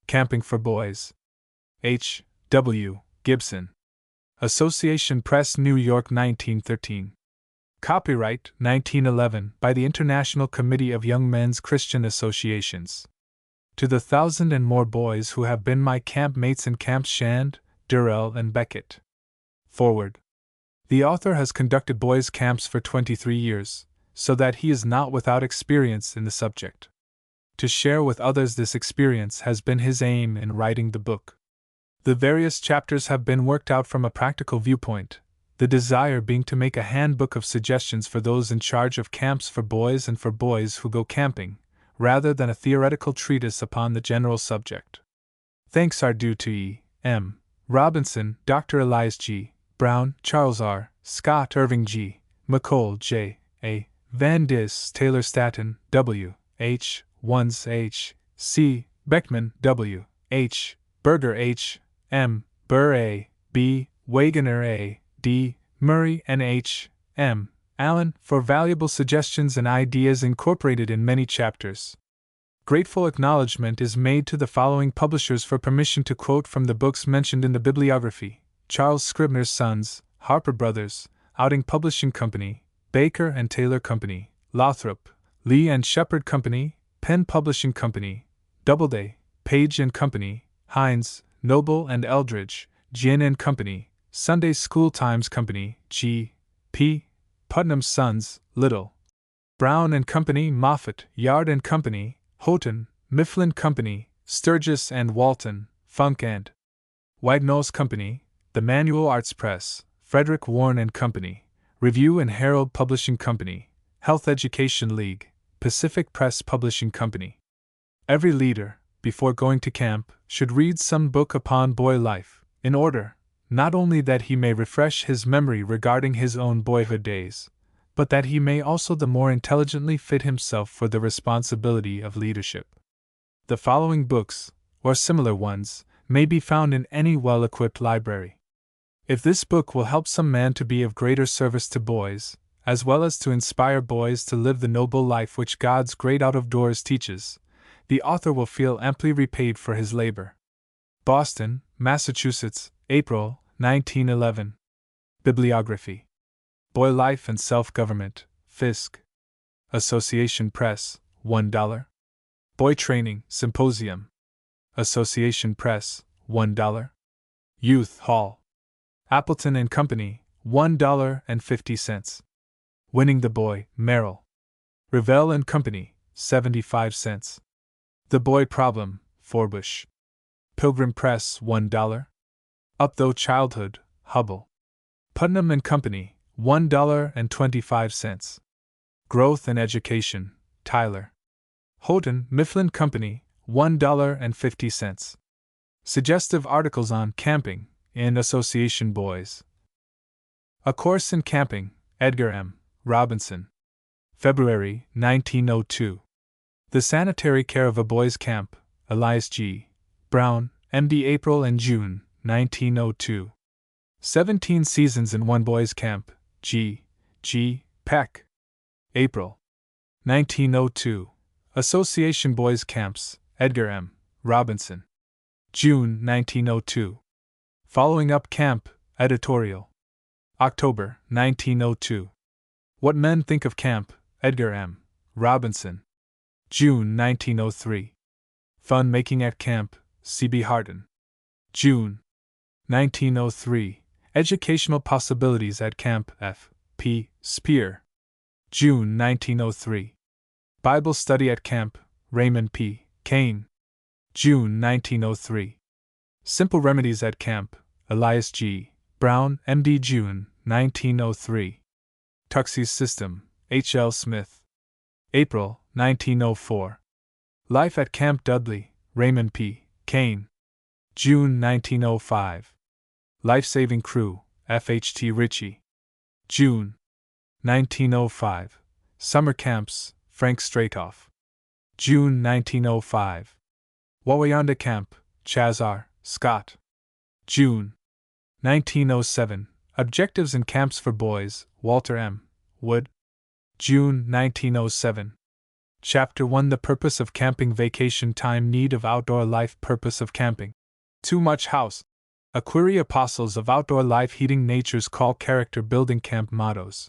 Camping for Boys. H. W. Gibson. Association Press, New York, 1913. Copyright 1911 by the International Committee of Young Men's Christian Associations. To the 1,000 and more boys who have been my camp mates in Camps Shand, Durrell, and Beckett. Forward. The author has conducted boys' camps for 23 years, so that he is not without experience in the subject. To share with others this experience has been his aim in writing the book. The various chapters have been worked out from a practical viewpoint, the desire being to make a handbook of suggestions for those in charge of camps for boys and for boys who go camping, rather than a theoretical treatise upon the general subject. Thanks are due to E. M. Robinson, Dr. Elias G. Brown, Charles R. Scott, Irving G. McColl, J. A. Van Dis, Taylor Staton, W. H. Ones H. C. Beckman, W. H. Berger, H. M. Burr, A. B. Wagoner, A. D. Murray, and H. M. Allen, for valuable suggestions and ideas incorporated in many chapters. Grateful acknowledgement is made to the following publishers for permission to quote from the books mentioned in the bibliography: Charles Scribner's Sons, Harper Brothers, Outing Publishing Company, Baker and Taylor Company, Lothrop, Lee and Shepherd Company, Penn Publishing Company, Doubleday, Page and Company, Hines, Noble and Eldridge, Ginn and Company, Sunday School Times Company, G. P. Putnam's Sons, Little, Brown and Company, Moffat, Yard and Company, Houghton, Mifflin Company, Sturgis and Walton, Funk and White-Nose Company, The Manual Arts Press, Frederick Warren and Company, Review and Herald Publishing Company, Health Education League, Pacific Press Publishing Company. Every leader, before going to camp, should read some book upon boy life, in order, not only that he may refresh his memory regarding his own boyhood days, but that he may also the more intelligently fit himself for the responsibility of leadership. The following books, or similar ones, may be found in any well-equipped library. If this book will help some man to be of greater service to boys, as well as to inspire boys to live the noble life which God's great out-of-doors teaches, the author will feel amply repaid for his labor. Boston, Massachusetts, April, 1911. Bibliography. Boy Life and Self-Government, Fisk. Association Press, $1. Boy Training, Symposium. Association Press, $1. Youth Hall. Appleton and Company, $1.50. Winning the Boy, Merrill. Revell and Company, 75 cents. The Boy Problem, Forbush. Pilgrim Press, $1. Up Though Childhood, Hubble. Putnam and Company, $1.25. Growth and Education, Tyler. Houghton, Mifflin Company, $1.50. Suggestive Articles on Camping, in Association Boys. A Course in Camping, Edgar M. Robinson. February, 1902. The Sanitary Care of a Boys' Camp, Elias G. Brown, M.D. April and June, 1902. 17 Seasons in One Boys' Camp, G. G. Peck. April, 1902. Association Boys' Camps, Edgar M. Robinson. June, 1902. Following Up Camp, editorial. October, 1902. What Men Think of Camp, Edgar M. Robinson. June, 1903. Fun Making at Camp, C.B. Hardin. June, 1903. Educational Possibilities at Camp, F. P. Spear. June, 1903. Bible Study at Camp, Raymond P. Kane. June, 1903. Simple Remedies at Camp, Elias G. Brown, M.D. June, 1903. Tuxie's System, H. L. Smith. April, 1904. Life at Camp Dudley, Raymond P. Kane. June, 1905. Life-Saving Crew, F. H. T. Ritchie. June, 1905. Summer Camps, Frank Stratoff. June, 1905. Wawayanda Camp, Chas. R. Scott. June, 1907. Objectives in Camps for Boys, Walter M. Wood. June, 1907. Chapter 1: The Purpose of Camping. Vacation Time. Need of Outdoor Life. Purpose of Camping. Too much house. A query. Apostles of Outdoor Life. Heeding Nature's Call. Character Building. Camp Mottos.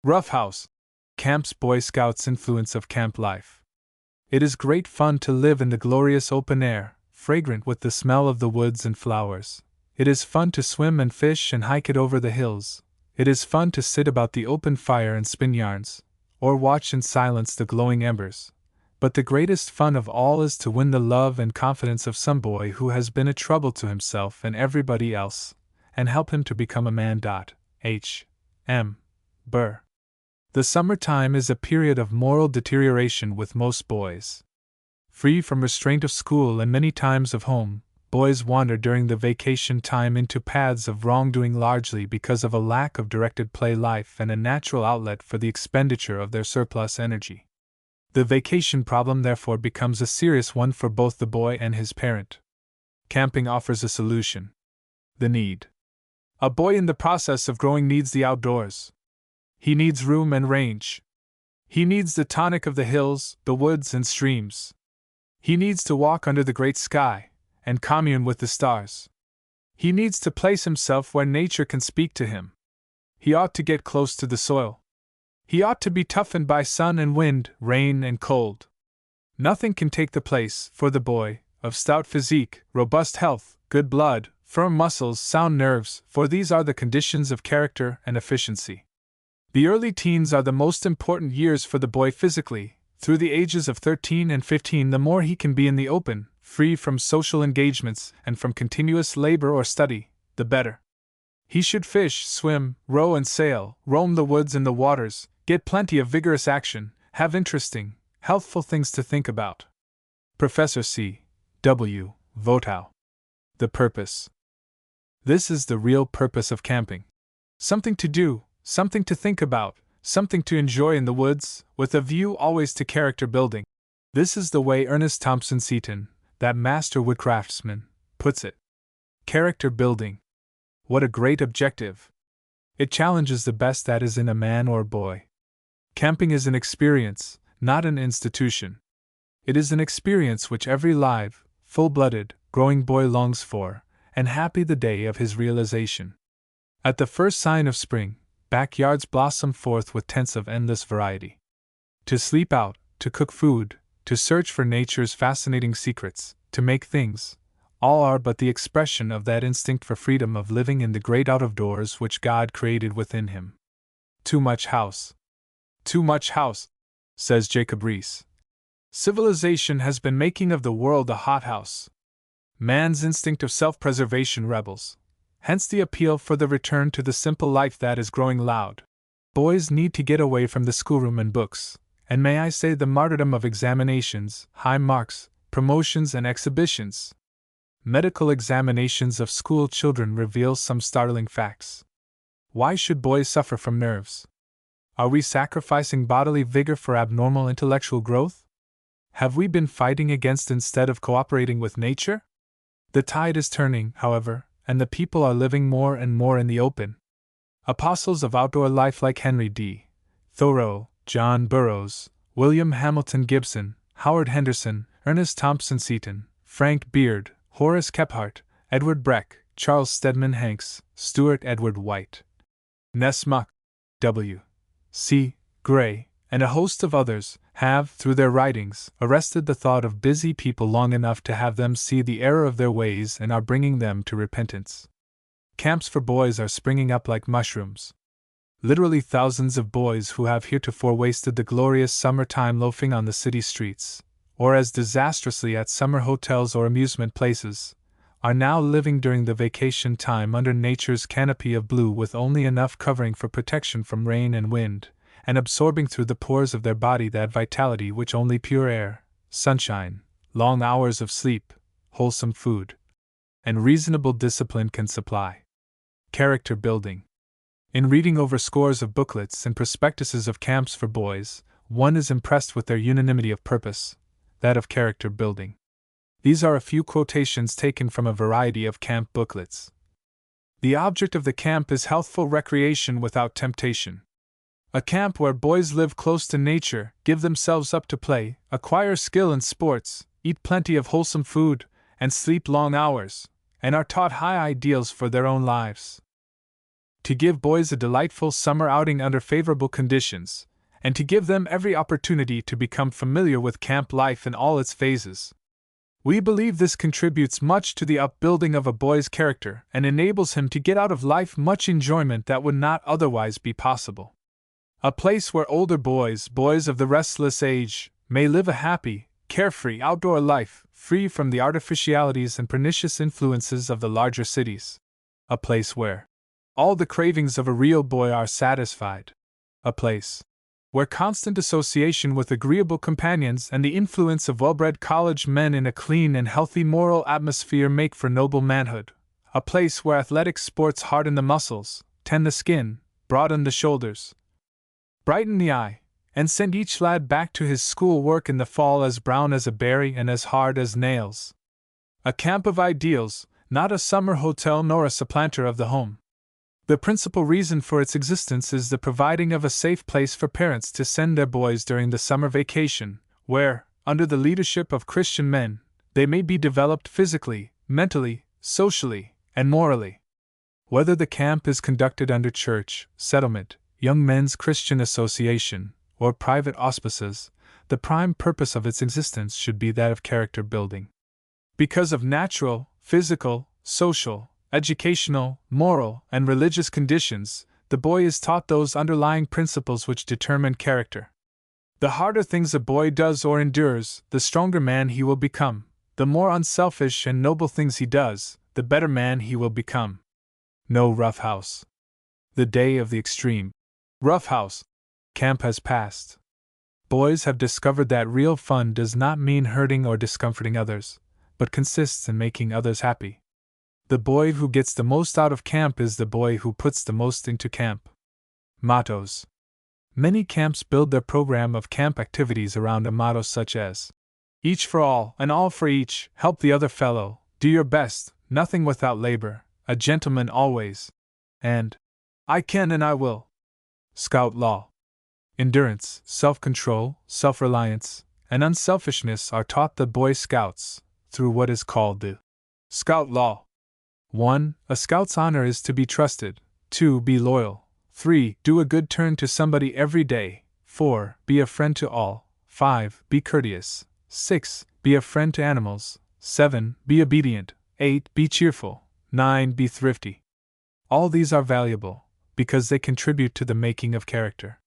Rough House. Camps. Boy Scouts. Influence of camp life. It is great fun to live in the glorious open air, fragrant with the smell of the woods and flowers. It is fun to swim and fish and hike it over the hills. It is fun to sit about the open fire and spin yarns, or watch in silence the glowing embers. But the greatest fun of all is to win the love and confidence of some boy who has been a trouble to himself and everybody else, and help him to become a man. H. M. Burr. The summertime is a period of moral deterioration with most boys. Free from restraint of school and many times of home, boys wander during the vacation time into paths of wrongdoing, largely because of a lack of directed play life and a natural outlet for the expenditure of their surplus energy. The vacation problem therefore becomes a serious one for both the boy and his parent. Camping offers a solution. The need. A boy in the process of growing needs the outdoors. He needs room and range. He needs the tonic of the hills, the woods, and streams. He needs to walk under the great sky and commune with the stars. He needs to place himself where nature can speak to him. He ought to get close to the soil. He ought to be toughened by sun and wind, rain and cold. Nothing can take the place, for the boy, of stout physique, robust health, good blood, firm muscles, sound nerves, for these are the conditions of character and efficiency. The early teens are the most important years for the boy physically. Through the ages of 13 and 15, the more he can be in the open, free from social engagements and from continuous labor or study, the better. He should fish, swim, row and sail, roam the woods and the waters, get plenty of vigorous action, have interesting, healthful things to think about. Professor C. W. Votow. The purpose. This is the real purpose of camping. Something to do, something to think about, something to enjoy in the woods, with a view always to character building. This is the way Ernest Thompson Seton, that master woodcraftsman, puts it. Character building. What a great objective! It challenges the best that is in a man or boy. Camping is an experience, not an institution. It is an experience which every live, full-blooded, growing boy longs for, and happy the day of his realization. At the first sign of spring, backyards blossom forth with tents of endless variety. To sleep out, to cook food, to search for nature's fascinating secrets, to make things, all are but the expression of that instinct for freedom of living in the great out-of-doors which God created within him. Too much house. Too much house, says Jacob Riis. Civilization has been making of the world a hothouse. Man's instinct of self-preservation rebels. Hence the appeal for the return to the simple life that is growing loud. Boys need to get away from the schoolroom and books, and may I say the martyrdom of examinations, high marks, promotions and exhibitions. Medical examinations of school children reveal some startling facts. Why should boys suffer from nerves? Are we sacrificing bodily vigor for abnormal intellectual growth? Have we been fighting against instead of cooperating with nature? The tide is turning, however, and the people are living more and more in the open. Apostles of outdoor life like Henry D. Thoreau, John Burroughs, William Hamilton Gibson, Howard Henderson, Ernest Thompson Seton, Frank Beard, Horace Kephart, Edward Breck, Charles Stedman Hanks, Stuart Edward White, Ness Muck, W. C. Gray, and a host of others, have, through their writings, arrested the thought of busy people long enough to have them see the error of their ways and are bringing them to repentance. Camps for boys are springing up like mushrooms. Literally thousands of boys who have heretofore wasted the glorious summer-time loafing on the city streets, or as disastrously at summer hotels or amusement places, are now living during the vacation time under nature's canopy of blue with only enough covering for protection from rain and wind, and absorbing through the pores of their body that vitality which only pure air, sunshine, long hours of sleep, wholesome food, and reasonable discipline can supply. Character building. In reading over scores of booklets and prospectuses of camps for boys, one is impressed with their unanimity of purpose, that of character building. These are a few quotations taken from a variety of camp booklets. The object of the camp is healthful recreation without temptation. A camp where boys live close to nature, give themselves up to play, acquire skill in sports, eat plenty of wholesome food, and sleep long hours, and are taught high ideals for their own lives. To give boys a delightful summer outing under favorable conditions, and to give them every opportunity to become familiar with camp life in all its phases. We believe this contributes much to the upbuilding of a boy's character and enables him to get out of life much enjoyment that would not otherwise be possible. A place where older boys of the restless age, may live a happy, carefree outdoor life, free from the artificialities and pernicious influences of the larger cities. A place where all the cravings of a real boy are satisfied. A place where constant association with agreeable companions and the influence of well-bred college men in a clean and healthy moral atmosphere make for noble manhood. A place where athletic sports harden the muscles, tend the skin, broaden the shoulders, brighten the eye, and send each lad back to his school work in the fall as brown as a berry and as hard as nails. A camp of ideals, not a summer hotel nor a supplanter of the home. The principal reason for its existence is the providing of a safe place for parents to send their boys during the summer vacation, where, under the leadership of Christian men, they may be developed physically, mentally, socially, and morally. Whether the camp is conducted under church, settlement, Young Men's Christian Association, or private auspices, the prime purpose of its existence should be that of character building. Because of natural, physical, social, educational, moral, and religious conditions, the boy is taught those underlying principles which determine character. The harder things a boy does or endures, the stronger man he will become. The more unselfish and noble things he does, the better man he will become. No roughhouse. The day of the extreme roughhouse camp has passed. Boys have discovered that real fun does not mean hurting or discomforting others, but consists in making others happy. The boy who gets the most out of camp is the boy who puts the most into camp. Mottos. Many camps build their program of camp activities around a motto such as, each for all and all for each, help the other fellow, do your best, nothing without labor, a gentleman always, and I can and I will. Scout law. Endurance, self-control, self-reliance, and unselfishness are taught the Boy Scouts through what is called the Scout Law. 1. A scout's honor is to be trusted. 2. Be loyal. 3. Do a good turn to somebody every day. 4. Be a friend to all. 5. Be courteous. 6. Be a friend to animals. 7. Be obedient. 8. Be cheerful. 9. Be thrifty. All these are valuable, because they contribute to the making of character.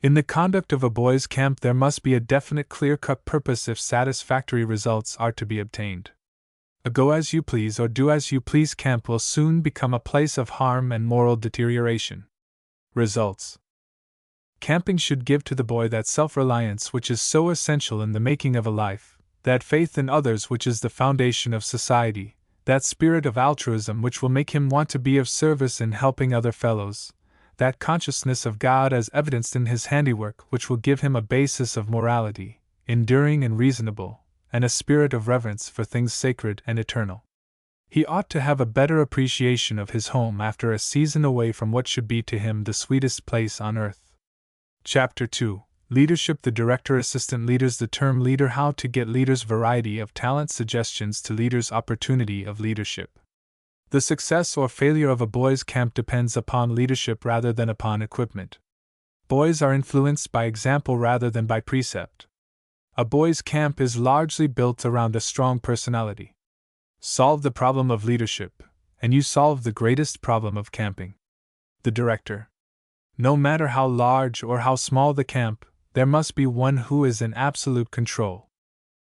In the conduct of a boys' camp there must be a definite clear-cut purpose if satisfactory results are to be obtained. A go-as-you-please or do-as-you-please camp will soon become a place of harm and moral deterioration. Results. Camping should give to the boy that self-reliance which is so essential in the making of a life, that faith in others which is the foundation of society, that spirit of altruism which will make him want to be of service in helping other fellows, that consciousness of God as evidenced in his handiwork which will give him a basis of morality, enduring and reasonable, and a spirit of reverence for things sacred and eternal. He ought to have a better appreciation of his home after a season away from what should be to him the sweetest place on earth. Chapter 2. Leadership. The director assistant leaders. The term leader. How to get leaders. Variety of talent. Suggestions to leaders. Opportunity of leadership. The success or failure of a boys' camp depends upon leadership rather than upon equipment. Boys are influenced by example rather than by precept. A boys' camp is largely built around a strong personality. Solve the problem of leadership, and you solve the greatest problem of camping. The director. No matter how large or how small the camp, there must be one who is in absolute control.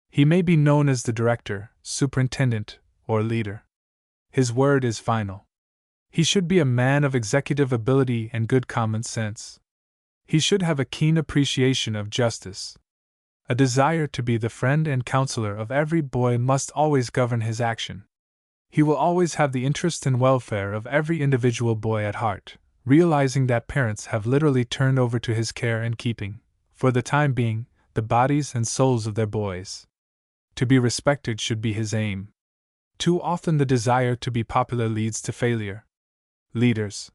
He may be known as the director, superintendent, or leader. His word is final. He should be a man of executive ability and good common sense. He should have a keen appreciation of justice. A desire to be the friend and counselor of every boy must always govern his action. He will always have the interest and welfare of every individual boy at heart, realizing that parents have literally turned over to his care and keeping, for the time being, the bodies and souls of their boys. To be respected should be his aim. Too often the desire to be popular leads to failure. Leaders.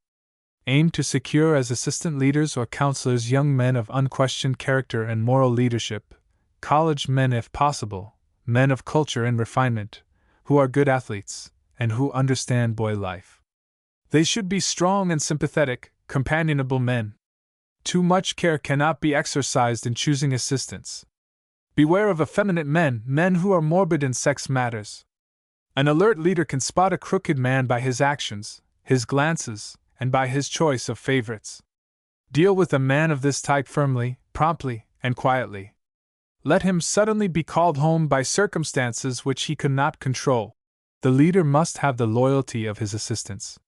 Aim to secure as assistant leaders or counselors young men of unquestioned character and moral leadership, college men if possible, men of culture and refinement, who are good athletes, and who understand boy life. They should be strong and sympathetic, companionable men. Too much care cannot be exercised in choosing assistants. Beware of effeminate men, men who are morbid in sex matters. An alert leader can spot a crooked man by his actions, his glances, and by his choice of favorites. Deal with a man of this type firmly, promptly, and quietly. Let him suddenly be called home by circumstances which he could not control. The leader must have the loyalty of his assistants.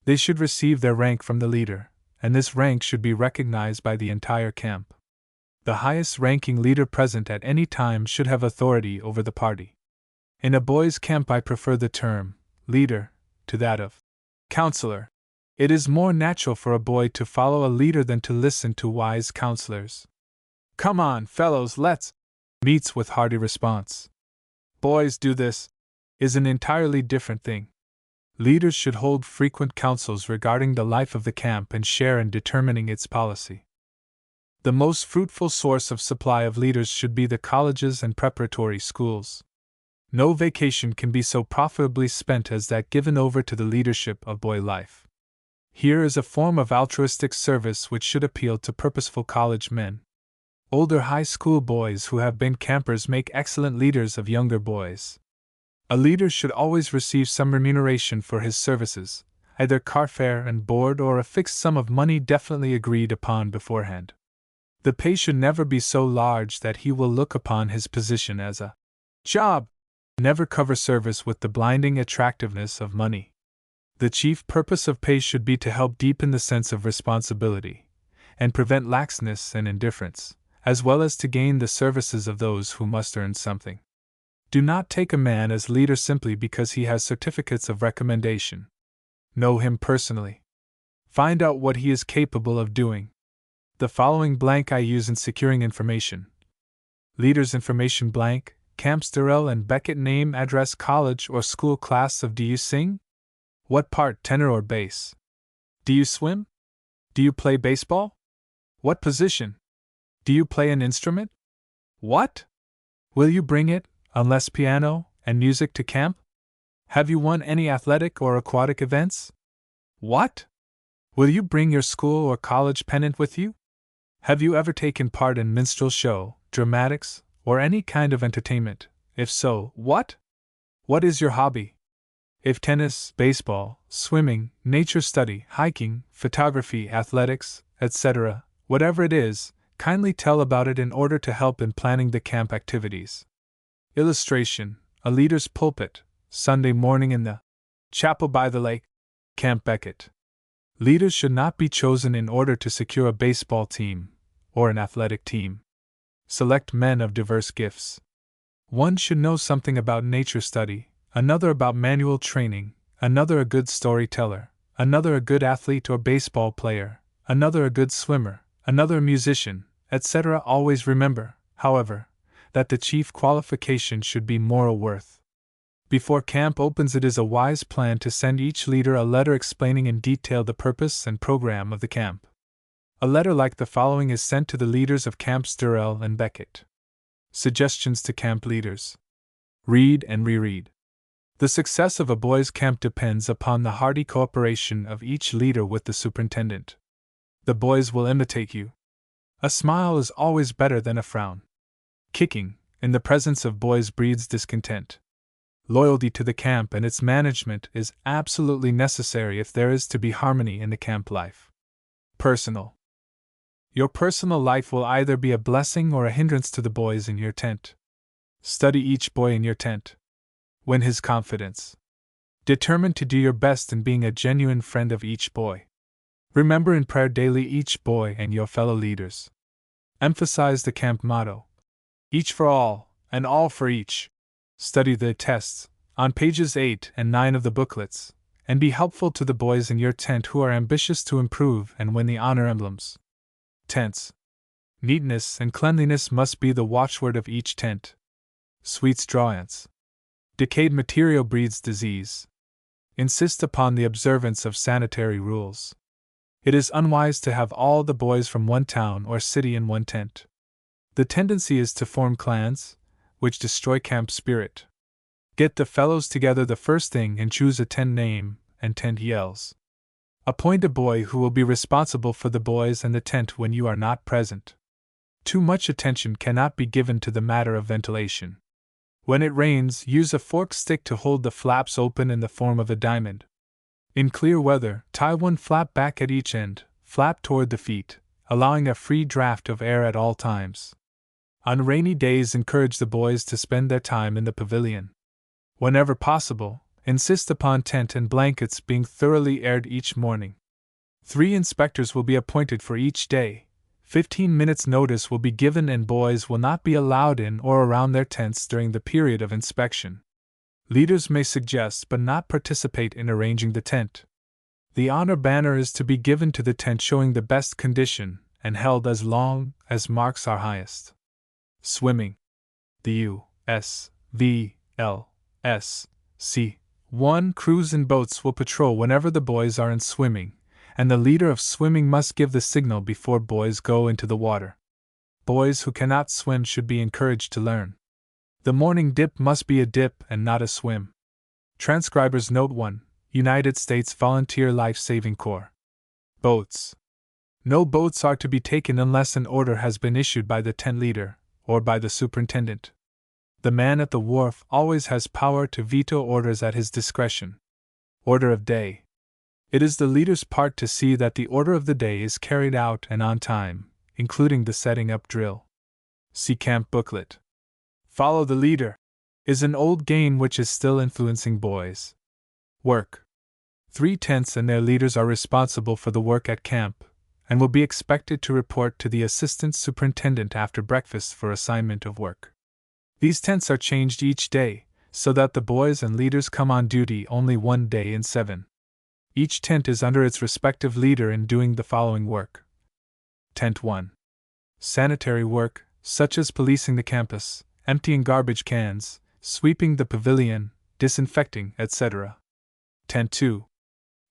They should receive their rank from the leader, and this rank should be recognized by the entire camp. The highest ranking leader present at any time should have authority over the party. In a boys' camp I prefer the term leader to that of counselor. It is more natural for a boy to follow a leader than to listen to wise counselors. Come on, fellows, let's meets with hearty response. Boys, do this is an entirely different thing. Leaders should hold frequent councils regarding the life of the camp and share in determining its policy. The most fruitful source of supply of leaders should be the colleges and preparatory schools. No vacation can be so profitably spent as that given over to the leadership of boy life. Here is a form of altruistic service which should appeal to purposeful college men. Older high school boys who have been campers make excellent leaders of younger boys. A leader should always receive some remuneration for his services, either car fare and board or a fixed sum of money definitely agreed upon beforehand. The pay should never be so large that he will look upon his position as a job. Never cover service with the blinding attractiveness of money. The chief purpose of pay should be to help deepen the sense of responsibility, and prevent laxness and indifference, as well as to gain the services of those who must earn something. Do not take a man as leader simply because he has certificates of recommendation. Know him personally. Find out what he is capable of doing. The following blank I use in securing information. Leader's information blank, Camps Durrell and Beckett name, address, college or school class of. Do you sing? What part, tenor or bass? Do you swim? Do you play baseball? What position? Do you play an instrument? What? Will you bring it, unless piano and music, to camp? Have you won any athletic or aquatic events? What? Will you bring your school or college pennant with you? Have you ever taken part in minstrel show, dramatics, or any kind of entertainment? If so, what? What is your hobby? If tennis, baseball, swimming, nature study, hiking, photography, athletics, etc., whatever it is, kindly tell about it in order to help in planning the camp activities. Illustration: a leader's pulpit, Sunday morning in the chapel by the lake, Camp Beckett. Leaders should not be chosen in order to secure a baseball team or an athletic team. Select men of diverse gifts. One should know something about nature study, another about manual training, another a good storyteller, another a good athlete or baseball player, another a good swimmer, another a musician, etc. Always remember, however, that the chief qualification should be moral worth. Before camp opens, it is a wise plan to send each leader a letter explaining in detail the purpose and program of the camp. A letter like the following is sent to the leaders of Camps Durrell and Beckett. Suggestions to camp leaders. Read and reread. The success of a boys' camp depends upon the hearty cooperation of each leader with the superintendent. The boys will imitate you. A smile is always better than a frown. Kicking, in the presence of boys, breeds discontent. Loyalty to the camp and its management is absolutely necessary if there is to be harmony in the camp life. Personal. Your personal life will either be a blessing or a hindrance to the boys in your tent. Study each boy in your tent. Win his confidence. Determine to do your best in being a genuine friend of each boy. Remember in prayer daily each boy and your fellow leaders. Emphasize the camp motto: each for all, and all for each. Study the tests, on pages 8 and 9 of the booklets, and be helpful to the boys in your tent who are ambitious to improve and win the honor emblems. Tents. Neatness and cleanliness must be the watchword of each tent. Sweet straw ants. Decayed material breeds disease. Insist upon the observance of sanitary rules. It is unwise to have all the boys from one town or city in one tent. The tendency is to form clans, which destroy camp spirit. Get the fellows together the first thing and choose a tent name and tent yells. Appoint a boy who will be responsible for the boys and the tent when you are not present. Too much attention cannot be given to the matter of ventilation. When it rains, use a forked stick to hold the flaps open in the form of a diamond. In clear weather, tie one flap back at each end, flap toward the feet, allowing a free draft of air at all times. On rainy days, encourage the boys to spend their time in the pavilion. Whenever possible, insist upon tent and blankets being thoroughly aired each morning. 3 inspectors will be appointed for each day. 15 minutes' notice will be given, and boys will not be allowed in or around their tents during the period of inspection. Leaders may suggest but not participate in arranging the tent. The honor banner is to be given to the tent showing the best condition and held as long as marks are highest. Swimming. The U.S.V.L.S.C. 1 crews and boats will patrol whenever the boys are in swimming, and the leader of swimming must give the signal before boys go into the water. Boys who cannot swim should be encouraged to learn. The morning dip must be a dip and not a swim. Transcribers Note 1, United States Volunteer Life Saving Corps. Boats. No boats are to be taken unless an order has been issued by the tent leader or by the superintendent. The man at the wharf always has power to veto orders at his discretion. Order of day. It is the leader's part to see that the order of the day is carried out and on time, including the setting up drill. See Camp Booklet. Follow the leader is an old game which is still influencing boys. Work. 3 tents and their leaders are responsible for the work at camp, and will be expected to report to the assistant superintendent after breakfast for assignment of work. These tents are changed each day, so that the boys and leaders come on duty only one day in 7. Each tent is under its respective leader in doing the following work. Tent 1. Sanitary work, such as policing the campus, emptying garbage cans, sweeping the pavilion, disinfecting, etc. Tent 2.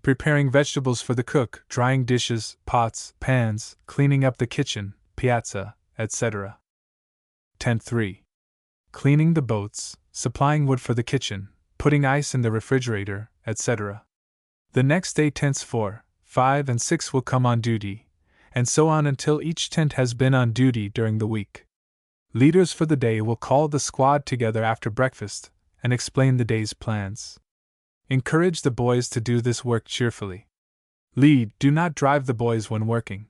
Preparing vegetables for the cook, drying dishes, pots, pans, cleaning up the kitchen, piazza, etc. Tent 3. Cleaning the boats, supplying wood for the kitchen, putting ice in the refrigerator, etc. The next day tents 4, 5, and 6 will come on duty, and so on until each tent has been on duty during the week. Leaders for the day will call the squad together after breakfast and explain the day's plans. Encourage the boys to do this work cheerfully. Lead, do not drive the boys when working.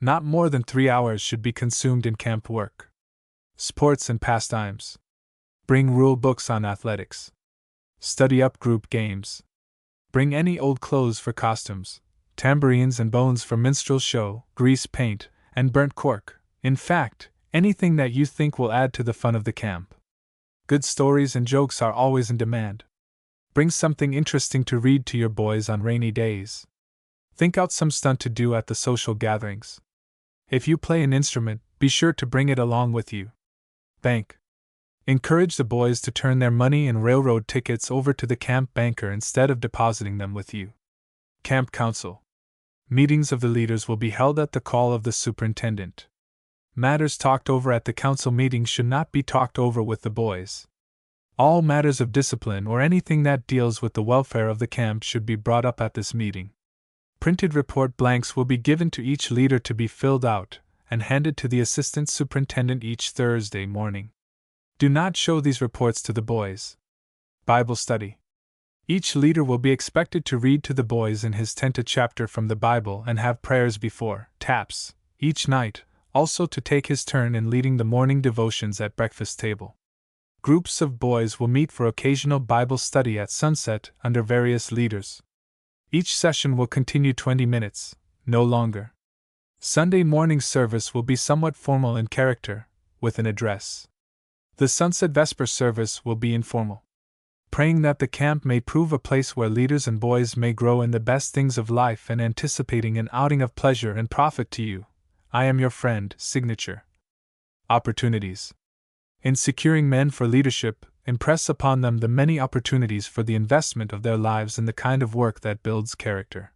Not more than 3 hours should be consumed in camp work. Sports and pastimes. Bring rule books on athletics. Study up group games. Bring any old clothes for costumes, tambourines and bones for minstrel show, grease paint, and burnt cork. In fact, anything that you think will add to the fun of the camp. Good stories and jokes are always in demand. Bring something interesting to read to your boys on rainy days. Think out some stunt to do at the social gatherings. If you play an instrument, be sure to bring it along with you. Bank. Encourage the boys to turn their money and railroad tickets over to the camp banker instead of depositing them with you. Camp Council. Meetings of the leaders will be held at the call of the superintendent. Matters talked over at the council meeting should not be talked over with the boys. All matters of discipline or anything that deals with the welfare of the camp should be brought up at this meeting. Printed report blanks will be given to each leader to be filled out and handed to the assistant superintendent each Thursday morning. Do not show these reports to the boys. Bible study. Each leader will be expected to read to the boys in his tent a chapter from the Bible and have prayers before taps each night, also to take his turn in leading the morning devotions at breakfast table. Groups of boys will meet for occasional Bible study at sunset under various leaders. Each session will continue 20 minutes, no longer. Sunday morning service will be somewhat formal in character, with an address. The sunset vesper service will be informal. Praying that the camp may prove a place where leaders and boys may grow in the best things of life and anticipating an outing of pleasure and profit to you. I am your friend, signature. Opportunities. In securing men for leadership, impress upon them the many opportunities for the investment of their lives in the kind of work that builds character.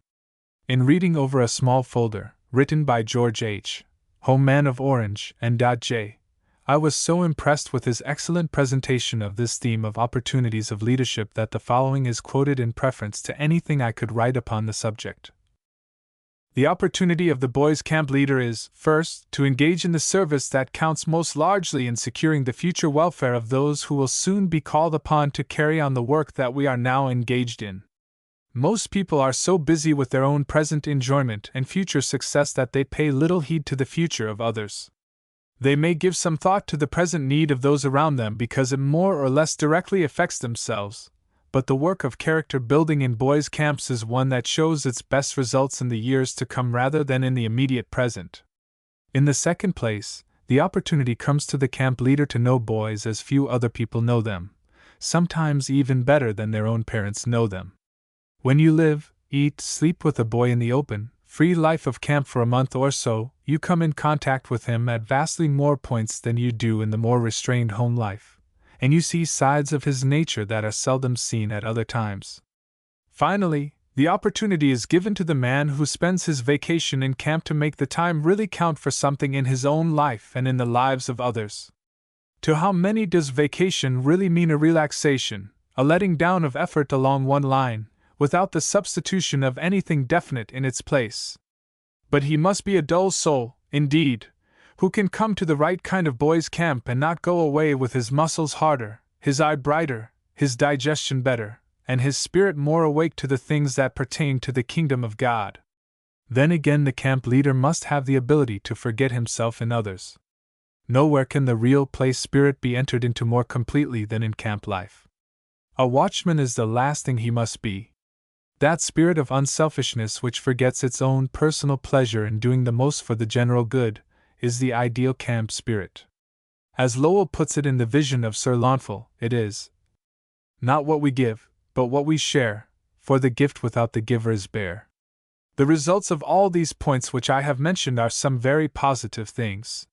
In reading over a small folder, written by George H. Home Man of Orange and J. I was so impressed with his excellent presentation of this theme of opportunities of leadership that the following is quoted in preference to anything I could write upon the subject. The opportunity of the boys' camp leader is, first, to engage in the service that counts most largely in securing the future welfare of those who will soon be called upon to carry on the work that we are now engaged in. Most people are so busy with their own present enjoyment and future success that they pay little heed to the future of others. They may give some thought to the present need of those around them because it more or less directly affects themselves, but the work of character building in boys' camps is one that shows its best results in the years to come rather than in the immediate present. In the second place, the opportunity comes to the camp leader to know boys as few other people know them, sometimes even better than their own parents know them. When you live, eat, sleep with a boy in the open, free life of camp for a month or so, you come in contact with him at vastly more points than you do in the more restrained home life, and you see sides of his nature that are seldom seen at other times. Finally, the opportunity is given to the man who spends his vacation in camp to make the time really count for something in his own life and in the lives of others. To how many does vacation really mean a relaxation, a letting down of effort along one line, without the substitution of anything definite in its place? But he must be a dull soul, indeed, who can come to the right kind of boys' camp and not go away with his muscles harder, his eye brighter, his digestion better, and his spirit more awake to the things that pertain to the kingdom of God. Then again, the camp leader must have the ability to forget himself in others. Nowhere can the real place spirit be entered into more completely than in camp life. A watchman is the last thing he must be. That spirit of unselfishness which forgets its own personal pleasure in doing the most for the general good is the ideal camp spirit. As Lowell puts it in the vision of Sir Launfal, it is not what we give, but what we share, for the gift without the giver is bare. The results of all these points which I have mentioned are some very positive things.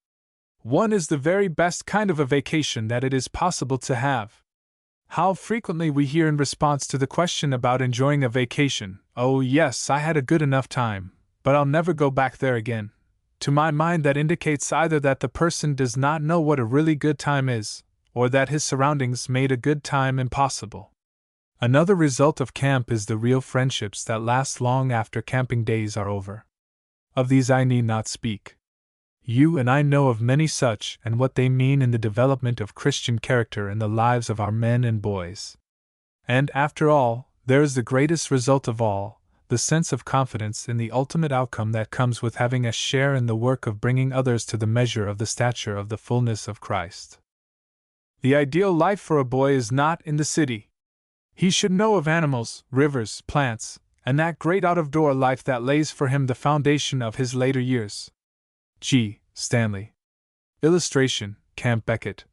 One is the very best kind of a vacation that it is possible to have. How frequently we hear in response to the question about enjoying a vacation, "Oh yes, I had a good enough time, but I'll never go back there again." To my mind, that indicates either that the person does not know what a really good time is, or that his surroundings made a good time impossible. Another result of camp is the real friendships that last long after camping days are over. Of these I need not speak. You and I know of many such and what they mean in the development of Christian character in the lives of our men and boys. And after all, there is the greatest result of all, the sense of confidence in the ultimate outcome that comes with having a share in the work of bringing others to the measure of the stature of the fullness of Christ. The ideal life for a boy is not in the city. He should know of animals, rivers, plants, and that great out-of-door life that lays for him the foundation of his later years. G. Stanley. Illustration, Camp Beckett.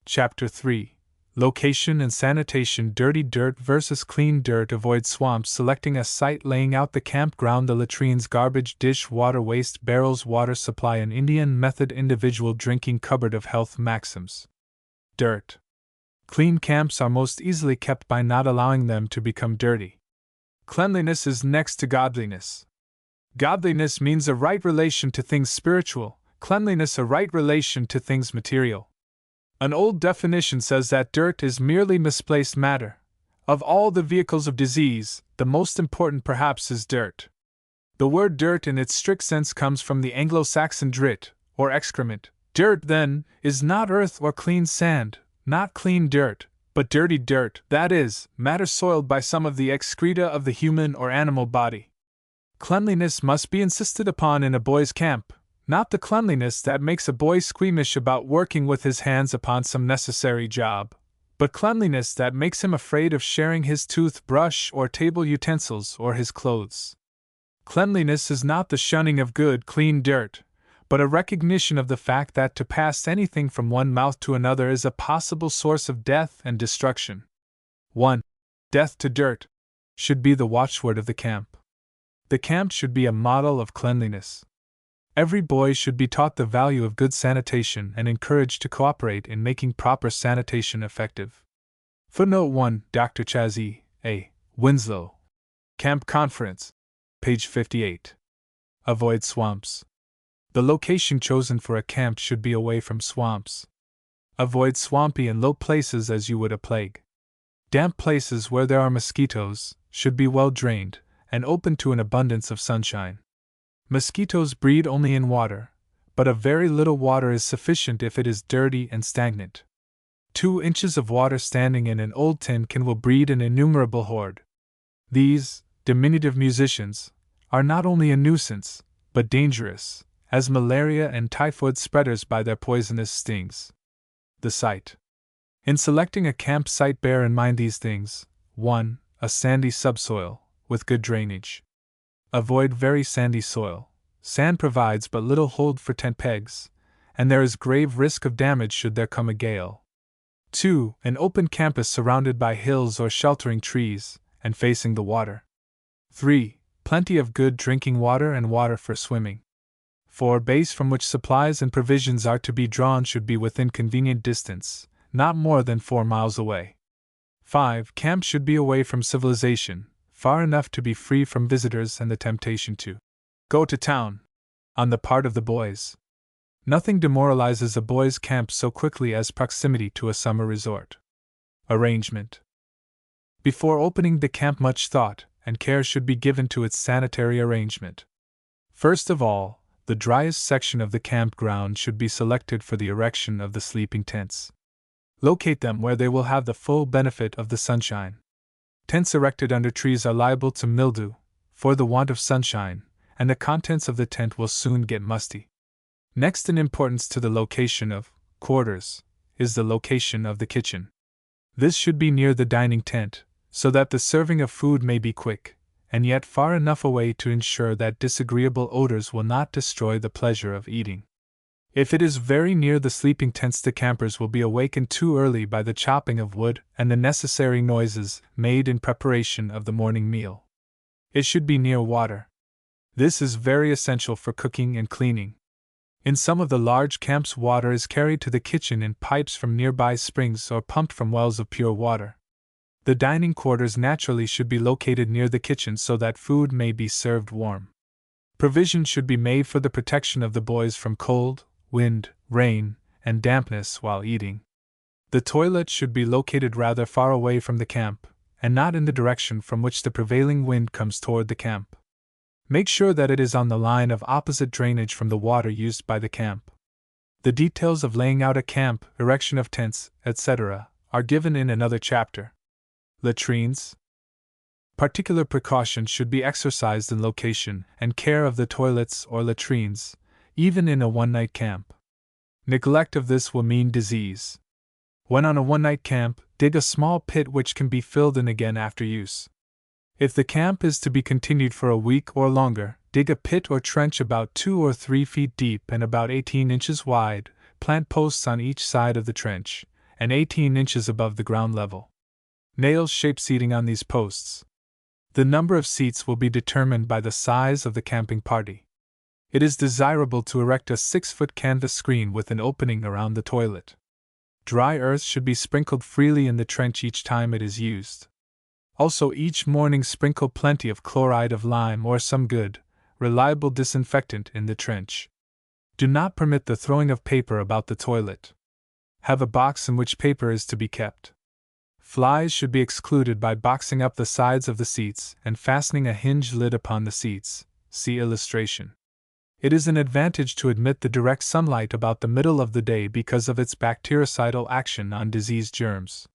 Chapter 3. Location and Sanitation. Dirty dirt versus clean dirt. Avoid swamps. Selecting a site. Laying out the campground. The latrines. Garbage dish. Water waste barrels. Water supply. An Indian method. Individual drinking cupboard of health maxims. Dirt. Clean camps are most easily kept by not allowing them to become dirty. Cleanliness is next to godliness. Godliness means a right relation to things spiritual, cleanliness a right relation to things material. An old definition says that dirt is merely misplaced matter. Of all the vehicles of disease, the most important perhaps is dirt. The word dirt in its strict sense comes from the Anglo-Saxon drit, or excrement. Dirt, then, is not earth or clean sand, not clean dirt, but dirty dirt, that is, matter soiled by some of the excreta of the human or animal body. Cleanliness must be insisted upon in a boys' camp, not the cleanliness that makes a boy squeamish about working with his hands upon some necessary job, but cleanliness that makes him afraid of sharing his toothbrush or table utensils or his clothes. Cleanliness is not the shunning of good, clean dirt, but a recognition of the fact that to pass anything from one mouth to another is a possible source of death and destruction. 1. Death to dirt should be the watchword of the camp. The camp should be a model of cleanliness. Every boy should be taught the value of good sanitation and encouraged to cooperate in making proper sanitation effective. Footnote 1. Dr. Chaz E. A. Winslow. Camp Conference. Page 58. Avoid swamps. The location chosen for a camp should be away from swamps. Avoid swampy and low places as you would a plague. Damp places where there are mosquitoes should be well drained and open to an abundance of sunshine. Mosquitoes breed only in water, but a very little water is sufficient if it is dirty and stagnant. 2 inches of water standing in an old tin can will breed an innumerable horde. These diminutive musicians are not only a nuisance, but dangerous, as malaria and typhoid spreaders by their poisonous stings. The site. In selecting a camp site, bear in mind these things. 1. A sandy subsoil, with good drainage. Avoid very sandy soil. Sand provides but little hold for tent pegs, and there is grave risk of damage should there come a gale. 2. An open campus surrounded by hills or sheltering trees, and facing the water. 3. Plenty of good drinking water and water for swimming. 4. Base from which supplies and provisions are to be drawn should be within convenient distance, not more than 4 miles away. 5. Camp should be away from civilization, far enough to be free from visitors and the temptation to go to town, on the part of the boys. Nothing demoralizes a boys' camp so quickly as proximity to a summer resort. Arrangement. Before opening the camp, much thought and care should be given to its sanitary arrangement. First of all, the driest section of the campground should be selected for the erection of the sleeping tents. Locate them where they will have the full benefit of the sunshine. Tents erected under trees are liable to mildew, for the want of sunshine, and the contents of the tent will soon get musty. Next in importance to the location of quarters is the location of the kitchen. This should be near the dining tent, so that the serving of food may be quick, and yet far enough away to ensure that disagreeable odors will not destroy the pleasure of eating. If it is very near the sleeping tents, the campers will be awakened too early by the chopping of wood and the necessary noises made in preparation of the morning meal. It should be near water. This is very essential for cooking and cleaning. In some of the large camps, water is carried to the kitchen in pipes from nearby springs or pumped from wells of pure water. The dining quarters naturally should be located near the kitchen so that food may be served warm. Provision should be made for the protection of the boys from cold, wind, rain, and dampness while eating. The toilet should be located rather far away from the camp, and not in the direction from which the prevailing wind comes toward the camp. Make sure that it is on the line of opposite drainage from the water used by the camp. The details of laying out a camp, erection of tents, etc., are given in another chapter. Latrines. Particular precaution should be exercised in location and care of the toilets or latrines, even in a one-night camp. Neglect of this will mean disease. When on a one-night camp, dig a small pit which can be filled in again after use. If the camp is to be continued for a week or longer, dig a pit or trench about 2 or 3 feet deep and about 18 inches wide, plant posts on each side of the trench, and 18 inches above the ground level. Nail-shaped seating on these posts. The number of seats will be determined by the size of the camping party. It is desirable to erect a 6-foot canvas screen with an opening around the toilet. Dry earth should be sprinkled freely in the trench each time it is used. Also, each morning sprinkle plenty of chloride of lime or some good, reliable disinfectant in the trench. Do not permit the throwing of paper about the toilet. Have a box in which paper is to be kept. Flies should be excluded by boxing up the sides of the seats and fastening a hinged lid upon the seats. See illustration. It is an advantage to admit the direct sunlight about the middle of the day because of its bactericidal action on disease germs.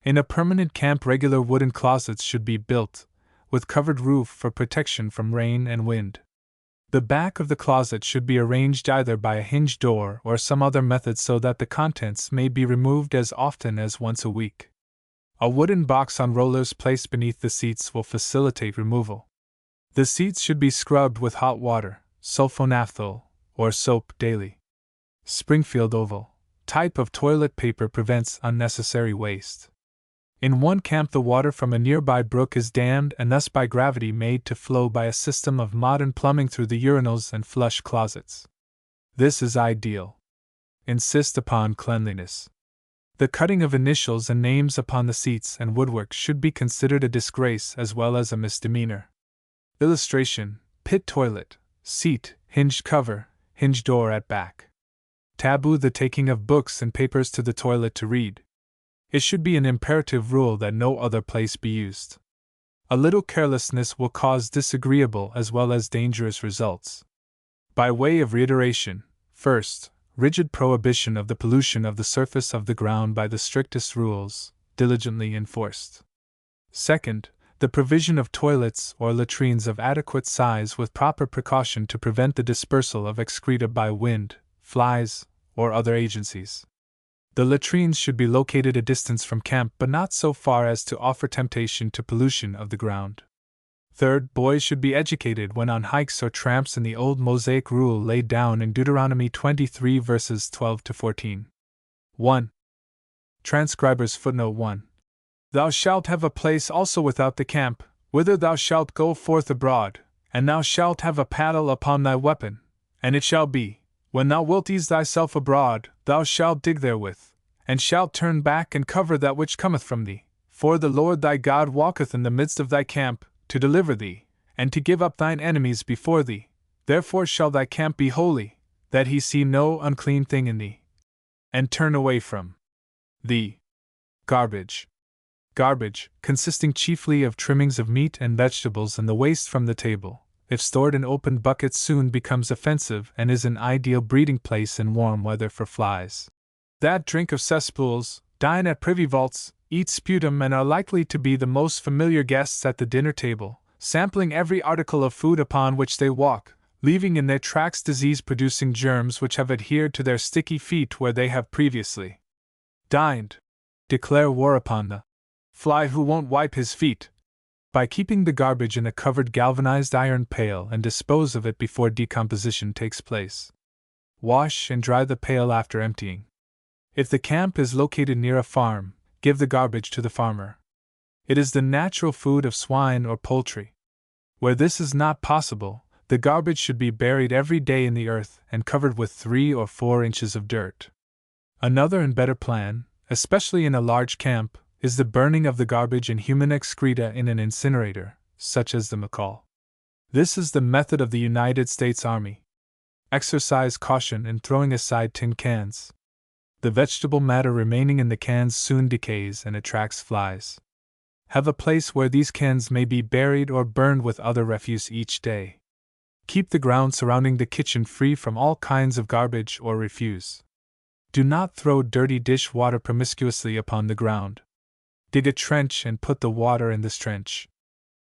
In a permanent camp, regular wooden closets should be built, with covered roof for protection from rain and wind. The back of the closet should be arranged either by a hinged door or some other method so that the contents may be removed as often as once a week. A wooden box on rollers placed beneath the seats will facilitate removal. The seats should be scrubbed with hot water, sulfonaphthol, or soap daily. Springfield Oval type of toilet paper prevents unnecessary waste. In one camp, the water from a nearby brook is dammed and thus by gravity made to flow by a system of modern plumbing through the urinals and flush closets. This is ideal. Insist upon cleanliness. The cutting of initials and names upon the seats and woodwork should be considered a disgrace as well as a misdemeanor. Illustration: pit toilet, seat, hinged cover, hinged door at back. Taboo: the taking of books and papers to the toilet to read. It should be an imperative rule that no other place be used. A little carelessness will cause disagreeable as well as dangerous results. By way of reiteration, first, rigid prohibition of the pollution of the surface of the ground by the strictest rules, diligently enforced. Second, the provision of toilets or latrines of adequate size with proper precaution to prevent the dispersal of excreta by wind, flies, or other agencies. The latrines should be located a distance from camp but not so far as to offer temptation to pollution of the ground. Third, boys should be educated when on hikes or tramps in the old Mosaic rule laid down in Deuteronomy 23 verses 12 to 14. 1. Transcriber's footnote 1. Thou shalt have a place also without the camp, whither thou shalt go forth abroad, and thou shalt have a paddle upon thy weapon, and it shall be, when thou wilt ease thyself abroad, thou shalt dig therewith, and shalt turn back and cover that which cometh from thee, for the Lord thy God walketh in the midst of thy camp, to deliver thee, and to give up thine enemies before thee. Therefore shall thy camp be holy, that he see no unclean thing in thee, and turn away from thee. Garbage. Garbage, consisting chiefly of trimmings of meat and vegetables and the waste from the table, if stored in open buckets soon becomes offensive and is an ideal breeding place in warm weather for flies. That drink of cesspools, dine at privy vaults, eat sputum and are likely to be the most familiar guests at the dinner table, sampling every article of food upon which they walk, leaving in their tracks disease-producing germs which have adhered to their sticky feet where they have previously dined. Declare war upon the fly who won't wipe his feet, by keeping the garbage in a covered galvanized iron pail and dispose of it before decomposition takes place. Wash and dry the pail after emptying. If the camp is located near a farm, give the garbage to the farmer. It is the natural food of swine or poultry. Where this is not possible, the garbage should be buried every day in the earth and covered with 3 or 4 inches of dirt. Another and better plan, especially in a large camp, is the burning of the garbage and human excreta in an incinerator, such as the McCall. This is the method of the United States Army. Exercise caution in throwing aside tin cans. The vegetable matter remaining in the cans soon decays and attracts flies. Have a place where these cans may be buried or burned with other refuse each day. Keep the ground surrounding the kitchen free from all kinds of garbage or refuse. Do not throw dirty dish water promiscuously upon the ground. Dig a trench and put the water in this trench.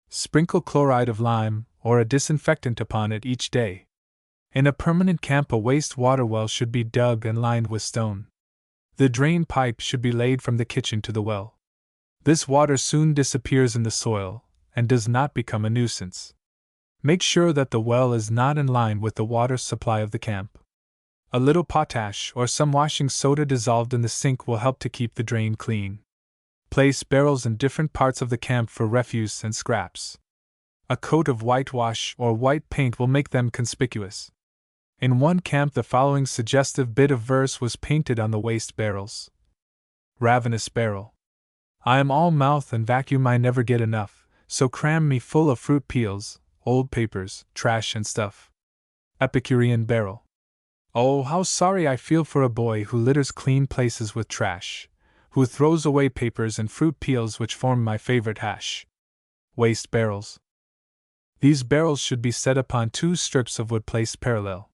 Sprinkle chloride of lime or a disinfectant upon it each day. In a permanent camp, a waste water well should be dug and lined with stone. The drain pipe should be laid from the kitchen to the well. This water soon disappears in the soil and does not become a nuisance. Make sure that the well is not in line with the water supply of the camp. A little potash or some washing soda dissolved in the sink will help to keep the drain clean. Place barrels in different parts of the camp for refuse and scraps. A coat of whitewash or white paint will make them conspicuous. In one camp, the following suggestive bit of verse was painted on the waste barrels. Ravenous barrel. I am all mouth and vacuum, I never get enough, so cram me full of fruit peels, old papers, trash and stuff. Epicurean barrel. Oh, how sorry I feel for a boy who litters clean places with trash, who throws away papers and fruit peels which form my favorite hash. Waste barrels. These barrels should be set upon 2 strips of wood placed parallel.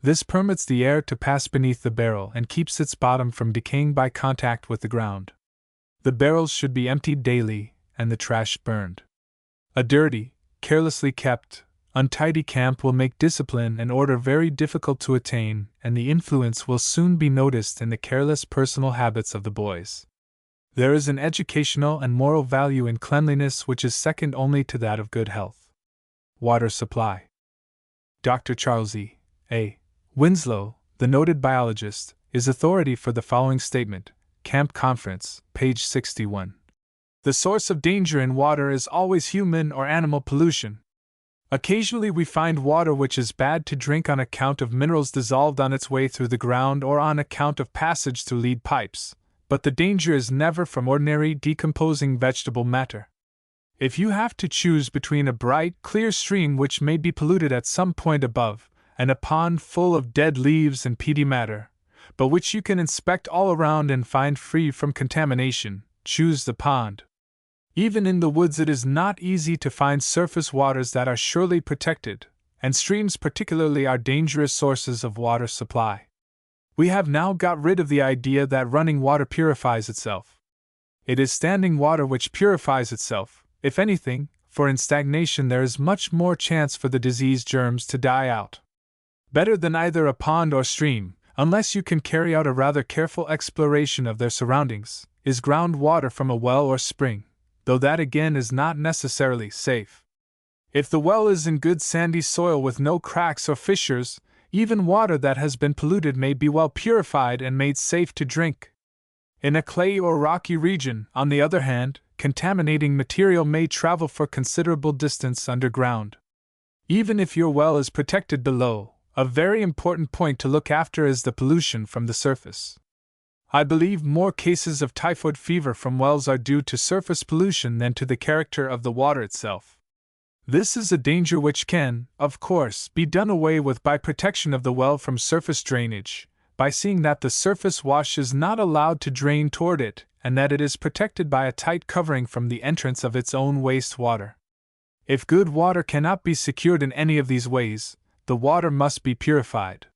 This permits the air to pass beneath the barrel and keeps its bottom from decaying by contact with the ground. The barrels should be emptied daily and the trash burned. A dirty, carelessly kept, untidy camp will make discipline and order very difficult to attain, and the influence will soon be noticed in the careless personal habits of the boys. There is an educational and moral value in cleanliness which is second only to that of good health. Water supply. Dr. Charles A. Winslow, the noted biologist, is authority for the following statement, Camp Conference, page 61. The source of danger in water is always human or animal pollution. Occasionally we find water which is bad to drink on account of minerals dissolved on its way through the ground or on account of passage through lead pipes, but the danger is never from ordinary decomposing vegetable matter. If you have to choose between a bright, clear stream which may be polluted at some point above, and a pond full of dead leaves and peaty matter, but which you can inspect all around and find free from contamination, choose the pond. Even in the woods it is not easy to find surface waters that are surely protected, and streams particularly are dangerous sources of water supply. We have now got rid of the idea that running water purifies itself. It is standing water which purifies itself, if anything, for in stagnation there is much more chance for the disease germs to die out. Better than either a pond or stream, unless you can carry out a rather careful exploration of their surroundings, is groundwater from a well or spring, though that again is not necessarily safe. If the well is in good sandy soil with no cracks or fissures, even water that has been polluted may be well purified and made safe to drink. In a clay or rocky region, on the other hand, contaminating material may travel for considerable distance underground. Even if your well is protected below, a very important point to look after is the pollution from the surface. I believe more cases of typhoid fever from wells are due to surface pollution than to the character of the water itself. This is a danger which can, of course, be done away with by protection of the well from surface drainage, by seeing that the surface wash is not allowed to drain toward it, and that it is protected by a tight covering from the entrance of its own waste water. If good water cannot be secured in any of these ways, the water must be purified.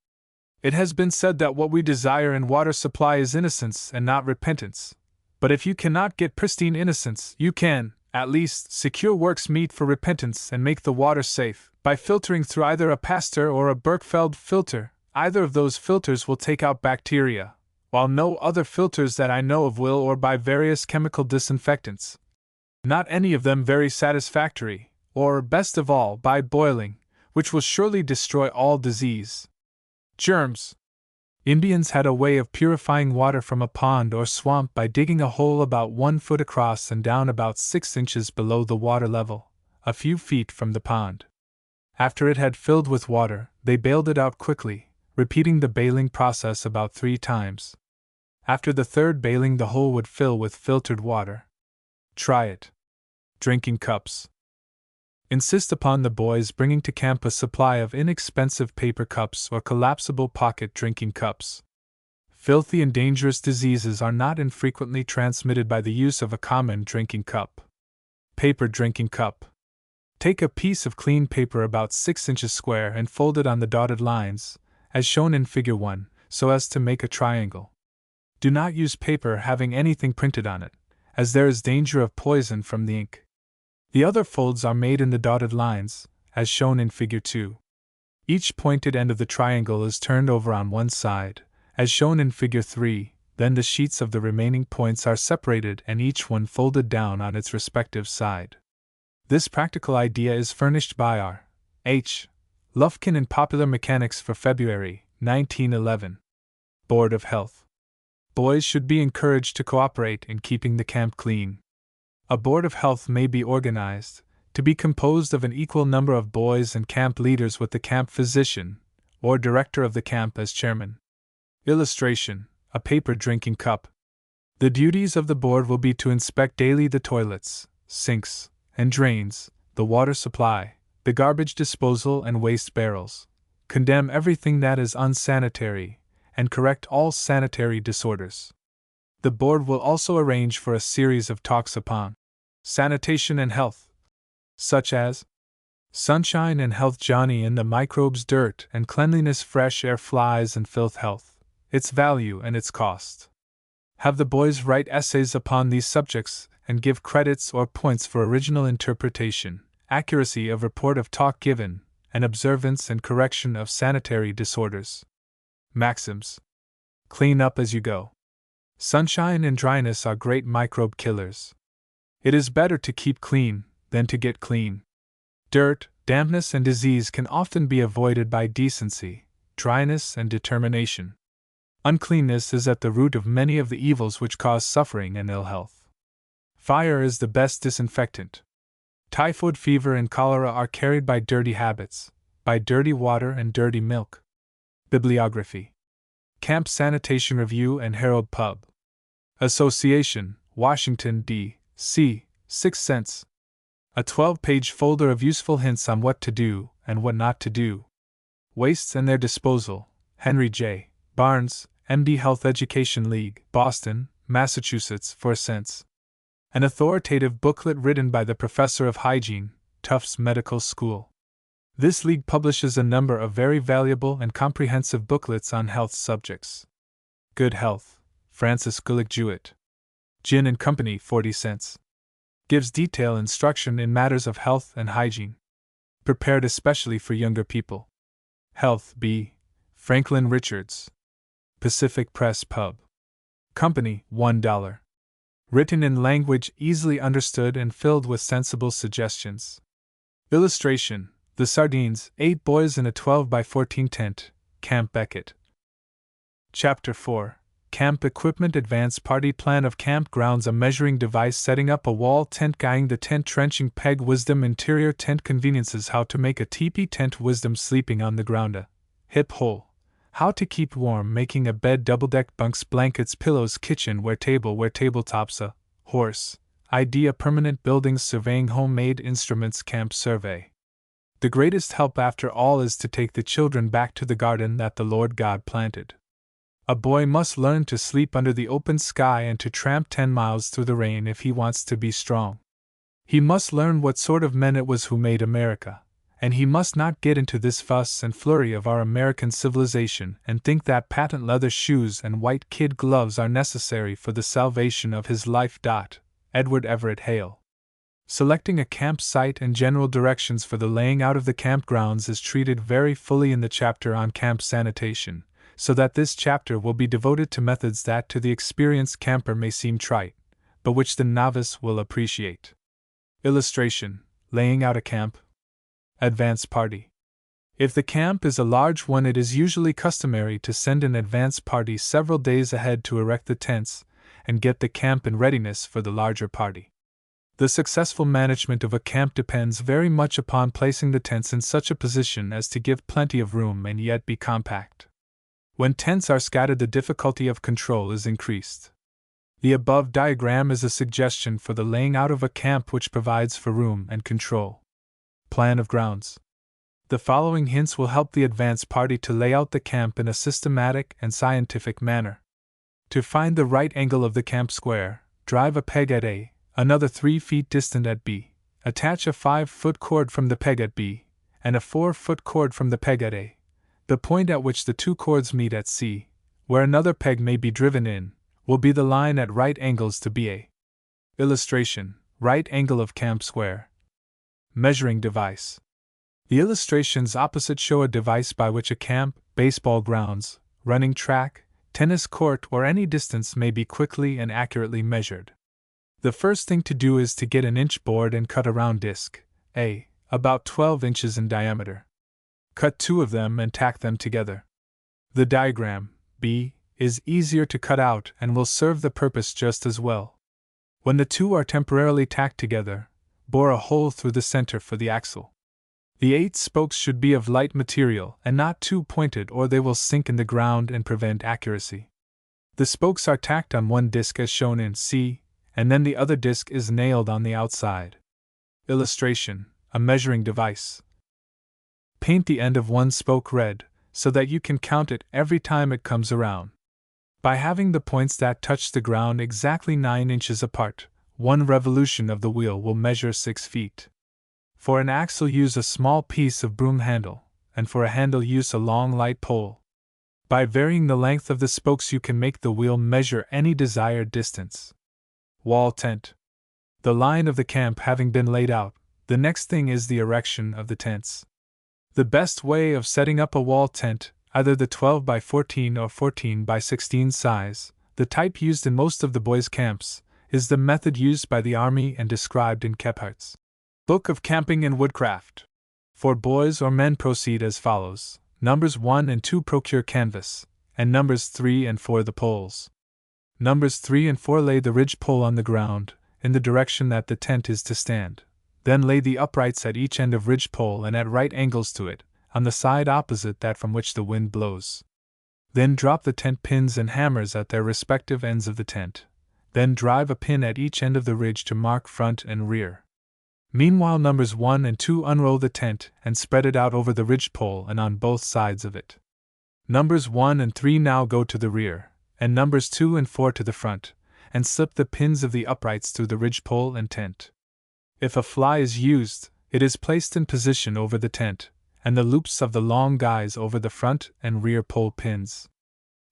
It has been said that what we desire in water supply is innocence and not repentance. But if you cannot get pristine innocence, you can, at least, secure works meet for repentance and make the water safe, by filtering through either a Pasteur or a Birkfeld filter. Either of those filters will take out bacteria, while no other filters that I know of will, or by various chemical disinfectants. Not any of them very satisfactory, or, best of all, by boiling, which will surely destroy all disease. Germs. Indians had a way of purifying water from a pond or swamp by digging a hole about 1 foot across and down about 6 inches below the water level, a few feet from the pond. After it had filled with water, they bailed it out quickly, repeating the bailing process about 3 times. After the third bailing, the hole would fill with filtered water. Try it. Drinking cups. Insist upon the boys bringing to camp a supply of inexpensive paper cups or collapsible pocket drinking cups. Filthy and dangerous diseases are not infrequently transmitted by the use of a common drinking cup. Paper drinking cup. Take a piece of clean paper about 6 inches square and fold it on the dotted lines, as shown in Figure 1, so as to make a triangle. Do not use paper having anything printed on it, as there is danger of poison from the ink. The other folds are made in the dotted lines, as shown in Figure 2. Each pointed end of the triangle is turned over on one side, as shown in Figure 3, then the sheets of the remaining points are separated and each one folded down on its respective side. This practical idea is furnished by R. H. Lufkin in Popular Mechanics for February, 1911. Board of Health. Boys should be encouraged to cooperate in keeping the camp clean. A Board of Health may be organized, to be composed of an equal number of boys and camp leaders with the camp physician, or director of the camp as chairman. Illustration: a paper drinking cup. The duties of the board will be to inspect daily the toilets, sinks, and drains, the water supply, the garbage disposal and waste barrels, condemn everything that is unsanitary, and correct all sanitary disorders. The board will also arrange for a series of talks upon sanitation and health, such as Sunshine and Health, Johnny and the Microbes, Dirt and Cleanliness, Fresh Air, Flies and Filth, Health, its value and its cost. Have the boys write essays upon these subjects and give credits or points for original interpretation, accuracy of report of talk given, and observance and correction of sanitary disorders. Maxims. Clean up as you go. Sunshine and dryness are great microbe killers. It is better to keep clean than to get clean. Dirt, dampness, and disease can often be avoided by decency, dryness, and determination. Uncleanness is at the root of many of the evils which cause suffering and ill health. Fire is the best disinfectant. Typhoid fever and cholera are carried by dirty habits, by dirty water and dirty milk. Bibliography. Camp Sanitation Review and Herald Pub. Association, Washington, D.C., 6 cents. A 12-page folder of useful hints on what to do and what not to do. Wastes and their disposal. Henry J. Barnes, MD, Health Education League, Boston, Massachusetts, 4 cents. An authoritative booklet written by the professor of hygiene, Tufts Medical School. This league publishes a number of very valuable and comprehensive booklets on health subjects. Good Health, Francis Gulick Jewett. Gin and Company, 40 cents. Gives detailed instruction in matters of health and hygiene. Prepared especially for younger people. Health B. Franklin Richards. Pacific Press Pub. Company, $1. Written in language easily understood and filled with sensible suggestions. Illustration: The Sardines, 8 boys in a 12x14 tent, Camp Beckett. Chapter 4. Camp Equipment, Advance Party Plan of Campgrounds, a measuring device, setting up a wall tent, guying the tent, trenching peg, wisdom, interior tent conveniences, how to make a teepee tent, wisdom, sleeping on the ground, a hip hole, how to keep warm, making a bed, double-deck bunks, blankets, pillows, kitchen, where tabletops, a horse, idea, permanent buildings, surveying, homemade instruments, camp survey. The greatest help after all is to take the children back to the garden that the Lord God planted. A boy must learn to sleep under the open sky and to tramp 10 miles through the rain if he wants to be strong. He must learn what sort of men it was who made America, and he must not get into this fuss and flurry of our American civilization and think that patent leather shoes and white kid gloves are necessary for the salvation of his life. Edward Everett Hale. Selecting a campsite and general directions for the laying out of the campgrounds is treated very fully in the chapter on camp sanitation, so that this chapter will be devoted to methods that to the experienced camper may seem trite, but which the novice will appreciate. Illustration: Laying out a camp. Advance party. If the camp is a large one, it is usually customary to send an advance party several days ahead to erect the tents and get the camp in readiness for the larger party. The successful management of a camp depends very much upon placing the tents in such a position as to give plenty of room and yet be compact. When tents are scattered, the difficulty of control is increased. The above diagram is a suggestion for the laying out of a camp which provides for room and control. Plan of grounds. The following hints will help the advance party to lay out the camp in a systematic and scientific manner. To find the right angle of the camp square, drive a peg at A, another 3 feet distant at B, attach a 5-foot cord from the peg at B, and a 4-foot cord from the peg at A. The point at which the 2 cords meet at C, where another peg may be driven in, will be the line at right angles to BA. Illustration: Right angle of camp square. Measuring device. The illustrations opposite show a device by which a camp, baseball grounds, running track, tennis court, or any distance may be quickly and accurately measured. The first thing to do is to get an inch board and cut a round disc, A, about 12 inches in diameter. Cut 2 of them and tack them together. The diagram, B, is easier to cut out and will serve the purpose just as well. When the 2 are temporarily tacked together, bore a hole through the center for the axle. The 8 spokes should be of light material and not too pointed, or they will sink in the ground and prevent accuracy. The spokes are tacked on one disc as shown in C, and then the other disc is nailed on the outside. Illustration: A measuring device. Paint the end of one spoke red, so that you can count it every time it comes around. By having the points that touch the ground exactly 9 inches apart, 1 revolution of the wheel will measure 6 feet. For an axle, use a small piece of broom handle, and for a handle use a long light pole. By varying the length of the spokes you can make the wheel measure any desired distance. Wall tent. The line of the camp having been laid out, the next thing is the erection of the tents. The best way of setting up a wall tent, either the 12x14 or 14x16 size, the type used in most of the boys' camps, is the method used by the Army and described in Kephardt's Book of Camping and Woodcraft. For boys or men, proceed as follows: Numbers 1 and 2 procure canvas, and Numbers 3 and 4 the poles. Numbers 3 and 4 lay the ridge pole on the ground, in the direction that the tent is to stand. Then lay the uprights at each end of ridge pole and at right angles to it, on the side opposite that from which the wind blows. Then drop the tent pins and hammers at their respective ends of the tent. Then drive a pin at each end of the ridge to mark front and rear. Meanwhile, numbers 1 and 2 unroll the tent and spread it out over the ridgepole and on both sides of it. Numbers 1 and 3 now go to the rear, and numbers 2 and 4 to the front, and slip the pins of the uprights through the ridgepole and tent. If a fly is used, it is placed in position over the tent, and the loops of the long guys over the front and rear pole pins.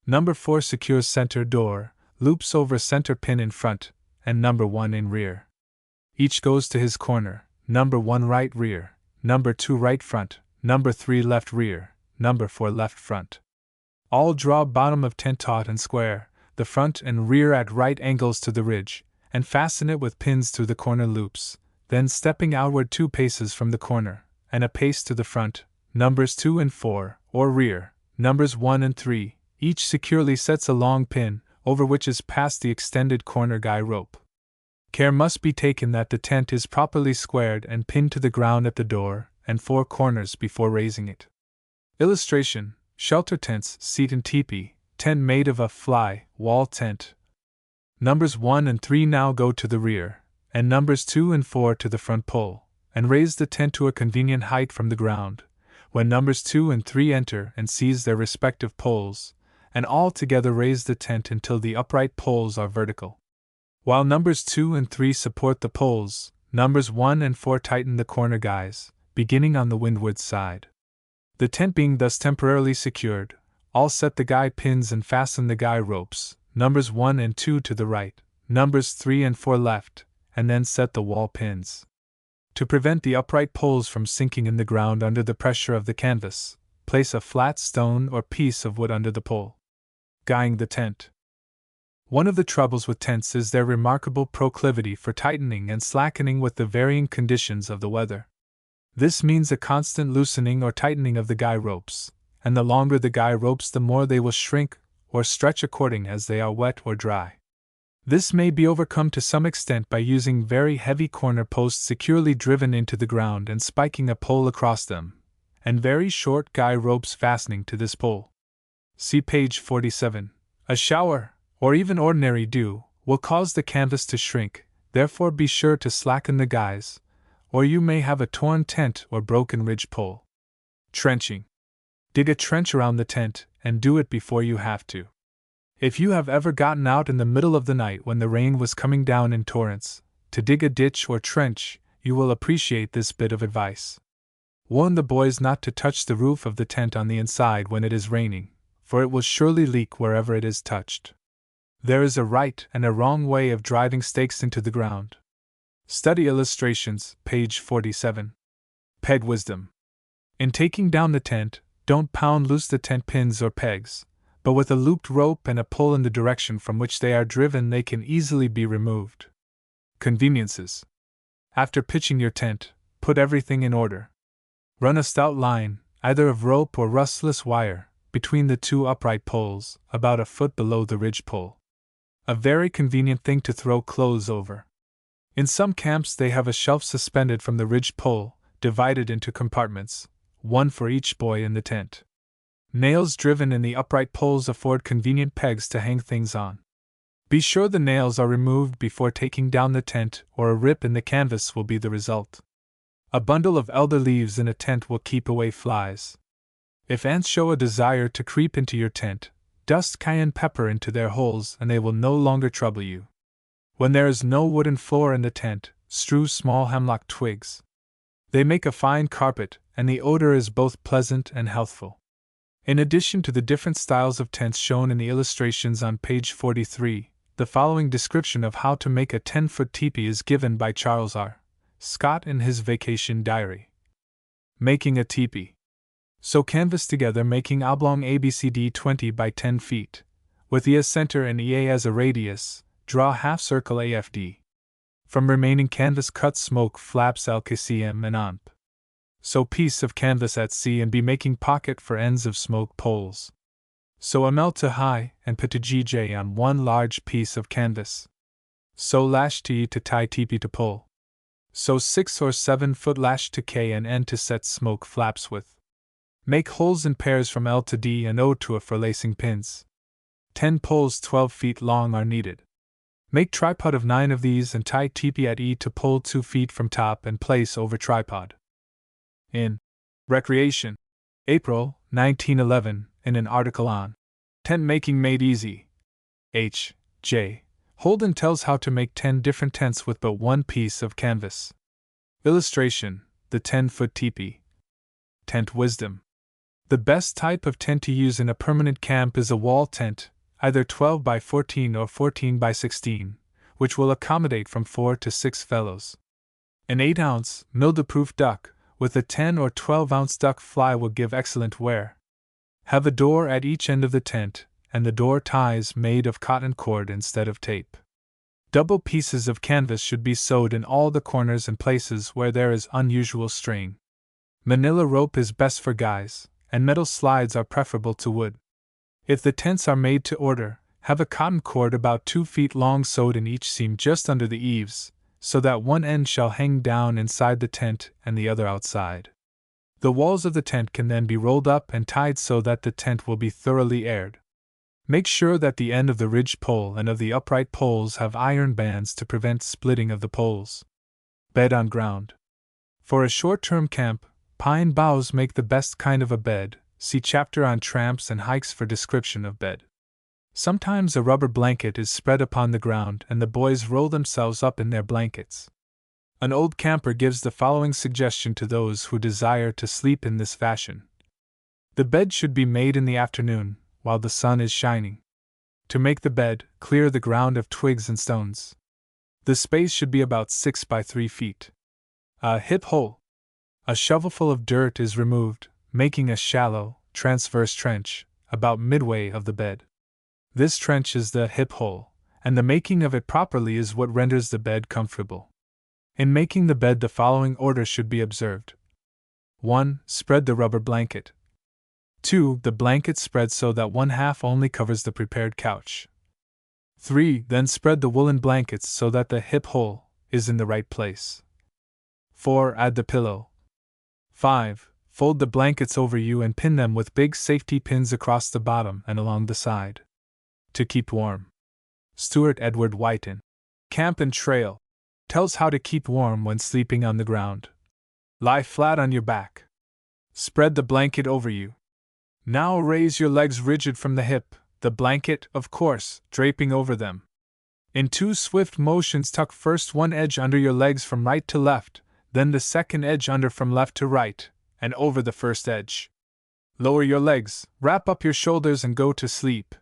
Number 4 secures center door, loops over center pin in front, and number 1 in rear. Each goes to his corner, number 1 right rear, number 2 right front, number 3 left rear, number 4 left front. All draw bottom of tent taut and square, the front and rear at right angles to the ridge, and fasten it with pins through the corner loops, then stepping outward 2 paces from the corner, and a pace to the front, numbers 2 and 4, or rear, numbers 1 and 3, each securely sets a long pin, over which is passed the extended corner guy rope. Care must be taken that the tent is properly squared and pinned to the ground at the door and 4 corners before raising it. Illustration: shelter tents, seat and teepee, tent made of a fly wall tent. Numbers 1 and 3 now go to the rear, and numbers 2 and 4 to the front pole, and raise the tent to a convenient height from the ground, when numbers 2 and 3 enter and seize their respective poles, and all together raise the tent until the upright poles are vertical. While numbers 2 and 3 support the poles, numbers 1 and 4 tighten the corner guys, beginning on the windward side. The tent being thus temporarily secured, all set the guy pins and fasten the guy ropes, numbers 1 and 2 to the right, numbers 3 and 4 left, and then set the wall pins. To prevent the upright poles from sinking in the ground under the pressure of the canvas, place a flat stone or piece of wood under the pole. Guying the tent. One of the troubles with tents is their remarkable proclivity for tightening and slackening with the varying conditions of the weather. This means a constant loosening or tightening of the guy ropes, and the longer the guy ropes the more they will shrink or stretch according as they are wet or dry. This may be overcome to some extent by using very heavy corner posts securely driven into the ground and spiking a pole across them, and very short guy ropes fastening to this pole. See page 47. A shower, or even ordinary dew, will cause the canvas to shrink, therefore be sure to slacken the guys, or you may have a torn tent or broken ridge pole. Trenching. Dig a trench around the tent, and do it before you have to. If you have ever gotten out in the middle of the night when the rain was coming down in torrents, to dig a ditch or trench, you will appreciate this bit of advice. Warn the boys not to touch the roof of the tent on the inside when it is raining, for it will surely leak wherever it is touched. There is a right and a wrong way of driving stakes into the ground. Study illustrations, page 47. Peg wisdom. In taking down the tent, don't pound loose the tent pins or pegs, but with a looped rope and a pull in the direction from which they are driven they can easily be removed. Conveniences. After pitching your tent, put everything in order. Run a stout line, either of rope or rustless wire, between the 2 upright poles, about a foot below the ridge pole. A very convenient thing to throw clothes over. In some camps they have a shelf suspended from the ridge pole, divided into compartments, one for each boy in the tent. Nails driven in the upright poles afford convenient pegs to hang things on. Be sure the nails are removed before taking down the tent, or a rip in the canvas will be the result. A bundle of elder leaves in a tent will keep away flies. If ants show a desire to creep into your tent, dust cayenne pepper into their holes and they will no longer trouble you. When there is no wooden floor in the tent, strew small hemlock twigs. They make a fine carpet, and the odor is both pleasant and healthful. In addition to the different styles of tents shown in the illustrations on page 43, the following description of how to make a 10-foot teepee is given by Charles R. Scott in his vacation diary. Making a teepee. Sew canvas together making oblong ABCD 20 by 10 feet. With the A center and EA as a radius, draw half circle AFD. From remaining canvas cut smoke flaps LKCM and AMP. Sew piece of canvas at C and B making pocket for ends of smoke poles. Sew ML to high and P to GJ on one large piece of canvas. Sew lash to E to tie teepee to pole. Sew 6 or 7 foot lash to K and N to set smoke flaps with. Make holes in pairs from L to D and O to A for lacing pins. 10 poles 12 feet long are needed. Make tripod of 9 of these and tie teepee at E to pole 2 feet from top and place over tripod. In Recreation, April, 1911, in an article on Tent Making Made Easy, H. J. Holden tells how to make 10 different tents with but one piece of canvas. Illustration: the 10-foot teepee. Tent Wisdom. The best type of tent to use in a permanent camp is a wall tent, either 12 by 14 or 14 by 16, which will accommodate from 4 to 6 fellows. An 8-ounce, mildew-proof duck, with a 10 or 12-ounce duck fly will give excellent wear. Have a door at each end of the tent, and the door ties made of cotton cord instead of tape. Double pieces of canvas should be sewed in all the corners and places where there is unusual strain. Manila rope is best for guys, and metal slides are preferable to wood. If the tents are made to order, have a cotton cord about 2 feet long sewed in each seam just under the eaves, so that one end shall hang down inside the tent and the other outside. The walls of the tent can then be rolled up and tied so that the tent will be thoroughly aired. Make sure that the end of the ridge pole and of the upright poles have iron bands to prevent splitting of the poles. Bed on ground. For a short-term camp, pine boughs make the best kind of a bed. See chapter on tramps and hikes for description of bed. Sometimes a rubber blanket is spread upon the ground and the boys roll themselves up in their blankets. An old camper gives the following suggestion to those who desire to sleep in this fashion. The bed should be made in the afternoon, while the sun is shining. To make the bed, clear the ground of twigs and stones. The space should be about 6 by 3 feet. A hip hole. A shovelful of dirt is removed, making a shallow, transverse trench, about midway of the bed. This trench is the hip hole, and the making of it properly is what renders the bed comfortable. In making the bed, the following order should be observed. 1. Spread the rubber blanket. 2. The blanket spread so that one half only covers the prepared couch. 3. Then spread the woolen blankets so that the hip hole is in the right place. 4. Add the pillow. 5. Fold the blankets over you and pin them with big safety pins across the bottom and along the side. To keep warm. Stuart Edward White in Camp and Trail tells how to keep warm when sleeping on the ground. Lie flat on your back. Spread the blanket over you. Now raise your legs rigid from the hip, the blanket, of course, draping over them. In 2 swift motions, tuck first one edge under your legs from right to left, then the second edge under from left to right, and over the first edge. Lower your legs, wrap up your shoulders, and go to sleep.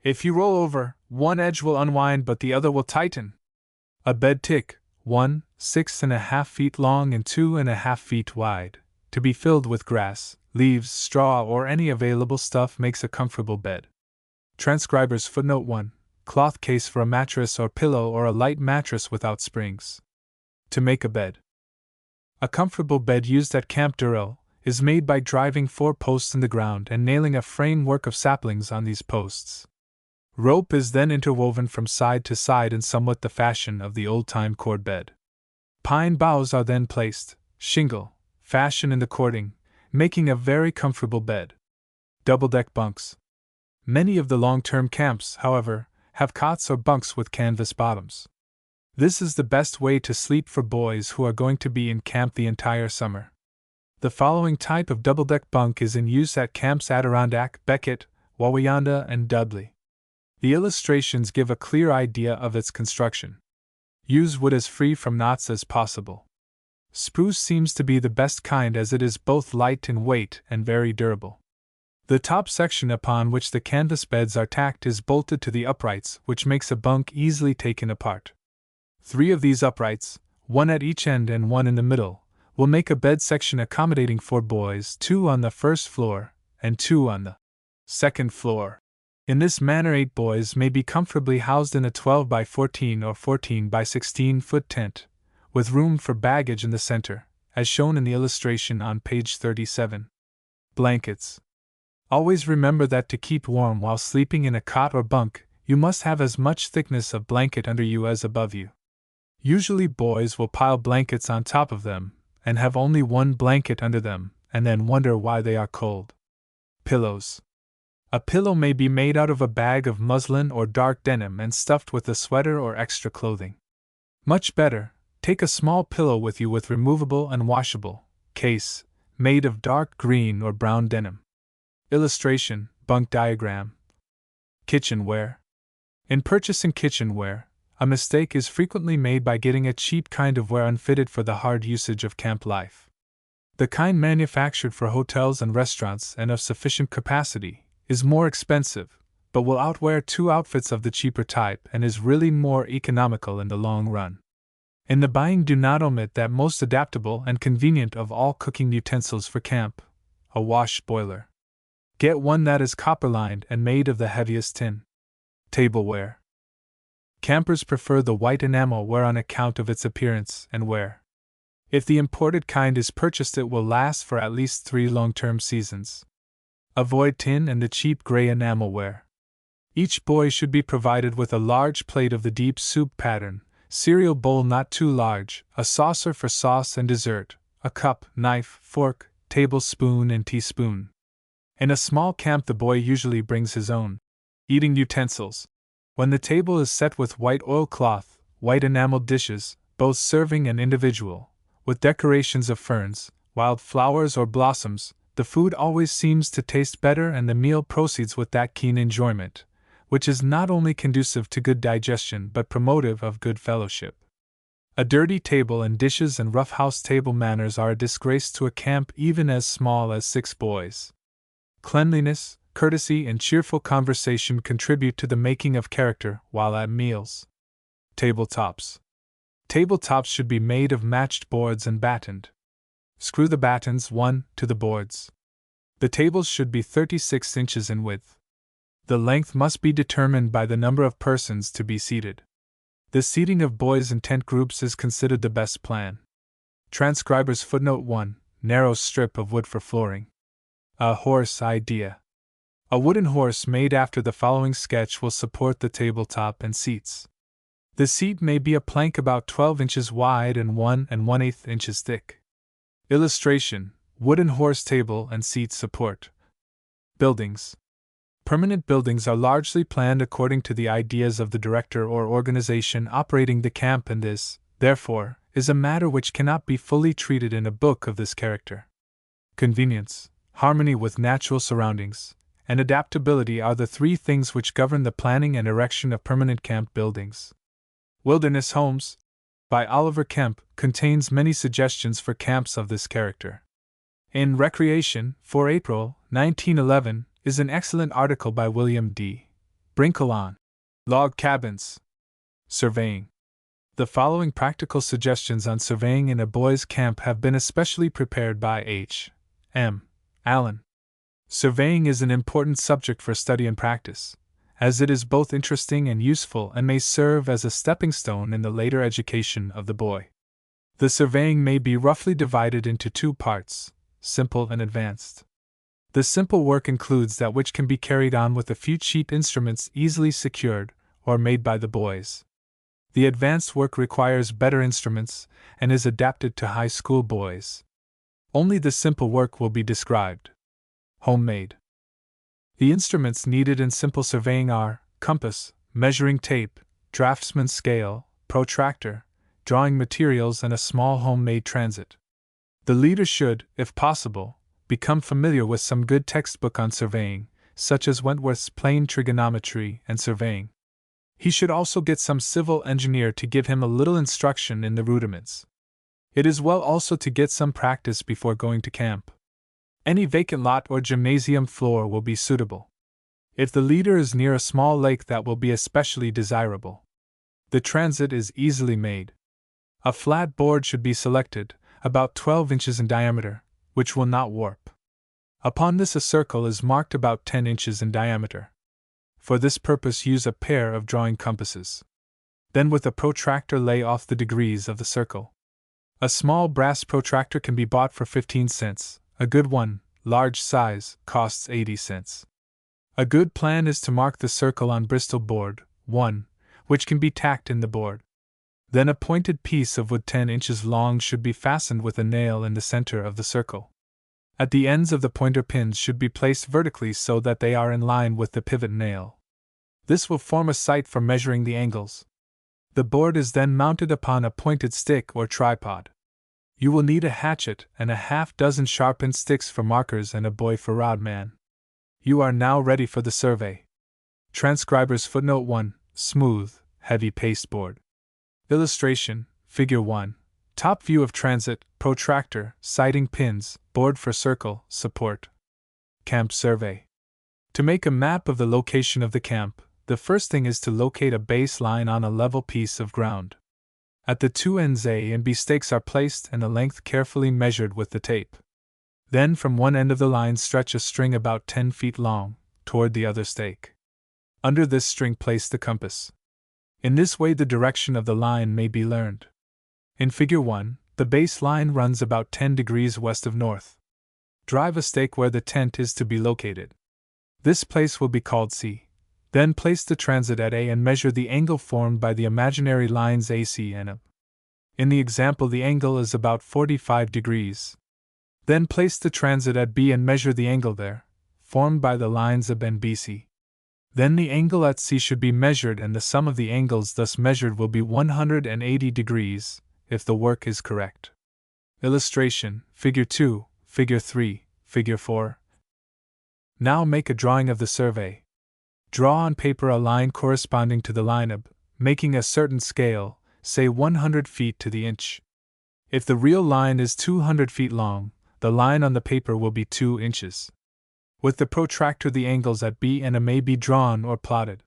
If you roll over, one edge will unwind but the other will tighten. A bed tick, 1, 6.5 feet long and 2.5 feet wide, to be filled with grass, leaves, straw, or any available stuff, makes a comfortable bed. Transcriber's footnote 1. Cloth case for a mattress or pillow or a light mattress without springs. To make a bed. A comfortable bed used at Camp Durrell is made by driving 4 posts in the ground and nailing a framework of saplings on these posts. Rope is then interwoven from side to side in somewhat the fashion of the old-time cord bed. Pine boughs are then placed, shingle fashion, in the cording, making a very comfortable bed. Double-deck bunks. Many of the long-term camps, however, have cots or bunks with canvas bottoms. This is the best way to sleep for boys who are going to be in camp the entire summer. The following type of double-deck bunk is in use at Camps Adirondack, Beckett, Wawayanda, and Dudley. The illustrations give a clear idea of its construction. Use wood as free from knots as possible. Spruce seems to be the best kind as it is both light in weight and very durable. The top section upon which the canvas beds are tacked is bolted to the uprights, which makes a bunk easily taken apart. 3 of these uprights, 1 at each end and 1 in the middle, will make a bed section accommodating 4 boys, 2 on the first floor and 2 on the second floor. In this manner 8 boys may be comfortably housed in a 12 by 14 or 14 by 16 foot tent, with room for baggage in the center, as shown in the illustration on page 37. Blankets. Always remember that to keep warm while sleeping in a cot or bunk, you must have as much thickness of blanket under you as above you. Usually boys will pile blankets on top of them, and have only one blanket under them, and then wonder why they are cold. Pillows. A pillow may be made out of a bag of muslin or dark denim and stuffed with a sweater or extra clothing. Much better, take a small pillow with you with removable and washable case, made of dark green or brown denim. Illustration, bunk diagram. Kitchenware. In purchasing kitchenware, a mistake is frequently made by getting a cheap kind of ware unfitted for the hard usage of camp life. The kind manufactured for hotels and restaurants and of sufficient capacity is more expensive, but will outwear 2 outfits of the cheaper type and is really more economical in the long run. In the buying, do not omit that most adaptable and convenient of all cooking utensils for camp, a wash boiler. Get one that is copper-lined and made of the heaviest tin. Tableware. Campers prefer the white enamel ware on account of its appearance and wear. If the imported kind is purchased, it will last for at least 3 long-term seasons. Avoid tin and the cheap gray enamelware. Each boy should be provided with a large plate of the deep soup pattern, cereal bowl not too large, a saucer for sauce and dessert, a cup, knife, fork, tablespoon and teaspoon. In a small camp, the boy usually brings his own eating utensils. When the table is set with white oilcloth, white enameled dishes, both serving and individual, with decorations of ferns, wild flowers or blossoms, the food always seems to taste better and the meal proceeds with that keen enjoyment, which is not only conducive to good digestion but promotive of good fellowship. A dirty table and dishes and roughhouse table manners are a disgrace to a camp even as small as 6 boys. Cleanliness, courtesy, and cheerful conversation contribute to the making of character while at meals. Tabletops. Tabletops should be made of matched boards and battened. Screw the battens to the boards. The tables should be 36 inches in width. The length must be determined by the number of persons to be seated. The seating of boys in tent groups is considered the best plan. Transcriber's footnote 1. Narrow strip of wood for flooring. A horse idea. A wooden horse made after the following sketch will support the tabletop and seats. The seat may be a plank about 12 inches wide and 1 1/8 inches thick. Illustration, wooden horse table and seat support. Buildings. Permanent buildings are largely planned according to the ideas of the director or organization operating the camp, and this, therefore, is a matter which cannot be fully treated in a book of this character. Convenience, harmony with natural surroundings, and adaptability are the 3 things which govern the planning and erection of permanent camp buildings. Wilderness Homes, by Oliver Kemp, contains many suggestions for camps of this character. In Recreation, for April, 1911, is an excellent article by William D. Brinkle on log cabins. Surveying. The following practical suggestions on surveying in a boys' camp have been especially prepared by H. M. Allen. Surveying is an important subject for study and practice, as it is both interesting and useful and may serve as a stepping stone in the later education of the boy. The surveying may be roughly divided into 2 parts, simple and advanced. The simple work includes that which can be carried on with a few cheap instruments easily secured or made by the boys. The advanced work requires better instruments and is adapted to high school boys. Only the simple work will be described. Homemade. The instruments needed in simple surveying are compass, measuring tape, draftsman's scale, protractor, drawing materials, and a small homemade transit. The leader should, if possible, become familiar with some good textbook on surveying, such as Wentworth's Plain Trigonometry and Surveying. He should also get some civil engineer to give him a little instruction in the rudiments. It is well also to get some practice before going to camp. Any vacant lot or gymnasium floor will be suitable. If the leader is near a small lake, that will be especially desirable. The transit is easily made. A flat board should be selected, about 12 inches in diameter, which will not warp. Upon this a circle is marked about 10 inches in diameter. For this purpose use a pair of drawing compasses. Then with a protractor lay off the degrees of the circle. A small brass protractor can be bought for 15 cents. A good one, large size, costs 80 cents. A good plan is to mark the circle on Bristol board, 1, which can be tacked in the board. Then a pointed piece of wood 10 inches long should be fastened with a nail in the center of the circle. At the ends of the pointer pins should be placed vertically so that they are in line with the pivot nail. This will form a sight for measuring the angles. The board is then mounted upon a pointed stick or tripod. You will need a hatchet and a half-dozen sharpened sticks for markers and a boy for rodman. You are now ready for the survey. Transcriber's footnote 1. Smooth, heavy pasteboard. Illustration, Figure 1. Top view of transit, protractor, sighting pins, board for circle, support. Camp survey. To make a map of the location of the camp, the first thing is to locate a baseline on a level piece of ground. At the two ends A and B stakes are placed and the length carefully measured with the tape. Then from one end of the line stretch a string about 10 feet long, toward the other stake. Under this string place the compass. In this way the direction of the line may be learned. In Figure 1, the base line runs about 10 degrees west of north. Drive a stake where the tent is to be located. This place will be called C. Then place the transit at A and measure the angle formed by the imaginary lines AC and AB. In the example, the angle is about 45 degrees. Then place the transit at B and measure the angle there, formed by the lines AB and BC. Then the angle at C should be measured, and the sum of the angles thus measured will be 180 degrees, if the work is correct. Illustration, Figure 2, Figure 3, Figure 4. Now make a drawing of the survey. Draw on paper a line corresponding to the line AB, making a certain scale, say 100 feet to the inch. If the real line is 200 feet long, the line on the paper will be 2 inches. With the protractor, the angles at B and A may be drawn or plotted.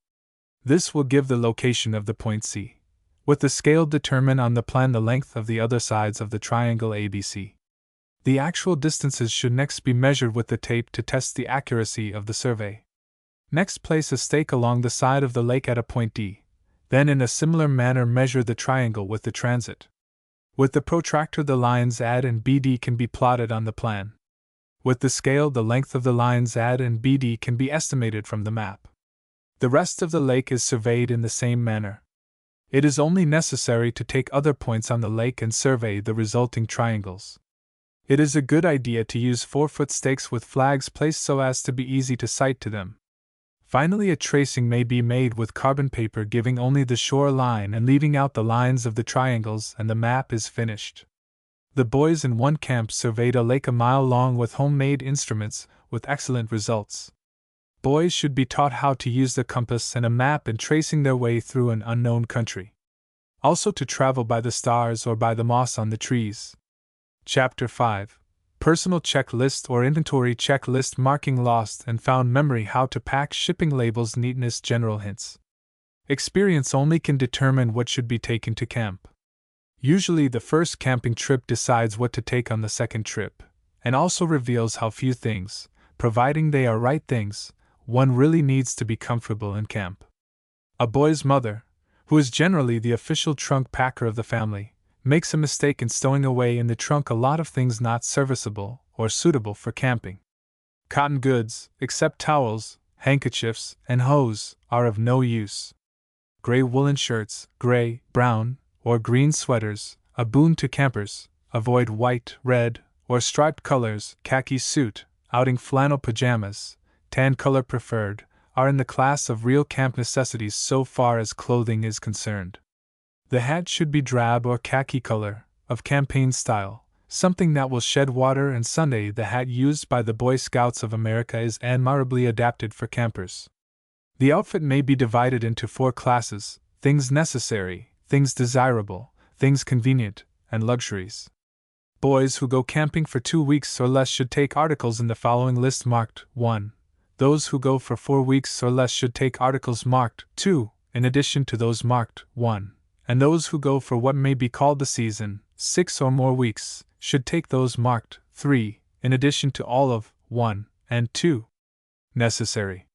This will give the location of the point C. With the scale, determine on the plan the length of the other sides of the triangle ABC. The actual distances should next be measured with the tape to test the accuracy of the survey. Next, place a stake along the side of the lake at a point D. Then in a similar manner measure the triangle with the transit. With the protractor, the lines AD and BD can be plotted on the plan. With the scale, the length of the lines AD and BD can be estimated from the map. The rest of the lake is surveyed in the same manner. It is only necessary to take other points on the lake and survey the resulting triangles. It is a good idea to use 4-foot stakes with flags placed so as to be easy to sight to them. Finally, a tracing may be made with carbon paper, giving only the shore line and leaving out the lines of the triangles, and the map is finished. The boys in one camp surveyed a lake a mile long with homemade instruments, with excellent results. Boys should be taught how to use the compass and a map in tracing their way through an unknown country. Also to travel by the stars or by the moss on the trees. Chapter 5. Personal checklist or inventory checklist, marking lost and found memory, how to pack shipping labels, neatness, general hints. Experience only can determine what should be taken to camp. Usually the first camping trip decides what to take on the second trip, and also reveals how few things, providing they are right things, one really needs to be comfortable in camp. A boy's mother, who is generally the official trunk packer of the family, makes a mistake in stowing away in the trunk a lot of things not serviceable or suitable for camping. Cotton goods, except towels, handkerchiefs, and hose, are of no use. Gray woolen shirts, gray, brown, or green sweaters, a boon to campers. Avoid white, red, or striped colors. Khaki suit, outing flannel pajamas, tan color preferred, are in the class of real camp necessities so far as clothing is concerned. The hat should be drab or khaki color, of campaign style, something that will shed water and Sunday. The hat used by the Boy Scouts of America is admirably adapted for campers. The outfit may be divided into 4 classes: things necessary, things desirable, things convenient, and luxuries. Boys who go camping for 2 weeks or less should take articles in the following list marked 1. Those who go for 4 weeks or less should take articles marked 2, in addition to those marked 1. And those who go for what may be called the season, 6 or more weeks, should take those marked 3, in addition to all of 1 and 2. Necessary.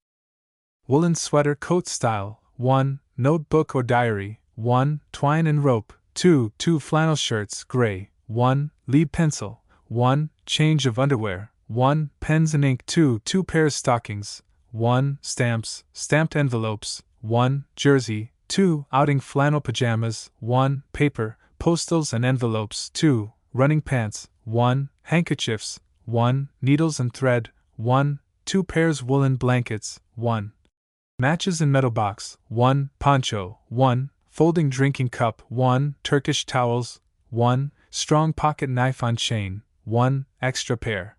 Woolen sweater, coat style, 1. Notebook or diary, 1. Twine and rope, 2. 2 flannel shirts, gray, 1. Lead pencil, 1. Change of underwear, 1. Pens and ink, 2. 2 pairs stockings, 1. Stamps, stamped envelopes, 1. Jersey, 2. Outing flannel pajamas, 1. Paper, postals and envelopes, 2. Running pants, 1. Handkerchiefs, 1. Needles and thread, 1. 2 pairs woolen blankets, 1. Matches in metal box, 1. Poncho, 1. Folding drinking cup, 1. Turkish towels, 1. Strong pocket knife on chain, 1. Extra pair.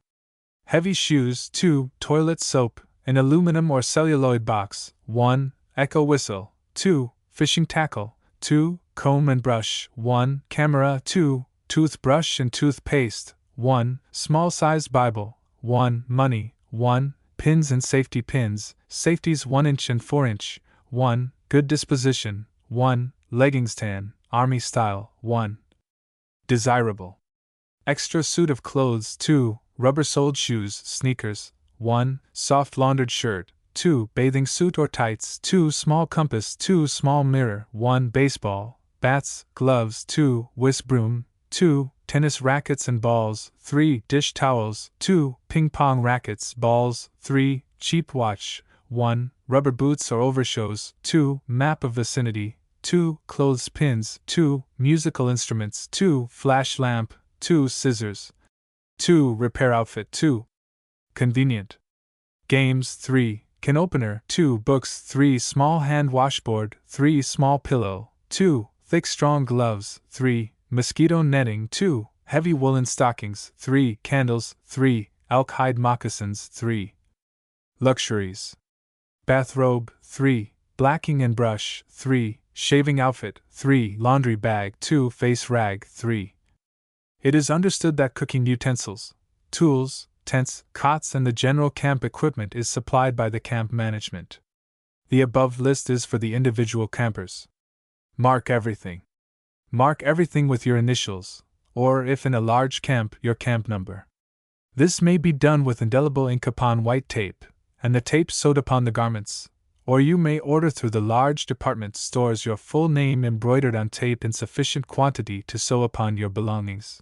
Heavy shoes, 2. Toilet soap, an aluminum or celluloid box, 1. Echo whistle, 2. Fishing tackle, 2. Comb and brush, 1. Camera, 2. Toothbrush and toothpaste, 1. Small-sized Bible, 1. Money, 1. Pins and safety pins, safeties 1 inch and 4 inch, 1. Good disposition, 1. Leggings tan, army style, 1. Desirable. Extra suit of clothes, 2. Rubber-soled shoes, sneakers, 1. Soft laundered shirt, 2. Bathing suit or tights, 2. Small compass, 2. Small mirror, 1. Baseball, bats, gloves, 2. Whisk broom, 2. Tennis rackets and balls, 3. Dish towels, 2. Ping pong rackets, balls, 3. Cheap watch, 1. Rubber boots or overshoes, 2. Map of vicinity, 2. Clothes pins, 2. Musical instruments, 2. Flash lamp, 2. Scissors, 2. Repair outfit, 2. Convenient. Games, 3. Can opener, 2. Books, 3. Small hand washboard, 3. Small pillow, 2. Thick strong gloves, 3. Mosquito netting, 2. Heavy woolen stockings, 3. Candles, 3. Elk hide moccasins, 3. Luxuries. Bathrobe, 3. Blacking and brush, 3. Shaving outfit, 3. Laundry bag, 2. Face rag, 3. It is understood that cooking utensils, tools, tents, cots, and the general camp equipment is supplied by the camp management. The above list is for the individual campers. Mark everything. Mark everything with your initials, or if in a large camp, your camp number. This may be done with indelible ink upon white tape, and the tape sewed upon the garments, or you may order through the large department stores your full name embroidered on tape in sufficient quantity to sew upon your belongings.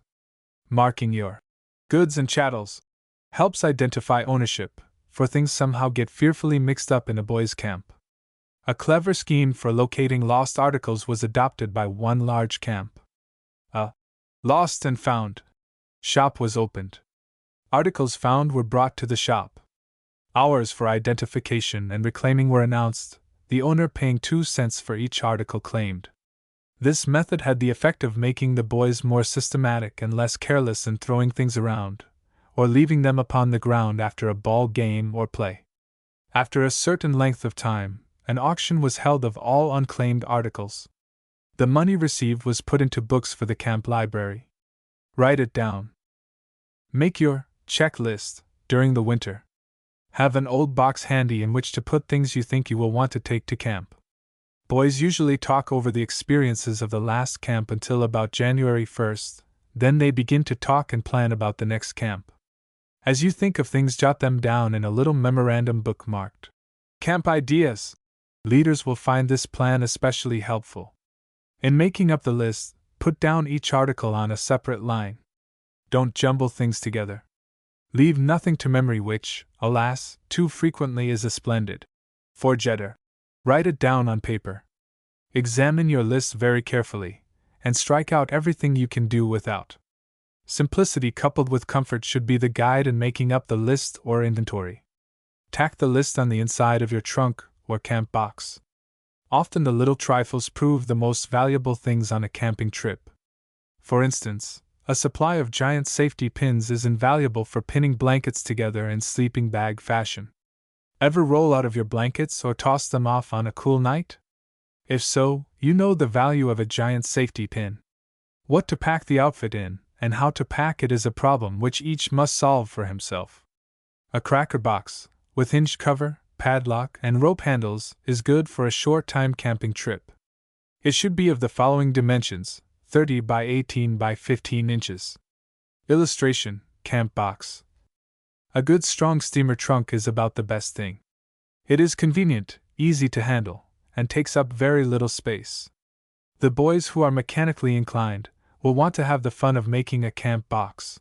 Marking your goods and chattels helps identify ownership, for things somehow get fearfully mixed up in a boys' camp. A clever scheme for locating lost articles was adopted by one large camp. A lost and found shop was opened. Articles found were brought to the shop. Hours for identification and reclaiming were announced, the owner paying 2 cents for each article claimed. This method had the effect of making the boys more systematic and less careless in throwing things around, or leaving them upon the ground after a ball game or play. After a certain length of time, an auction was held of all unclaimed articles. The money received was put into books for the camp library. Write it down. Make your checklist during the winter. Have an old box handy in which to put things you think you will want to take to camp. Boys usually talk over the experiences of the last camp until about January 1st, then they begin to talk and plan about the next camp. As you think of things, jot them down in a little memorandum book marked Camp Ideas. Leaders will find this plan especially helpful. In making up the list, put down each article on a separate line. Don't jumble things together. Leave nothing to memory, which, alas, too frequently is a splendid forgetter. Write it down on paper. Examine your list very carefully, and strike out everything you can do without. Simplicity coupled with comfort should be the guide in making up the list or inventory. Tack the list on the inside of your trunk or camp box. Often the little trifles prove the most valuable things on a camping trip. For instance, a supply of giant safety pins is invaluable for pinning blankets together in sleeping bag fashion. Ever roll out of your blankets or toss them off on a cool night? If so, you know the value of a giant safety pin. What to pack the outfit in, and how to pack it is a problem which each must solve for himself. A cracker box, with hinged cover, padlock, and rope handles, is good for a short time camping trip. It should be of the following dimensions: 30 by 18 by 15 inches. Illustration: camp box. A good strong steamer trunk is about the best thing. It is convenient, easy to handle, and takes up very little space. The boys who are mechanically inclined will want to have the fun of making a camp box.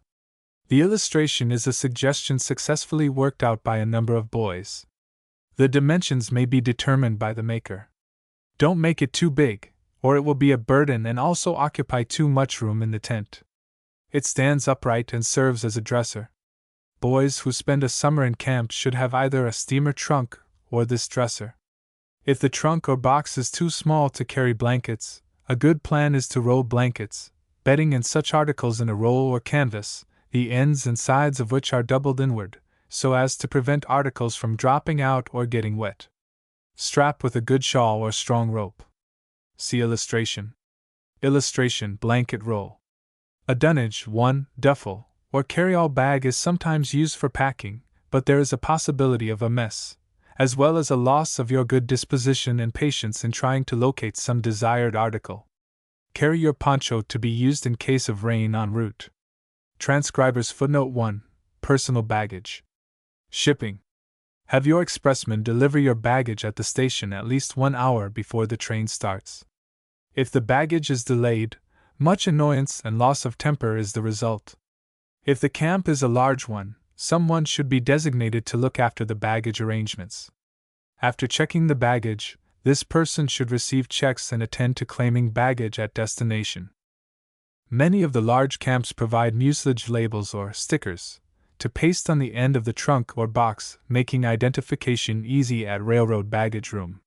The illustration is a suggestion successfully worked out by a number of boys. The dimensions may be determined by the maker. Don't make it too big, or it will be a burden and also occupy too much room in the tent. It stands upright and serves as a dresser. Boys who spend a summer in camp should have either a steamer trunk or this dresser. If the trunk or box is too small to carry blankets, a good plan is to roll blankets, bedding and such articles in a roll or canvas, the ends and sides of which are doubled inward, so as to prevent articles from dropping out or getting wet. Strap with a good shawl or strong rope. See illustration. Illustration: blanket roll. A dunnage, duffel, or carry-all bag is sometimes used for packing, but there is a possibility of a mess, as well as a loss of your good disposition and patience in trying to locate some desired article. Carry your poncho to be used in case of rain en route. Transcriber's footnote 1. Personal baggage. Shipping. Have your expressman deliver your baggage at the station at least 1 hour before the train starts. If the baggage is delayed, much annoyance and loss of temper is the result. If the camp is a large one, someone should be designated to look after the baggage arrangements. After checking the baggage, this person should receive checks and attend to claiming baggage at destination. Many of the large camps provide mucilage labels or stickers to paste on the end of the trunk or box, making identification easy at railroad baggage room.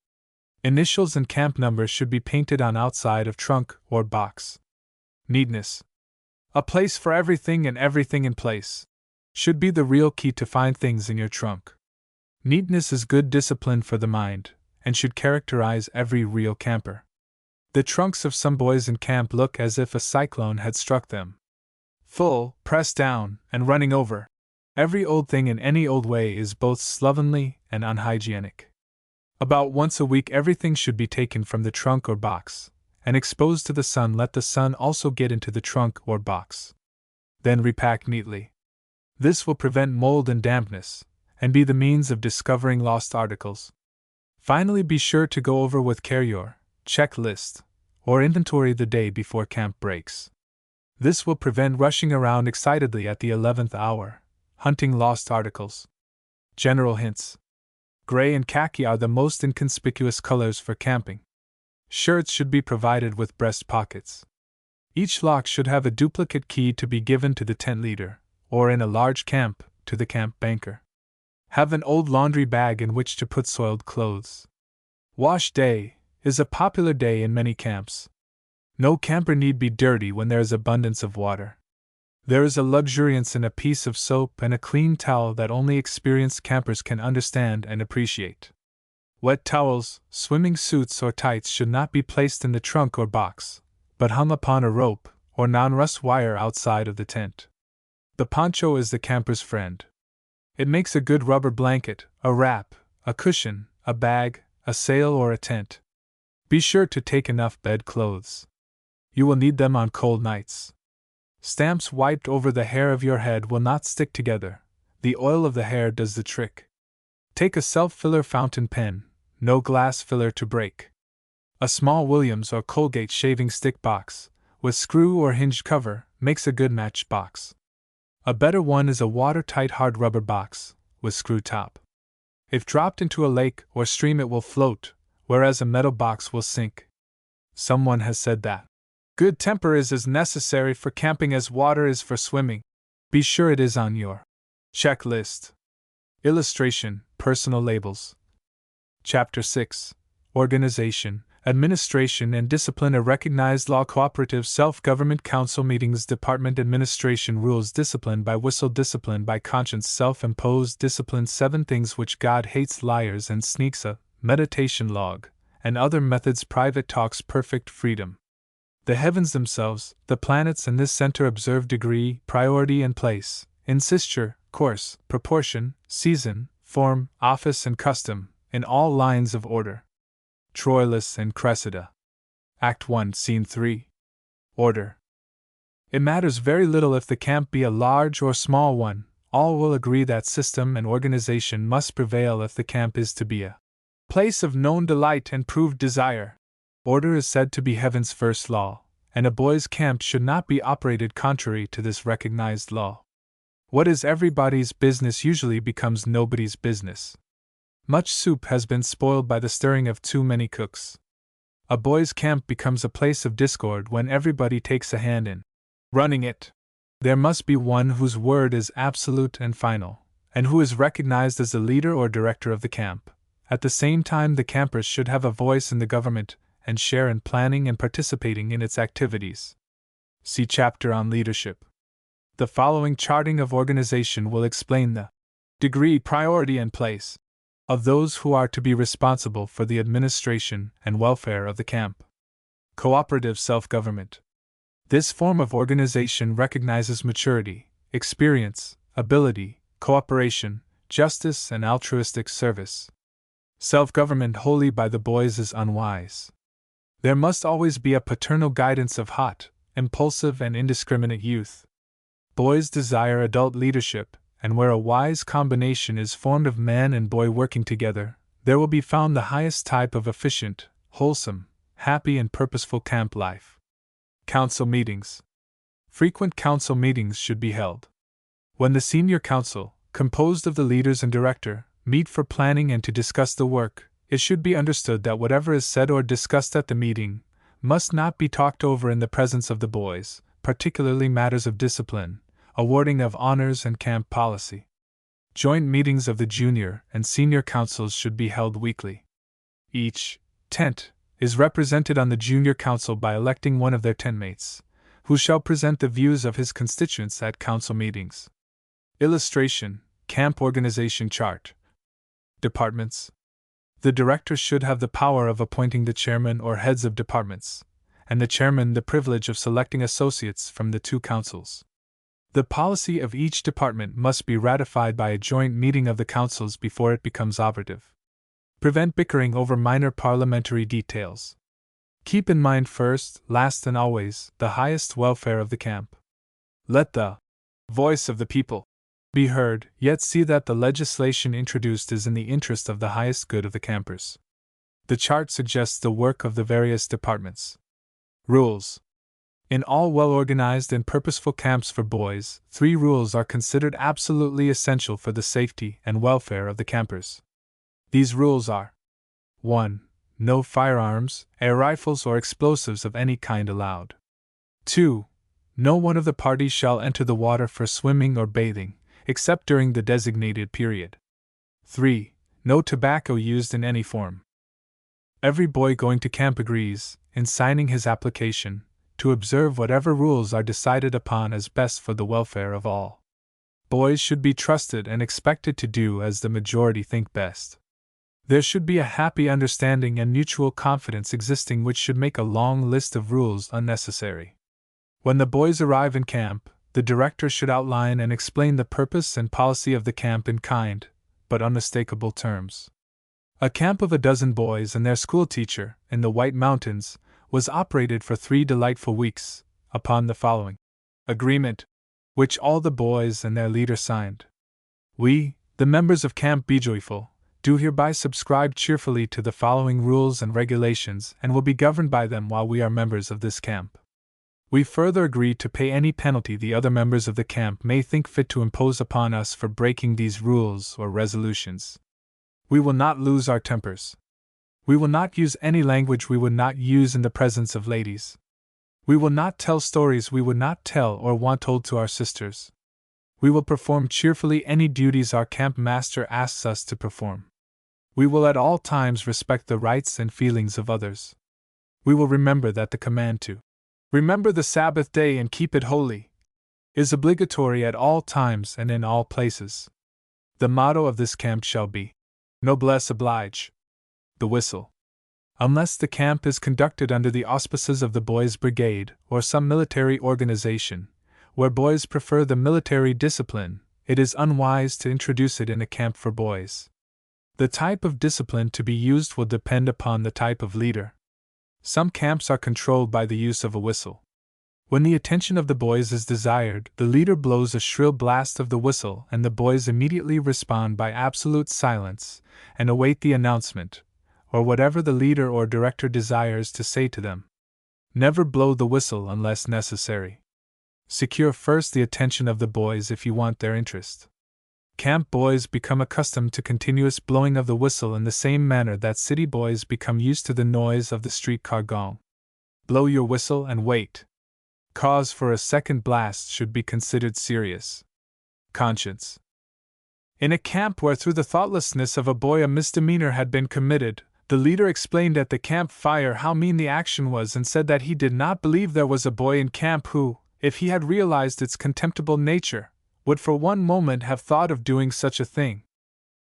Initials and camp numbers should be painted on outside of trunk or box. Neatness. A place for everything and everything in place should be the real key to find things in your trunk. Neatness is good discipline for the mind, and should characterize every real camper. The trunks of some boys in camp look as if a cyclone had struck them. Full, pressed down, and running over. Every old thing in any old way is both slovenly and unhygienic. About once a week everything should be taken from the trunk or box, and exposed to the sun. Let the sun also get into the trunk or box. Then repack neatly. This will prevent mold and dampness, and be the means of discovering lost articles. Finally, be sure to go over with care your checklist or inventory the day before camp breaks. This will prevent rushing around excitedly at the 11th hour, hunting lost articles. General hints. Gray and khaki are the most inconspicuous colors for camping. Shirts should be provided with breast pockets. Each lock should have a duplicate key to be given to the tent leader, or in a large camp, to the camp banker. Have an old laundry bag in which to put soiled clothes. Wash day is a popular day in many camps. No camper need be dirty when there is abundance of water. There is a luxuriance in a piece of soap and a clean towel that only experienced campers can understand and appreciate. Wet towels, swimming suits, or tights should not be placed in the trunk or box, but hung upon a rope or non-rust wire outside of the tent. The poncho is the camper's friend. It makes a good rubber blanket, a wrap, a cushion, a bag, a sail, or a tent. Be sure to take enough bed clothes. You will need them on cold nights. Stamps wiped over the hair of your head will not stick together. The oil of the hair does the trick. Take a self-filler fountain pen, no glass filler to break. A small Williams or Colgate shaving stick box, with screw or hinged cover, makes a good match box. A better one is a watertight hard rubber box, with screw top. If dropped into a lake or stream it will float, whereas a metal box will sink. Someone has said that good temper is as necessary for camping as water is for swimming. Be sure it is on your checklist. Illustration: personal labels. Chapter 6. Organization, Administration and Discipline. A recognized law. Cooperative Self-Government Council Meetings. Department Administration Rules. Discipline by whistle. Discipline by conscience. Self-imposed discipline. 7 things which God hates. Liars and sneaks. A meditation log, and other methods. Private talks. Perfect freedom. The heavens themselves, the planets and this center. Observe degree, priority and place, insisture, course, proportion, season, form, office and custom, in all lines of order. Troilus and Cressida. Act 1, Scene 3. Order. It matters very little if the camp be a large or small one, all will agree that system and organization must prevail if the camp is to be a place of known delight and proved desire. Order is said to be heaven's first law, and a boys' camp should not be operated contrary to this recognized law. What is everybody's business usually becomes nobody's business. Much soup has been spoiled by the stirring of too many cooks. A boys' camp becomes a place of discord when everybody takes a hand in running it. There must be one whose word is absolute and final, and who is recognized as the leader or director of the camp. At the same time, the campers should have a voice in the government and share in planning and participating in its activities. See chapter on leadership. The following charting of organization will explain the degree, priority, and place of those who are to be responsible for the administration and welfare of the camp. Cooperative self-government. This form of organization recognizes maturity, experience, ability, cooperation, justice, and altruistic service. Self-government wholly by the boys is unwise. There must always be a paternal guidance of hot, impulsive, and indiscriminate youth. Boys desire adult leadership, and where a wise combination is formed of man and boy working together, there will be found the highest type of efficient, wholesome, happy, and purposeful camp life. Council meetings. Frequent council meetings should be held. When the senior council, composed of the leaders and director, meet for planning and to discuss the work, it should be understood that whatever is said or discussed at the meeting must not be talked over in the presence of the boys, particularly matters of discipline, awarding of honors, and camp policy. Joint meetings of the junior and senior councils should be held weekly. Each tent is represented on the junior council by electing one of their tentmates, who shall present the views of his constituents at council meetings. Illustration: Camp Organization Chart. Departments. The director should have the power of appointing the chairman or heads of departments, and the chairman the privilege of selecting associates from the two councils. The policy of each department must be ratified by a joint meeting of the councils before it becomes operative. Prevent bickering over minor parliamentary details. Keep in mind first, last, and always the highest welfare of the camp. Let the voice of the people be heard, yet see that the legislation introduced is in the interest of the highest good of the campers. The chart suggests the work of the various departments. Rules. In all well-organized and purposeful camps for boys, 3 rules are considered absolutely essential for the safety and welfare of the campers. These rules are: 1. No firearms, air rifles, or explosives of any kind allowed. 2. No one of the party shall enter the water for swimming or bathing, except during the designated period. 3. No tobacco used in any form. Every boy going to camp agrees, in signing his application, to observe whatever rules are decided upon as best for the welfare of all. Boys should be trusted and expected to do as the majority think best. There should be a happy understanding and mutual confidence existing, which should make a long list of rules unnecessary. When the boys arrive in camp, the director should outline and explain the purpose and policy of the camp in kind, but unmistakable terms. A camp of 12 boys and their schoolteacher, in the White Mountains, was operated for 3 delightful weeks, upon the following agreement, which all the boys and their leader signed. We, the members of Camp Be Joyful, do hereby subscribe cheerfully to the following rules and regulations and will be governed by them while we are members of this camp. We further agree to pay any penalty the other members of the camp may think fit to impose upon us for breaking these rules or resolutions. We will not lose our tempers. We will not use any language we would not use in the presence of ladies. We will not tell stories we would not tell or want told to our sisters. We will perform cheerfully any duties our camp master asks us to perform. We will at all times respect the rights and feelings of others. We will remember that the command to remember the Sabbath day and keep it holy is obligatory at all times and in all places. The motto of this camp shall be Noblesse oblige. The whistle. Unless the camp is conducted under the auspices of the Boys' Brigade or some military organization, where boys prefer the military discipline, it is unwise to introduce it in a camp for boys. The type of discipline to be used will depend upon the type of leader. Some camps are controlled by the use of a whistle. When the attention of the boys is desired, the leader blows a shrill blast of the whistle and the boys immediately respond by absolute silence and await the announcement, or whatever the leader or director desires to say to them. Never blow the whistle unless necessary. Secure first the attention of the boys if you want their interest. Camp boys become accustomed to continuous blowing of the whistle in the same manner that city boys become used to the noise of the streetcar gong. Blow your whistle and wait. Cause for a second blast should be considered serious. Conscience. In a camp where through the thoughtlessness of a boy a misdemeanor had been committed, the leader explained at the camp fire how mean the action was and said that he did not believe there was a boy in camp who, if he had realized its contemptible nature, would for one moment have thought of doing such a thing.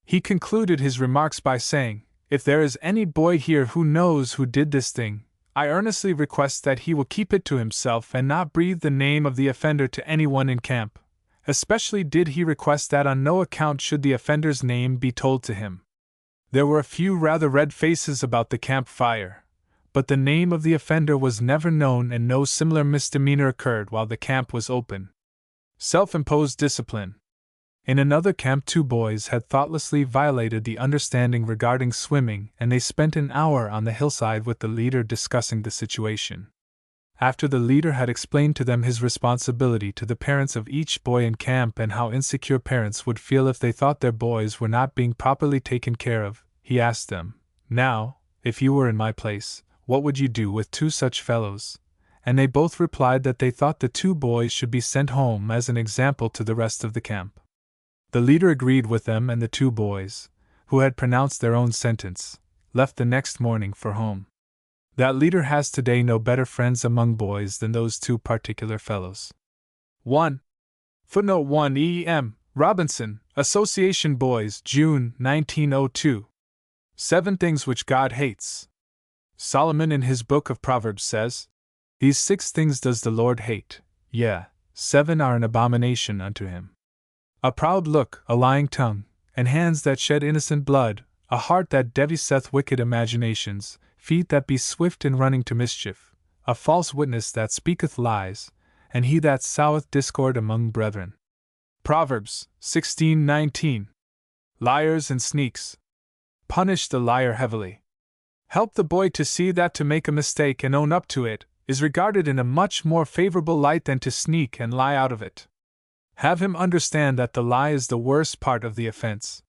He concluded his remarks by saying, "If there is any boy here who knows who did this thing, I earnestly request that he will keep it to himself and not breathe the name of the offender to anyone in camp. Especially did he request that on no account should the offender's name be told to him." There were a few rather red faces about the camp fire, but the name of the offender was never known and no similar misdemeanor occurred while the camp was open. Self-imposed discipline. In another camp 2 boys had thoughtlessly violated the understanding regarding swimming, and they spent an hour on the hillside with the leader discussing the situation. After the leader had explained to them his responsibility to the parents of each boy in camp and how insecure parents would feel if they thought their boys were not being properly taken care of, he asked them, "Now, if you were in my place, what would you do with 2 such fellows?" And they both replied that they thought the 2 boys should be sent home as an example to the rest of the camp. The leader agreed with them, and the 2 boys, who had pronounced their own sentence, left the next morning for home. That leader has today no better friends among boys than those 2 particular fellows. 1. Footnote 1 E. M. Robinson, Association Boys, June 1902. 7 Things Which God Hates. Solomon in his book of Proverbs says, "These 6 things does the Lord hate, yea, 7 are an abomination unto him. A proud look, a lying tongue, and hands that shed innocent blood, a heart that deviseth wicked imaginations, feet that be swift in running to mischief, a false witness that speaketh lies, and he that soweth discord among brethren." Proverbs 16:19. Liars and sneaks. Punish the liar heavily. Help the boy to see that to make a mistake and own up to it is regarded in a much more favorable light than to sneak and lie out of it. Have him understand that the lie is the worst part of the offense.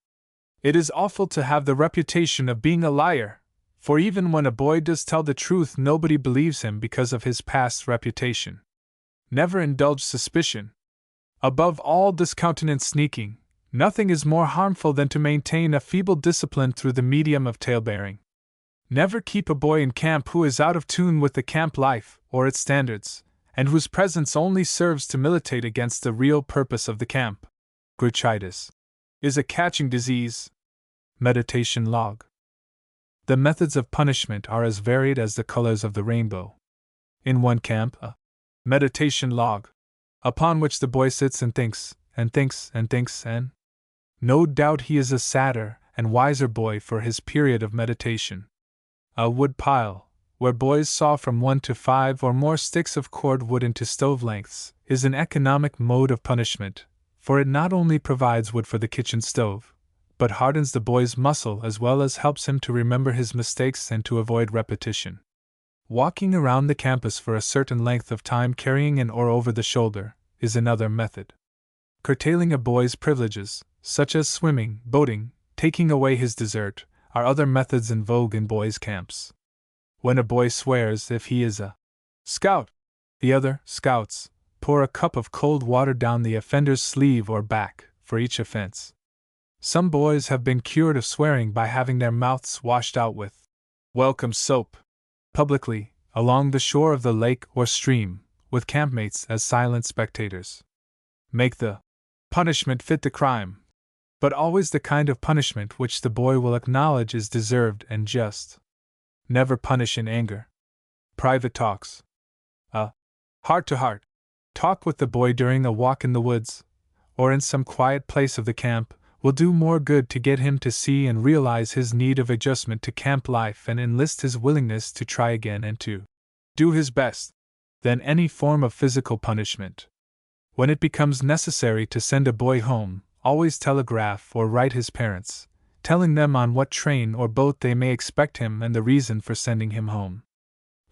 It is awful to have the reputation of being a liar, for even when a boy does tell the truth, nobody believes him because of his past reputation. Never indulge suspicion. Above all, discountenance sneaking. Nothing is more harmful than to maintain a feeble discipline through the medium of talebearing. Never keep a boy in camp who is out of tune with the camp life or its standards, and whose presence only serves to militate against the real purpose of the camp. Grouchitis is a catching disease. Meditation log. The methods of punishment are as varied as the colors of the rainbow. In one camp, a meditation log, upon which the boy sits and thinks, and thinks, and thinks, and no doubt he is a sadder and wiser boy for his period of meditation. A wood pile, where boys saw from 1 to 5 or more sticks of cord wood into stove lengths, is an economic mode of punishment, for it not only provides wood for the kitchen stove, but hardens the boy's muscle as well as helps him to remember his mistakes and to avoid repetition. Walking around the campus for a certain length of time carrying an oar over the shoulder is another method. Curtailing a boy's privileges, such as swimming, boating, taking away his dessert, are other methods in vogue in boys' camps. When a boy swears if he is a scout, the other scouts pour a cup of cold water down the offender's sleeve or back for each offense. Some boys have been cured of swearing by having their mouths washed out with welcome soap, publicly, along the shore of the lake or stream, with campmates as silent spectators. Make the punishment fit the crime, but always the kind of punishment which the boy will acknowledge is deserved and just. Never punish in anger. Private talks. A heart-to-heart talk with the boy during a walk in the woods, or in some quiet place of the camp, will do more good to get him to see and realize his need of adjustment to camp life and enlist his willingness to try again and to do his best, than any form of physical punishment. When it becomes necessary to send a boy home, always telegraph or write his parents, telling them on what train or boat they may expect him and the reason for sending him home.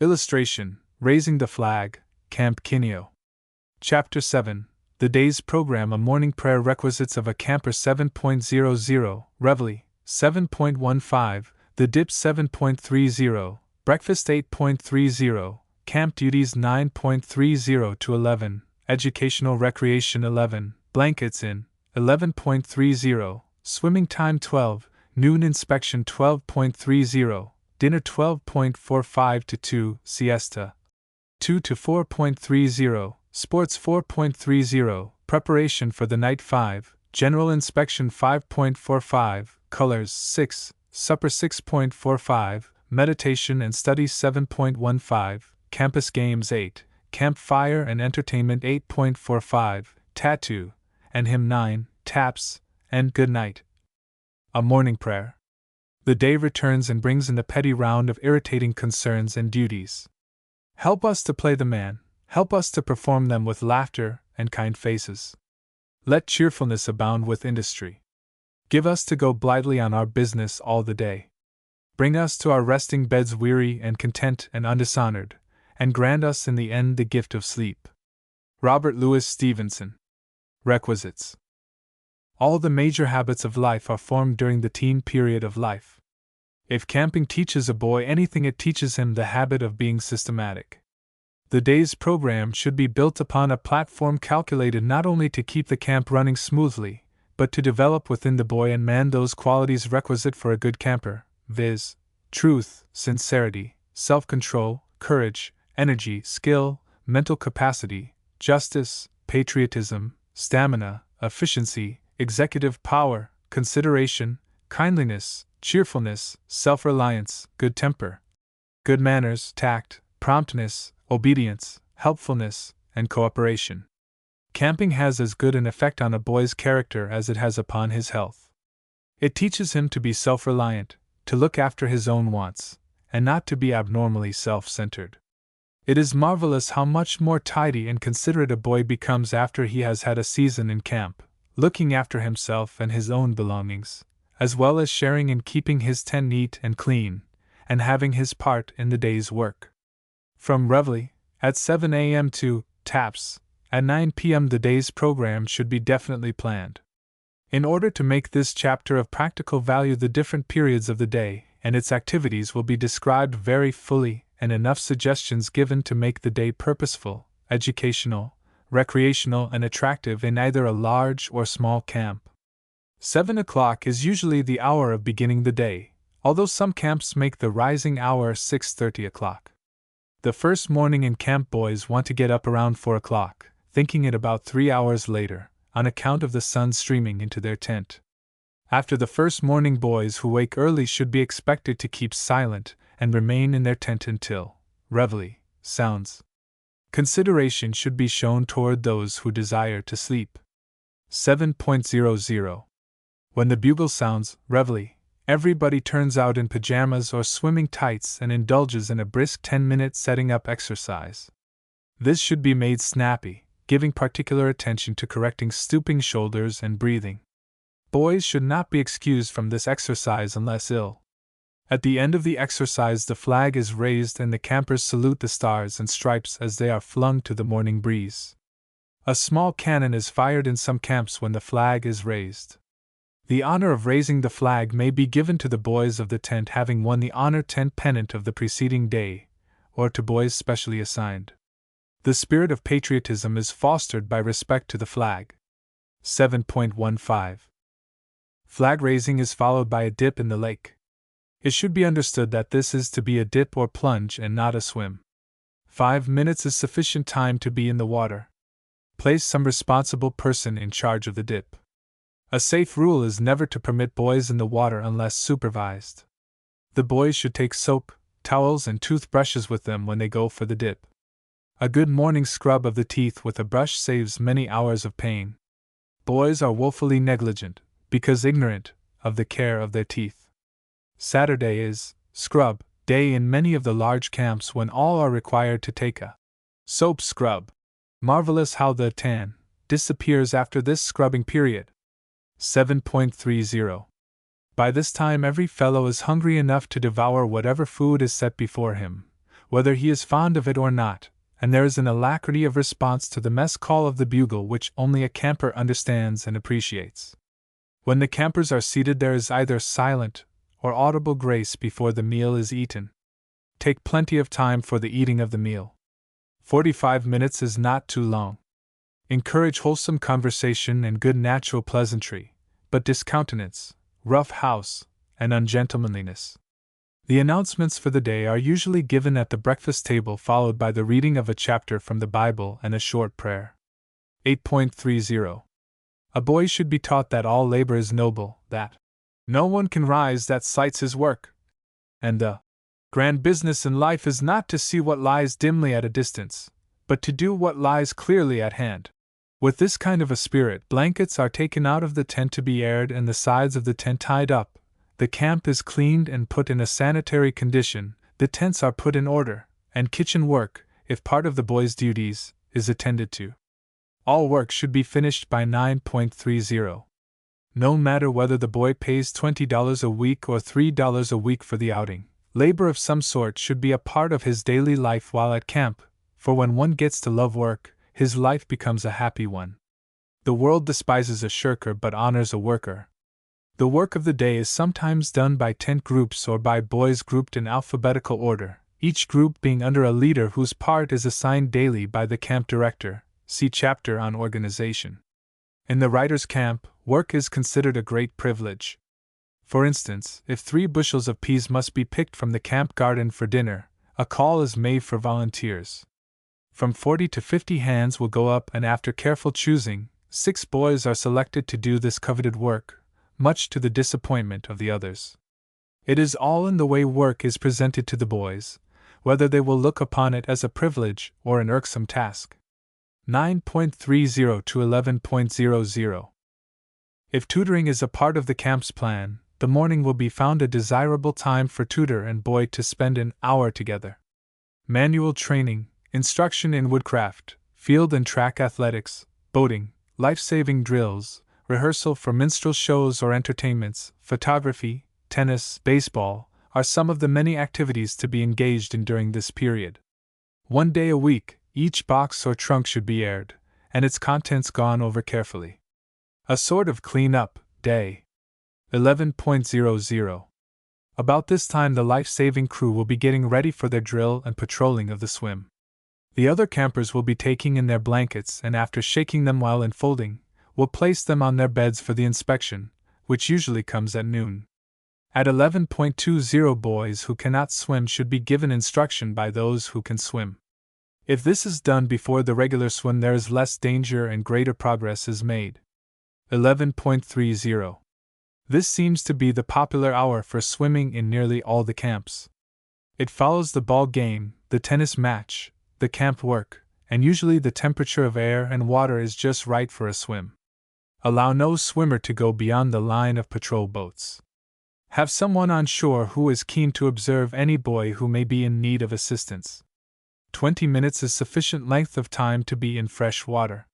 Illustration: Raising the Flag, Camp Kineo. Chapter 7, The Day's Program: A Morning Prayer. Requisites of a Camper. 7.00, Reveille. 7.15, The Dip. 7.30, Breakfast. 8.30, Camp Duties 9.30 to 11, Educational Recreation 11, Blankets in 11.30, Swimming Time 12, Noon Inspection 12.30, Dinner 12.45 to 2, Siesta 2 to 4.30, Sports 4.30, Preparation for the Night 5, General Inspection 5.45, Colors 6, Supper 6.45, Meditation and Study 7.15, Campus Games 8, Campfire and Entertainment 8.45, Tattoo and Hymn 9, Taps, and Good Night. A morning prayer. The day returns and brings in the petty round of irritating concerns and duties. Help us to play the man, help us to perform them with laughter and kind faces. Let cheerfulness abound with industry. Give us to go blithely on our business all the day. Bring us to our resting beds weary and content and undishonored, and grant us in the end the gift of sleep. Robert Louis Stevenson. Requisites. All the major habits of life are formed during the teen period of life. If camping teaches a boy anything, it teaches him the habit of being systematic. The day's program should be built upon a platform calculated not only to keep the camp running smoothly, but to develop within the boy and man those qualities requisite for a good camper, viz., truth, sincerity, self-control, courage, energy, skill, mental capacity, justice, patriotism, stamina, efficiency, executive power, consideration, kindliness, cheerfulness, self-reliance, good temper, good manners, tact, promptness, obedience, helpfulness, and cooperation. Camping has as good an effect on a boy's character as it has upon his health. It teaches him to be self-reliant, to look after his own wants, and not to be abnormally self-centered. It is marvelous how much more tidy and considerate a boy becomes after he has had a season in camp, looking after himself and his own belongings, as well as sharing in keeping his tent neat and clean, and having his part in the day's work. From reveille, at 7 a.m. to taps, at 9 p.m. the day's program should be definitely planned. In order to make this chapter of practical value, the different periods of the day and its activities will be described very fully, and enough suggestions given to make the day purposeful, educational, recreational, and attractive in either a large or small camp. 7 o'clock is usually the hour of beginning the day, although some camps make the rising hour 6:30 o'clock. The first morning in camp, boys want to get up around 4 o'clock, thinking it about 3 hours later, on account of the sun streaming into their tent. After the first morning, boys who wake early should be expected to keep silent and remain in their tent until reveille sounds. Consideration should be shown toward those who desire to sleep. 7.00. When the bugle sounds reveille, everybody turns out in pajamas or swimming tights and indulges in a brisk 10-minute setting up exercise. This should be made snappy, giving particular attention to correcting stooping shoulders and breathing. Boys should not be excused from this exercise unless ill. At the end of the exercise, the flag is raised and the campers salute the stars and stripes as they are flung to the morning breeze. A small cannon is fired in some camps when the flag is raised. The honor of raising the flag may be given to the boys of the tent having won the honor tent pennant of the preceding day, or to boys specially assigned. The spirit of patriotism is fostered by respect to the flag. 7.15. Flag raising is followed by a dip in the lake. It should be understood that this is to be a dip or plunge and not a swim. 5 minutes is sufficient time to be in the water. Place some responsible person in charge of the dip. A safe rule is never to permit boys in the water unless supervised. The boys should take soap, towels, and toothbrushes with them when they go for the dip. A good morning scrub of the teeth with a brush saves many hours of pain. Boys are woefully negligent, because ignorant, of the care of their teeth. Saturday is scrub day in many of the large camps when all are required to take a soap scrub. Marvelous how the tan disappears after this scrubbing period. 7.30. By this time every fellow is hungry enough to devour whatever food is set before him, whether he is fond of it or not, and there is an alacrity of response to the mess call of the bugle which only a camper understands and appreciates. When the campers are seated, there is either silent or audible grace before the meal is eaten. Take plenty of time for the eating of the meal. 45 minutes is not too long. Encourage wholesome conversation and good natural pleasantry, but discountenance rough house and ungentlemanliness. The announcements for the day are usually given at the breakfast table, followed by the reading of a chapter from the Bible and a short prayer. 8.30. A boy should be taught that all labor is noble, that no one can rise that slights his work, and the grand business in life is not to see what lies dimly at a distance, but to do what lies clearly at hand. With this kind of a spirit, blankets are taken out of the tent to be aired and the sides of the tent tied up. The camp is cleaned and put in a sanitary condition, the tents are put in order, and kitchen work, if part of the boy's duties, is attended to. All work should be finished by 9.30. No matter whether the boy pays $20 a week or $3 a week for the outing, labor of some sort should be a part of his daily life while at camp, for when one gets to love work, his life becomes a happy one. The world despises a shirker but honors a worker. The work of the day is sometimes done by tent groups or by boys grouped in alphabetical order, each group being under a leader whose part is assigned daily by the camp director. See chapter on organization. In the writer's camp, work is considered a great privilege. For instance, if 3 bushels of peas must be picked from the camp garden for dinner, a call is made for volunteers. From 40 to 50 hands will go up, and after careful choosing, 6 boys are selected to do this coveted work, much to the disappointment of the others. It is all in the way work is presented to the boys, whether they will look upon it as a privilege or an irksome task. 9.30 to 11.00. If tutoring is a part of the camp's plan, the morning will be found a desirable time for tutor and boy to spend an hour together. Manual training, instruction in woodcraft, field and track athletics, boating, life-saving drills, rehearsal for minstrel shows or entertainments, photography, tennis, baseball, are some of the many activities to be engaged in during this period. 1 day a week, each box or trunk should be aired, and its contents gone over carefully. A sort of clean-up day. 11.00. About this time the life-saving crew will be getting ready for their drill and patrolling of the swim. The other campers will be taking in their blankets and after shaking them while enfolding, will place them on their beds for the inspection, which usually comes at noon. At 11.20 boys who cannot swim should be given instruction by those who can swim. If this is done before the regular swim there is less danger and greater progress is made. 11.30. This seems to be the popular hour for swimming in nearly all the camps. It follows the ball game, the tennis match, the camp work, and usually the temperature of air and water is just right for a swim. Allow no swimmer to go beyond the line of patrol boats. Have someone on shore who is keen to observe any boy who may be in need of assistance. 20 minutes is sufficient length of time to be in fresh water.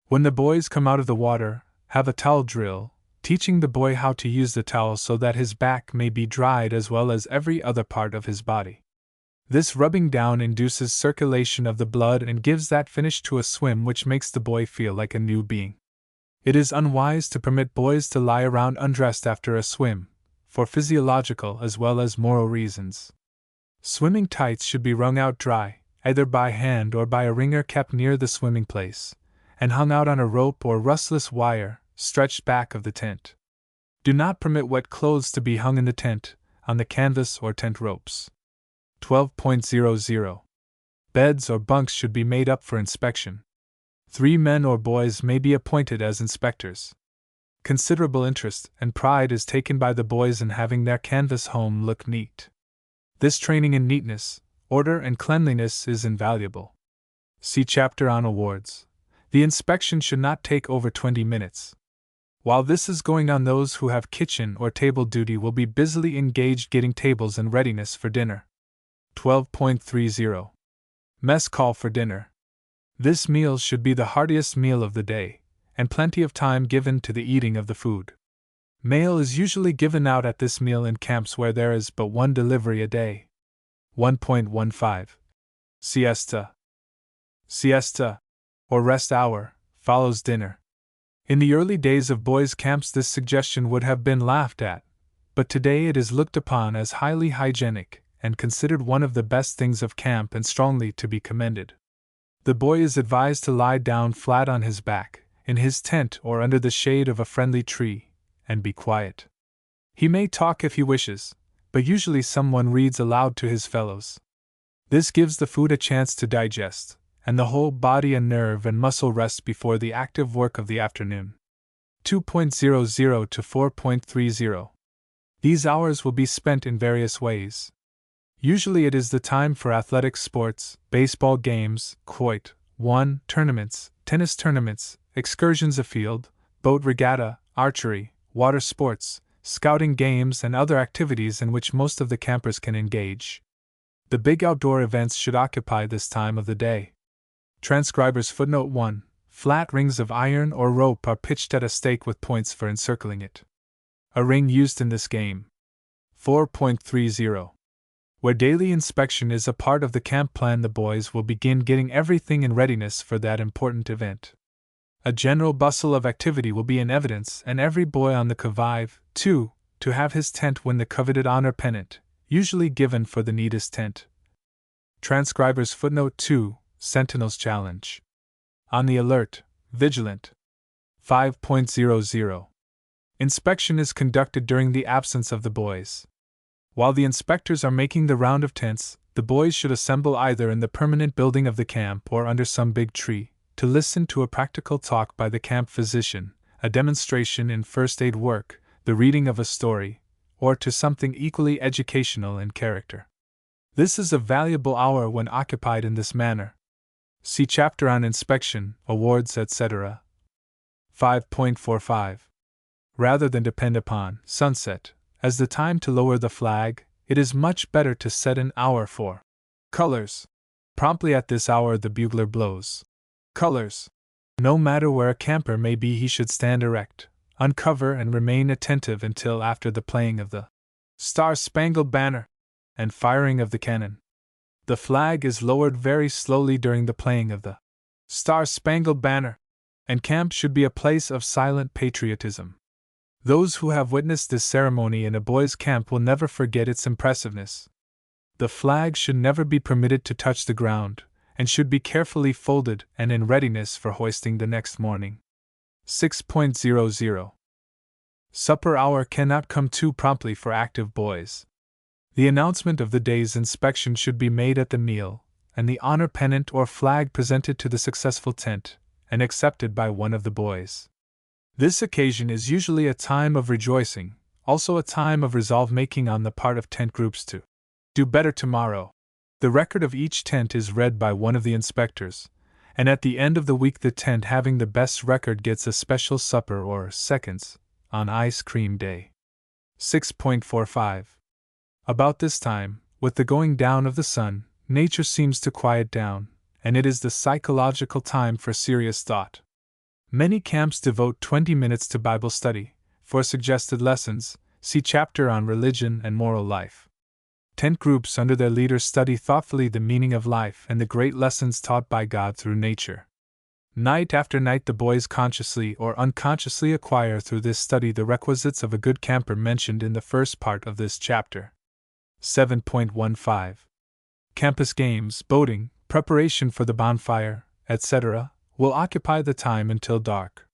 When the boys come out of the water, have a towel drill, teaching the boy how to use the towel so that his back may be dried as well as every other part of his body. This rubbing down induces circulation of the blood and gives that finish to a swim which makes the boy feel like a new being. It is unwise to permit boys to lie around undressed after a swim, for physiological as well as moral reasons. Swimming tights should be wrung out dry, either by hand or by a wringer kept near the swimming place, and hung out on a rope or rustless wire, stretched back of the tent. Do not permit wet clothes to be hung in the tent, on the canvas or tent ropes. 12.00. Beds or bunks should be made up for inspection. 3 men or boys may be appointed as inspectors. Considerable interest and pride is taken by the boys in having their canvas home look neat. This training in neatness, order, and cleanliness is invaluable. See chapter on awards. The inspection should not take over 20 minutes. While this is going on, those who have kitchen or table duty will be busily engaged getting tables in readiness for dinner. 12.30. Mess call for dinner. This meal should be the heartiest meal of the day, and plenty of time given to the eating of the food. Mail is usually given out at this meal in camps where there is but 1 delivery a day. 1.15. Siesta. Siesta, or rest hour, follows dinner. In the early days of boys' camps this suggestion would have been laughed at, but today it is looked upon as highly hygienic and considered one of the best things of camp and strongly to be commended. The boy is advised to lie down flat on his back, in his tent or under the shade of a friendly tree, and be quiet. He may talk if he wishes, but usually someone reads aloud to his fellows. This gives the food a chance to digest, and the whole body a nerve and muscle rest before the active work of the afternoon. 2.00 to 4.30. These hours will be spent in various ways. Usually it is the time for athletic sports, baseball games, quoit, 1, tournaments, tennis tournaments, excursions afield, boat regatta, archery, water sports, scouting games and other activities in which most of the campers can engage. The big outdoor events should occupy this time of the day. Transcriber's footnote 1. Flat rings of iron or rope are pitched at a stake with points for encircling it. A ring used in this game. 4.30. Where daily inspection is a part of the camp plan, the boys will begin getting everything in readiness for that important event. A general bustle of activity will be in evidence, and every boy on the qui-vive, too, to have his tent win the coveted honor pennant, usually given for the neatest tent. Transcriber's footnote 2. Sentinel's challenge. On the alert, vigilant. 5.00. Inspection is conducted during the absence of the boys. While the inspectors are making the round of tents, the boys should assemble either in the permanent building of the camp or under some big tree, to listen to a practical talk by the camp physician, a demonstration in first aid work, the reading of a story, or to something equally educational in character. This is a valuable hour when occupied in this manner. See chapter on inspection, awards, etc. 5.45. Rather than depend upon sunset as the time to lower the flag, it is much better to set an hour for colors. Promptly at this hour the bugler blows colors. No matter where a camper may be, he should stand erect, uncover, and remain attentive until after the playing of the Star-Spangled Banner and firing of the cannon. The flag is lowered very slowly during the playing of the Star-Spangled Banner, and camp should be a place of silent patriotism. Those who have witnessed this ceremony in a boys' camp will never forget its impressiveness. The flag should never be permitted to touch the ground, and should be carefully folded and in readiness for hoisting the next morning. 6.00. Supper hour cannot come too promptly for active boys. The announcement of the day's inspection should be made at the meal, and the honor pennant or flag presented to the successful tent, and accepted by one of the boys. This occasion is usually a time of rejoicing, also a time of resolve-making on the part of tent groups to do better tomorrow. The record of each tent is read by one of the inspectors, and at the end of the week the tent having the best record gets a special supper or seconds on ice cream day. 6.45. About this time, with the going down of the sun, nature seems to quiet down, and it is the psychological time for serious thought. Many camps devote 20 minutes to Bible study. For suggested lessons, see chapter on religion and moral life. Tent groups under their leaders study thoughtfully the meaning of life and the great lessons taught by God through nature. Night after night the boys consciously or unconsciously acquire through this study the requisites of a good camper mentioned in the first part of this chapter. 7.15. Campus games, boating, preparation for the bonfire, etc., will occupy the time until dark.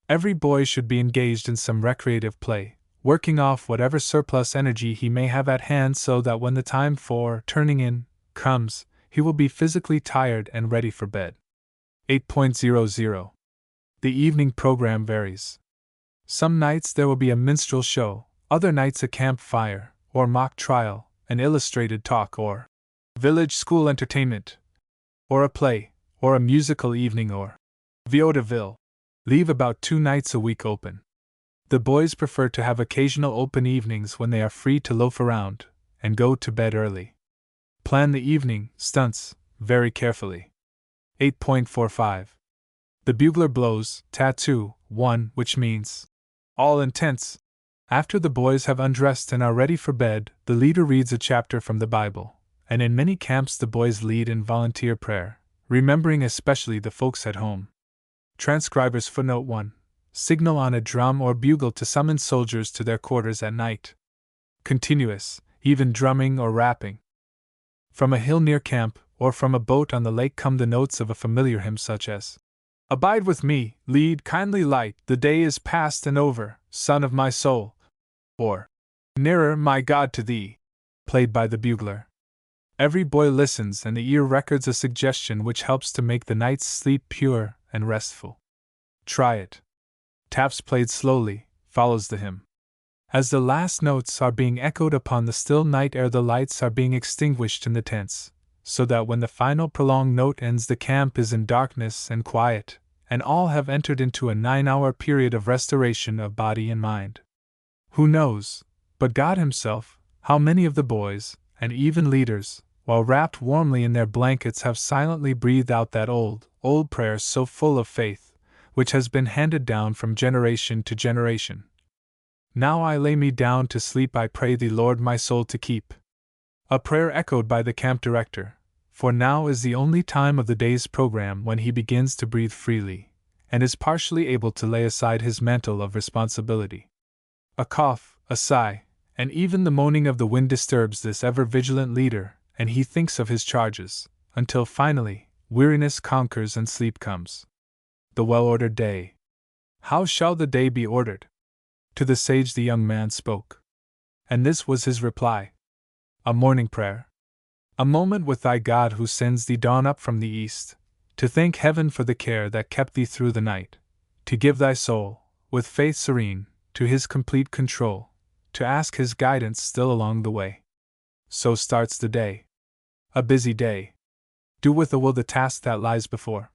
Every boy should be engaged in some recreative play, working off whatever surplus energy he may have at hand so that when the time for turning in comes, he will be physically tired and ready for bed. 8.00. The evening program varies. Some nights there will be a minstrel show, other nights a campfire, or mock trial, an illustrated talk or village school entertainment, or a play, or a musical evening or vaudeville. Leave about 2 nights a week open. The boys prefer to have occasional open evenings when they are free to loaf around, and go to bed early. Plan the evening stunts very carefully. 8.45. The bugler blows tattoo 1, which means all intents. After the boys have undressed and are ready for bed, the leader reads a chapter from the Bible, and in many camps the boys lead in volunteer prayer, remembering especially the folks at home. Transcriber's footnote 1. Signal on a drum or bugle to summon soldiers to their quarters at night. Continuous, even drumming or rapping from a hill near camp, or from a boat on the lake come the notes of a familiar hymn such as, "Abide with me, lead, kindly light, the day is past and over, son of my soul," or, "Nearer, my God, to thee," played by the bugler. Every boy listens, and the ear records a suggestion which helps to make the night's sleep pure and restful. Try it. Taps played slowly, follows the hymn. As the last notes are being echoed upon the still night air, the lights are being extinguished in the tents, so that when the final prolonged note ends, the camp is in darkness and quiet, and all have entered into a 9-hour period of restoration of body and mind. Who knows, but God Himself, how many of the boys, and even leaders, while wrapped warmly in their blankets, have silently breathed out that old prayer so full of faith, which has been handed down from generation to generation. "Now I lay me down to sleep, I pray thee, Lord, my soul to keep." A prayer echoed by the camp director, for now is the only time of the day's program when he begins to breathe freely, and is partially able to lay aside his mantle of responsibility. A cough, a sigh, and even the moaning of the wind disturbs this ever-vigilant leader, and he thinks of his charges, until finally, weariness conquers and sleep comes. The well-ordered day. How shall the day be ordered? To the sage the young man spoke. And this was his reply: a morning prayer. A moment with thy God who sends thee dawn up from the east, to thank heaven for the care that kept thee through the night, to give thy soul, with faith serene, to His complete control, to ask His guidance still along the way. So starts the day. A busy day. Do with a will the task that lies before.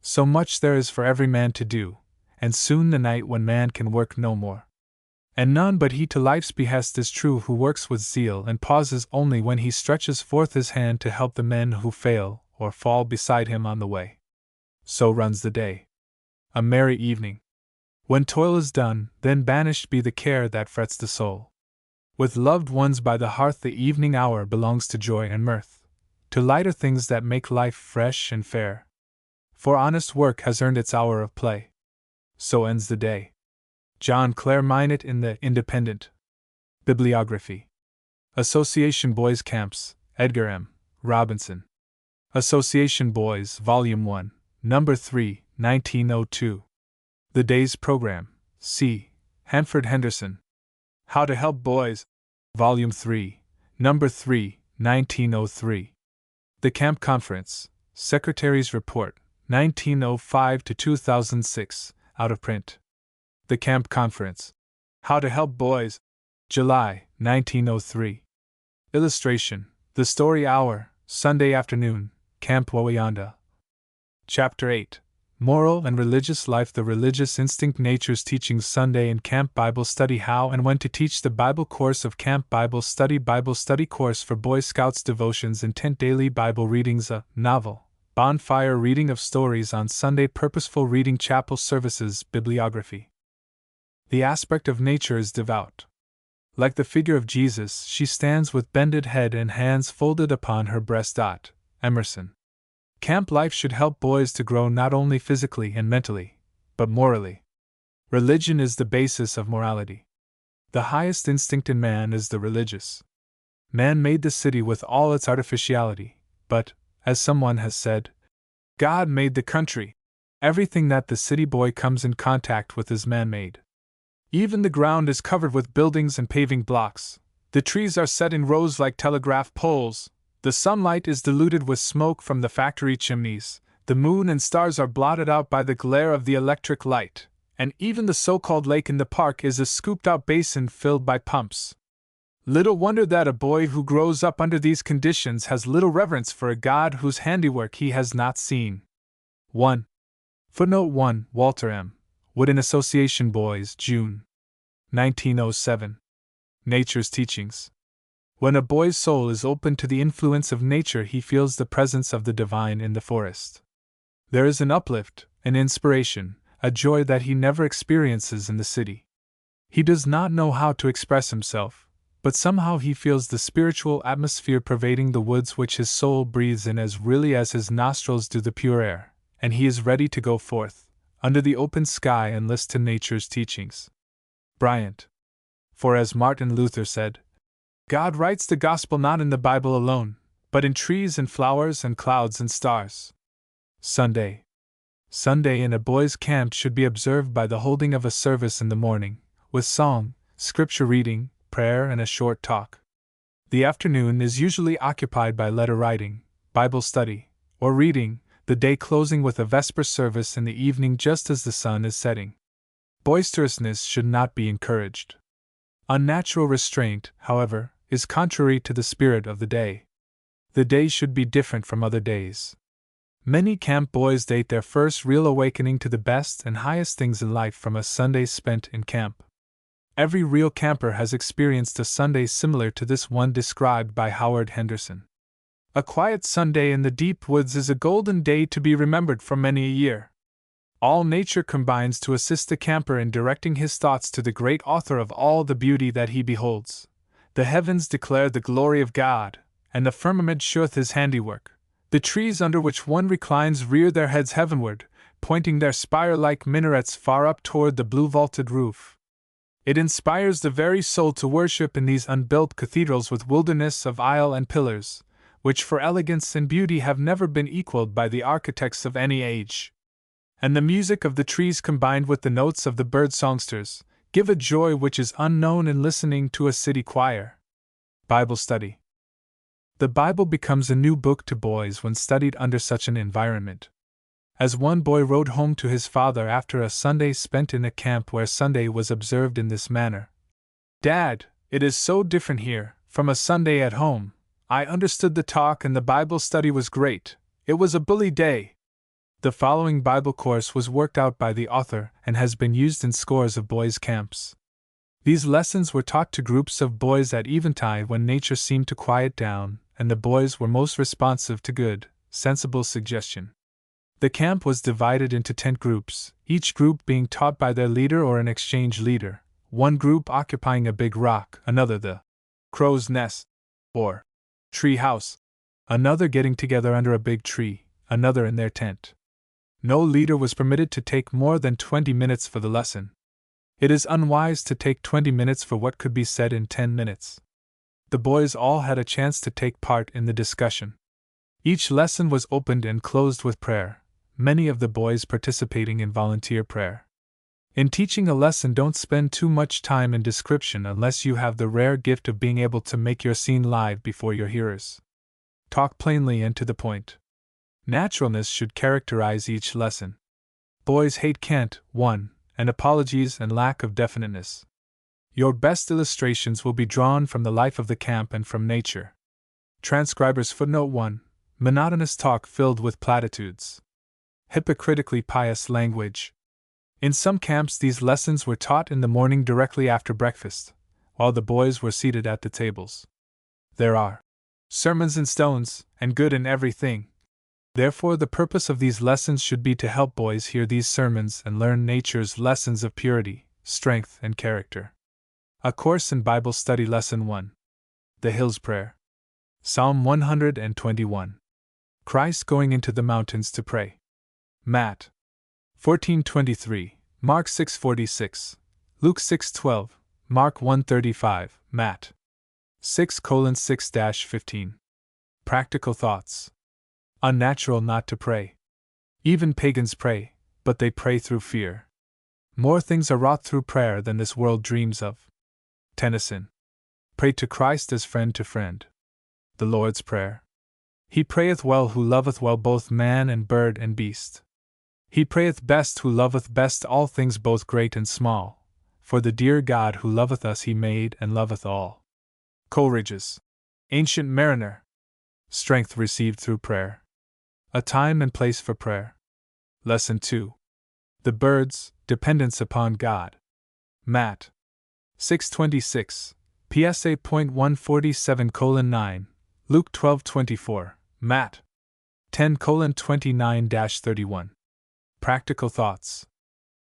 So much there is for every man to do, and soon the night when man can work no more. And none but he to life's behest is true who works with zeal and pauses only when he stretches forth his hand to help the men who fail or fall beside him on the way. So runs the day. A merry evening. When toil is done, then banished be the care that frets the soul. With loved ones by the hearth, the evening hour belongs to joy and mirth, to lighter things that make life fresh and fair. For honest work has earned its hour of play. So ends the day. John Clare Minot in the Independent. Bibliography. Association Boys Camps, Edgar M. Robinson. Association Boys, Volume 1, Number 3, 1902. The Day's Program, C. Hanford Henderson. How to Help Boys, Volume 3, Number 3, 1903. The Camp Conference, Secretary's Report, 1905 to 2006, out of print. The Camp Conference. How to Help Boys, July, 1903. Illustration, The Story Hour, Sunday Afternoon, Camp Wawayanda. Chapter 8. Moral and Religious Life, the Religious Instinct, Nature's Teachings, Sunday and Camp Bible Study, How and When to Teach the Bible Course of Camp Bible Study Course for Boy Scouts, Devotions, Intent, Daily Bible Readings, a Novel, Bonfire Reading of Stories on Sunday, Purposeful Reading, Chapel Services, Bibliography. The aspect of nature is devout. Like the figure of Jesus, she stands with bended head and hands folded upon her breast. Emerson. Camp life should help boys to grow not only physically and mentally, but morally. Religion is the basis of morality. The highest instinct in man is the religious. Man made the city with all its artificiality, but, as someone has said, God made the country. Everything that the city boy comes in contact with is man-made. Even the ground is covered with buildings and paving blocks. The trees are set in rows like telegraph poles. The sunlight is diluted with smoke from the factory chimneys. The moon and stars are blotted out by the glare of the electric light. And even the so-called lake in the park is a scooped-out basin filled by pumps. Little wonder that a boy who grows up under these conditions has little reverence for a God whose handiwork he has not seen. 1. Footnote 1. Walter M. Wood in Association Boys, June 1907. Nature's Teachings. When a boy's soul is open to the influence of nature, he feels the presence of the divine in the forest. There is an uplift, an inspiration, a joy that he never experiences in the city. He does not know how to express himself, but somehow he feels the spiritual atmosphere pervading the woods which his soul breathes in as really as his nostrils do the pure air, and he is ready to go forth, under the open sky, and listen to nature's teachings. Bryant. For as Martin Luther said, God writes the gospel not in the Bible alone, but in trees and flowers and clouds and stars. Sunday. Sunday in a boys' camp should be observed by the holding of a service in the morning, with song, scripture reading, prayer, and a short talk. The afternoon is usually occupied by letter writing, Bible study, or reading, the day closing with a vesper service in the evening just as the sun is setting. Boisterousness should not be encouraged. Unnatural restraint, however, is contrary to the spirit of the day. The day should be different from other days. Many camp boys date their first real awakening to the best and highest things in life from a Sunday spent in camp. Every real camper has experienced a Sunday similar to this one described by Howard Henderson. A quiet Sunday in the deep woods is a golden day to be remembered for many a year. All nature combines to assist the camper in directing his thoughts to the great author of all the beauty that he beholds. The heavens declare the glory of God, and the firmament sheweth his handiwork. The trees under which one reclines rear their heads heavenward, pointing their spire-like minarets far up toward the blue-vaulted roof. It inspires the very soul to worship in these unbuilt cathedrals with wilderness of aisle and pillars, which for elegance and beauty have never been equaled by the architects of any age. And the music of the trees combined with the notes of the bird-songsters give a joy which is unknown in listening to a city choir. Bible study. The Bible becomes a new book to boys when studied under such an environment. As one boy wrote home to his father after a Sunday spent in a camp where Sunday was observed in this manner, "Dad, it is so different here from a Sunday at home. I understood the talk and the Bible study was great. It was a bully day." The following Bible course was worked out by the author and has been used in scores of boys' camps. These lessons were taught to groups of boys at eventide when nature seemed to quiet down, and the boys were most responsive to good, sensible suggestion. The camp was divided into 10 groups, each group being taught by their leader or an exchange leader, one group occupying a big rock, another the crow's nest, or tree house, another getting together under a big tree, another in their tent. No leader was permitted to take more than 20 minutes for the lesson. It is unwise to take 20 minutes for what could be said in 10 minutes. The boys all had a chance to take part in the discussion. Each lesson was opened and closed with prayer, many of the boys participating in volunteer prayer. In teaching a lesson, don't spend too much time in description unless you have the rare gift of being able to make your scene live before your hearers. Talk plainly and to the point. Naturalness should characterize each lesson. Boys hate cant, and apologies and lack of definiteness. Your best illustrations will be drawn from the life of the camp and from nature. Transcribers footnote 1. Monotonous talk filled with platitudes. Hypocritically pious language. In some camps these lessons were taught in the morning directly after breakfast, while the boys were seated at the tables. There are sermons in stones, and good in everything. Therefore the purpose of these lessons should be to help boys hear these sermons and learn nature's lessons of purity, strength, and character. A course in Bible study. Lesson 1. The Hills Prayer. Psalm 121. Christ going into the mountains to pray. Matt 14:23, Mark 6:46, Luke 6:12, Mark 1:35, Matt 6:6-15. Practical thoughts. Unnatural not to pray. Even pagans pray, but they pray through fear. More things are wrought through prayer than this world dreams of. Tennyson. Pray to Christ as friend to friend. The Lord's Prayer. He prayeth well who loveth well both man and bird and beast. He prayeth best who loveth best all things both great and small, for the dear God who loveth us he made and loveth all. Coleridge's Ancient Mariner. Strength received through prayer. A time and place for prayer. Lesson 2. The birds, dependence upon God. Matt 6:26, PSA.147:9, Luke 12:24, Matt 10:29-31. Practical thoughts.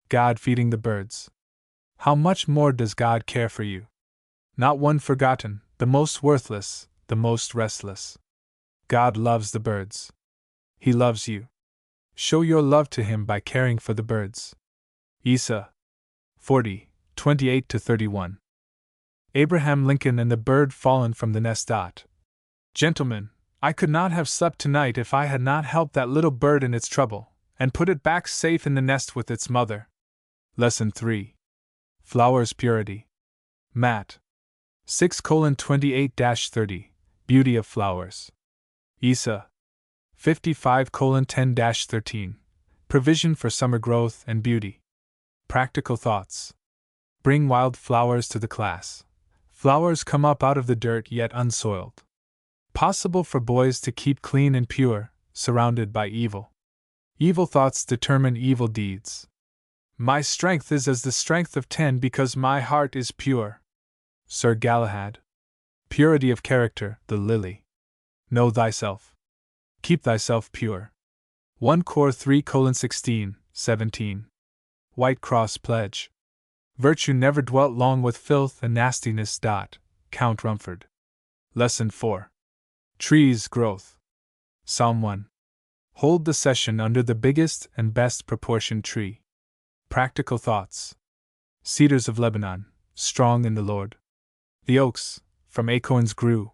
God feeding the birds. How much more does God care for you? Not one forgotten, the most worthless, the most restless. God loves the birds. He loves you. Show your love to him by caring for the birds. Isa 40:28-31. Abraham Lincoln and the bird fallen from the nest. Gentlemen, I could not have slept tonight if I had not helped that little bird in its trouble, and put it back safe in the nest with its mother. Lesson 3. Flowers' Purity. Matt. 6:28-30. Beauty of Flowers. Isa. 55:10-13. Provision for Summer Growth and Beauty. Practical Thoughts. Bring wild flowers to the class. Flowers come up out of the dirt yet unsoiled. Possible for boys to keep clean and pure, surrounded by evil. Evil thoughts determine evil deeds. My strength is as the strength of 10 because my heart is pure. Sir Galahad. Purity of character, the lily. Know thyself. Keep thyself pure. 1 Cor 3:16, 17. White Cross Pledge. Virtue never dwelt long with filth and nastiness. Count Rumford. Lesson 4. Trees' Growth. Psalm 1. Hold the session under the biggest and best proportioned tree. Practical Thoughts. Cedars of Lebanon, strong in the Lord. The oaks, from acorns grew.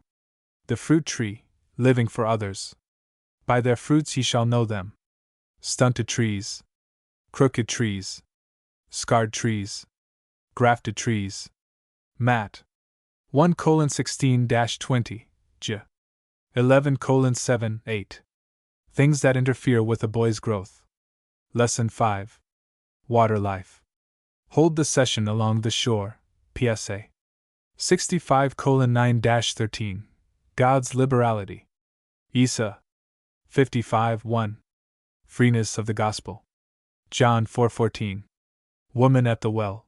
The fruit tree, living for others. By their fruits ye shall know them. Stunted trees. Crooked trees. Scarred trees. Grafted trees. Matt. 1:16-20, J. 11:7-8. Things that interfere with a boy's growth. Lesson 5. Water Life. Hold the session along the shore, PSA. 65:9-13. God's Liberality. Isa. 55:1. Freeness of the Gospel. John 4:14. Woman at the Well.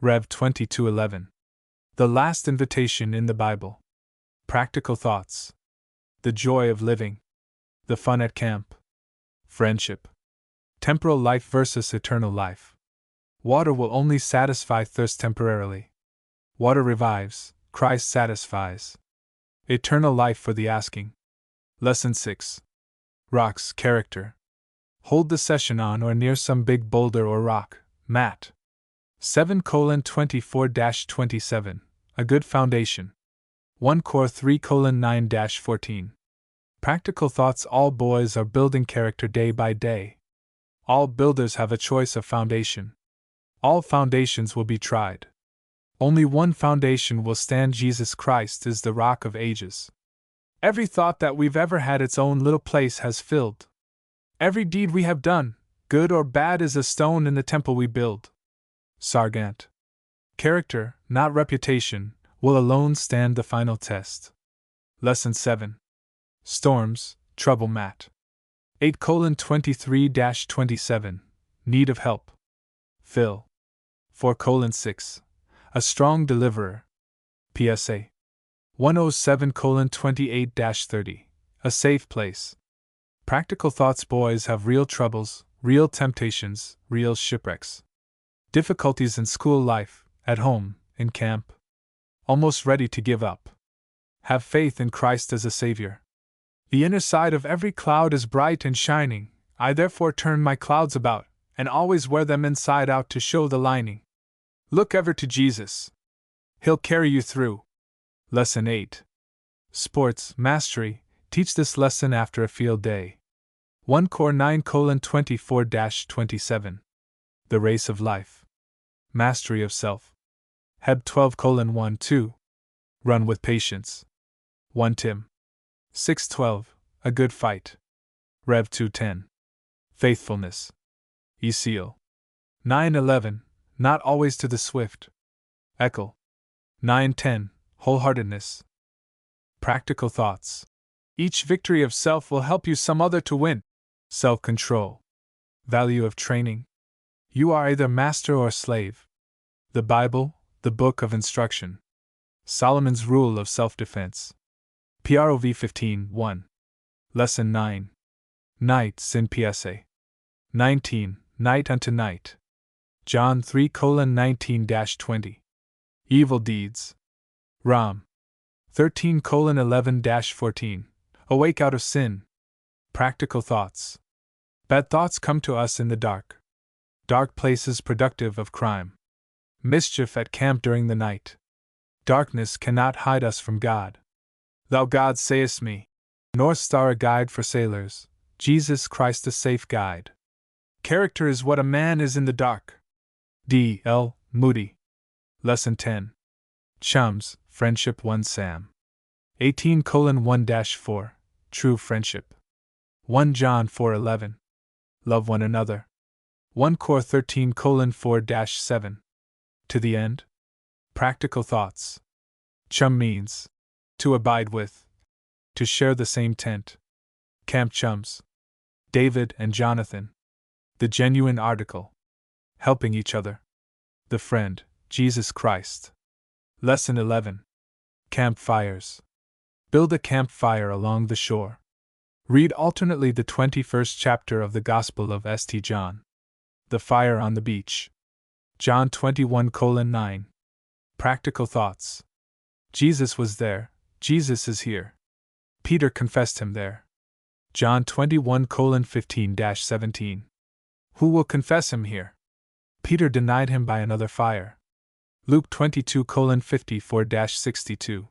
Rev 22:11. The last invitation in the Bible. Practical Thoughts. The joy of living. The fun at camp. Friendship. Temporal life versus eternal life. Water will only satisfy thirst temporarily. Water revives, Christ satisfies. Eternal life for the asking. Lesson 6. Rocks' Character. Hold the session on or near some big boulder or rock, Matt. 7:24-27. A good foundation. 1 Cor 3:9-14. Practical Thoughts. All boys are building character day by day. All builders have a choice of foundation. All foundations will be tried. Only one foundation will stand. Jesus Christ is the rock of ages. Every thought that we've ever had its own little place has filled. Every deed we have done, good or bad, is a stone in the temple we build. Sargant. Character, not reputation, will alone stand the final test. Lesson 7. Storms, Trouble. Matt. 8:23-27. Need of Help. Phil. 4:6. A Strong Deliverer. PSA. 107:28-30. A Safe Place. Practical Thoughts. Boys have real troubles, real temptations, real shipwrecks. Difficulties in school life, at home, in camp. Almost ready to give up. Have faith in Christ as a Savior. The inner side of every cloud is bright and shining. I therefore turn my clouds about, and always wear them inside out to show the lining. Look ever to Jesus. He'll carry you through. Lesson 8. Sports, Mastery. Teach this lesson after a field day. 1 Cor 9:24-27. The Race of Life. Mastery of Self. Heb 12:1-2. Run with patience. 1 Tim. 6:12. A Good Fight. Rev 2:10. Faithfulness. Ezekiel. 9:11. Not always to the swift. Eckel. 9:10. Wholeheartedness. Practical Thoughts. Each victory of self will help you some other to win. Self-control. Value of training. You are either master or slave. The Bible, the book of instruction. Solomon's rule of self-defense. PROV 15:1. Lesson 9. Night Sin. PSA. 19. Night unto night. John 3:19-20. Evil Deeds. Rom. 13:11-14. Awake out of sin. Practical Thoughts. Bad thoughts come to us in the dark. Dark places productive of crime. Mischief at camp during the night. Darkness cannot hide us from God. Thou God sayest me, North Star a guide for sailors, Jesus Christ a safe guide. Character is what a man is in the dark. D. L. Moody. Lesson 10. Chums, Friendship 1 Sam. 18:1-4, True Friendship. 1 John 4:11. Love one another. 1 Cor 13:4-7. To the end. Practical thoughts. Chum means to abide with, to share the same tent. Camp chums. David and Jonathan. The genuine article. Helping each other. The friend, Jesus Christ. Lesson 11. Campfires. Build a campfire along the shore. Read alternately the 21st chapter of the Gospel of St. John. The fire on the beach. John 21:9. Practical thoughts. Jesus was there, Jesus is here. Peter confessed him there. John 21:15-17. Who will confess him here? Peter denied him by another fire. Luke 22:54-62.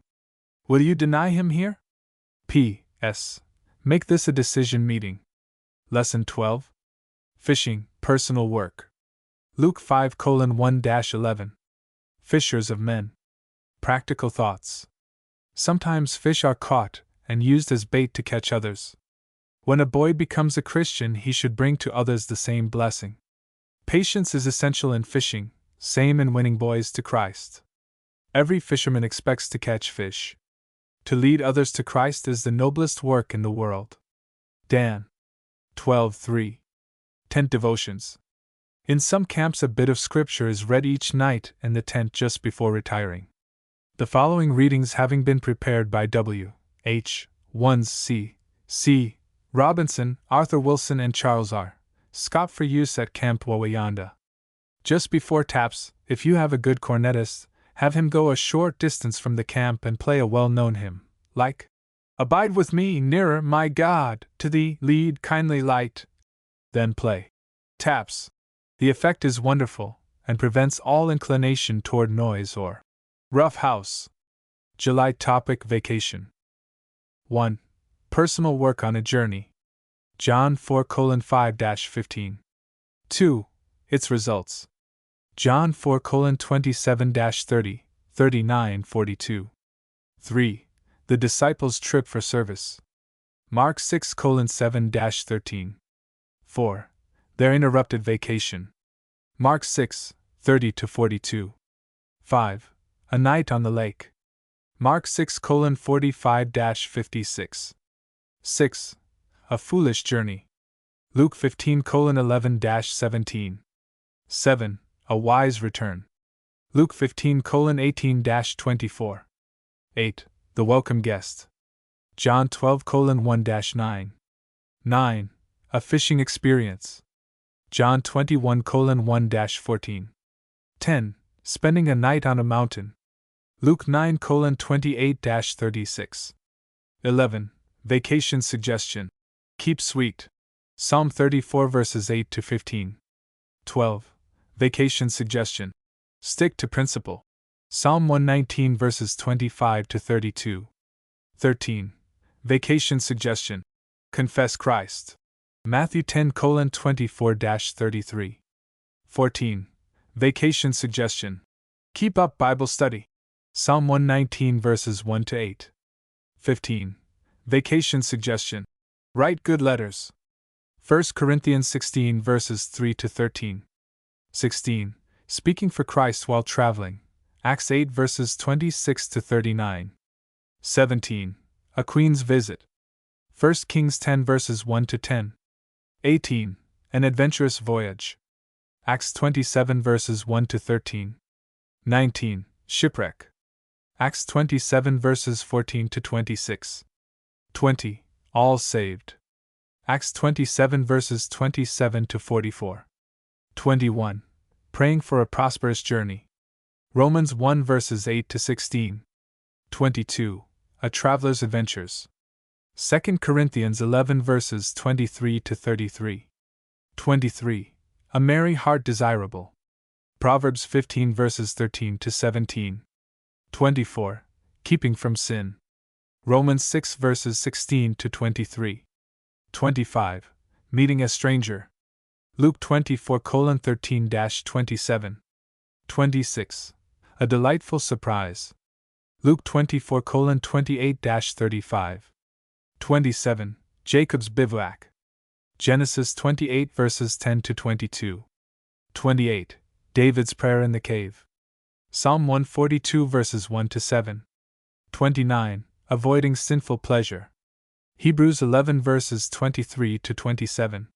Will you deny him here? P.S. Make this a decision meeting. Lesson 12. Fishing, personal work. Luke 5:1-11. Fishers of men. Practical thoughts. Sometimes fish are caught and used as bait to catch others. When a boy becomes a Christian, he should bring to others the same blessing. Patience is essential in fishing, same in winning boys to Christ. Every fisherman expects to catch fish. To lead others to Christ is the noblest work in the world. Dan. 12:3. Tent devotions. In some camps, a bit of scripture is read each night in the tent just before retiring. The following readings having been prepared by W. H. 1s C. C. Robinson, Arthur Wilson, and Charles R. Scott for use at Camp Wawayanda. Just before taps, if you have a good cornetist, have him go a short distance from the camp and play a well-known hymn, like, "Abide with me, nearer, my God, to thee, lead, kindly light." Then play taps. The effect is wonderful, and prevents all inclination toward noise or rough house. July topic: Vacation. 1. Personal work on a journey. John 4:5-15. 2. Its results. John 4:27-30, 39-42. 3. The disciples' trip for service. Mark 6:7-13. 4. Their interrupted vacation. Mark 6:30-42. 5. A night on the lake. Mark 6:45-56. 6. A foolish journey. Luke 15:11-17. 7. A wise return. Luke 15:18-24. 8. The welcome guest. John 12:1-9. 9. A fishing experience. John 21:1-14. 10. Spending a night on a mountain. Luke 9:28-36. 11. Vacation suggestion. Keep sweet. Psalm 34 verses 8-15. 12. Vacation suggestion. Stick to principle. Psalm 119 verses 25-32. 13. Vacation suggestion. Confess Christ. Matthew 10:24-33. 14. Vacation suggestion. Keep up Bible study. Psalm 119 verses 1-8. 15. Vacation suggestion. Write good letters. 1 Corinthians 16 verses 3-13. 16. Speaking for Christ while traveling. Acts 8 verses 26-39. 17. A queen's visit. 1 Kings 10 verses 1-10. 18. An adventurous voyage. Acts 27 verses 1-13. 19. Shipwreck. Acts 27 verses 14-26. 20. All saved. Acts 27 verses 27-44. 21. Praying for a prosperous journey. Romans 1 verses 8-16. 22. A traveler's adventures. 2 Corinthians 11 verses 23-33. 23. A merry heart desirable. Proverbs 15 verses 13-17. 24. Keeping from sin. Romans 6 verses 16 to 23. 25. Meeting a stranger. Luke 24:13-27. 26. A delightful surprise. Luke 24:28-35. 27. Jacob's bivouac. Genesis 28 verses 10 to 22. 28. David's prayer in the cave. Psalm 142 verses 1 to 7. 29. Avoiding sinful pleasure. Hebrews 11 verses 23 to 27.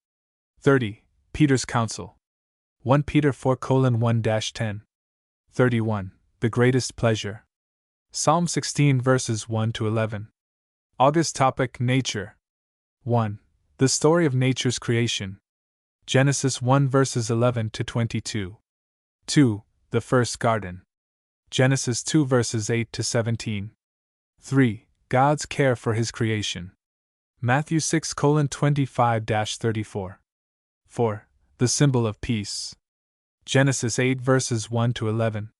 30. Peter's counsel. 1 Peter 4:1-10. 31. The greatest pleasure. Psalm 16 verses 1 to 11. August topic: Nature. 1. The story of nature's creation. Genesis 1 verses 11 to 22. 2. The first garden. Genesis 2 verses 8 to 17. 3. God's care for his creation. Matthew 6:25-34. 4. The symbol of peace. Genesis 8 verses 1 to 11.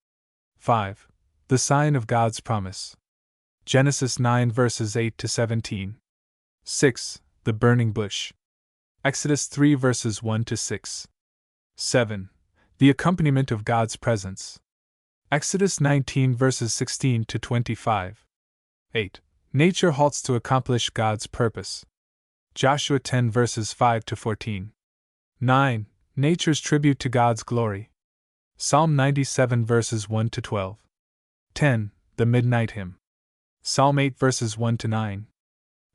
5. The sign of God's promise. Genesis 9 verses 8 to 17. 6. The burning bush. Exodus 3 verses 1 to 6. 7. The accompaniment of God's presence. Exodus 19 verses 16 to 25. 8. Nature halts to accomplish God's purpose. Joshua 10 verses 5 to 14. 9. Nature's tribute to God's glory. Psalm 97 verses 1 to 12. 10. The midnight hymn. Psalm 8 verses 1 to 9.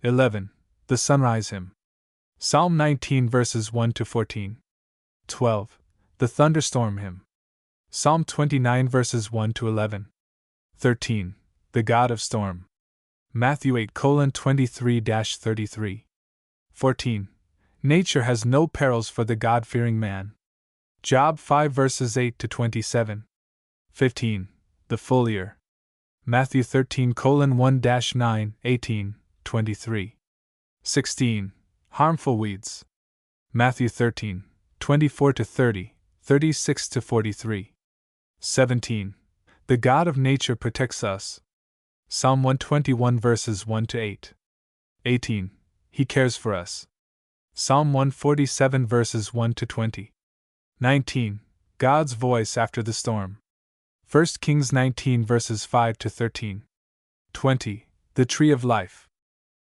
11. The sunrise hymn. Psalm 19 verses 1 to 14. 12. The thunderstorm hymn. Psalm 29 verses 1 to 11. 13. The God of storm. Matthew 8:23-33. 14. Nature has no perils for the God-fearing man. Job 5 verses 8 to 27. 15. The full year. Matthew 13:1-9, 18, 23. 16. Harmful weeds. Matthew 13, 24-30, 36-43. 17. The God of nature protects us. Psalm 121 verses 1 to 8. 18. He cares for us. Psalm 147 verses 1 to 20. 19. God's voice after the storm. 1 Kings 19 verses 5 to 13. 20. The tree of life.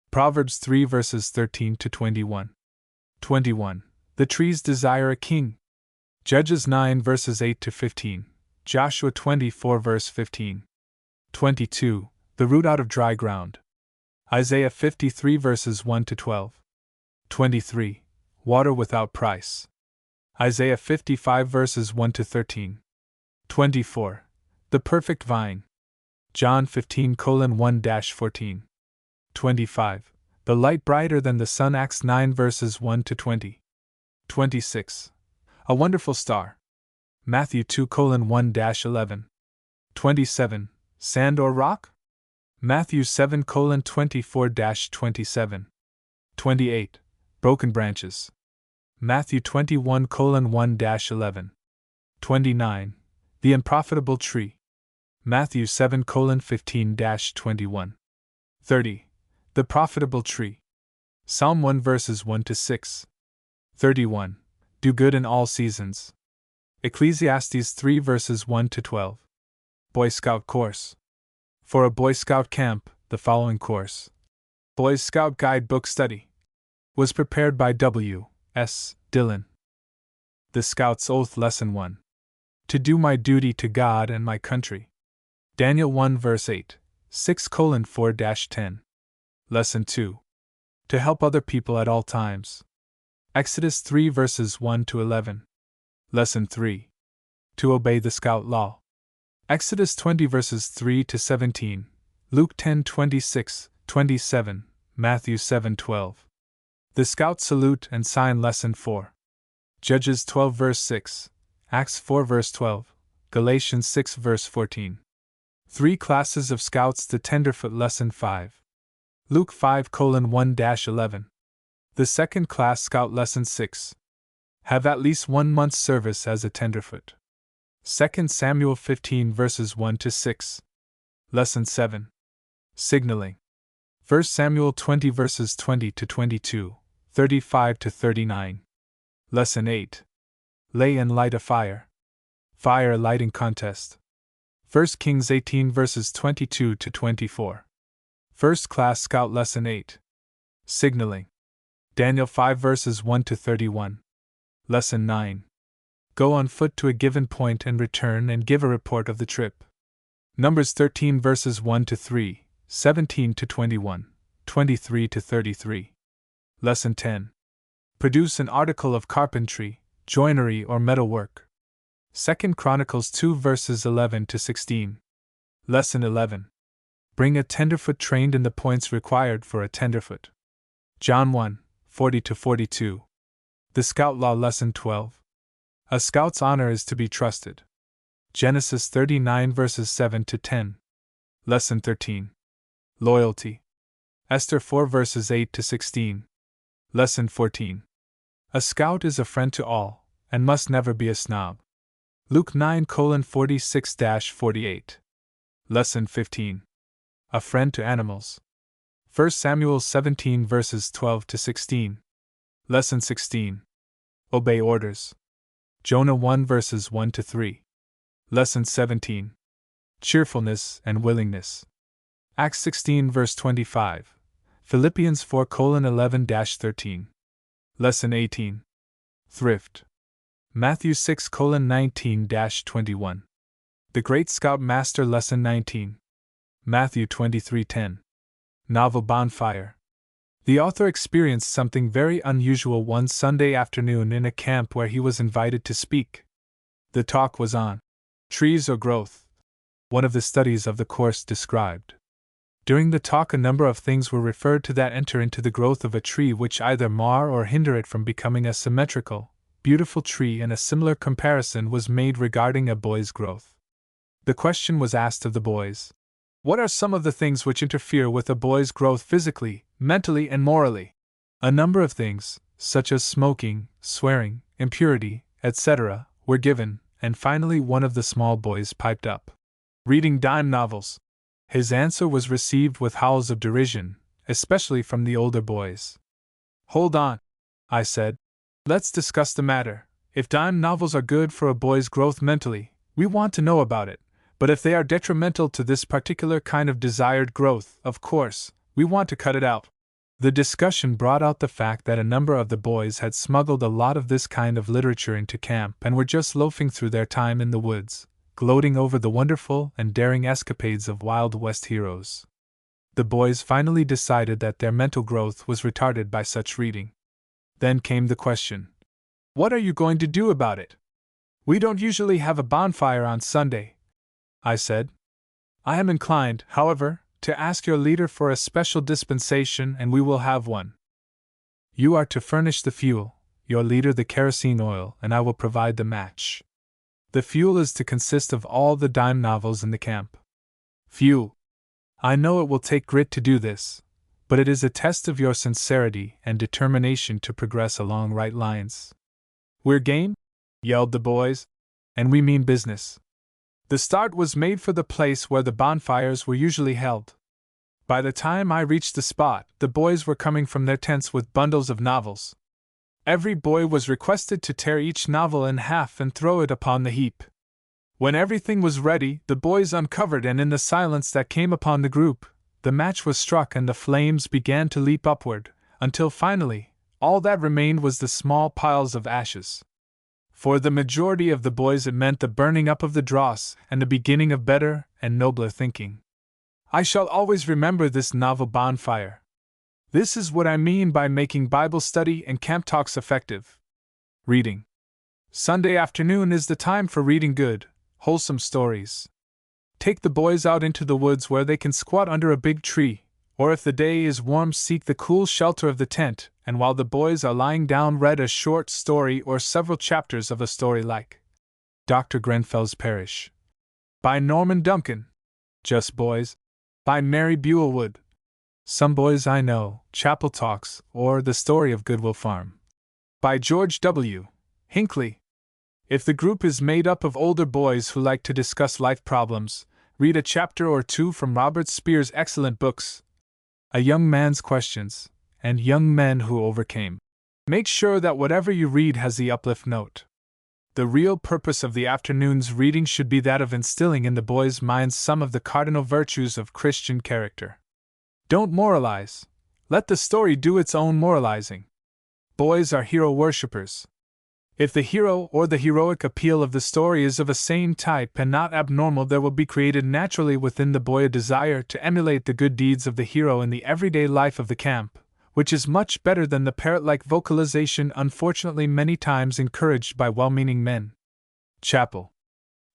Proverbs 3 verses 13 to 21. 21. The trees desire a king. Judges 9 verses 8 to 15. Joshua 24 verse 15. 22. The root out of dry ground. Isaiah 53 verses 1 to 12. 23. Water without price. Isaiah 55 verses 1 to 13. 24. The perfect vine. John 15:1-14. 25. The light brighter than the sun. Acts 9 verses 1 to 20. 26. A wonderful star. Matthew 2:1-11. 27. Sand or rock? Matthew 7:24-27. 28. Broken branches. Matthew 21:1-11. 29. The unprofitable tree. Matthew 7:15-21. 30. The profitable tree. Psalm 1 verses 1 to 6. 31. Do good in all seasons. Ecclesiastes 3 verses 1 to 12. Boy Scout course. For a Boy Scout camp, the following course, Boy Scout Guidebook Study, was prepared by W. S. Dillon. The Scout's Oath Lesson 1. To do my duty to God and my country. Daniel 1 verse 8, 6:4-10. Lesson 2. To help other people at all times. Exodus 3 verses 1 to 11. Lesson 3. To obey the Scout Law. Exodus 20 verses 3 to 17, Luke 10:26-27, Matthew 7:12. The Scout Salute and Sign Lesson 4. Judges 12 verse 6, Acts 4 verse 12, Galatians 6 verse 14. 3 Classes of Scouts. The Tenderfoot Lesson 5. Luke 5:1-11. The Second Class Scout Lesson 6. Have at least 1 month's service as a tenderfoot. 2 Samuel 15 verses 1 to 6. Lesson 7. Signaling. 1 Samuel 20 verses 20 to 22, 35 to 39. Lesson 8. Lay and light a fire. Fire lighting contest. 1 Kings 18 verses 22 to 24. First Class Scout Lesson 8. Signaling. Daniel 5 verses 1 to 31. Lesson 9. Go on foot to a given point and return and give a report of the trip. Numbers 13 verses 1 to 3, 17 to 21, 23 to 33. Lesson 10. Produce an article of carpentry, joinery or metalwork. 2 Chronicles 2 verses 11 to 16. Lesson 11. Bring a tenderfoot trained in the points required for a tenderfoot. John 1, 40 to 42. The Scout Law Lesson 12. A scout's honor is to be trusted. Genesis 39 verses 7 to 10. Lesson 13. Loyalty. Esther 4 verses 8 to 16. Lesson 14. A scout is a friend to all, and must never be a snob. Luke 9:46-48. Lesson 15. A friend to animals. 1 Samuel 17 verses 12 to 16. Lesson 16. Obey orders. Jonah 1 verses 1 to 3. Lesson 17. Cheerfulness and willingness. Acts 16 verse 25. Philippians 4:11-13. Lesson 18. Thrift. Matthew 6:19-21. The Great Scout Master Lesson 19. Matthew 23:10. Novel Bonfire. The author experienced something very unusual one Sunday afternoon in a camp where he was invited to speak. The talk was on trees or growth, one of the studies of the course described. During the talk, a number of things were referred to that enter into the growth of a tree which either mar or hinder it from becoming a symmetrical, beautiful tree, and a similar comparison was made regarding a boy's growth. The question was asked of the boys: what are some of the things which interfere with a boy's growth physically, mentally, and morally? A number of things, such as smoking, swearing, impurity, etc., were given, and finally one of the small boys piped up: reading dime novels. His answer was received with howls of derision, especially from the older boys. Hold on, I said. Let's discuss the matter. If dime novels are good for a boy's growth mentally, we want to know about it. But if they are detrimental to this particular kind of desired growth, of course, we want to cut it out. The discussion brought out the fact that a number of the boys had smuggled a lot of this kind of literature into camp and were just loafing through their time in the woods, gloating over the wonderful and daring escapades of Wild West heroes. The boys finally decided that their mental growth was retarded by such reading. Then came the question: what are you going to do about it? We don't usually have a bonfire on Sunday, I said. I am inclined, however, to ask your leader for a special dispensation, and we will have one. You are to furnish the fuel, your leader the kerosene oil, and I will provide the match. The fuel is to consist of all the dime novels in the camp. Fuel. I know it will take grit to do this, but it is a test of your sincerity and determination to progress along right lines. We're game? Yelled the boys. And we mean business. The start was made for the place where the bonfires were usually held. By the time I reached the spot, the boys were coming from their tents with bundles of novels. Every boy was requested to tear each novel in half and throw it upon the heap. When everything was ready, the boys uncovered, and in the silence that came upon the group, the match was struck and the flames began to leap upward, until finally, all that remained was the small piles of ashes. For the majority of the boys it meant the burning up of the dross and the beginning of better and nobler thinking. I shall always remember this novel bonfire. This is what I mean by making Bible study and camp talks effective. Reading. Sunday afternoon is the time for reading good, wholesome stories. Take the boys out into the woods where they can squat under a big tree, or if the day is warm, seek the cool shelter of the tent, and while the boys are lying down, read a short story or several chapters of a story like Dr. Grenfell's Parish, by Norman Duncan. Just Boys, by Mary Buellwood. Some Boys I Know, Chapel Talks, or The Story of Goodwill Farm, by George W. Hinckley. If the group is made up of older boys who like to discuss life problems, read a chapter or two from Robert Speer's excellent books, A young man's questions, and young men who overcame. Make sure that whatever you read has the uplift note. The real purpose of the afternoon's reading should be that of instilling in the boys' minds some of the cardinal virtues of Christian character. Don't moralize. Let the story do its own moralizing. Boys are hero worshippers. If the hero or the heroic appeal of the story is of a sane type and not abnormal, there will be created naturally within the boy a desire to emulate the good deeds of the hero in the everyday life of the camp, which is much better than the parrot-like vocalization unfortunately many times encouraged by well-meaning men. Chapel.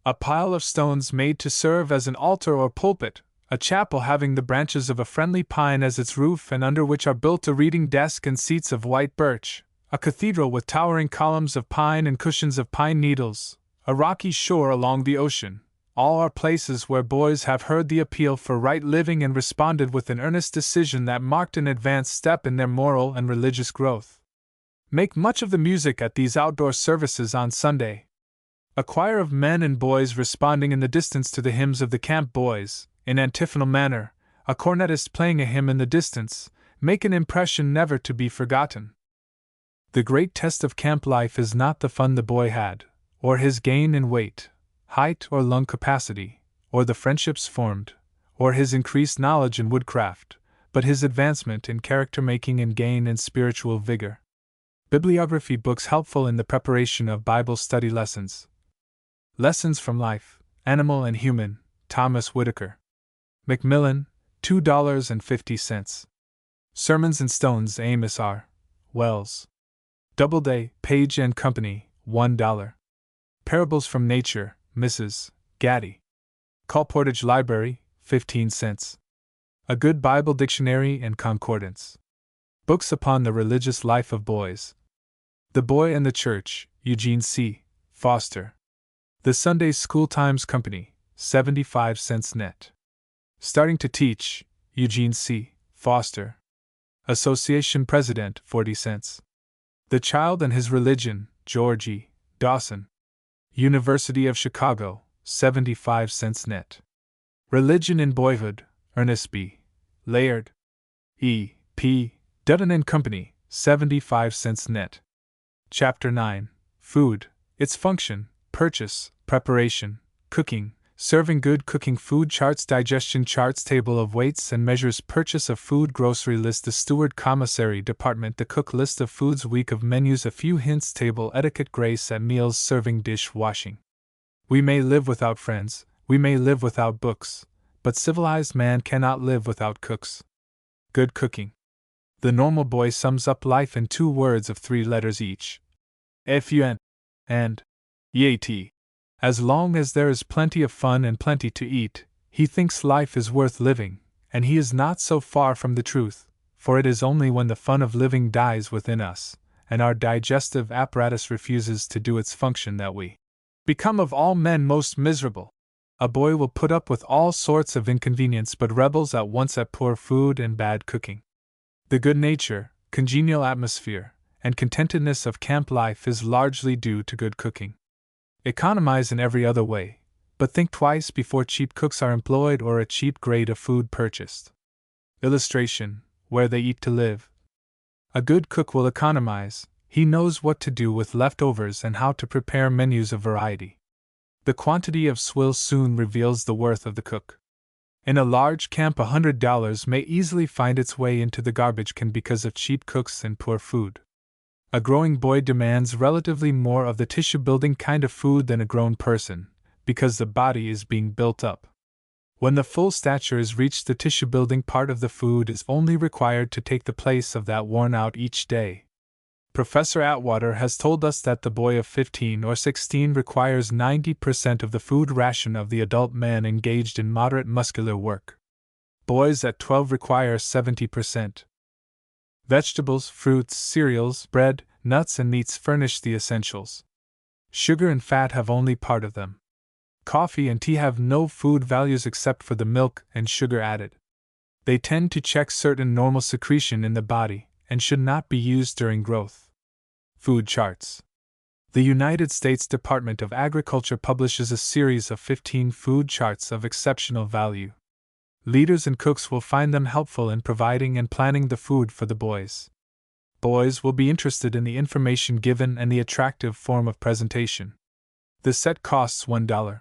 A pile of stones made to serve as an altar or pulpit, a chapel having the branches of a friendly pine as its roof and under which are built a reading desk and seats of white birch, a cathedral with towering columns of pine and cushions of pine needles, a rocky shore along the ocean, all are places where boys have heard the appeal for right living and responded with an earnest decision that marked an advance step in their moral and religious growth. Make much of the music at these outdoor services on Sunday. A choir of men and boys responding in the distance to the hymns of the camp boys, in antiphonal manner, a cornetist playing a hymn in the distance, make an impression never to be forgotten. The great test of camp life is not the fun the boy had, or his gain in weight, height or lung capacity, or the friendships formed, or his increased knowledge in woodcraft, but his advancement in character making and gain in spiritual vigor. Bibliography books helpful in the preparation of Bible study lessons. Lessons from Life, Animal and Human, Thomas Whitaker. Macmillan, $2.50. Sermons and Stones, Amos R. Wells. Doubleday, Page and Company, $1. Parables from Nature, Mrs. Gaddy. Colportage Library, 15 cents. A Good Bible Dictionary and Concordance. Books upon the Religious Life of Boys. The Boy and the Church, Eugene C. Foster. The Sunday School Times Company, 75 cents net. Starting to Teach, Eugene C. Foster. Association President, 40 cents. The Child and His Religion, George E. Dawson. University of Chicago, 75 cents net. Religion in Boyhood, Ernest B. Layard. E. P. Dutton and Company, 75 cents net. Chapter 9. Food, Its Function, Purchase, Preparation, Cooking, Serving Good Cooking Food Charts Digestion Charts Table of Weights and Measures Purchase of Food Grocery List The Steward Commissary Department The Cook List of Foods Week of Menus A Few Hints Table Etiquette Grace at Meals Serving Dish Washing. We may live without friends, we may live without books, but civilized man cannot live without cooks. Good cooking. The normal boy sums up life in 2 words of 3 letters each. Fun and yet. As long as there is plenty of fun and plenty to eat, he thinks life is worth living, and he is not so far from the truth, for it is only when the fun of living dies within us, and our digestive apparatus refuses to do its function that we become of all men most miserable. A boy will put up with all sorts of inconvenience but rebels at once at poor food and bad cooking. The good nature, congenial atmosphere, and contentedness of camp life is largely due to good cooking. Economize in every other way, but think twice before cheap cooks are employed or a cheap grade of food purchased. Illustration, Where They Eat to Live. A good cook will economize, he knows what to do with leftovers and how to prepare menus of variety. The quantity of swill soon reveals the worth of the cook. In a large camp, $100 may easily find its way into the garbage can because of cheap cooks and poor food. A growing boy demands relatively more of the tissue-building kind of food than a grown person, because the body is being built up. When the full stature is reached, the tissue-building part of the food is only required to take the place of that worn out each day. Professor Atwater has told us that the boy of 15 or 16 requires 90% of the food ration of the adult man engaged in moderate muscular work. Boys at 12 require 70%. Vegetables, fruits, cereals, bread, nuts, and meats furnish the essentials. Sugar and fat have only part of them. Coffee and tea have no food values except for the milk and sugar added. They tend to check certain normal secretion in the body and should not be used during growth. Food charts. The United States Department of Agriculture publishes a series of 15 food charts of exceptional value. Leaders and cooks will find them helpful in providing and planning the food for the boys. Boys will be interested in the information given and the attractive form of presentation. The set costs $1.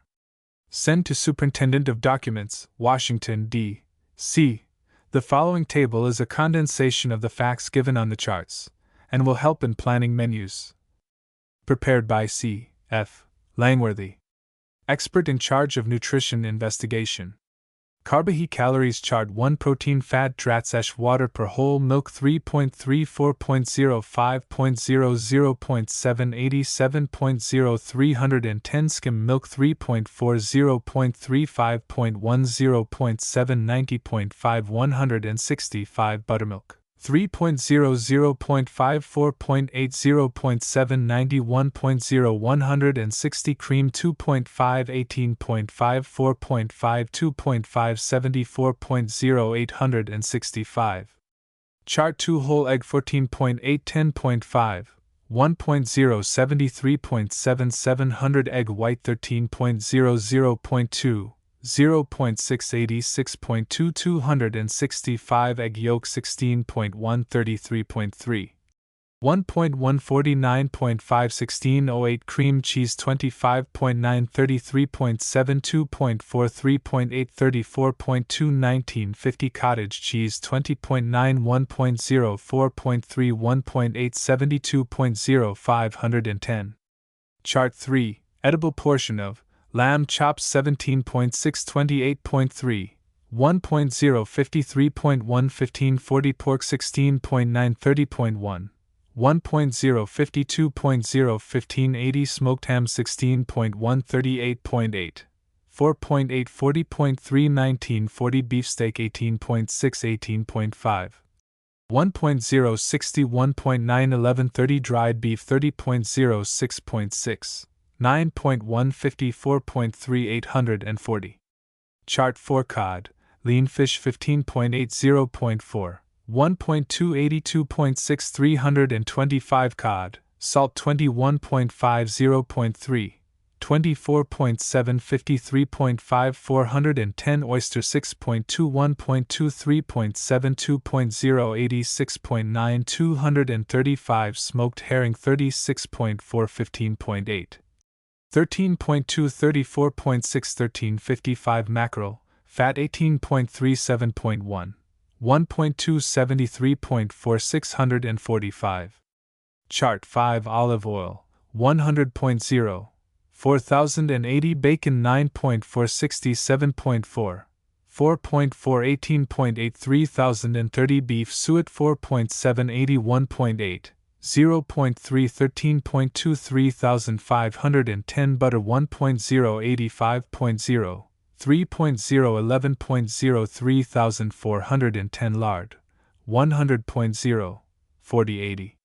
Send to Superintendent of Documents, Washington, D.C. The following table is a condensation of the facts given on the charts, and will help in planning menus. Prepared by C. F. Langworthy, expert in charge of nutrition investigation. Carbohydrate calories chart 1 protein fat drats water per whole milk 3.34.05.00.787.0 skim milk 3.40.35.10.790.5 165 buttermilk 3.00.54.80.791.0 160 cream 2.5 18.54.52.5 865. Chart 2 whole egg 14.8 10.5 1.073.7700 egg white 13.00.2 0.686.2 265 egg yolk 16.133.3 1.149.5 cream cheese 25.9 33.72.43.8 34.2 cottage cheese 20.9 1.04.3 1.8 510. Chart 3 edible portion of lamb chops 17.6 28.3 1.053.1 40 pork 16.9 30.1 1.052.0 80 smoked ham 16.1 38.8 4.8 40.3 40 beefsteak 18.6 18.5 1.061.9 30 dried beef 30.06.6 9.154.3 840. Chart 4 cod, lean fish 15.80.4 1.282.6 325 cod, salt 21.50.3 24.7 53.5 410 oyster 6.21.23.72.0 86.9 235 smoked herring 36.4 15.8 13.2 34.6 1355 mackerel, fat 18.37.1 1.273.4 645. Chart 5 olive oil, 100.0 4080 bacon 9.4 67.4 4.4 18.8 3030 beef suet 4.7 81.8 0.3 13.2 3510 butter 1.0 85.0 3.0 11.0 3410 lard 100.0 4080.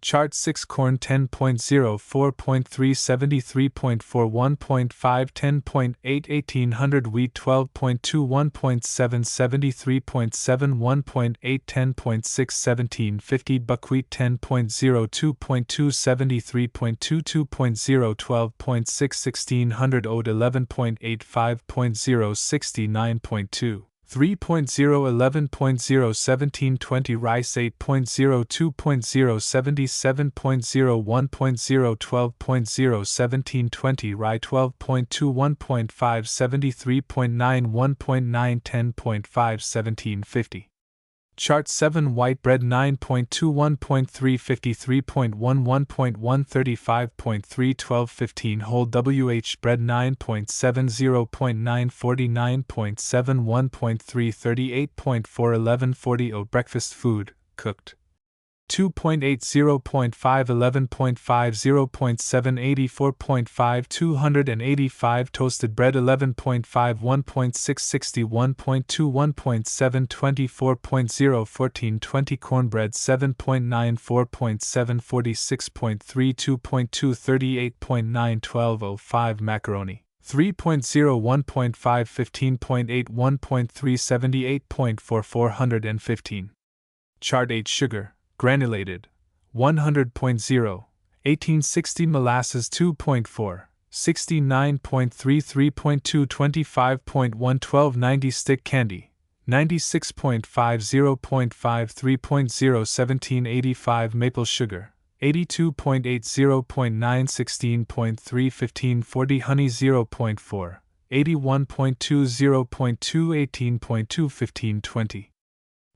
Chart 6 corn 10.0 4.3 73.4 1.5 10.8 1800 wheat 12.2 1.7 73.7 1.8 10.6 1750 buckwheat 10.0 2.2 73.2 2.0 12.6 1600 oat 11.8 5.0 69.2 3.0 11.0 1720 rice 8.0 2.0 77.0 1.0 12.0 1720 rye 12.2 1.5 73.9 1.9 10.5 1750. Chart 7 white bread 9.2 1.3 53.1 1.1 35.3 12 15 whole WH bread 9.7 0.9 49.7 1.3 38.4 11 40 oat breakfast food, cooked 2.8 0.5 11.5 0.7 84.5 285 toasted bread 11.5 1.6 60 1.2 1.7 24.0 14 20 cornbread 7.9 4.7 46.3 2.2 38.9 12.05 macaroni 3.0 1.5 15.8 1.3 78.4 415. Chart 8 sugar granulated, 100.0, 1860 molasses 2.4, 69.33.2 25.1 1290 stick candy, 96.50.53.01785 maple sugar, 82.80.916.31540 honey 0.4, 81.20.218.21520.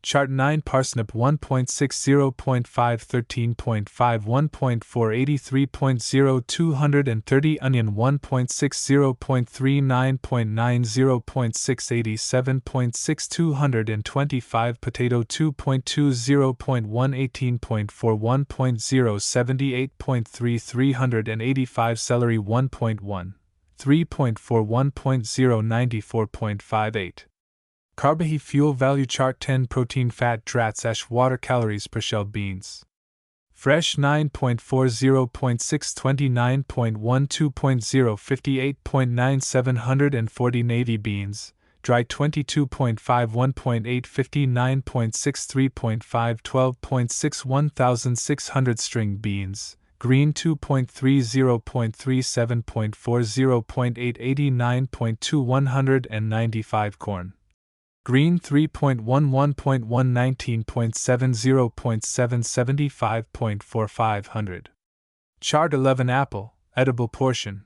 Chart 9 parsnip 1.60.513.5 onion 1.60.390.687.6 potato 2.20.118.41.078.3 celery 1.1 3.41.094.58. Carbohydrate fuel value chart 10 protein fat drats ash water calories per shell beans. Fresh 9.40.629.12.058.9740 navy beans, dry 22.51.859.63.512.6 string beans, green 2.30.37.40.889.2 corn. Green 3.11.19.70.775.4500. Chart 11 apple, edible portion.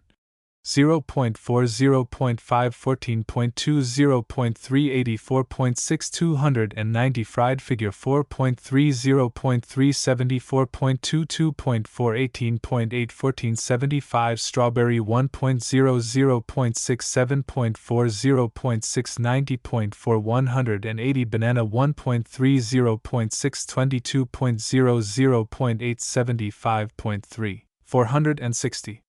0.40.514.20.384.6290 fried figure 4.30.374.22.418.81475 strawberry 1.00.67.40.690.4 banana 1.30.622.00.875.3 460.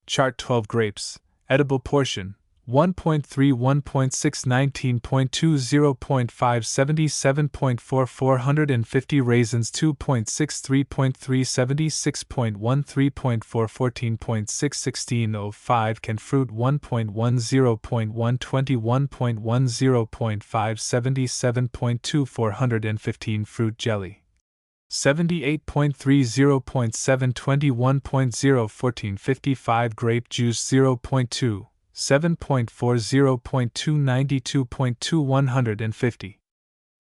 Chart 12 grapes, edible portion, 1.31.619.20.577.4450 raisins 2.63.376.13.414.61605 canned fruit 1.10.121.10.577.2 415 78.30.721.01455 grape juice 0.2, 7.40.292.2 150.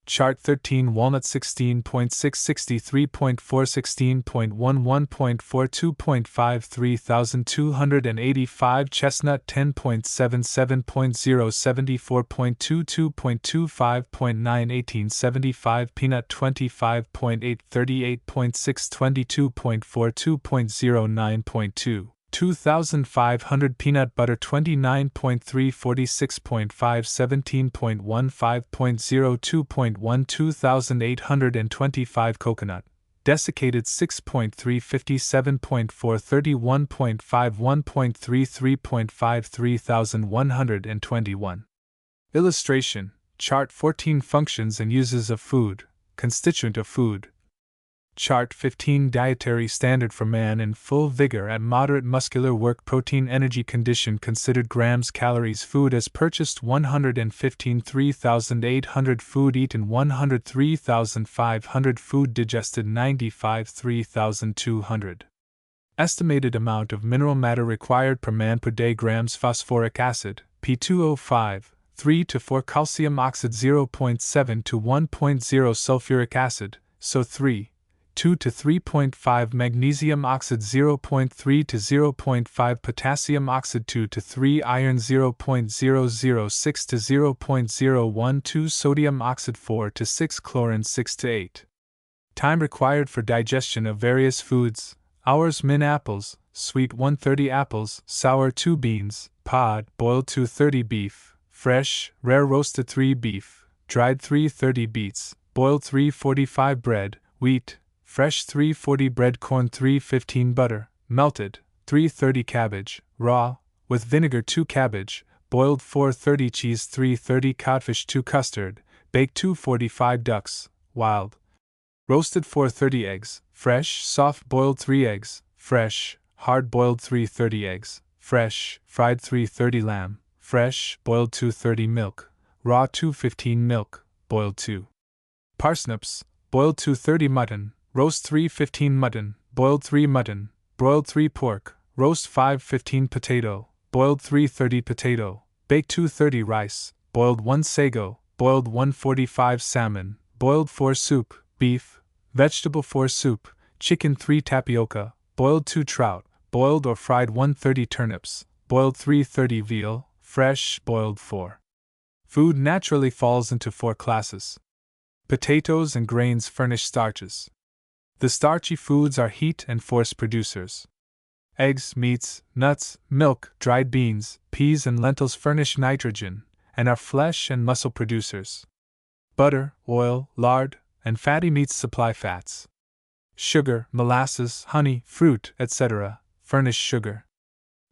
Chart 13 walnut 16.663.416.11.42.5 chestnut 10.77.074.22.25.9 peanut 25.838.622.42.09.2 2500 peanut butter 29.346.5 17.15.02.1 2825 coconut desiccated 6.357.4 31.51.33.5 3121. Illustration, Chart 14 functions and uses of food, constituent of food. Chart 15 dietary standard for man in full vigor at moderate muscular work protein energy condition considered grams calories food as purchased 115 3,800 food eaten 103,500 food digested 95 3,200. Estimated amount of mineral matter required per man per day grams phosphoric acid, P2O5, 3 to 4 calcium oxide 0.7 to 1.0 sulfuric acid, SO3, 2 to 3.5 magnesium oxide 0.3 to 0.5 potassium oxide 2 to 3 iron 0.006 to 0.012 sodium oxide 4 to 6 chlorine 6 to 8. Time required for digestion of various foods, hours min apples, sweet 130 apples, sour 2 beans, pod, boiled 230 beef, fresh, rare roasted 3 beef, dried 330 beets, boiled 345 bread, wheat, fresh 340 bread corn 315 butter, melted, 330 cabbage, raw, with vinegar 2 cabbage, boiled 430 cheese 330 codfish 2 custard, baked 245 ducks, wild, roasted 430 eggs, fresh, soft boiled 3 eggs, fresh, hard boiled 330 eggs, fresh, fried 330 lamb, fresh, boiled 230 milk, raw 215 milk, boiled 2 parsnips, boiled 230 mutton, roast 315 mutton, boiled 3 mutton, broiled 3 pork, roast 515 potato, boiled 330 potato, baked 230 rice, boiled 1 sago, boiled 145 salmon, boiled 4 soup, beef, vegetable 4 soup, chicken 3 tapioca, boiled 2 trout, boiled or fried 130 turnips, boiled 330 veal, fresh, boiled 4. Food naturally falls into 4 classes. Potatoes and grains furnish starches. The starchy foods are heat and force producers. Eggs, meats, nuts, milk, dried beans, peas, and lentils furnish nitrogen and are flesh and muscle producers. Butter, oil, lard, and fatty meats supply fats. Sugar, molasses, honey, fruit, etc., furnish sugar.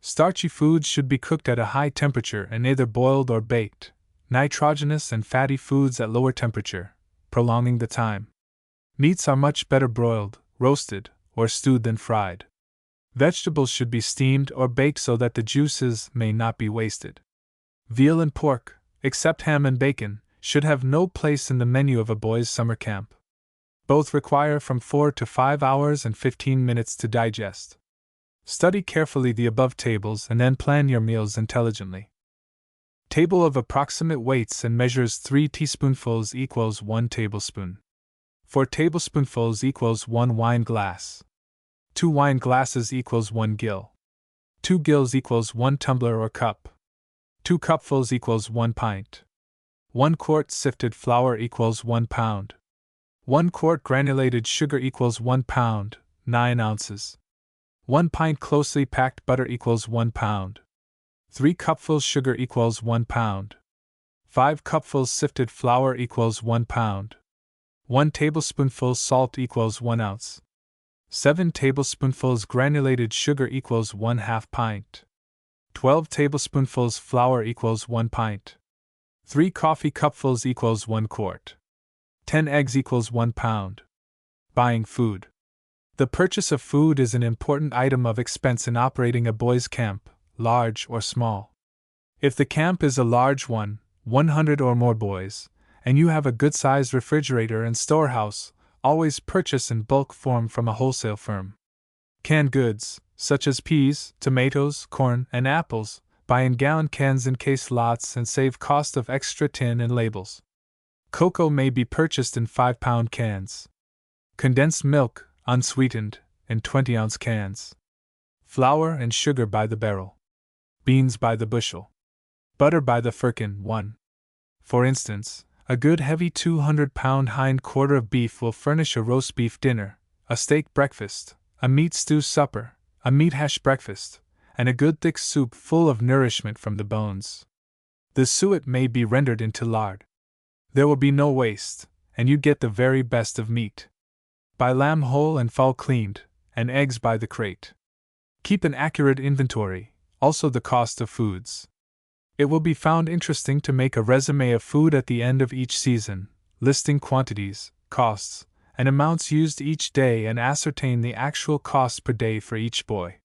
Starchy foods should be cooked at a high temperature and either boiled or baked. Nitrogenous and fatty foods at lower temperature, prolonging the time. Meats are much better broiled, roasted, or stewed than fried. Vegetables should be steamed or baked so that the juices may not be wasted. Veal and pork, except ham and bacon, should have no place in the menu of a boys' summer camp. Both require from 4 to 5 hours and 15 minutes to digest. Study carefully the above tables and then plan your meals intelligently. Table of approximate weights and measures 3 teaspoonfuls equals 1 tablespoon. 4 tablespoonfuls equals 1 wine glass. 2 wine glasses equals 1 gill. 2 gills equals 1 tumbler or cup. 2 cupfuls equals 1 pint. 1 quart sifted flour equals 1 pound. 1 quart granulated sugar equals 1 pound, 9 ounces. 1 pint closely packed butter equals 1 pound. 3 cupfuls sugar equals 1 pound. 5 cupfuls sifted flour equals 1 pound. 1 tablespoonful salt equals 1 ounce. 7 tablespoonfuls granulated sugar equals 1/2 pint. 12 tablespoonfuls flour equals 1 pint. 3 coffee cupfuls equals 1 quart. 10 eggs equals 1 pound. Buying food. The purchase of food is an important item of expense in operating a boys' camp, large or small. If the camp is a large one, 100 or more boys, and you have a good-sized refrigerator and storehouse, always purchase in bulk form from a wholesale firm. Canned goods, such as peas, tomatoes, corn, and apples, buy in gallon cans in case lots and save cost of extra tin and labels. Cocoa may be purchased in 5-pound cans. Condensed milk, unsweetened, in 20-ounce cans. Flour and sugar by the barrel. Beans by the bushel. Butter by the firkin, 1. For instance, a good heavy 200-pound hind quarter of beef will furnish a roast beef dinner, a steak breakfast, a meat stew supper, a meat hash breakfast, and a good thick soup full of nourishment from the bones. The suet may be rendered into lard. There will be no waste, and you get the very best of meat. Buy lamb whole and fowl cleaned, and eggs by the crate. Keep an accurate inventory, also the cost of foods. It will be found interesting to make a resume of food at the end of each season, listing quantities, costs, and amounts used each day and ascertain the actual cost per day for each boy.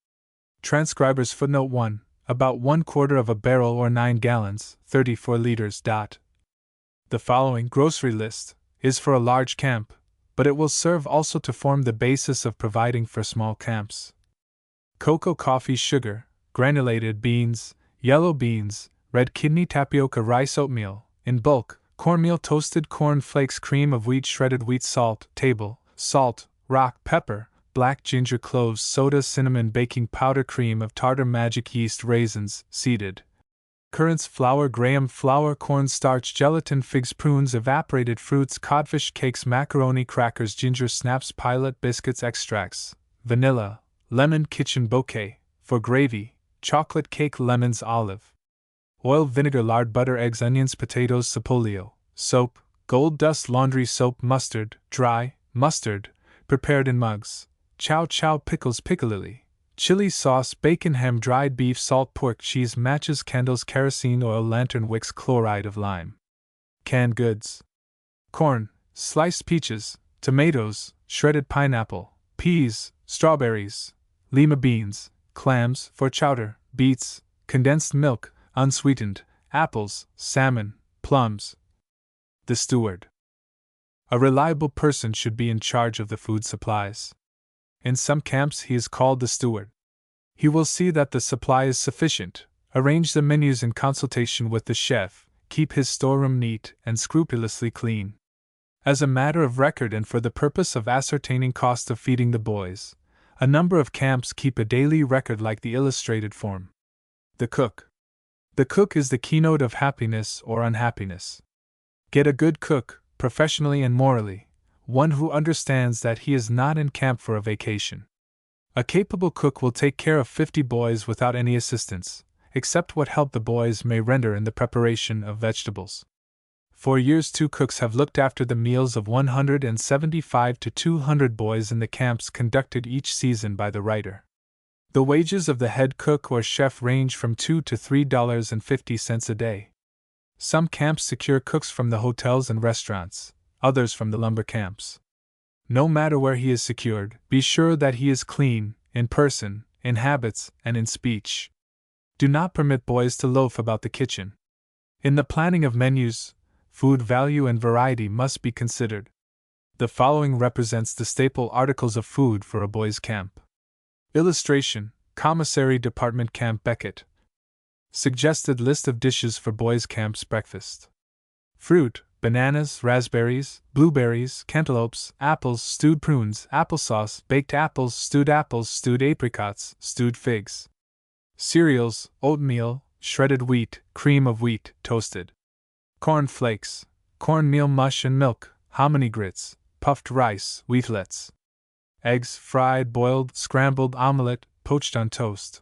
Transcriber's footnote 1, about 1/4 of a barrel or 9 gallons, 34 liters. The following grocery list is for a large camp, but it will serve also to form the basis of providing for small camps. Cocoa, coffee, sugar, granulated beans, yellow beans, red kidney, tapioca, rice, oatmeal, in bulk, cornmeal, toasted corn flakes, cream of wheat, shredded wheat, salt, table, salt, rock, pepper, black ginger, cloves, soda, cinnamon, baking powder, cream of tartar, magic yeast, raisins, seeded currants, flour, graham flour, cornstarch, gelatin, figs, prunes, evaporated fruits, codfish, cakes, macaroni, crackers, ginger snaps, pilot biscuits, extracts, vanilla, lemon, kitchen bouquet, for gravy, chocolate cake, lemons, olive oil, vinegar, lard, butter, eggs, onions, potatoes, sapolio, soap, gold dust, laundry soap, mustard, dry, mustard, prepared in mugs, chow chow, pickles, piccalilli, chili sauce, bacon, ham, dried beef, salt, pork, cheese, matches, candles, kerosene oil, lantern wicks, chloride of lime. Canned goods. Corn, sliced peaches, tomatoes, shredded pineapple, peas, strawberries, lima beans, clams, for chowder, beets, condensed milk, unsweetened, apples, salmon, plums. The steward. A reliable person should be in charge of the food supplies. In some camps he is called the steward. He will see that the supply is sufficient, arrange the menus in consultation with the chef, keep his storeroom neat and scrupulously clean. As a matter of record and for the purpose of ascertaining cost of feeding the boys, a number of camps keep a daily record like the illustrated form. The cook. The cook is the keynote of happiness or unhappiness. Get a good cook, professionally and morally, one who understands that he is not in camp for a vacation. A capable cook will take care of 50 boys without any assistance, except what help the boys may render in the preparation of vegetables. For years 2 cooks have looked after the meals of 175 to 200 boys in the camps conducted each season by the writer. The wages of the head cook or chef range from $2 to $3.50 a day. Some camps secure cooks from the hotels and restaurants, others from the lumber camps. No matter where he is secured, be sure that he is clean, in person, in habits, and in speech. Do not permit boys to loaf about the kitchen. In the planning of menus, food value and variety must be considered. The following represents the staple articles of food for a boys' camp. Illustration: Commissary Department Camp Beckett. Suggested list of dishes for boys' camp's breakfast. Fruit: bananas, raspberries, blueberries, cantaloupes, apples, stewed prunes, applesauce, baked apples, stewed apricots, stewed figs. Cereals: oatmeal, shredded wheat, cream of wheat, toasted. Corn flakes, cornmeal mush and milk, hominy grits, puffed rice, wheatlets. Eggs: fried, boiled, scrambled, omelette, poached on toast.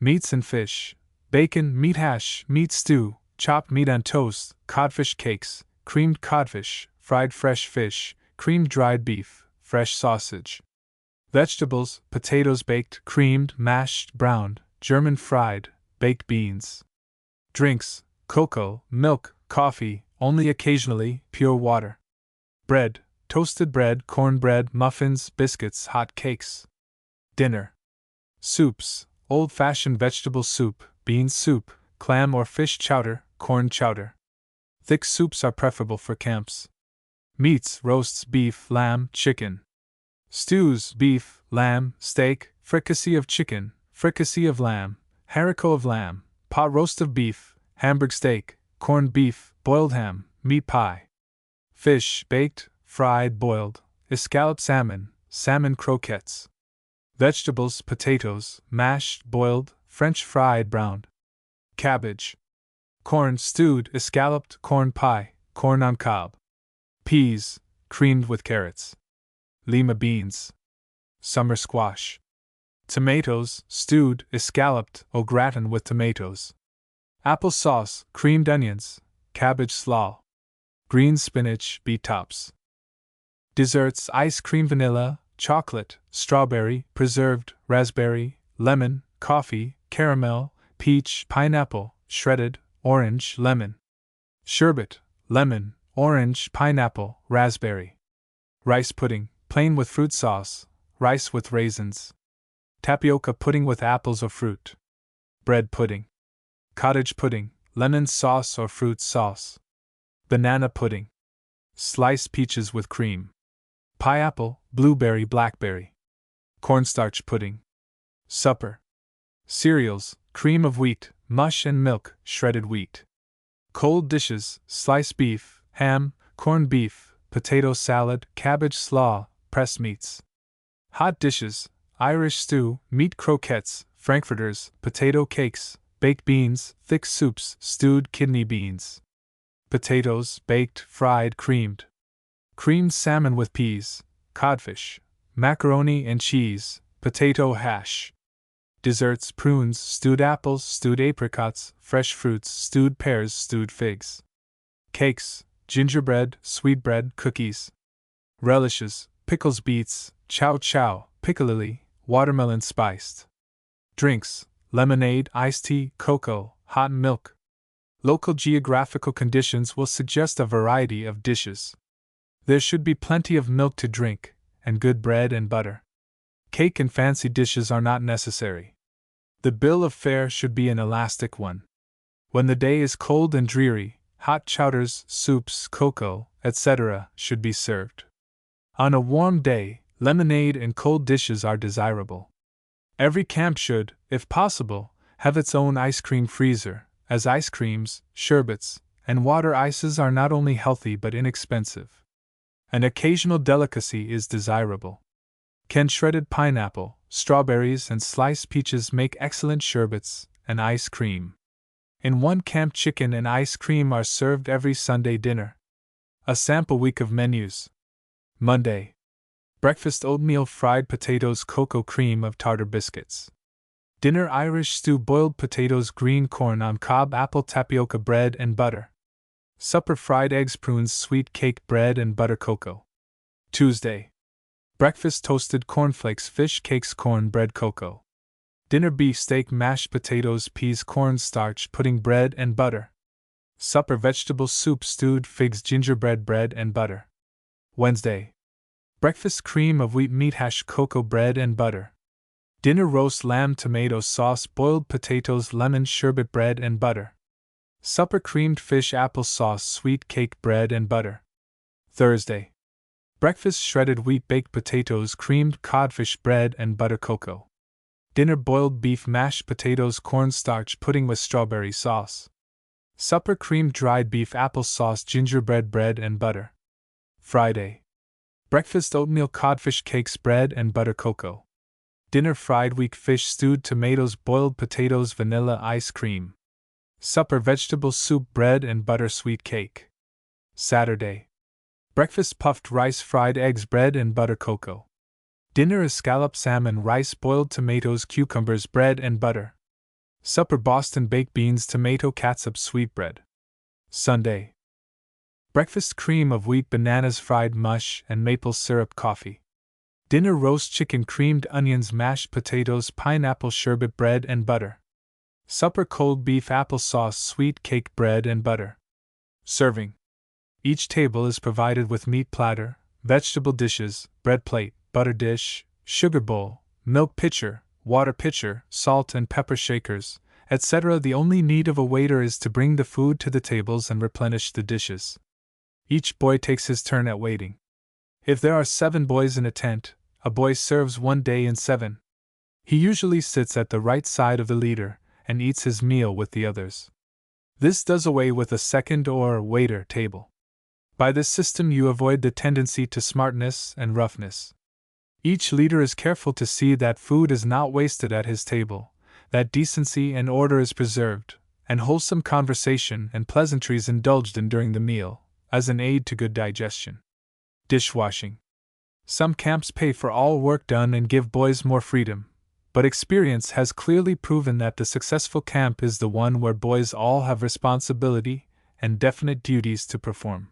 Meats and fish: bacon, meat hash, meat stew, chopped meat on toast, codfish cakes, creamed codfish, fried fresh fish, creamed dried beef, fresh sausage. Vegetables: potatoes baked, creamed, mashed, browned, German fried, baked beans. Drinks: cocoa, milk, coffee, only occasionally, pure water. Bread: toasted bread, cornbread, muffins, biscuits, hot cakes. Dinner: soups: old-fashioned vegetable soup, bean soup, clam or fish chowder, corn chowder. Thick soups are preferable for camps. Meats: roasts, beef, lamb, chicken. Stews: beef, lamb, steak, fricassee of chicken, fricassee of lamb, haricot of lamb, pot roast of beef, Hamburg steak, corned beef, boiled ham, meat pie. Fish: baked, fried, boiled, escalloped salmon, salmon croquettes. Vegetables: potatoes, mashed, boiled, French fried, browned. Cabbage. Corn: stewed, escalloped, corn pie, corn on cob. Peas: creamed with carrots. Lima beans. Summer squash. Tomatoes: stewed, escalloped, au gratin with tomatoes. Apple sauce: creamed onions, cabbage slaw. Green spinach, beet tops. Desserts: ice cream, vanilla, chocolate, strawberry, preserved, raspberry, lemon, coffee, caramel, peach, pineapple, shredded, orange, lemon. Sherbet: lemon, orange, pineapple, raspberry. Rice pudding: plain with fruit sauce, rice with raisins. Tapioca pudding with apples or fruit. Bread pudding. Cottage pudding: lemon sauce or fruit sauce. Banana pudding. Sliced peaches with cream. Pineapple, blueberry, blackberry. Cornstarch pudding. Supper. Cereals: cream of wheat, mush and milk, shredded wheat. Cold dishes: sliced beef, ham, corned beef, potato salad, cabbage slaw, pressed meats. Hot dishes: Irish stew, meat croquettes, frankfurters, potato cakes, baked beans, thick soups, stewed kidney beans. Potatoes: baked, fried, creamed. Creamed salmon with peas, codfish, macaroni and cheese, potato hash. Desserts: prunes, stewed apples, stewed apricots, fresh fruits, stewed pears, stewed figs. Cakes: gingerbread, sweetbread, cookies. Relishes: pickles, beets, chow chow, piccalilli, watermelon spiced. Drinks: lemonade, iced tea, cocoa, hot milk. Local geographical conditions will suggest a variety of dishes. There should be plenty of milk to drink, and good bread and butter. Cake and fancy dishes are not necessary. The bill of fare should be an elastic one. When the day is cold and dreary, hot chowders, soups, cocoa, etc., should be served. On a warm day, lemonade and cold dishes are desirable. Every camp should, if possible, have its own ice cream freezer, as ice creams, sherbets, and water ices are not only healthy but inexpensive. An occasional delicacy is desirable. Canned shredded pineapple, strawberries, and sliced peaches make excellent sherbets and ice cream. In one camp, chicken and ice cream are served every Sunday dinner. A sample week of menus. Monday. Breakfast: oatmeal, fried potatoes, cocoa cream of tartar biscuits. Dinner: Irish stew, boiled potatoes, green corn on cob, apple, tapioca, bread and butter. Supper: fried eggs, prunes, sweet cake, bread and butter, cocoa. Tuesday. Breakfast: toasted cornflakes, fish cakes, corn bread, cocoa. Dinner: beef steak, mashed potatoes, peas, cornstarch, pudding, bread and butter. Supper: vegetable soup, stewed figs, gingerbread, bread and butter. Wednesday. Breakfast: cream of wheat, meat hash, cocoa, bread and butter. Dinner: roast lamb, tomato sauce, boiled potatoes, lemon sherbet, bread and butter. Supper: creamed fish, apple sauce, sweet cake, bread and butter. Thursday. Breakfast: shredded wheat, baked potatoes, creamed codfish, bread and butter, cocoa. Dinner: boiled beef, mashed potatoes, cornstarch, pudding with strawberry sauce. Supper: creamed dried beef, apple sauce, gingerbread, bread and butter. Friday. Breakfast: oatmeal, codfish cakes, bread and butter, cocoa. Dinner: fried weak fish, stewed tomatoes, boiled potatoes, vanilla ice cream. Supper: vegetable soup, bread and butter, sweet cake. Saturday. Breakfast: puffed rice, fried eggs, bread and butter, cocoa. Dinner: escalloped salmon, rice, boiled tomatoes, cucumbers, bread and butter. Supper: Boston baked beans, tomato catsup, sweetbread. Sunday. Breakfast: cream of wheat, bananas, fried mush, and maple syrup, coffee. Dinner: roast chicken, creamed onions, mashed potatoes, pineapple sherbet, bread and butter. Supper: cold beef, apple sauce, sweet cake, bread and butter. Serving. Each table is provided with meat platter, vegetable dishes, bread plate, butter dish, sugar bowl, milk pitcher, water pitcher, salt and pepper shakers, etc. The only need of a waiter is to bring the food to the tables and replenish the dishes. Each boy takes his turn at waiting. If there are 7 boys in a tent, a boy serves 1 day in 7. He usually sits at the right side of the leader and eats his meal with the others. This does away with a second or waiter table. By this system you avoid the tendency to smartness and roughness. Each leader is careful to see that food is not wasted at his table, that decency and order is preserved, and wholesome conversation and pleasantries indulged in during the meal, as an aid to good digestion. Dishwashing. Some camps pay for all work done and give boys more freedom, but experience has clearly proven that the successful camp is the one where boys all have responsibility and definite duties to perform.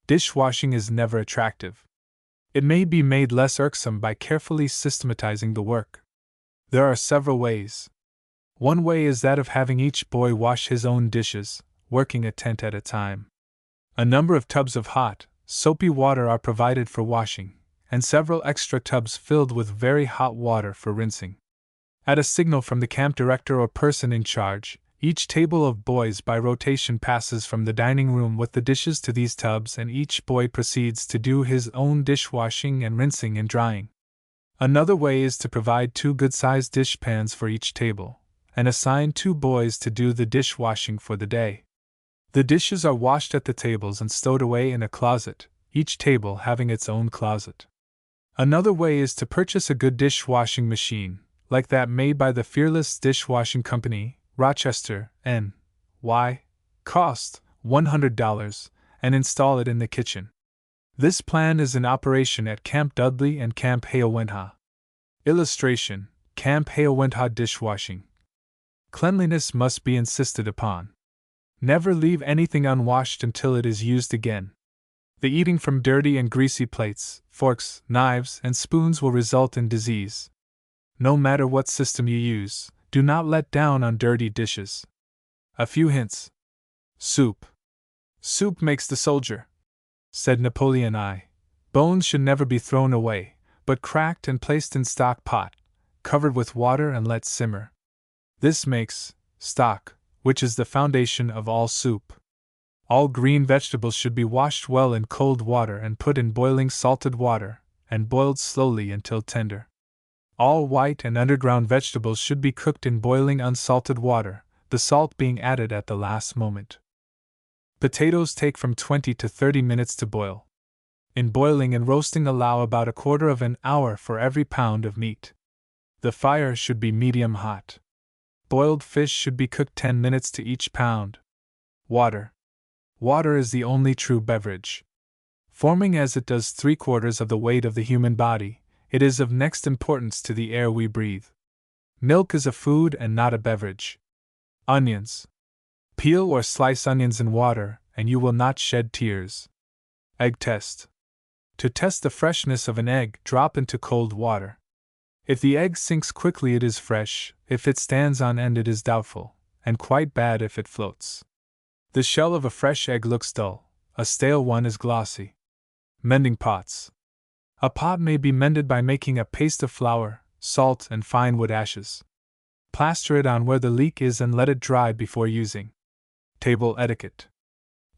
Dishwashing is never attractive. It may be made less irksome by carefully systematizing the work. There are several ways. One way is that of having each boy wash his own dishes, working a tent at a time. A number of tubs of hot, soapy water are provided for washing, and several extra tubs filled with very hot water for rinsing. At a signal from the camp director or person in charge, each table of boys by rotation passes from the dining room with the dishes to these tubs, and each boy proceeds to do his own dishwashing and rinsing and drying. Another way is to provide 2 good-sized dishpans for each table, and assign 2 boys to do the dishwashing for the day. The dishes are washed at the tables and stowed away in a closet, each table having its own closet. Another way is to purchase a good dishwashing machine, like that made by the Fearless Dishwashing Company, Rochester, N.Y., cost $100, and install it in the kitchen. This plan is in operation at Camp Dudley and Camp Hayowentha. Illustration: Camp Hayowentha dishwashing. Cleanliness must be insisted upon. Never leave anything unwashed until it is used again. The eating from dirty and greasy plates, forks, knives, and spoons will result in disease. No matter what system you use, do not let down on dirty dishes. A few hints. Soup. Soup makes the soldier, said Napoleon I. Bones should never be thrown away, but cracked and placed in stock pot, covered with water and let simmer. This makes stock, which is the foundation of all soup. All green vegetables should be washed well in cold water and put in boiling salted water, and boiled slowly until tender. All white and underground vegetables should be cooked in boiling unsalted water, the salt being added at the last moment. Potatoes take from 20 to 30 minutes to boil. In boiling and roasting, allow about a quarter of an hour for every pound of meat. The fire should be medium hot. Boiled fish should be cooked 10 minutes to each pound. Water. Water is the only true beverage. Forming as it does 3/4 of the weight of the human body, it is of next importance to the air we breathe. Milk is a food and not a beverage. Onions. Peel or slice onions in water, and you will not shed tears. Egg test. To test the freshness of an egg, drop into cold water. If the egg sinks quickly, it is fresh; if it stands on end, it is doubtful, and quite bad if it floats. The shell of a fresh egg looks dull, a stale one is glossy. Mending pots. A pot may be mended by making a paste of flour, salt, and fine wood ashes. Plaster it on where the leak is and let it dry before using. Table etiquette.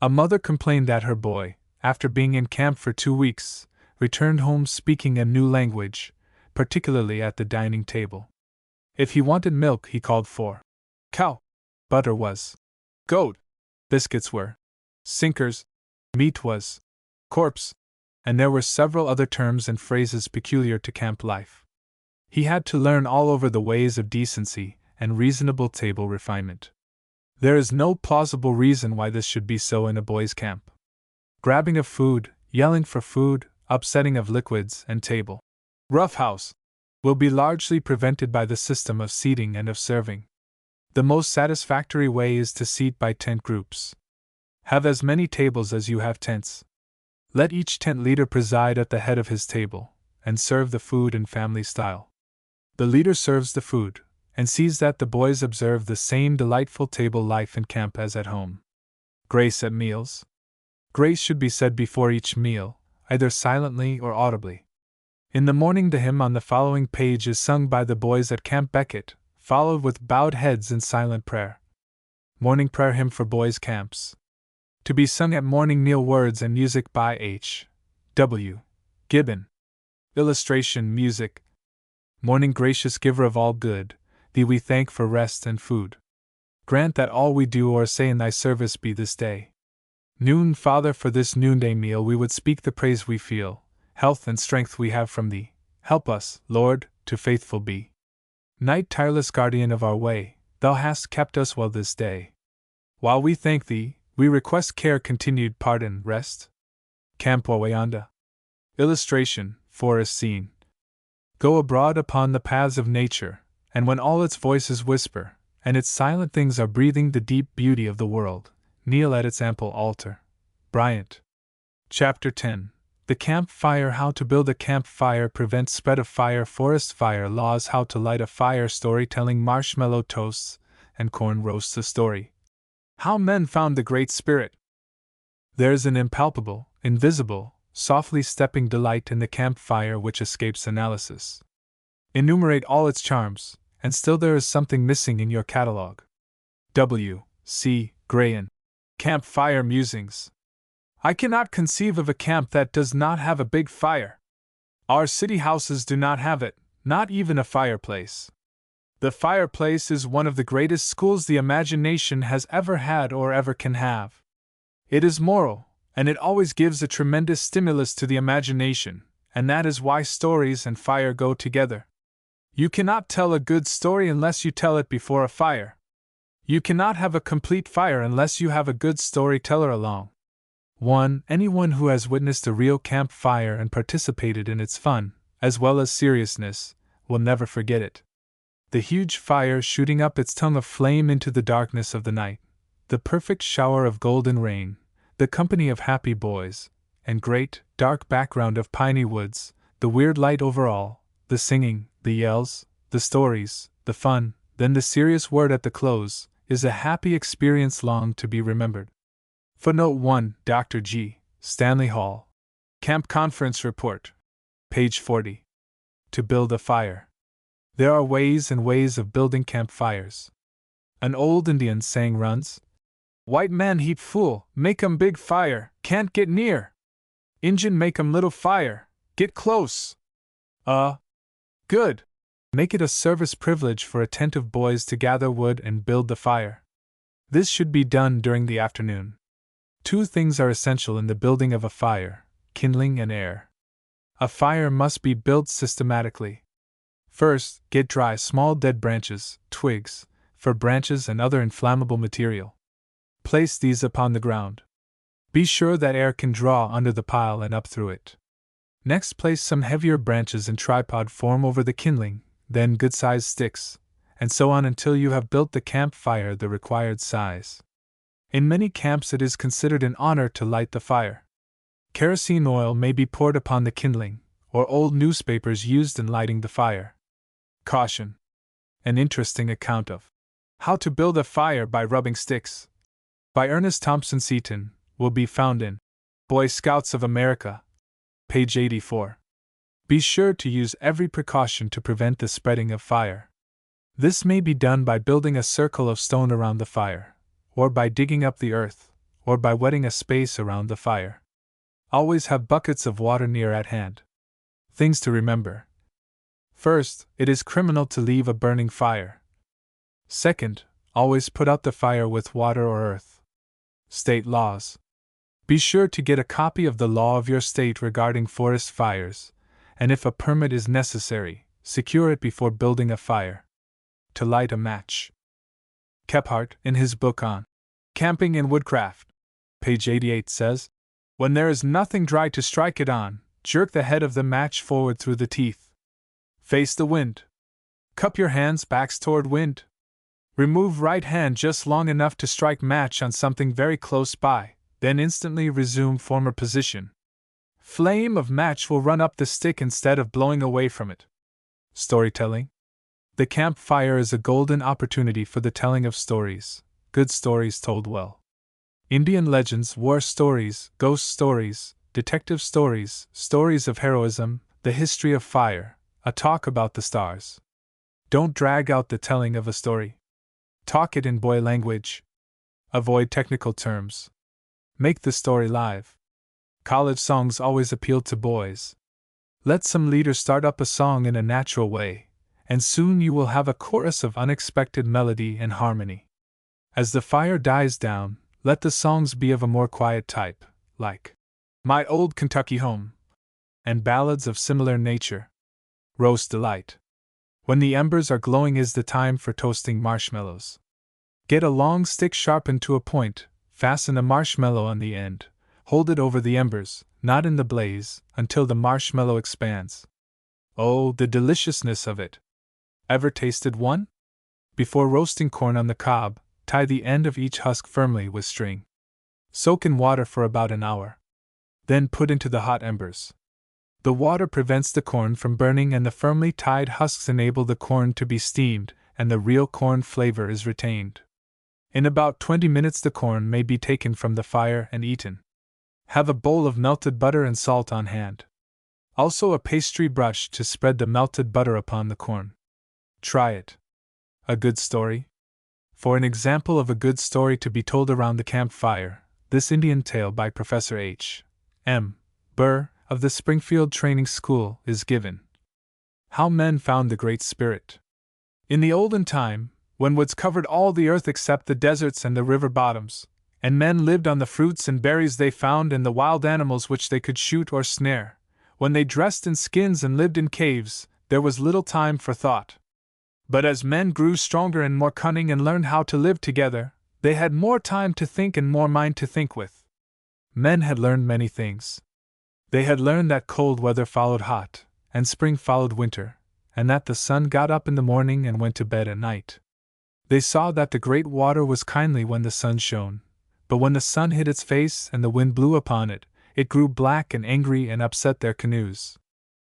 A mother complained that her boy, after being in camp for 2 weeks, returned home speaking a new language, particularly at the dining table. If he wanted milk, he called for cow. Butter was goat. Biscuits were sinkers. Meat was corpse. And there were several other terms and phrases peculiar to camp life. He had to learn all over the ways of decency and reasonable table refinement. There is no plausible reason why this should be so in a boys' camp. Grabbing of food, yelling for food, upsetting of liquids and table roughhouse will be largely prevented by the system of seating and of serving. The most satisfactory way is to seat by tent groups. Have as many tables as you have tents. Let each tent leader preside at the head of his table, and serve the food in family style. The leader serves the food, and sees that the boys observe the same delightful table life in camp as at home. Grace at meals. Grace should be said before each meal, either silently or audibly. In the morning, the hymn on the following page is sung by the boys at Camp Beckett, followed with bowed heads and silent prayer. Morning Prayer Hymn for Boys' Camps. To be sung at morning meal. Words and music by H. W. Gibbon. Illustration music. Morning, gracious Giver of all good, Thee we thank for rest and food. Grant that all we do or say in Thy service be this day. Noon, Father, for this noonday meal we would speak the praise we feel, health and strength we have from Thee. Help us, Lord, to faithful be. Night, tireless guardian of our way, Thou hast kept us well this day. While we thank Thee, we request care, continued pardon, rest. Camp Wawayanda. Illustration, forest scene. Go abroad upon the paths of nature, and when all its voices whisper, and its silent things are breathing the deep beauty of the world, kneel at its ample altar. Bryant. Chapter 10. The Camp Fire. How to build a camp fire, prevent spread of fire, forest fire laws, how to light a fire, storytelling, marshmallow toasts, and corn roasts. A story. How men found the Great Spirit. There's an impalpable, invisible, softly stepping delight in the camp fire which escapes analysis. Enumerate all its charms, and still there is something missing in your catalogue. W. C. Grahan. Camp Fire Musings. I cannot conceive of a camp that does not have a big fire. Our city houses do not have it, not even a fireplace. The fireplace is one of the greatest schools the imagination has ever had or ever can have. It is moral, and it always gives a tremendous stimulus to the imagination, and that is why stories and fire go together. You cannot tell a good story unless you tell it before a fire. You cannot have a complete fire unless you have a good storyteller along. Anyone who has witnessed a real camp fire and participated in its fun, as well as seriousness, will never forget it. The huge fire shooting up its tongue of flame into the darkness of the night, the perfect shower of golden rain, the company of happy boys, and great, dark background of piney woods, the weird light over all, the singing, the yells, the stories, the fun, then the serious word at the close, is a happy experience long to be remembered. Footnote 1. Dr. G. Stanley Hall. Camp Conference Report. Page 40. To build a fire. There are ways and ways of building campfires. An old Indian saying runs, "White man heap full, make 'em big fire, can't get near. Injun make 'em little fire, get close." Good. Make it a service privilege for attentive boys to gather wood and build the fire. This should be done during the afternoon. Two things are essential in the building of a fire: kindling and air. A fire must be built systematically. First, get dry small dead branches, twigs, fir branches, and other inflammable material. Place these upon the ground. Be sure that air can draw under the pile and up through it. Next, place some heavier branches in tripod form over the kindling, then good-sized sticks, and so on until you have built the campfire the required size. In many camps it is considered an honor to light the fire. Kerosene oil may be poured upon the kindling, or old newspapers used in lighting the fire. Caution. An interesting account of How to Build a Fire by Rubbing Sticks, by Ernest Thompson Seton, will be found in Boy Scouts of America, page 84. Be sure to use every precaution to prevent the spreading of fire. This may be done by building a circle of stone around the fire, or by digging up the earth, or by wetting a space around the fire. Always have buckets of water near at hand. Things to remember. First, it is criminal to leave a burning fire. Second, always put out the fire with water or earth. State laws. Be sure to get a copy of the law of your state regarding forest fires, and if a permit is necessary, secure it before building a fire. To light a match. Kephart, in his book on Camping and Woodcraft, page 88, says, "When there is nothing dry to strike it on, jerk the head of the match forward through the teeth. Face the wind. Cup your hands backs toward wind. Remove right hand just long enough to strike match on something very close by, then instantly resume former position. Flame of match will run up the stick instead of blowing away from it." Storytelling. The campfire is a golden opportunity for the telling of stories, good stories told well. Indian legends, war stories, ghost stories, detective stories, stories of heroism, the history of fire, a talk about the stars. Don't drag out the telling of a story. Talk it in boy language. Avoid technical terms. Make the story live. College songs always appeal to boys. Let some leader start up a song in a natural way, and soon you will have a chorus of unexpected melody and harmony. As the fire dies down, let the songs be of a more quiet type, like My Old Kentucky Home, and ballads of similar nature. Roast delight. When the embers are glowing is the time for toasting marshmallows. Get a long stick sharpened to a point, fasten a marshmallow on the end, hold it over the embers, not in the blaze, until the marshmallow expands. Oh, the deliciousness of it! Ever tasted one? Before roasting corn on the cob, tie the end of each husk firmly with string. Soak in water for about an hour. Then put into the hot embers. The water prevents the corn from burning, and the firmly tied husks enable the corn to be steamed, and the real corn flavor is retained. In about 20 minutes the corn may be taken from the fire and eaten. Have a bowl of melted butter and salt on hand. Also a pastry brush to spread the melted butter upon the corn. Try it. A good story? For an example of a good story to be told around the campfire, this Indian tale by Professor H. M. Burr, of the Springfield Training School, is given. How Men Found the Great Spirit. In the olden time, when woods covered all the earth except the deserts and the river bottoms, and men lived on the fruits and berries they found and the wild animals which they could shoot or snare, when they dressed in skins and lived in caves, there was little time for thought. But as men grew stronger and more cunning and learned how to live together, they had more time to think and more mind to think with. Men had learned many things. They had learned that cold weather followed hot, and spring followed winter, and that the sun got up in the morning and went to bed at night. They saw that the great water was kindly when the sun shone, but when the sun hid its face and the wind blew upon it, it grew black and angry and upset their canoes.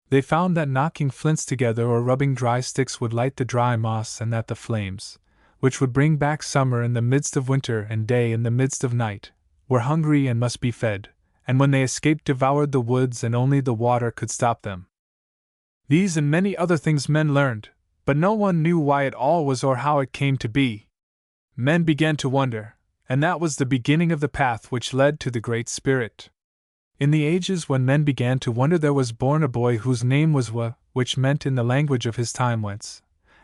They found that knocking flints together or rubbing dry sticks would light the dry moss, and that the flames, which would bring back summer in the midst of winter and day in the midst of night, were hungry and must be fed, and when they escaped devoured the woods and only the water could stop them. These and many other things men learned, but no one knew why it all was or how it came to be. Men began to wonder, and that was the beginning of the path which led to the Great Spirit. In the ages when men began to wonder there was born a boy whose name was Wa, which meant in the language of his time whence,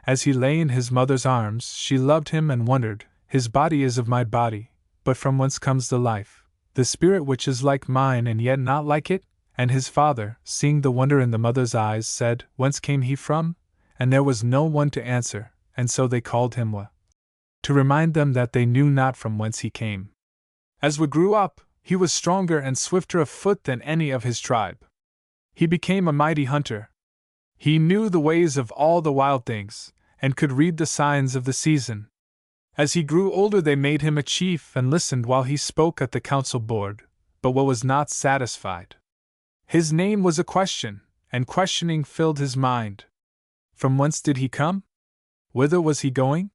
as he lay in his mother's arms, she loved him and wondered, his body is of my body, but from whence comes the life, The spirit which is like mine and yet not like it? And his father, seeing the wonder in the mother's eyes, said, Whence came he from? And there was no one to answer, and so they called him Wa, to remind them that they knew not from whence he came. As Wa grew up, he was stronger and swifter of foot than any of his tribe. He became a mighty hunter. He knew the ways of all the wild things, and could read the signs of the season. As he grew older, they made him a chief and listened while he spoke at the council board, but Wa was not satisfied. His name was a question, and questioning filled his mind. From whence did he come? Whither was he going?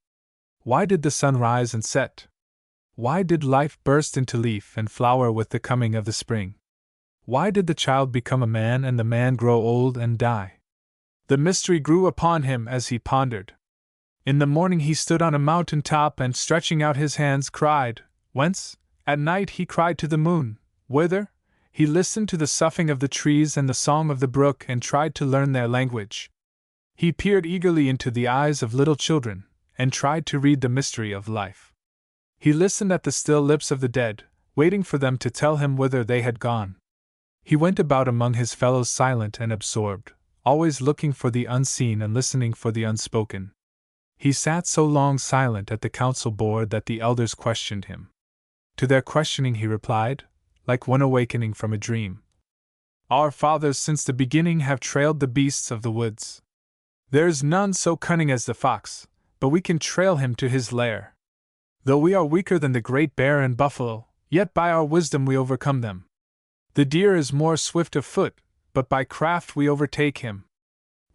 Why did the sun rise and set? Why did life burst into leaf and flower with the coming of the spring? Why did the child become a man and the man grow old and die? The mystery grew upon him as he pondered. In the morning he stood on a mountain top and, stretching out his hands, cried, Whence? At night he cried to the moon, Whither? He listened to the soughing of the trees and the song of the brook and tried to learn their language. He peered eagerly into the eyes of little children, and tried to read the mystery of life. He listened at the still lips of the dead, waiting for them to tell him whither they had gone. He went about among his fellows silent and absorbed, always looking for the unseen and listening for the unspoken. He sat so long silent at the council board that the elders questioned him. To their questioning he replied, like one awakening from a dream, Our fathers since the beginning have trailed the beasts of the woods. There is none so cunning as the fox, but we can trail him to his lair. Though we are weaker than the great bear and buffalo, yet by our wisdom we overcome them. The deer is more swift of foot, but by craft we overtake him.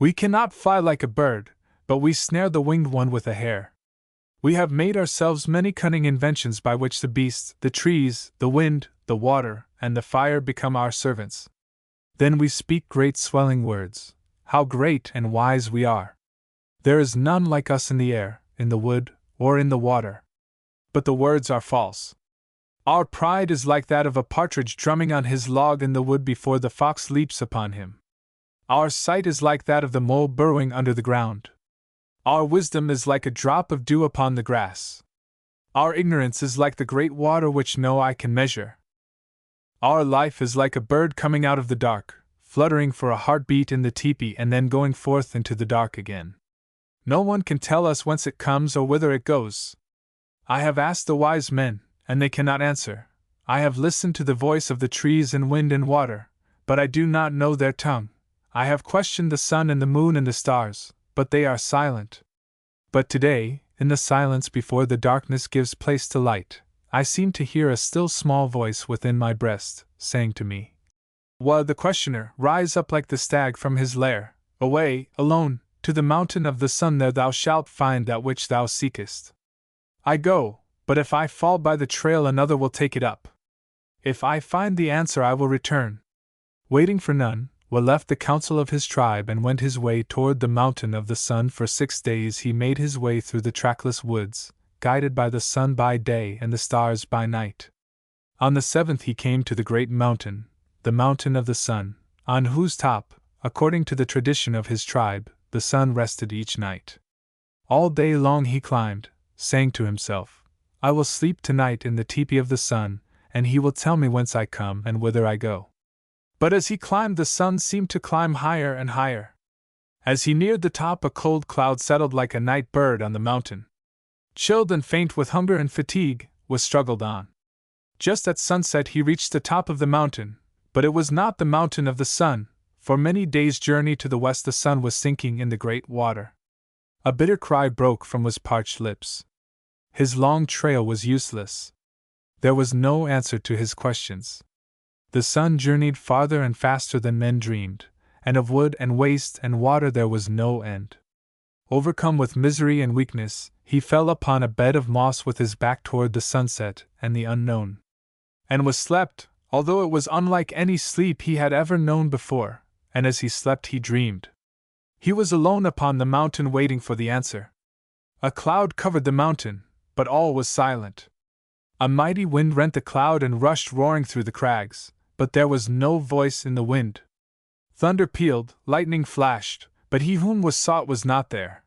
We cannot fly like a bird, but we snare the winged one with a hair. We have made ourselves many cunning inventions by which the beasts, the trees, the wind, the water, and the fire become our servants. Then we speak great swelling words. How great and wise we are! There is none like us in the air, in the wood, or in the water. But the words are false. Our pride is like that of a partridge drumming on his log in the wood before the fox leaps upon him. Our sight is like that of the mole burrowing under the ground. Our wisdom is like a drop of dew upon the grass. Our ignorance is like the great water which no eye can measure. Our life is like a bird coming out of the dark, fluttering for a heartbeat in the teepee and then going forth into the dark again. No one can tell us whence it comes or whither it goes. I have asked the wise men, and they cannot answer. I have listened to the voice of the trees and wind and water, but I do not know their tongue. I have questioned the sun and the moon and the stars, but they are silent. But today, in the silence before the darkness gives place to light, I seem to hear a still small voice within my breast, saying to me, Wa the questioner, rise up like the stag from his lair, away, alone, to the mountain of the sun, there thou shalt find that which thou seekest. I go, but if I fall by the trail another will take it up. If I find the answer I will return. Waiting for none, Wa left the council of his tribe and went his way toward the mountain of the sun. For 6 days he made his way through the trackless woods, guided by the sun by day and the stars by night. On the 7th he came to the great mountain, the mountain of the sun, on whose top, according to the tradition of his tribe, the sun rested each night. All day long he climbed, saying to himself, I will sleep tonight in the teepee of the sun, and he will tell me whence I come and whither I go. But as he climbed, the sun seemed to climb higher and higher. As he neared the top, a cold cloud settled like a night bird on the mountain. Chilled and faint with hunger and fatigue, Wa struggled on. Just at sunset he reached the top of the mountain, but it was not the mountain of the sun. For many days' journey to the west the sun was sinking in the great water. A bitter cry broke from Wa's parched lips. His long trail was useless. There was no answer to his questions. The sun journeyed farther and faster than men dreamed, and of wood and waste and water there was no end. Overcome with misery and weakness, he fell upon a bed of moss with his back toward the sunset and the unknown. And was slept, although it was unlike any sleep he had ever known before, and as he slept he dreamed. He was alone upon the mountain waiting for the answer. A cloud covered the mountain, but all was silent. A mighty wind rent the cloud and rushed roaring through the crags, but there was no voice in the wind. Thunder pealed, lightning flashed, but he whom was sought was not there.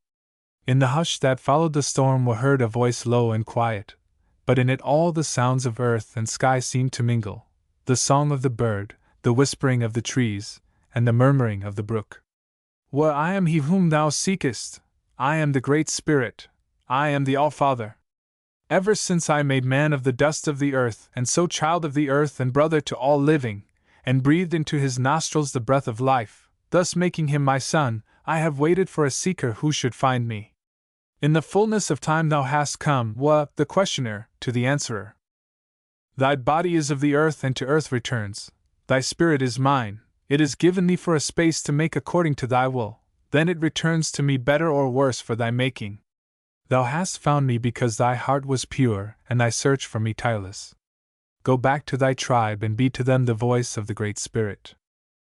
In the hush that followed the storm Wa heard a voice low and quiet, but in it all the sounds of earth and sky seemed to mingle, the song of the bird, the whispering of the trees, and the murmuring of the brook. Well, I am he whom thou seekest, I am the Great Spirit, I am the All-Father. Ever since I made man of the dust of the earth, and so child of the earth and brother to all living, and breathed into his nostrils the breath of life, thus making him my son, I have waited for a seeker who should find me. In the fullness of time thou hast come, the questioner, to the answerer. Thy body is of the earth and to earth returns, thy spirit is mine, it is given thee for a space to make according to thy will, then it returns to me better or worse for thy making. Thou hast found me because thy heart was pure, and thy search for me tireless. Go back to thy tribe and be to them the voice of the Great Spirit.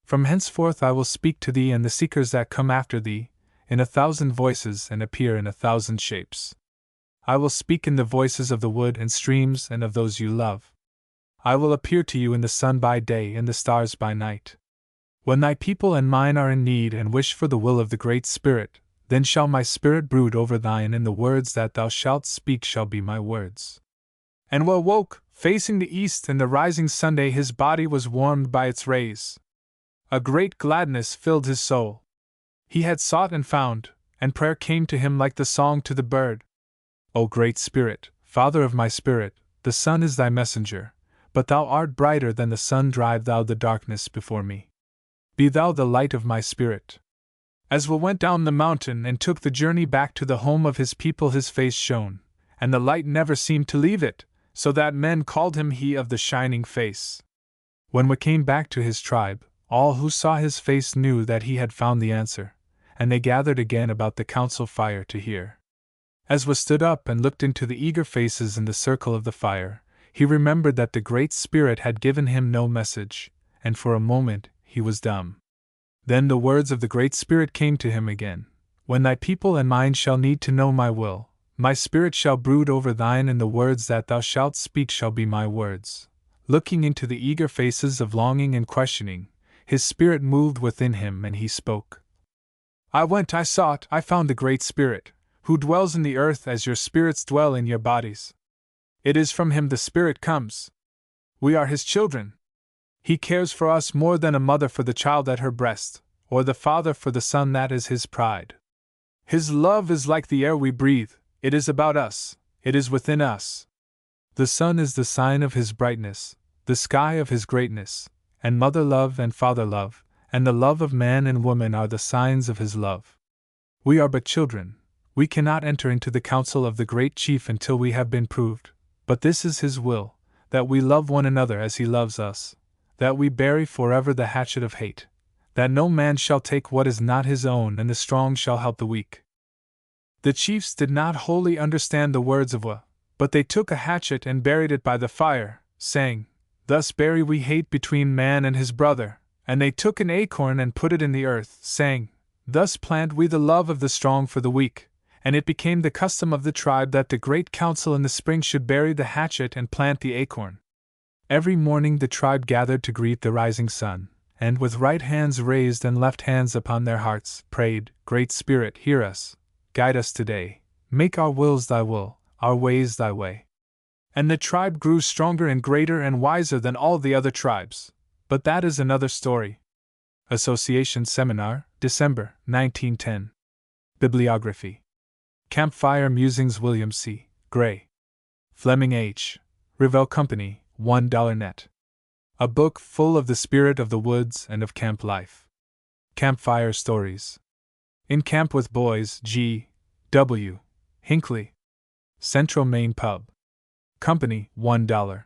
From henceforth I will speak to thee and the seekers that come after thee, in 1,000 voices and appear in 1,000 shapes. I will speak in the voices of the wood and streams and of those you love. I will appear to you in the sun by day and the stars by night. When thy people and mine are in need and wish for the will of the Great Spirit, then shall my spirit brood over thine, and the words that thou shalt speak shall be my words. And Wa woke, facing the east, and the rising Sunday his body was warmed by its rays. A great gladness filled his soul. He had sought and found, and prayer came to him like the song to the bird. O Great Spirit, Father of my spirit, the sun is thy messenger, but thou art brighter than the sun, drive thou the darkness before me. Be thou the light of my spirit. As we went down the mountain and took the journey back to the home of his people, his face shone, and the light never seemed to leave it, so that men called him he of the shining face. When we came back to his tribe, all who saw his face knew that he had found the answer, and they gathered again about the council fire to hear. As we stood up and looked into the eager faces in the circle of the fire, he remembered that the Great Spirit had given him no message, and for a moment he was dumb. Then the words of the Great Spirit came to him again. When thy people and mine shall need to know my will, my spirit shall brood over thine, and the words that thou shalt speak shall be my words. Looking into the eager faces of longing and questioning, his spirit moved within him and he spoke. I went, I sought, I found the Great Spirit, who dwells in the earth as your spirits dwell in your bodies. It is from him the Spirit comes. We are his children. He cares for us more than a mother for the child at her breast, or the father for the son that is his pride. His love is like the air we breathe, it is about us, it is within us. The sun is the sign of his brightness, the sky of his greatness, and mother love and father love, and the love of man and woman are the signs of his love. We are but children, we cannot enter into the council of the great chief until we have been proved, but this is his will, that we love one another as he loves us, that we bury forever the hatchet of hate, that no man shall take what is not his own, and the strong shall help the weak. The chiefs did not wholly understand the words of Wa, but they took a hatchet and buried it by the fire, saying, Thus bury we hate between man and his brother, and they took an acorn and put it in the earth, saying, Thus plant we the love of the strong for the weak, and it became the custom of the tribe that the great council in the spring should bury the hatchet and plant the acorn. Every morning the tribe gathered to greet the rising sun, and with right hands raised and left hands upon their hearts, prayed, Great Spirit, hear us, guide us today, make our wills thy will, our ways thy way. And the tribe grew stronger and greater and wiser than all the other tribes, but that is another story. Association Seminar, December, 1910. Bibliography. Campfire Musings, William C. Gray. Fleming H. Revell Company, $1 net. A book full of the spirit of the woods and of camp life. Campfire Stories. In Camp with Boys, G. W. Hinckley. Central Maine Pub. Company, $1.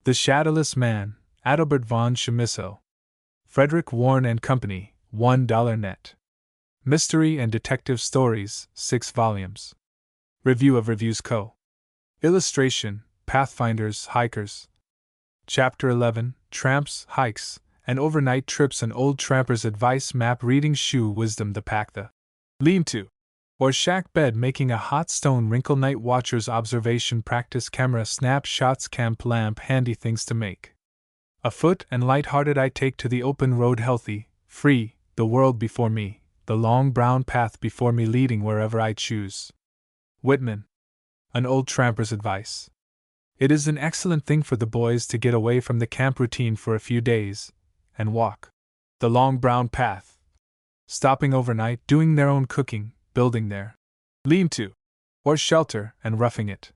The Shadowless Man, Adalbert von Chamisso. Frederick Warren and Company, $1 net. Mystery and Detective Stories, 6 volumes. Review of Reviews Co. Illustration, Pathfinders, Hikers. Chapter 11, Tramps, Hikes, and Overnight Trips, an Old Tramper's Advice, Map Reading, Shoe Wisdom, the Pack, the Lean-to, or Shack Bed, Making a Hot Stone, Wrinkle, Night Watchers, Observation, Practice, Camera, Snapshots, Camp Lamp, Handy Things to Make. Afoot and light-hearted I take to the open road, healthy, free, the world before me, the long brown path before me, leading wherever I choose. Whitman. An Old Tramper's Advice. It is an excellent thing for the boys to get away from the camp routine for a few days and walk the long brown path, stopping overnight, doing their own cooking, building their lean-to or shelter, and roughing it.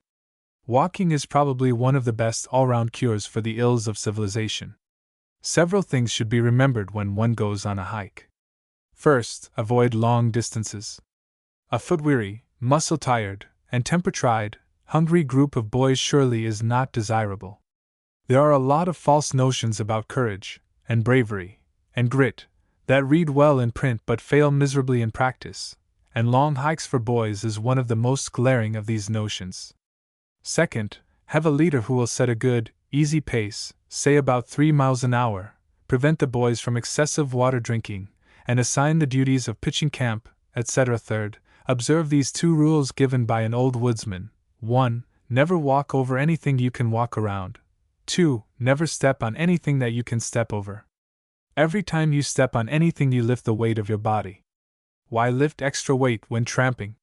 Walking is probably one of the best all-round cures for the ills of civilization. Several things should be remembered when one goes on a hike. First, avoid long distances. A foot-weary, muscle-tired, and temper-tried, hungry group of boys surely is not desirable. There are a lot of false notions about courage, and bravery, and grit, that read well in print but fail miserably in practice, and long hikes for boys is one of the most glaring of these notions. Second, have a leader who will set a good, easy pace, say about 3 miles an hour, prevent the boys from excessive water drinking, and assign the duties of pitching camp, etc. Third, observe these 2 rules given by an old woodsman. 1. Never walk over anything you can walk around. 2. Never step on anything that you can step over. Every time you step on anything, you lift the weight of your body. Why lift extra weight when tramping?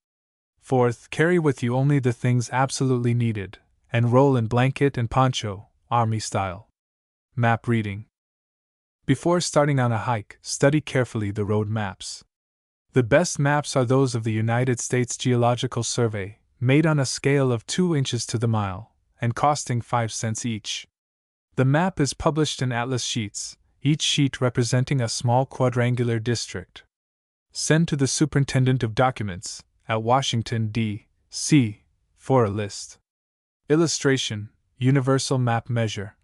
Fourth, carry with you only the things absolutely needed, and roll in blanket and poncho, army style. Map reading. Before starting on a hike, study carefully the road maps. The best maps are those of the United States Geological Survey, made on a scale of 2 inches to the mile, and costing 5 cents each. The map is published in atlas sheets, each sheet representing a small quadrangular district. Send to the Superintendent of Documents, at Washington, D.C., for a list. Illustration: Universal Map Measure.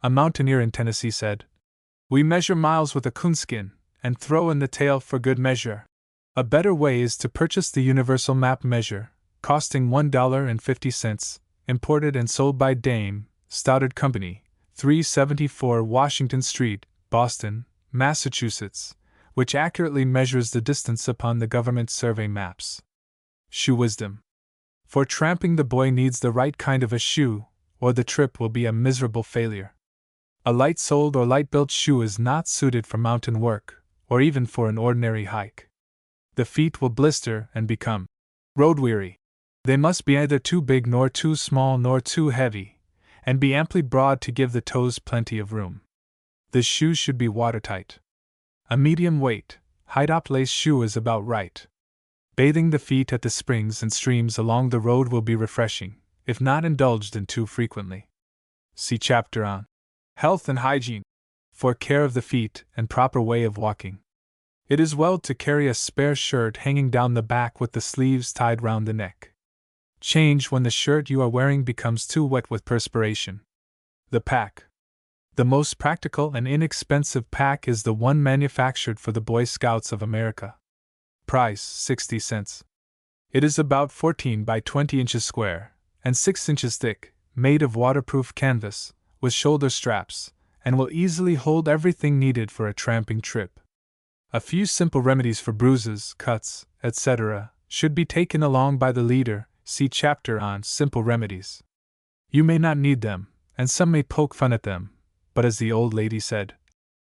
A mountaineer in Tennessee said, "We measure miles with a coonskin, and throw in the tail for good measure." A better way is to purchase the Universal Map Measure, costing $1.50, imported and sold by Dame Stoddard Company, 374 Washington Street, Boston, Massachusetts, which accurately measures the distance upon the government survey maps. Shoe wisdom. For tramping, the boy needs the right kind of a shoe, or the trip will be a miserable failure. A light-soled or light-built shoe is not suited for mountain work, or even for an ordinary hike. The feet will blister and become road-weary. They must be neither too big nor too small nor too heavy, and be amply broad to give the toes plenty of room. The shoes should be watertight. A medium weight, high-top lace shoe is about right. Bathing the feet at the springs and streams along the road will be refreshing, if not indulged in too frequently. See chapter on Health and Hygiene for care of the feet and proper way of walking. It is well to carry a spare shirt hanging down the back with the sleeves tied round the neck. Change when the shirt you are wearing becomes too wet with perspiration. The pack. The most practical and inexpensive pack is the one manufactured for the Boy Scouts of America. Price 60 cents. It is about 14 by 20 inches square, and 6 inches thick, made of waterproof canvas, with shoulder straps, and will easily hold everything needed for a tramping trip. A few simple remedies for bruises, cuts, etc., should be taken along by the leader. See chapter on Simple Remedies. You may not need them, and some may poke fun at them, but as the old lady said,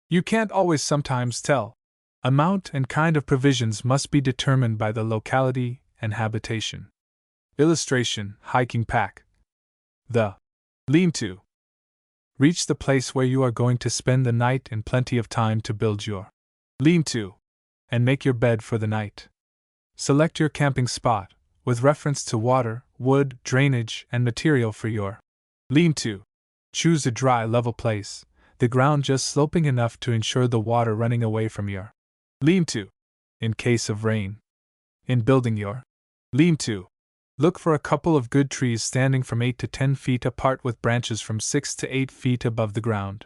you can't always sometimes tell. Amount and kind of provisions must be determined by the locality and habitation. Illustration: hiking pack. The lean-to. Reach the place where you are going to spend the night and plenty of time to build your lean-to and make your bed for the night. Select your camping spot, with reference to water, wood, drainage, and material for your lean-to. Choose a dry, level place, the ground just sloping enough to ensure the water running away from your lean-to in case of rain. In building your lean-to, look for a couple of good trees standing from 8 to 10 feet apart with branches from 6 to 8 feet above the ground.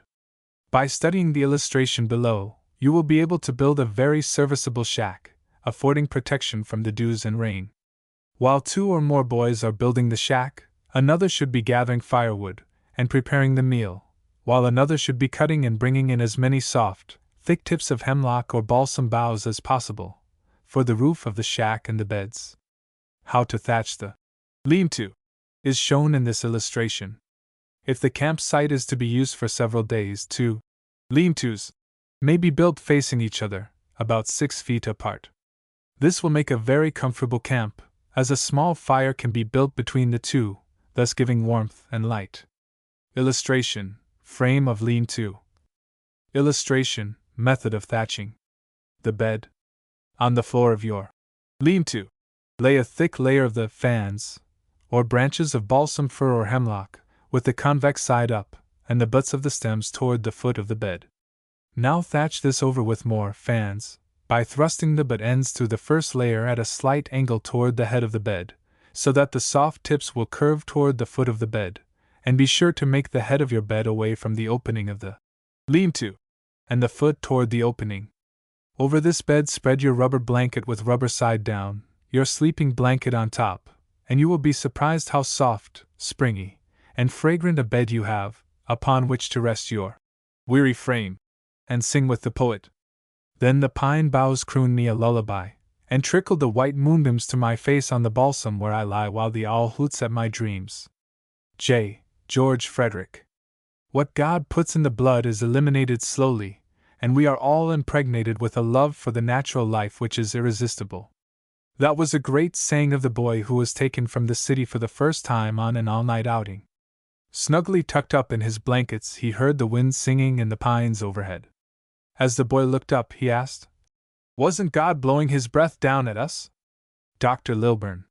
By studying the illustration below, you will be able to build a very serviceable shack, affording protection from the dews and rain. While 2 or more boys are building the shack, another should be gathering firewood and preparing the meal, while another should be cutting and bringing in as many soft, thick tips of hemlock or balsam boughs as possible, for the roof of the shack and the beds. How to thatch the lean-to is shown in this illustration. If the campsite is to be used for several days, 2 lean-tos may be built facing each other, about 6 feet apart. This will make a very comfortable camp, as a small fire can be built between the 2, thus giving warmth and light. Illustration: frame of lean-to. Illustration: method of thatching. The bed. On the floor of your lean-to, lay a thick layer of the fans, or branches of balsam fir or hemlock, with the convex side up, and the butts of the stems toward the foot of the bed. Now thatch this over with more fans, by thrusting the butt ends through the first layer at a slight angle toward the head of the bed, so that the soft tips will curve toward the foot of the bed, and be sure to make the head of your bed away from the opening of the lean-to, and the foot toward the opening. Over this bed spread your rubber blanket with rubber side down, your sleeping blanket on top, and you will be surprised how soft, springy, and fragrant a bed you have, upon which to rest your weary frame, and sing with the poet. Then the pine boughs croon me a lullaby, and trickle the white moonbeams to my face on the balsam where I lie while the owl hoots at my dreams. J. George Frederick. What God puts in the blood is eliminated slowly, and we are all impregnated with a love for the natural life which is irresistible. That was a great saying of the boy who was taken from the city for the first time on an all-night outing. Snugly tucked up in his blankets, he heard the wind singing in the pines overhead. As the boy looked up, he asked, "Wasn't God blowing his breath down at us?" Dr. Lilburn.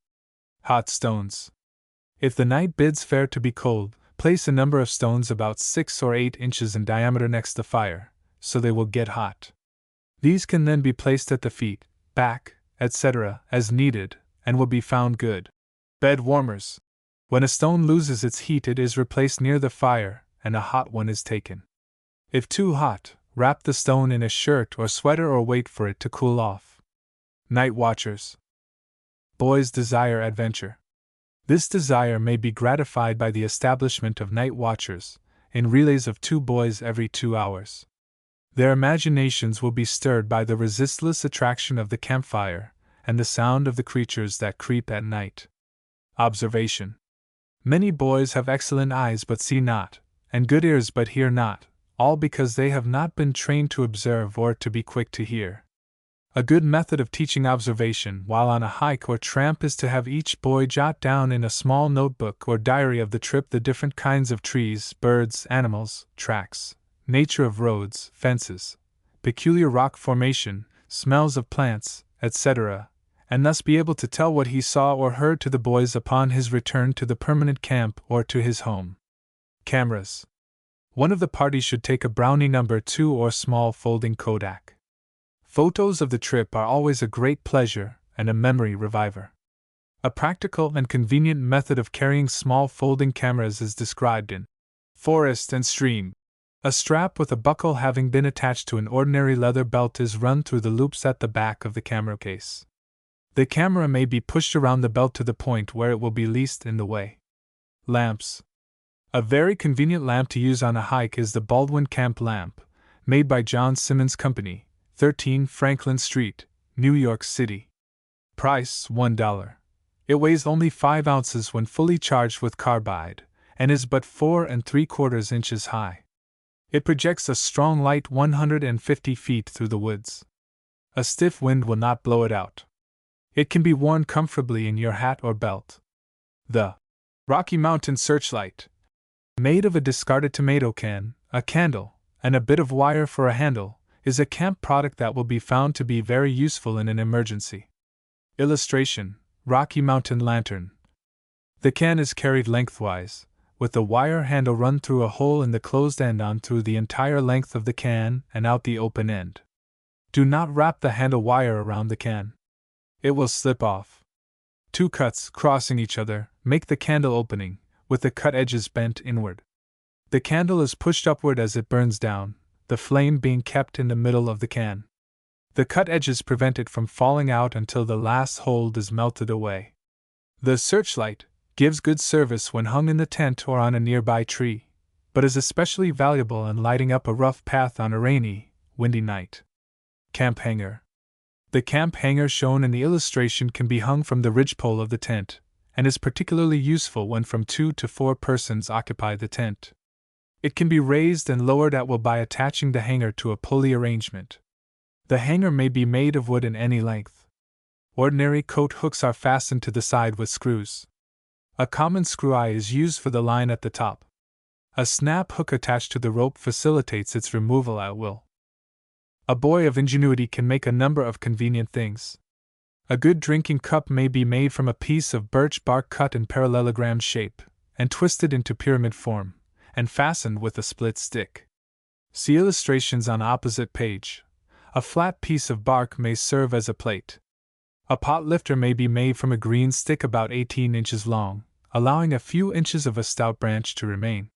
Hot stones. If the night bids fair to be cold, place a number of stones about 6 or 8 inches in diameter next the fire, so they will get hot. These can then be placed at the feet, back, etc., as needed, and will be found good. Bed warmers. When a stone loses its heat, it is replaced near the fire, and a hot one is taken. If too hot, wrap the stone in a shirt or sweater or wait for it to cool off. Night watchers. Boys desire adventure. This desire may be gratified by the establishment of night watchers, in relays of 2 boys every 2 hours. Their imaginations will be stirred by the resistless attraction of the campfire, and the sound of the creatures that creep at night. Observation. Many boys have excellent eyes but see not, and good ears but hear not, all because they have not been trained to observe or to be quick to hear. A good method of teaching observation while on a hike or tramp is to have each boy jot down in a small notebook or diary of the trip the different kinds of trees, birds, animals, tracks, nature of roads, fences, peculiar rock formation, smells of plants, etc., and thus be able to tell what he saw or heard to the boys upon his return to the permanent camp or to his home. Cameras. One of the party should take a Brownie No. 2 or small folding Kodak. Photos of the trip are always a great pleasure and a memory reviver. A practical and convenient method of carrying small folding cameras is described in Forest and Stream. A strap with a buckle having been attached to an ordinary leather belt is run through the loops at the back of the camera case. The camera may be pushed around the belt to the point where it will be least in the way. Lamps. A very convenient lamp to use on a hike is the Baldwin Camp lamp, made by John Simmons Company, 13 Franklin Street, New York City. Price $1. It weighs only 5 ounces when fully charged with carbide, and is but 4 3/4 inches high. It projects a strong light 150 feet through the woods. A stiff wind will not blow it out. It can be worn comfortably in your hat or belt. The Rocky Mountain Searchlight. Made of a discarded tomato can, a candle, and a bit of wire for a handle, is a camp product that will be found to be very useful in an emergency. Illustration: Rocky Mountain Lantern. The can is carried lengthwise, with the wire handle run through a hole in the closed end on through the entire length of the can and out the open end. Do not wrap the handle wire around the can. It will slip off. 2 cuts, crossing each other, make the candle opening, with the cut edges bent inward. The candle is pushed upward as it burns down, the flame being kept in the middle of the can. The cut edges prevent it from falling out until the last hold is melted away. The searchlight gives good service when hung in the tent or on a nearby tree, but is especially valuable in lighting up a rough path on a rainy, windy night. Camp hanger. The camp hanger shown in the illustration can be hung from the ridgepole of the tent, and is particularly useful when from 2 to 4 persons occupy the tent. It can be raised and lowered at will by attaching the hanger to a pulley arrangement. The hanger may be made of wood in any length. Ordinary coat hooks are fastened to the side with screws. A common screw eye is used for the line at the top. A snap hook attached to the rope facilitates its removal at will. A boy of ingenuity can make a number of convenient things. A good drinking cup may be made from a piece of birch bark cut in parallelogram shape, and twisted into pyramid form, and fastened with a split stick. See illustrations on opposite page. A flat piece of bark may serve as a plate. A pot lifter may be made from a green stick about 18 inches long, allowing a few inches of a stout branch to remain.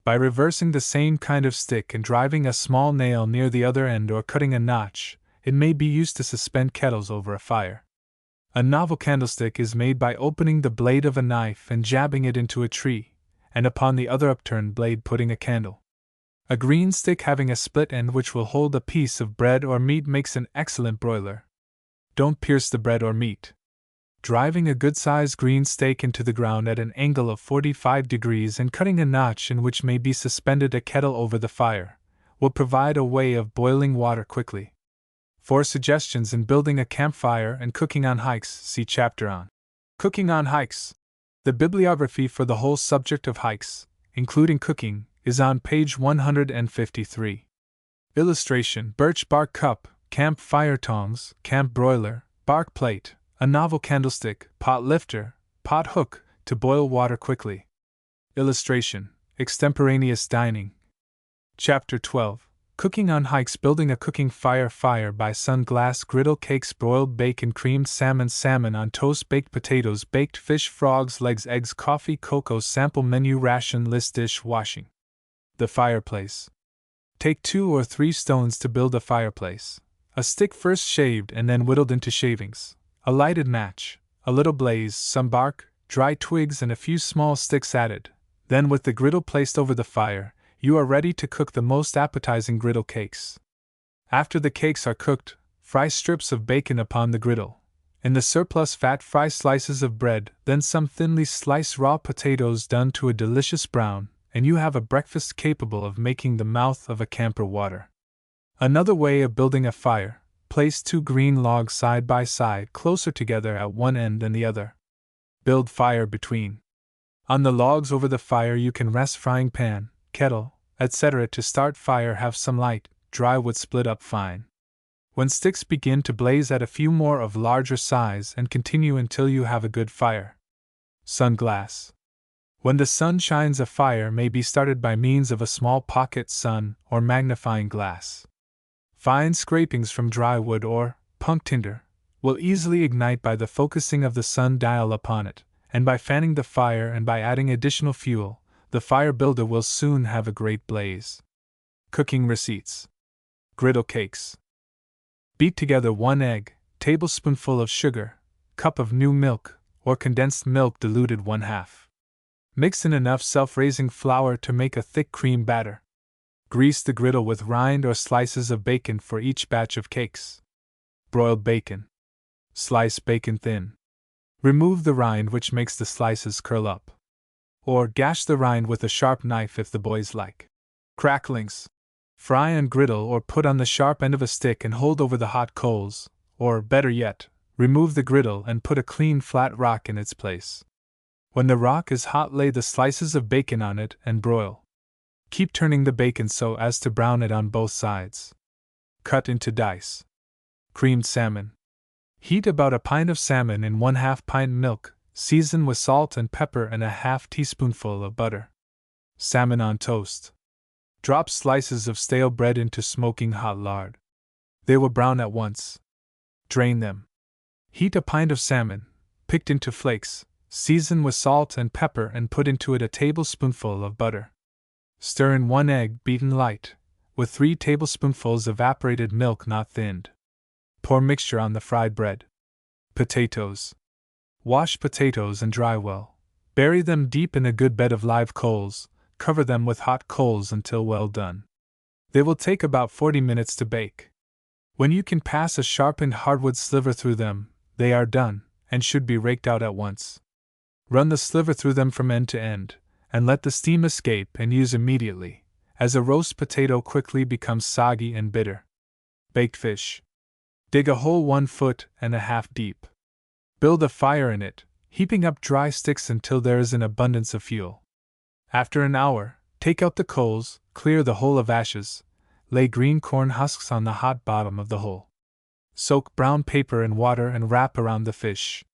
By reversing the same kind of stick and driving a small nail near the other end or cutting a notch, it may be used to suspend kettles over a fire. A novel candlestick is made by opening the blade of a knife and jabbing it into a tree, and upon the other upturned blade putting a candle. A green stick having a split end which will hold a piece of bread or meat makes an excellent broiler. Don't pierce the bread or meat. Driving a good-sized green stake into the ground at an angle of 45 degrees and cutting a notch in which may be suspended a kettle over the fire will provide a way of boiling water quickly. For suggestions in building a campfire and cooking on hikes, see chapter on Cooking on Hikes. The bibliography for the whole subject of hikes, including cooking, is on page 153. Illustration: birch bark cup, camp fire tongs, camp broiler, bark plate, a novel candlestick, pot lifter, pot hook, to boil water quickly. Illustration: extemporaneous dining. Chapter 12. Cooking on hikes. Building a cooking fire. Fire by sun. Glass griddle. Cakes. Broiled bacon. Creamed salmon. Salmon on toast. Baked potatoes. Baked fish. Frogs. Legs. Eggs. Coffee. Cocoa. Sample menu. Ration list. Dish. Washing. The fireplace. Take 2 or 3 stones to build a fireplace. A stick first shaved and then whittled into shavings, a lighted match, a little blaze, some bark, dry twigs and a few small sticks added. Then with the griddle placed over the fire, you are ready to cook the most appetizing griddle cakes. After the cakes are cooked, fry strips of bacon upon the griddle. In the surplus fat fry slices of bread, then some thinly sliced raw potatoes done to a delicious brown, and you have a breakfast capable of making the mouth of a camper water. Another way of building a fire: place 2 green logs side by side closer together at one end than the other. Build fire between. On the logs over the fire you can rest frying pan, kettle, etc. To start fire have some light, dry wood split up fine. When sticks begin to blaze, add a few more of larger size and continue until you have a good fire. Sunglass. When the sun shines, a fire may be started by means of a small pocket sun or magnifying glass. Fine scrapings from dry wood or punk tinder will easily ignite by the focusing of the sun dial upon it, and by fanning the fire and by adding additional fuel, the fire builder will soon have a great blaze. Cooking receipts. Griddle cakes. Beat together 1 egg, tablespoonful of sugar, cup of new milk, or condensed milk diluted 1/2. Mix in enough self-raising flour to make a thick cream batter. Grease the griddle with rind or slices of bacon for each batch of cakes. Broiled bacon. Slice bacon thin. Remove the rind which makes the slices curl up. Or gash the rind with a sharp knife if the boys like. Cracklings. Fry on griddle or put on the sharp end of a stick and hold over the hot coals, or, better yet, remove the griddle and put a clean flat rock in its place. When the rock is hot, lay the slices of bacon on it and broil. Keep turning the bacon so as to brown it on both sides. Cut into dice. Creamed salmon. Heat about a pint of salmon in 1/2 pint milk, season with salt and pepper and a 1/2 teaspoonful of butter. Salmon on toast. Drop slices of stale bread into smoking hot lard. They will brown at once. Drain them. Heat a pint of salmon, picked into flakes, season with salt and pepper and put into it a tablespoonful of butter. Stir in 1 egg beaten light, with 3 tablespoonfuls evaporated milk not thinned. Pour mixture on the fried bread. Potatoes. Wash potatoes and dry well. Bury them deep in a good bed of live coals, cover them with hot coals until well done. They will take about 40 minutes to bake. When you can pass a sharpened hardwood sliver through them, they are done, and should be raked out at once. Run the sliver through them from end to end, and let the steam escape and use immediately, as a roast potato quickly becomes soggy and bitter. Baked fish. Dig a hole 1.5 feet deep. Build a fire in it, heaping up dry sticks until there is an abundance of fuel. After an hour, take out the coals, clear the hole of ashes, lay green corn husks on the hot bottom of the hole. Soak brown paper in water and wrap around the fish.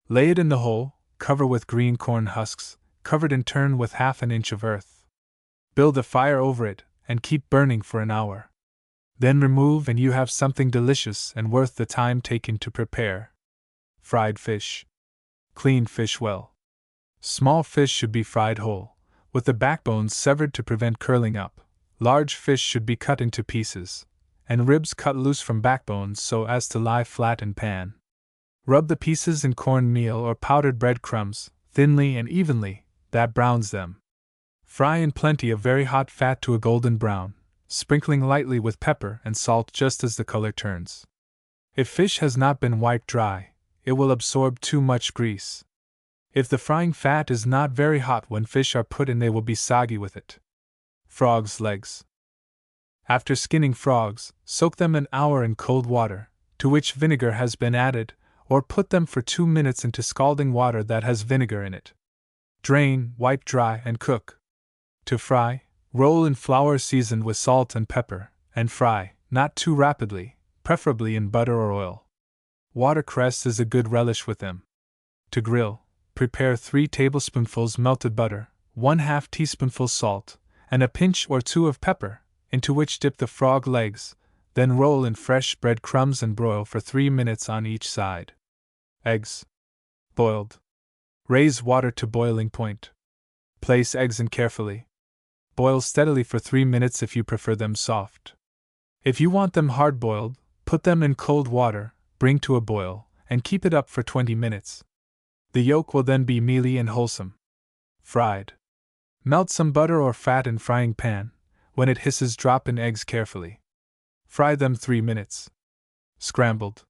Lay it in the hole, cover with green corn husks, covered in turn with half an inch of earth. Build a fire over it, and keep burning for an hour. Then remove, and you have something delicious and worth the time taken to prepare. Fried fish. Clean fish well. Small fish should be fried whole, with the backbones severed to prevent curling up. Large fish should be cut into pieces, and ribs cut loose from backbones so as to lie flat in pan. Rub the pieces in corn meal or powdered bread crumbs, thinly and evenly, that browns them. Fry in plenty of very hot fat to a golden brown, sprinkling lightly with pepper and salt just as the color turns. If fish has not been wiped dry, it will absorb too much grease. If the frying fat is not very hot when fish are put in, they will be soggy with it. Frogs' legs. After skinning frogs, soak them an hour in cold water, to which vinegar has been added, or put them for 2 minutes into scalding water that has vinegar in it. Drain, wipe dry, and cook. To fry, roll in flour seasoned with salt and pepper, and fry, not too rapidly, preferably in butter or oil. Watercress is a good relish with them. To grill, prepare 3 tablespoonfuls melted butter, 1/2 teaspoonful salt, and a pinch or 2 of pepper, into which dip the frog legs, then roll in fresh bread crumbs and broil for 3 minutes on each side. Eggs. Boiled. Raise water to boiling point. Place eggs in carefully. Boil steadily for 3 minutes if you prefer them soft. If you want them hard-boiled, put them in cold water, bring to a boil, and keep it up for 20 minutes. The yolk will then be mealy and wholesome. Fried. Melt some butter or fat in frying pan. When it hisses, drop in eggs carefully. Fry them 3 minutes. Scrambled.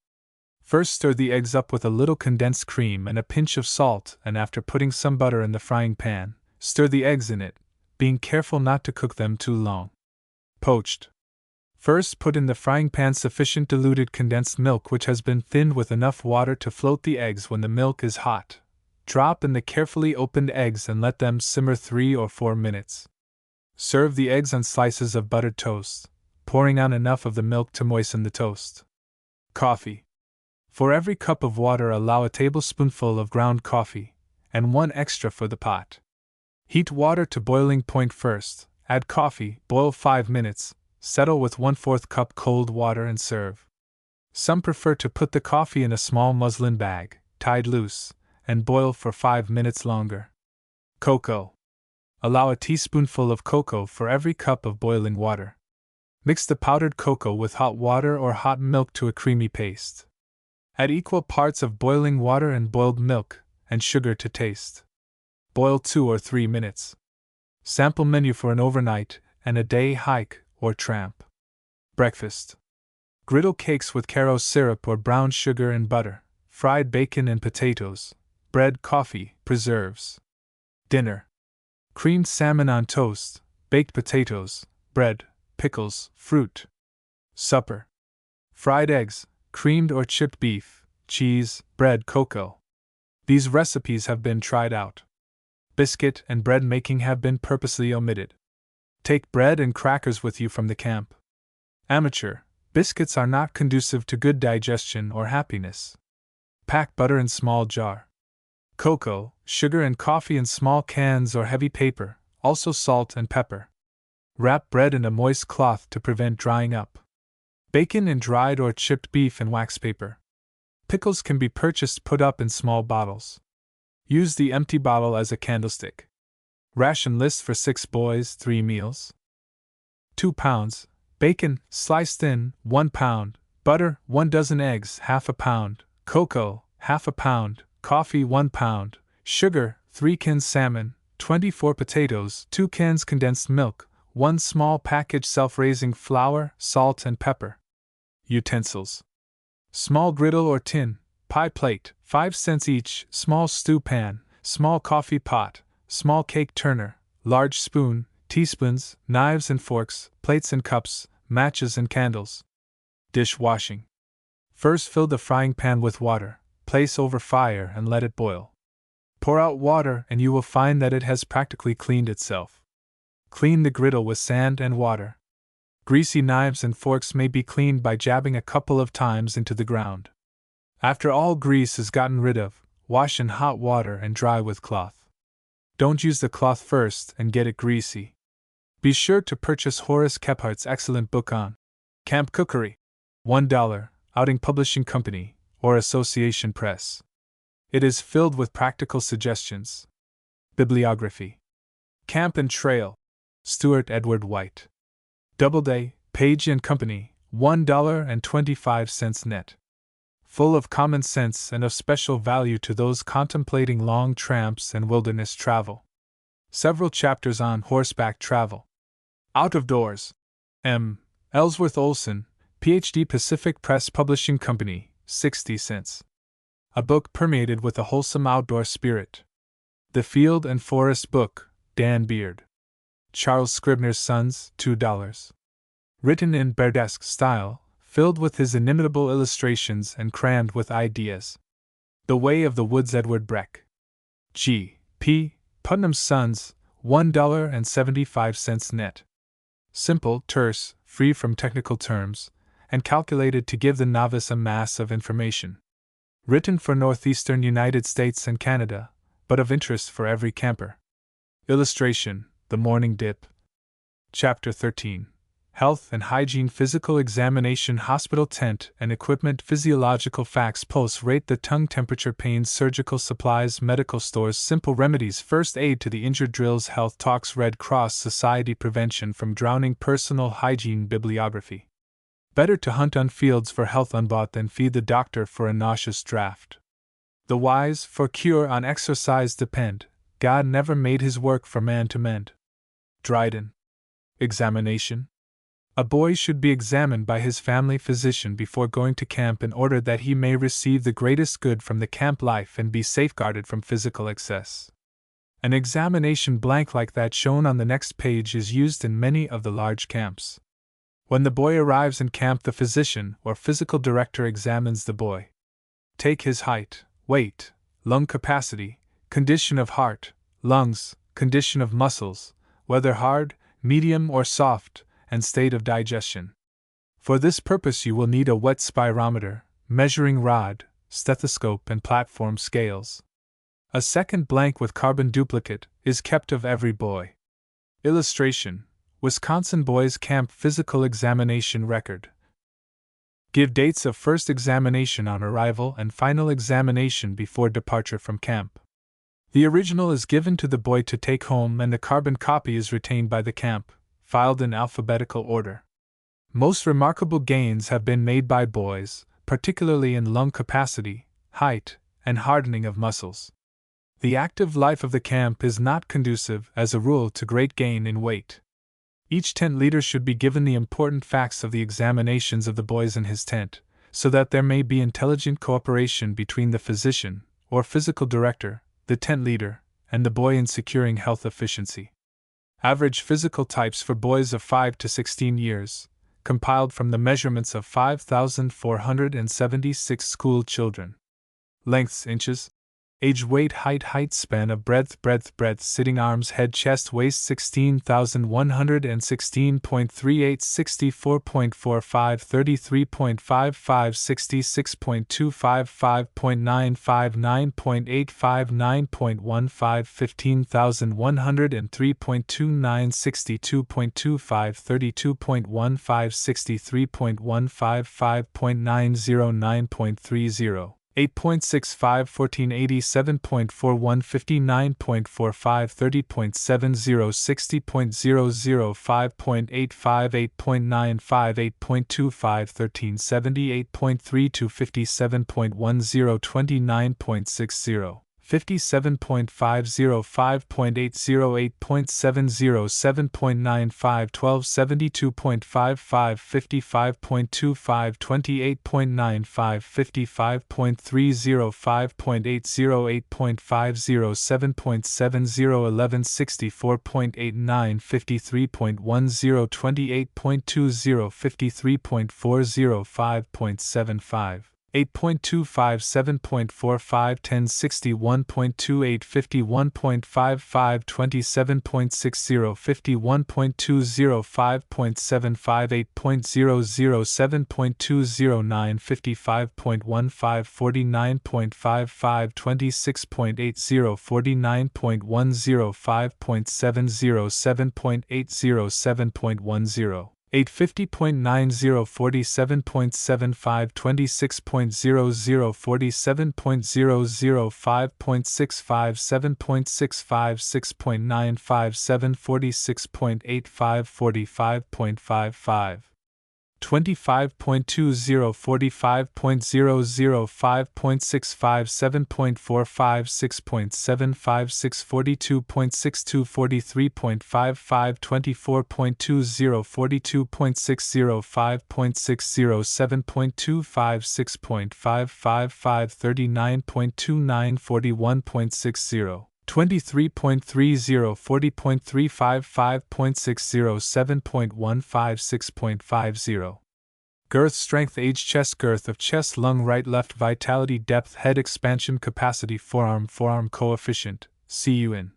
First stir the eggs up with a little condensed cream and a pinch of salt, and after putting some butter in the frying pan, stir the eggs in it, being careful not to cook them too long. Poached. First put in the frying pan sufficient diluted condensed milk which has been thinned with enough water to float the eggs when the milk is hot. Drop in the carefully opened eggs and let them simmer 3 or 4 minutes. Serve the eggs on slices of buttered toast, pouring on enough of the milk to moisten the toast. Coffee. For every cup of water allow a tablespoonful of ground coffee, and 1 extra for the pot. Heat water to boiling point first, add coffee, boil 5 minutes, settle with 1/4 cup cold water and serve. Some prefer to put the coffee in a small muslin bag, tied loose, and boil for 5 minutes longer. Cocoa. Allow a teaspoonful of cocoa for every cup of boiling water. Mix the powdered cocoa with hot water or hot milk to a creamy paste. Add equal parts of boiling water and boiled milk, and sugar to taste. Boil 2 or 3 minutes. Sample menu for an overnight and a day hike or tramp. Breakfast. Griddle cakes with Caro syrup or brown sugar and butter, fried bacon and potatoes, bread, coffee, preserves. Dinner. Creamed salmon on toast, baked potatoes, bread, pickles, fruit. Supper. Fried eggs, creamed or chipped beef, cheese, bread, cocoa. These recipes have been tried out. Biscuit and bread making have been purposely omitted. Take bread and crackers with you from the camp. Amateur, biscuits are not conducive to good digestion or happiness. Pack butter in small jar. Cocoa, sugar and coffee in small cans or heavy paper, also salt and pepper. Wrap bread in a moist cloth to prevent drying up. Bacon in dried or chipped beef in wax paper. Pickles can be purchased put up in small bottles. Use the empty bottle as a candlestick. Ration list for 6 boys, 3 meals. 2 pounds. Bacon, sliced thin, 1 pound. Butter, 1 dozen eggs, ½ a pound. Cocoa, ½ pound. Coffee, 1 pound. Sugar, 3 cans salmon. 24 potatoes, 2 cans condensed milk. 1 small package self-raising flour, salt and pepper. Utensils. Small griddle or tin, pie plate, 5 cents each, small stew pan, small coffee pot, small cake turner, large spoon, teaspoons, knives and forks, plates and cups, matches and candles. Dish washing. First fill the frying pan with water, place over fire and let it boil. Pour out water and you will find that it has practically cleaned itself. Clean the griddle with sand and water. Greasy knives and forks may be cleaned by jabbing a couple of times into the ground. After all grease is gotten rid of, wash in hot water and dry with cloth. Don't use the cloth first and get it greasy. Be sure to purchase Horace Kephardt's excellent book on camp cookery. $1, Outing Publishing Company, or Association Press. It is filled with practical suggestions. Bibliography. Camp and Trail. Stuart Edward White. Doubleday, Page & Company, $1.25 net. Full of common sense and of special value to those contemplating long tramps and wilderness travel. Several chapters on horseback travel. Out of Doors. M. Ellsworth Olson, Ph.D. Pacific Press Publishing Company, 60 cents. A book permeated with a wholesome outdoor spirit. The Field and Forest Book, Dan Beard. Charles Scribner's Sons, $2. Written in Bairdesque style, filled with his inimitable illustrations and crammed with ideas. The Way of the Woods, Edward Breck. G. P. Putnam's Sons, $1.75 net. Simple, terse, free from technical terms, and calculated to give the novice a mass of information. Written for northeastern United States and Canada, but of interest for every camper. Illustration, The Morning Dip. Chapter 13. Health and Hygiene, Physical Examination, Hospital Tent and Equipment, Physiological Facts, Pulse Rate, the Tongue, Temperature, Pains, Surgical Supplies, Medical Stores, Simple Remedies, First Aid to the Injured, Drills, Health Talks, Red Cross Society, Prevention from Drowning, Personal Hygiene, Bibliography. Better to hunt on fields for health unbought than feed the doctor for a nauseous draught. The wise for cure on exercise depend, God never made his work for man to mend. Dryden. Examination. A boy should be examined by his family physician before going to camp in order that he may receive the greatest good from the camp life and be safeguarded from physical excess. An examination blank like that shown on the next page is used in many of the large camps. When the boy arrives in camp, the physician or physical director examines the boy. Take his height, weight, lung capacity, condition of heart, lungs, condition of muscles, whether hard, medium, or soft, and state of digestion. For this purpose you will need a wet spirometer, measuring rod, stethoscope, and platform scales. A second blank with carbon duplicate is kept of every boy. Illustration: Wisconsin Boys Camp Physical Examination Record. Give dates of first examination on arrival and final examination before departure from camp. The original is given to the boy to take home and the carbon copy is retained by the camp, filed in alphabetical order. Most remarkable gains have been made by boys, particularly in lung capacity, height, and hardening of muscles. The active life of the camp is not conducive, as a rule, to great gain in weight. Each tent leader should be given the important facts of the examinations of the boys in his tent, so that there may be intelligent cooperation between the physician, or physical director, the tent leader, and the boy in securing health efficiency. Average physical types for boys of 5 to 16 years, compiled from the measurements of 5,476 school children. Lengths inches. Age, weight, height span of breadth, sitting arms, head, chest, waist 16,116.38, 64.45, 33.55, 66.25, 5.95, 9.85, 9.15, 15,103.29, 62.25, 32.15, 63.15, 5.90, 9.30. 8.65, 1487.41, 59.45, 30.70, 60.00, 5.85, 8.95, 8.25, 1378.32, 57.10, 29.60. 57.50, 5.80, 8.70, 7.95, 1272.55, 55.25, 28.95, 55.30, 5.80, 8.50, 7.70, 1164.89, 53.10, 28.20, 53.40, 5.75. 8.25 7.45 1060 1.28 51.55 27.60 51.20 5.75 8.00 7.209 55.15 49.55 26.80 49.10 5.70 7.80 7.10 850.90 47.75 26.00 47.00 5.65 7.65 6.95 7 46.85 45.55 25.20 45.00 5.65 7.45 6.75 642.62 43.55 24.20 42.60 5.60 7.25 6.555 39.29 41.60 23.30 40.35 5.60 7.15 6.50 Girth, strength, age, chest, girth of chest, lung, right, left, vitality, depth, head, expansion, capacity, forearm coefficient, CUN.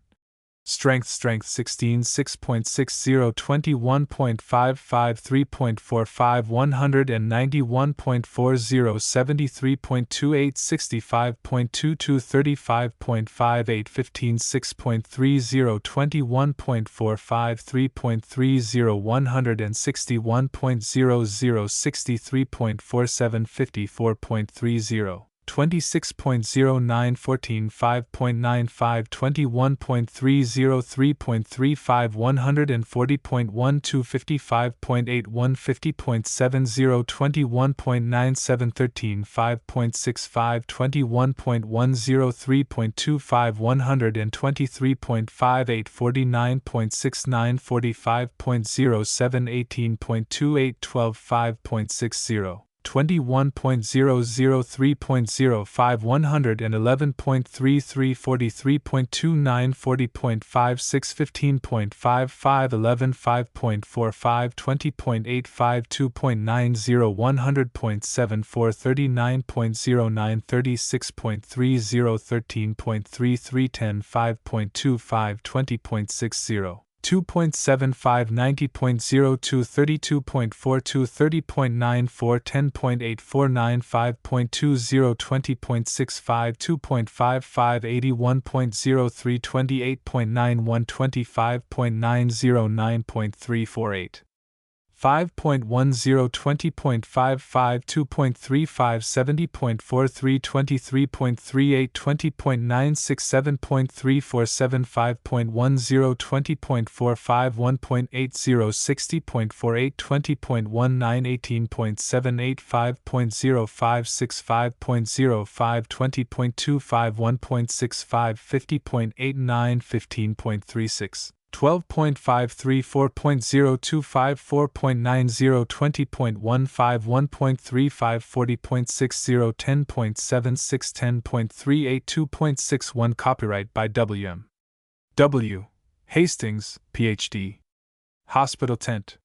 Strength 16 6.60 21.55 3.45 191.40 73.28 65.22 35.58 15 6.30 21.45 3.30 161.00 63.47 54.30 26.09 14 5.95 21.30 3.35 140.12 55.81 50.70 21.97 13 5.65 21.10 3.25 123.58 49.69 45.07 18.28 12 5.60 21.003.05 111.33 43.29 40.56 15.55 11 5.45 20.85 2.90 100.74 39.09 36.30 13.33 10 5.25 20.60 2.75 90.02 32.42 30.94 10.84 95.20 20.65 2.55 81.03 28.91 25.90 9.348 5.10 20.55 2.35 70.43 23.38 20.96 7.347 5.10 20.45 1.80 60.48 20.19 18.78 5.05 65.05 20.25 1.65 50.89 15.36 12.53 4.025 4.90 20.15 1.35 40.60 10.76 10.38 2.61 Copyright by W.M. W. Hastings, Ph.D. Hospital tent.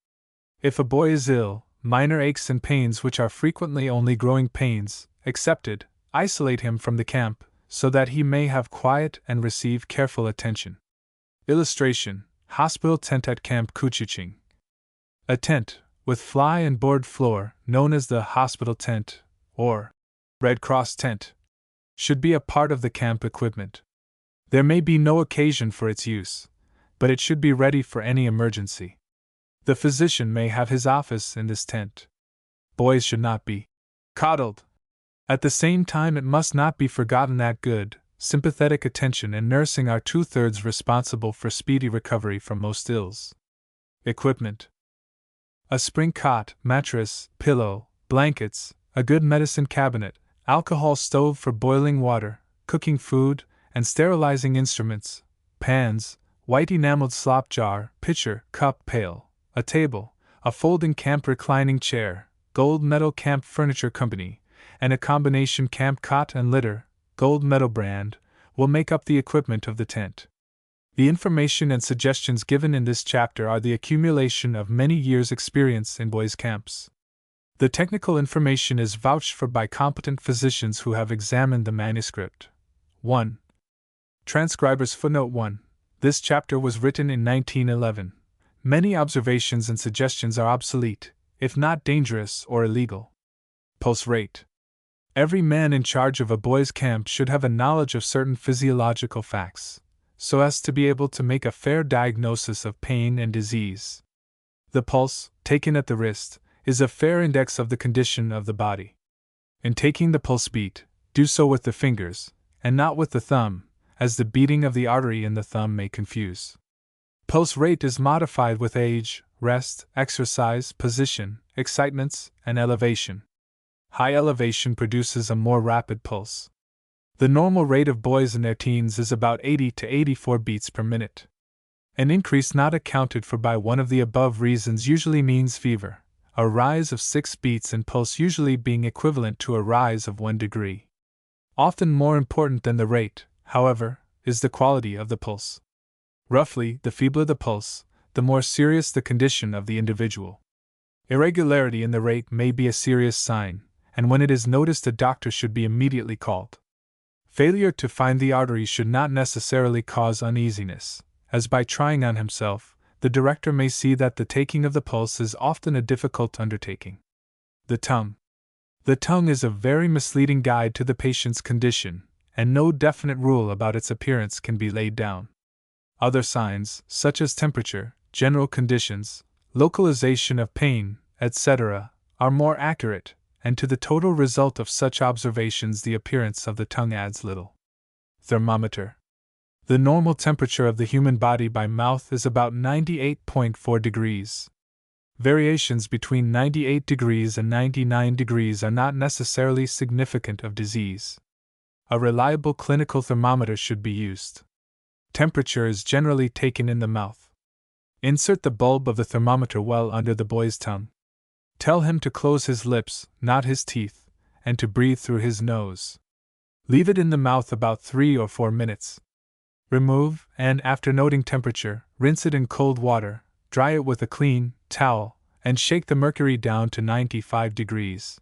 If a boy is ill, minor aches and pains which are frequently only growing pains, accepted, isolate him from the camp, so that he may have quiet and receive careful attention. Illustration: Hospital tent at Camp Kuchuching. A tent, with fly and board floor, known as the hospital tent, or Red Cross tent, should be a part of the camp equipment. There may be no occasion for its use, but it should be ready for any emergency. The physician may have his office in this tent. Boys should not be coddled. At the same time, it must not be forgotten that good, sympathetic attention and nursing are 2/3 responsible for speedy recovery from most ills. Equipment: a spring cot, mattress, pillow, blankets, a good medicine cabinet, alcohol stove for boiling water, cooking food, and sterilizing instruments, pans, white enameled slop jar, pitcher, cup, pail, a table, a folding camp reclining chair, gold medal camp furniture company, and a combination camp cot and litter, gold medal brand, will make up the equipment of the tent. The information and suggestions given in this chapter are the accumulation of many years' experience in boys' camps. The technical information is vouched for by competent physicians who have examined the manuscript. 1. Transcriber's footnote 1. This chapter was written in 1911. Many observations and suggestions are obsolete, if not dangerous or illegal. Pulse rate. Every man in charge of a boys' camp should have a knowledge of certain physiological facts, so as to be able to make a fair diagnosis of pain and disease. The pulse, taken at the wrist, is a fair index of the condition of the body. In taking the pulse beat, do so with the fingers, and not with the thumb, as the beating of the artery in the thumb may confuse. Pulse rate is modified with age, rest, exercise, position, excitements, and elevation. High elevation produces a more rapid pulse. The normal rate of boys in their teens is about 80 to 84 beats per minute. An increase not accounted for by one of the above reasons usually means fever, a rise of 6 beats in pulse usually being equivalent to a rise of 1 degree. Often more important than the rate, however, is the quality of the pulse. Roughly, the feebler the pulse, the more serious the condition of the individual. Irregularity in the rate may be a serious sign, and when it is noticed a doctor should be immediately called. Failure to find the artery should not necessarily cause uneasiness, as by trying on himself, the director may see that the taking of the pulse is often a difficult undertaking. The tongue. The tongue is a very misleading guide to the patient's condition, and no definite rule about its appearance can be laid down. Other signs, such as temperature, general conditions, localization of pain, etc., are more accurate, and to the total result of such observations the appearance of the tongue adds little. Thermometer. The normal temperature of the human body by mouth is about 98.4 degrees. Variations between 98 degrees and 99 degrees are not necessarily significant of disease. A reliable clinical thermometer should be used. Temperature is generally taken in the mouth. Insert the bulb of the thermometer well under the boy's tongue. Tell him to close his lips, not his teeth, and to breathe through his nose. Leave it in the mouth about 3 or 4 minutes. Remove, and after noting temperature, rinse it in cold water, dry it with a clean towel, and shake the mercury down to 95 degrees.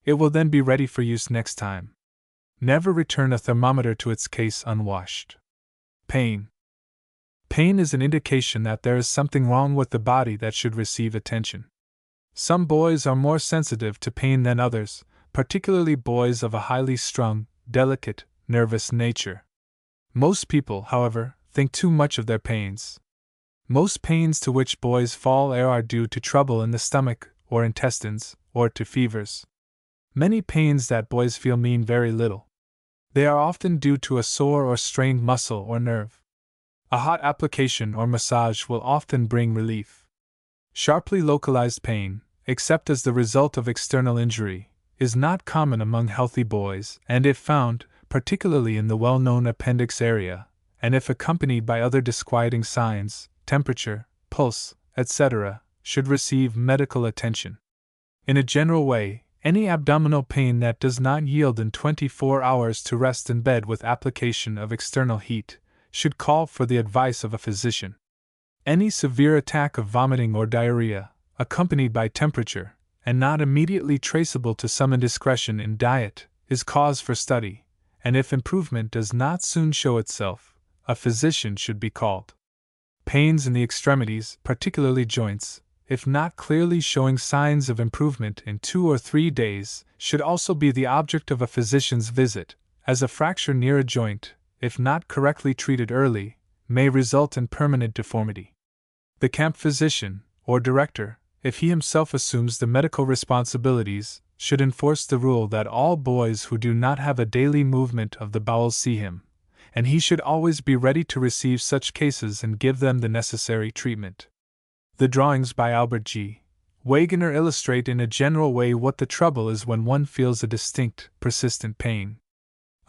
It will then be ready for use next time. Never return a thermometer to its case unwashed. Pain. Pain is an indication that there is something wrong with the body that should receive attention. Some boys are more sensitive to pain than others, particularly boys of a highly strung, delicate, nervous nature. Most people, however, think too much of their pains. Most pains to which boys fall heir are due to trouble in the stomach, or intestines, or to fevers. Many pains that boys feel mean very little. They are often due to a sore or strained muscle or nerve. A hot application or massage will often bring relief. Sharply localized pain, except as the result of external injury, is not common among healthy boys, and if found, particularly in the well-known appendix area, and if accompanied by other disquieting signs, temperature, pulse, etc., should receive medical attention. In a general way, any abdominal pain that does not yield in 24 hours to rest in bed with application of external heat should call for the advice of a physician. Any severe attack of vomiting or diarrhea, accompanied by temperature, and not immediately traceable to some indiscretion in diet, is cause for study, and if improvement does not soon show itself, a physician should be called. Pains in the extremities, particularly joints, if not clearly showing signs of improvement in 2 or 3 days, should also be the object of a physician's visit, as a fracture near a joint, if not correctly treated early, may result in permanent deformity. The camp physician, or director, if he himself assumes the medical responsibilities, should enforce the rule that all boys who do not have a daily movement of the bowels see him, and he should always be ready to receive such cases and give them the necessary treatment. The drawings by Albert G. Wegener illustrate in a general way what the trouble is when one feels a distinct, persistent pain.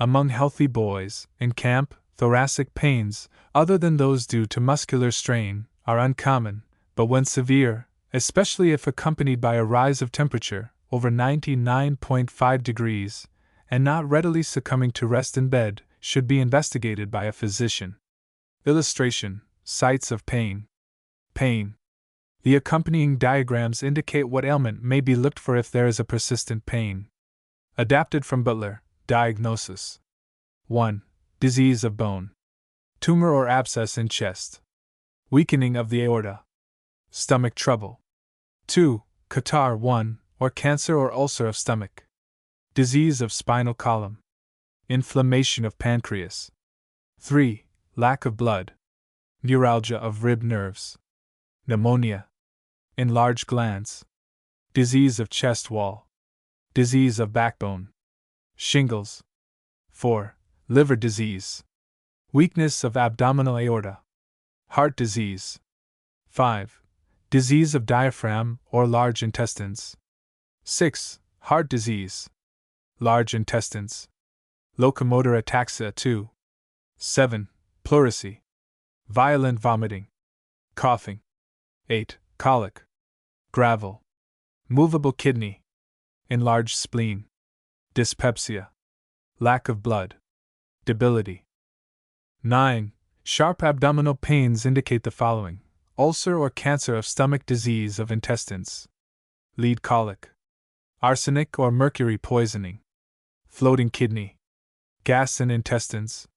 Among healthy boys, in camp, thoracic pains, other than those due to muscular strain, are uncommon, but when severe, especially if accompanied by a rise of temperature, over 99.5 degrees, and not readily succumbing to rest in bed, should be investigated by a physician. Illustration: sites of pain. Pain. The accompanying diagrams indicate what ailment may be looked for if there is a persistent pain. Adapted from Butler. Diagnosis: 1. Disease of bone. Tumor or abscess in chest. Weakening of the aorta. Stomach trouble. 2. Catarrh 1, or cancer or ulcer of stomach. Disease of spinal column. Inflammation of pancreas. 3. Lack of blood. Neuralgia of rib nerves. Pneumonia. Enlarged glands. Disease of chest wall. Disease of backbone. Shingles. 4. Liver disease. Weakness of abdominal aorta. Heart disease. 5. Disease of diaphragm or large intestines. 6. Heart disease. Large intestines. Locomotor ataxia 2. 7. Pleurisy. Violent vomiting. Coughing. 8. Colic. Gravel. Movable kidney. Enlarged spleen. Dyspepsia. Lack of blood. Debility. 9. Sharp abdominal pains indicate the following: ulcer or cancer of stomach, disease of intestines. Lead colic. Arsenic or mercury poisoning. Floating kidney. Gas in intestines.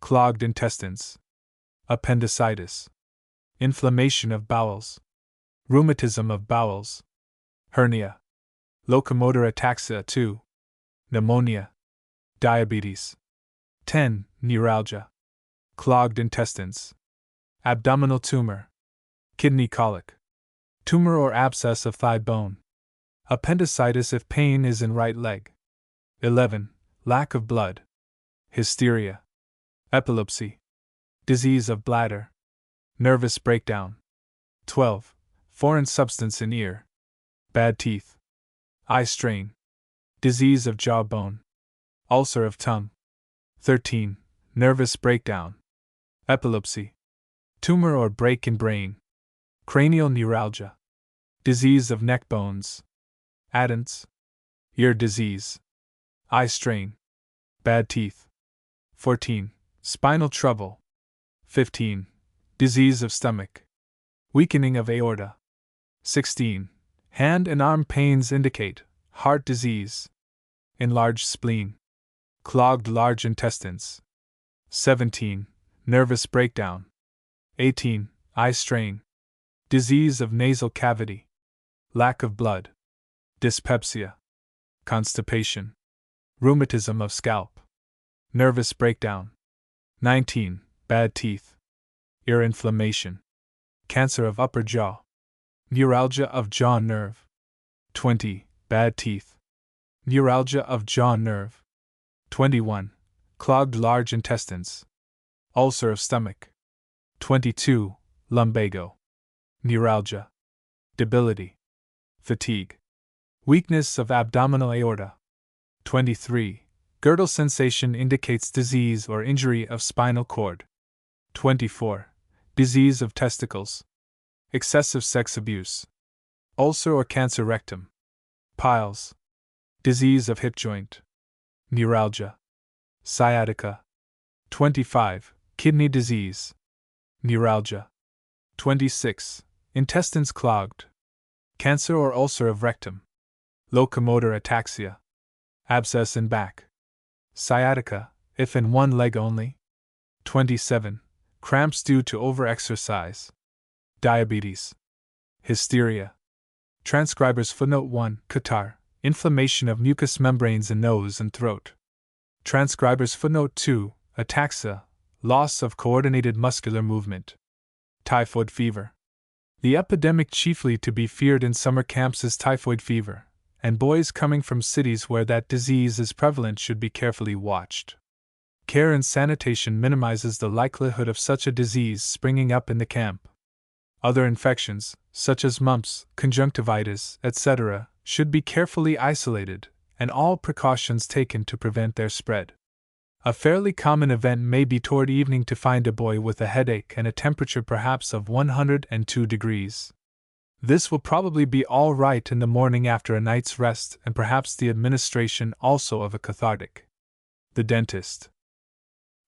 Clogged intestines. Appendicitis. Inflammation of bowels. Rheumatism of bowels. Hernia. Locomotor ataxia 2. Pneumonia. Diabetes. 10. Neuralgia. Clogged intestines. Abdominal tumor. Kidney colic. Tumor or abscess of thigh bone. Appendicitis if pain is in right leg. 11. Lack of blood. Hysteria. Epilepsy. Disease of bladder. Nervous breakdown. 12. Foreign substance in ear. Bad teeth. Eye strain. Disease of jawbone. Ulcer of tongue. 13. Nervous breakdown. Epilepsy. Tumor or break in brain. Cranial neuralgia. Disease of neck bones. Addons. Ear disease. Eye strain. Bad teeth. 14. Spinal trouble. 15. Disease of stomach. Weakening of aorta. 16. Hand and arm pains indicate heart disease. Enlarged spleen. Clogged large intestines. 17. Nervous breakdown. 18. Eye strain. Disease of nasal cavity. Lack of blood. Dyspepsia. Constipation. Rheumatism of scalp. Nervous breakdown. 19. Bad teeth. Ear inflammation. Cancer of upper jaw. Neuralgia of jaw nerve. 20. Bad teeth. Neuralgia of jaw nerve. 21. Clogged large intestines. Ulcer of stomach. 22. Lumbago. Neuralgia. Debility. Fatigue. Weakness of abdominal aorta. 23. Girdle sensation indicates disease or injury of spinal cord. 24. Disease of testicles. Excessive sex abuse. Ulcer or cancer rectum. Piles. Disease of hip joint. Neuralgia. Sciatica. 25. Kidney disease. Neuralgia. 26. Intestines clogged. Cancer or ulcer of rectum. Locomotor ataxia. Abscess in back. Sciatica, if in one leg only. 27. Cramps due to overexercise. Diabetes. Hysteria. Transcribers footnote 1. Catarrh, inflammation of mucous membranes in nose and throat. Transcribers footnote 2. Ataxia, loss of coordinated muscular movement. Typhoid fever. The epidemic chiefly to be feared in summer camps is typhoid fever, and boys coming from cities where that disease is prevalent should be carefully watched. Care and sanitation minimizes the likelihood of such a disease springing up in the camp. Other infections, such as mumps, conjunctivitis, etc., should be carefully isolated, and all precautions taken to prevent their spread. A fairly common event may be toward evening to find a boy with a headache and a temperature perhaps of 102 degrees. This will probably be all right in the morning after a night's rest and perhaps the administration also of a cathartic. The dentist.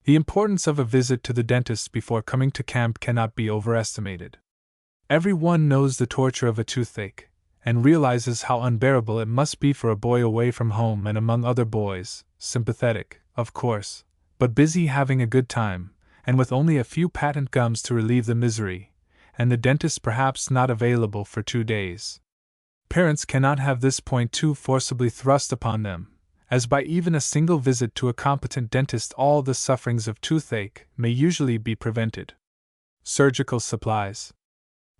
The importance of a visit to the dentist before coming to camp cannot be overestimated. Every one knows the torture of a toothache, and realizes how unbearable it must be for a boy away from home and among other boys, sympathetic, of course, but busy having a good time, and with only a few patent gums to relieve the misery, and the dentist perhaps not available for 2 days. Parents cannot have this point too forcibly thrust upon them, as by even a single visit to a competent dentist all the sufferings of toothache may usually be prevented. Surgical supplies.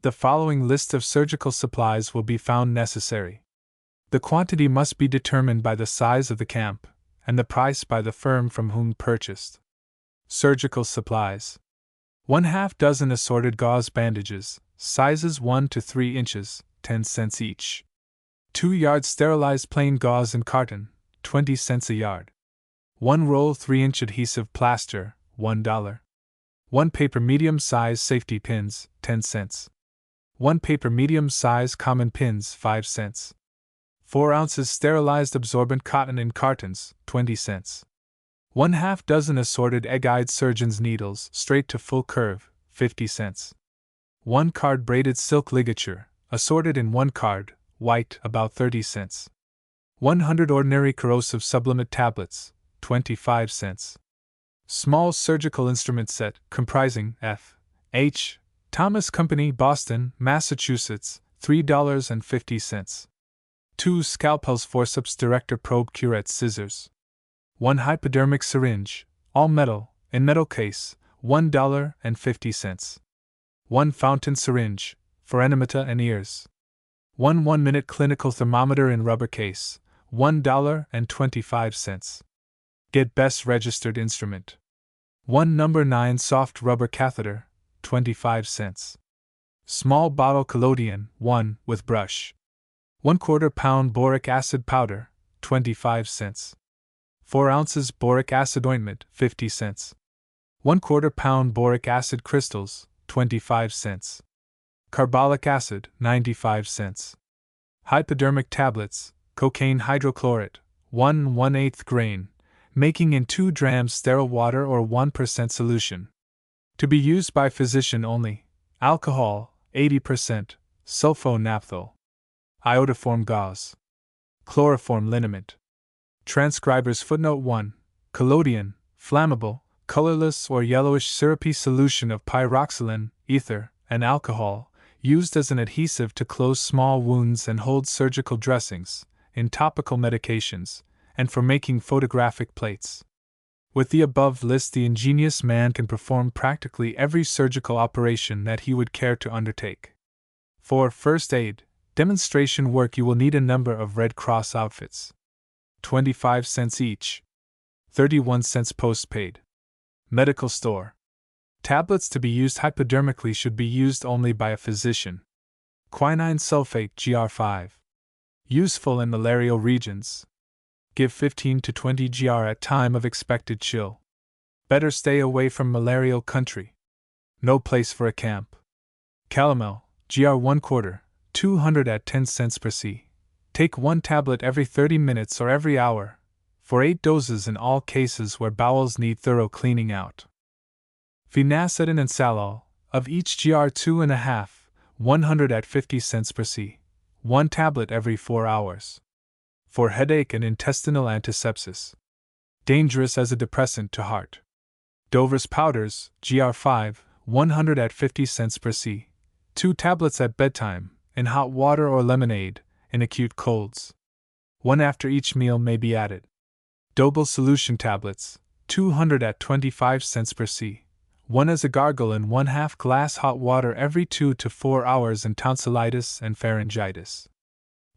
The following list of surgical supplies will be found necessary. The quantity must be determined by the size of the camp, and the price by the firm from whom purchased. Surgical supplies. 1/2 dozen assorted gauze bandages, sizes 1 to 3 inches, 10 cents each. 2 yards sterilized plain gauze in carton, 20 cents a yard. 1 roll 3-inch adhesive plaster, $1. 1 paper medium-size safety pins, 10 cents. 1 paper medium-size common pins, 5 cents. 4 ounces sterilized absorbent cotton in cartons, 20 cents. 1/2 dozen assorted egg-eyed surgeon's needles, straight to full curve, 50 cents. 1 card braided silk ligature, assorted in 1 card, white, about 30 cents. 100 ordinary corrosive sublimate tablets, 25 cents. Small surgical instrument set, comprising F. H. Thomas Company, Boston, Massachusetts, $3.50. 2 scalpels, forceps, director probe, curette scissors. 1 hypodermic syringe, all metal, in metal case, $1.50. 1 fountain syringe, for enemata and ears. 1 1-minute clinical thermometer in rubber case, $1.25. Get best registered instrument. 1 number 9 soft rubber catheter, 25 cents. Small bottle collodion, 1, with brush. 1/4 pound boric acid powder, 25 cents. 4 ounces boric acid ointment, 50 cents. 1/4 pound boric acid crystals, 25 cents. Carbolic acid, 95 cents. Hypodermic tablets, cocaine hydrochlorate, 1/1/8 grain, making in 2 drams sterile water or 1% solution. To be used by physician only. Alcohol, 80%, sulfonaphthol. Iodoform gauze. Chloroform liniment. Transcriber's footnote 1. Collodion, flammable, colorless or yellowish syrupy solution of pyroxylin, ether, and alcohol, used as an adhesive to close small wounds and hold surgical dressings, in topical medications, and for making photographic plates. With the above list, the ingenious man can perform practically every surgical operation that he would care to undertake. For first aid, demonstration work, you will need a number of Red Cross outfits. 25 cents each. 31 cents postpaid. Medical store. Tablets to be used hypodermically should be used only by a physician. Quinine sulfate GR5. Useful in malarial regions. Give 15 to 20 gr at time of expected chill. Better stay away from malarial country. No place for a camp. Calomel, gr 1/4, 200 at 10 cents per c. Take 1 tablet every 30 minutes or every hour, for 8 doses in all cases where bowels need thorough cleaning out. Phenacetine and Salol, of each gr 2.5, 100 at 50 cents per c. 1 tablet every 4 hours. For headache and intestinal antisepsis. Dangerous as a depressant to heart. Dover's powders, gr5, 100 at 50 cents per c. 2 tablets at bedtime, in hot water or lemonade, in acute colds. 1 after each meal may be added. Doble solution tablets, 200 at 25 cents per c. 1 as a gargle in 1/2 glass hot water every 2 to 4 hours in tonsillitis and pharyngitis.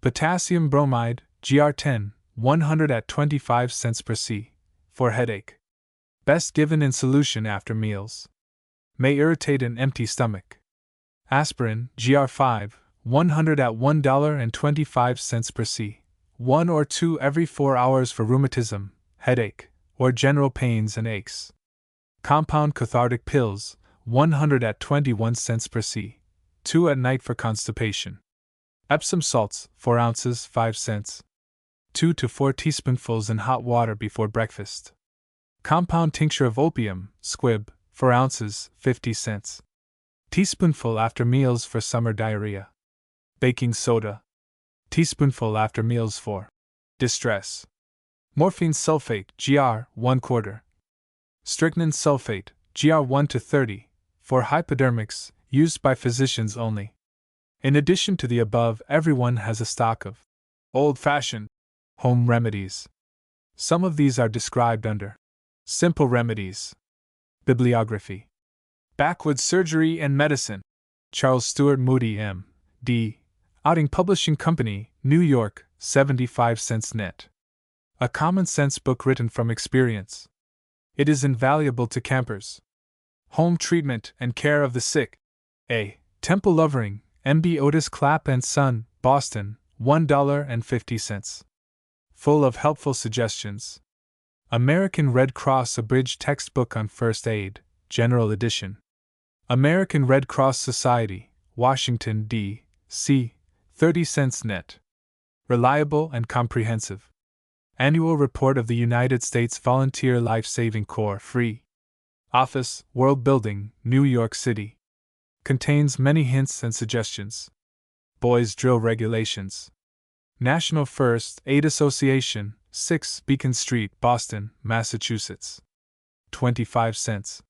Potassium bromide, gr10, 100 at 25 cents per c. For headache. Best given in solution after meals. May irritate an empty stomach. Aspirin, gr5, 100 at $1.25 per c. 1 or 2 every 4 hours for rheumatism, headache, or general pains and aches. Compound cathartic pills, 100 at 21 cents per c. 2 at night for constipation. Epsom salts, 4 ounces, 5 cents. 2 to 4 teaspoonfuls in hot water before breakfast. Compound tincture of opium, squib, 4 ounces, 50 cents. Teaspoonful after meals for summer diarrhea. Baking soda. Teaspoonful after meals for distress. Morphine sulfate, gr. 1/4. Strychnine sulfate, gr. 1 to 30, for hypodermics, used by physicians only. In addition to the above, everyone has a stock of old-fashioned home remedies. Some of these are described under Simple Remedies. Bibliography. Backwoods Surgery and Medicine. Charles Stewart Moody, M.D. Outing Publishing Company, New York, 75 cents net. A common-sense book written from experience. It is invaluable to campers. Home Treatment and Care of the Sick. A. Temple Lovering, M.B. Otis Clapp & Son, Boston, $1.50. Full of helpful suggestions. American Red Cross Abridged Textbook on First Aid, General Edition. American Red Cross Society, Washington, D.C., 30 cents net. Reliable and comprehensive. Annual Report of the United States Volunteer Life-Saving Corps, Free. Office, World Building, New York City. Contains many hints and suggestions. Boys Drill Regulations. National First Aid Association, 6 Beacon Street, Boston, Massachusetts. 25 cents.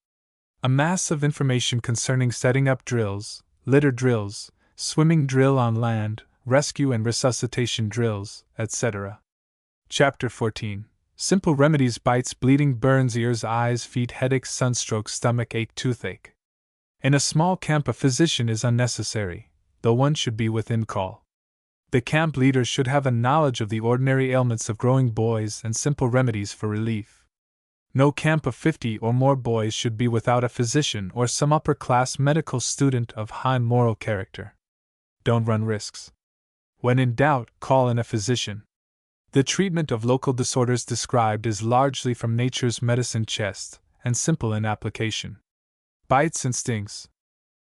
A mass of information concerning setting up drills, litter drills, swimming drill on land, rescue and resuscitation drills, etc. Chapter 14. Simple Remedies: Bites, Bleeding, Burns, Ears, Eyes, Feet, Headaches, Sunstroke, Stomach ache, Toothache. In a small camp, a physician is unnecessary, though one should be within call. The camp leader should have a knowledge of the ordinary ailments of growing boys and simple remedies for relief. No camp of 50 or more boys should be without a physician or some upper-class medical student of high moral character. Don't run risks. When in doubt, call in a physician. The treatment of local disorders described is largely from nature's medicine chest and simple in application. Bites and stings.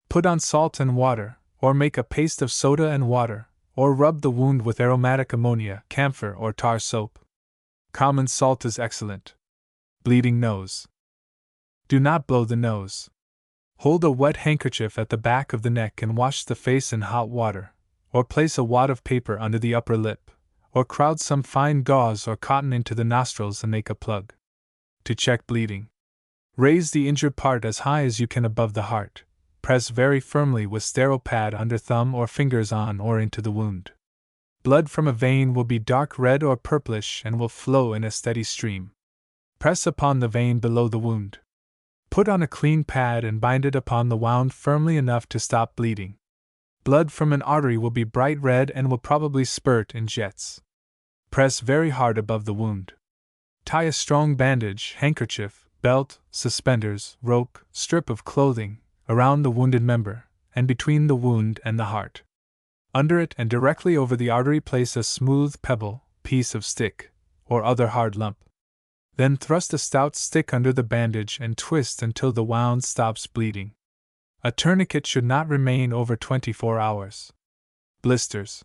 Put on salt and water, or make a paste of soda and water, or rub the wound with aromatic ammonia, camphor, or tar soap. Common salt is excellent. Bleeding nose. Do not blow the nose. Hold a wet handkerchief at the back of the neck and wash the face in hot water, or place a wad of paper under the upper lip, or crowd some fine gauze or cotton into the nostrils and make a plug. To check bleeding. Raise the injured part as high as you can above the heart. Press very firmly with sterile pad under thumb or fingers on or into the wound. Blood from a vein will be dark red or purplish and will flow in a steady stream. Press upon the vein below the wound. Put on a clean pad and bind it upon the wound firmly enough to stop bleeding. Blood from an artery will be bright red and will probably spurt in jets. Press very hard above the wound. Tie a strong bandage, handkerchief, belt, suspenders, rope, strip of clothing, around the wounded member, and between the wound and the heart. Under it and directly over the artery place a smooth pebble, piece of stick, or other hard lump. Then thrust a stout stick under the bandage and twist until the wound stops bleeding. A tourniquet should not remain over 24 hours. Blisters.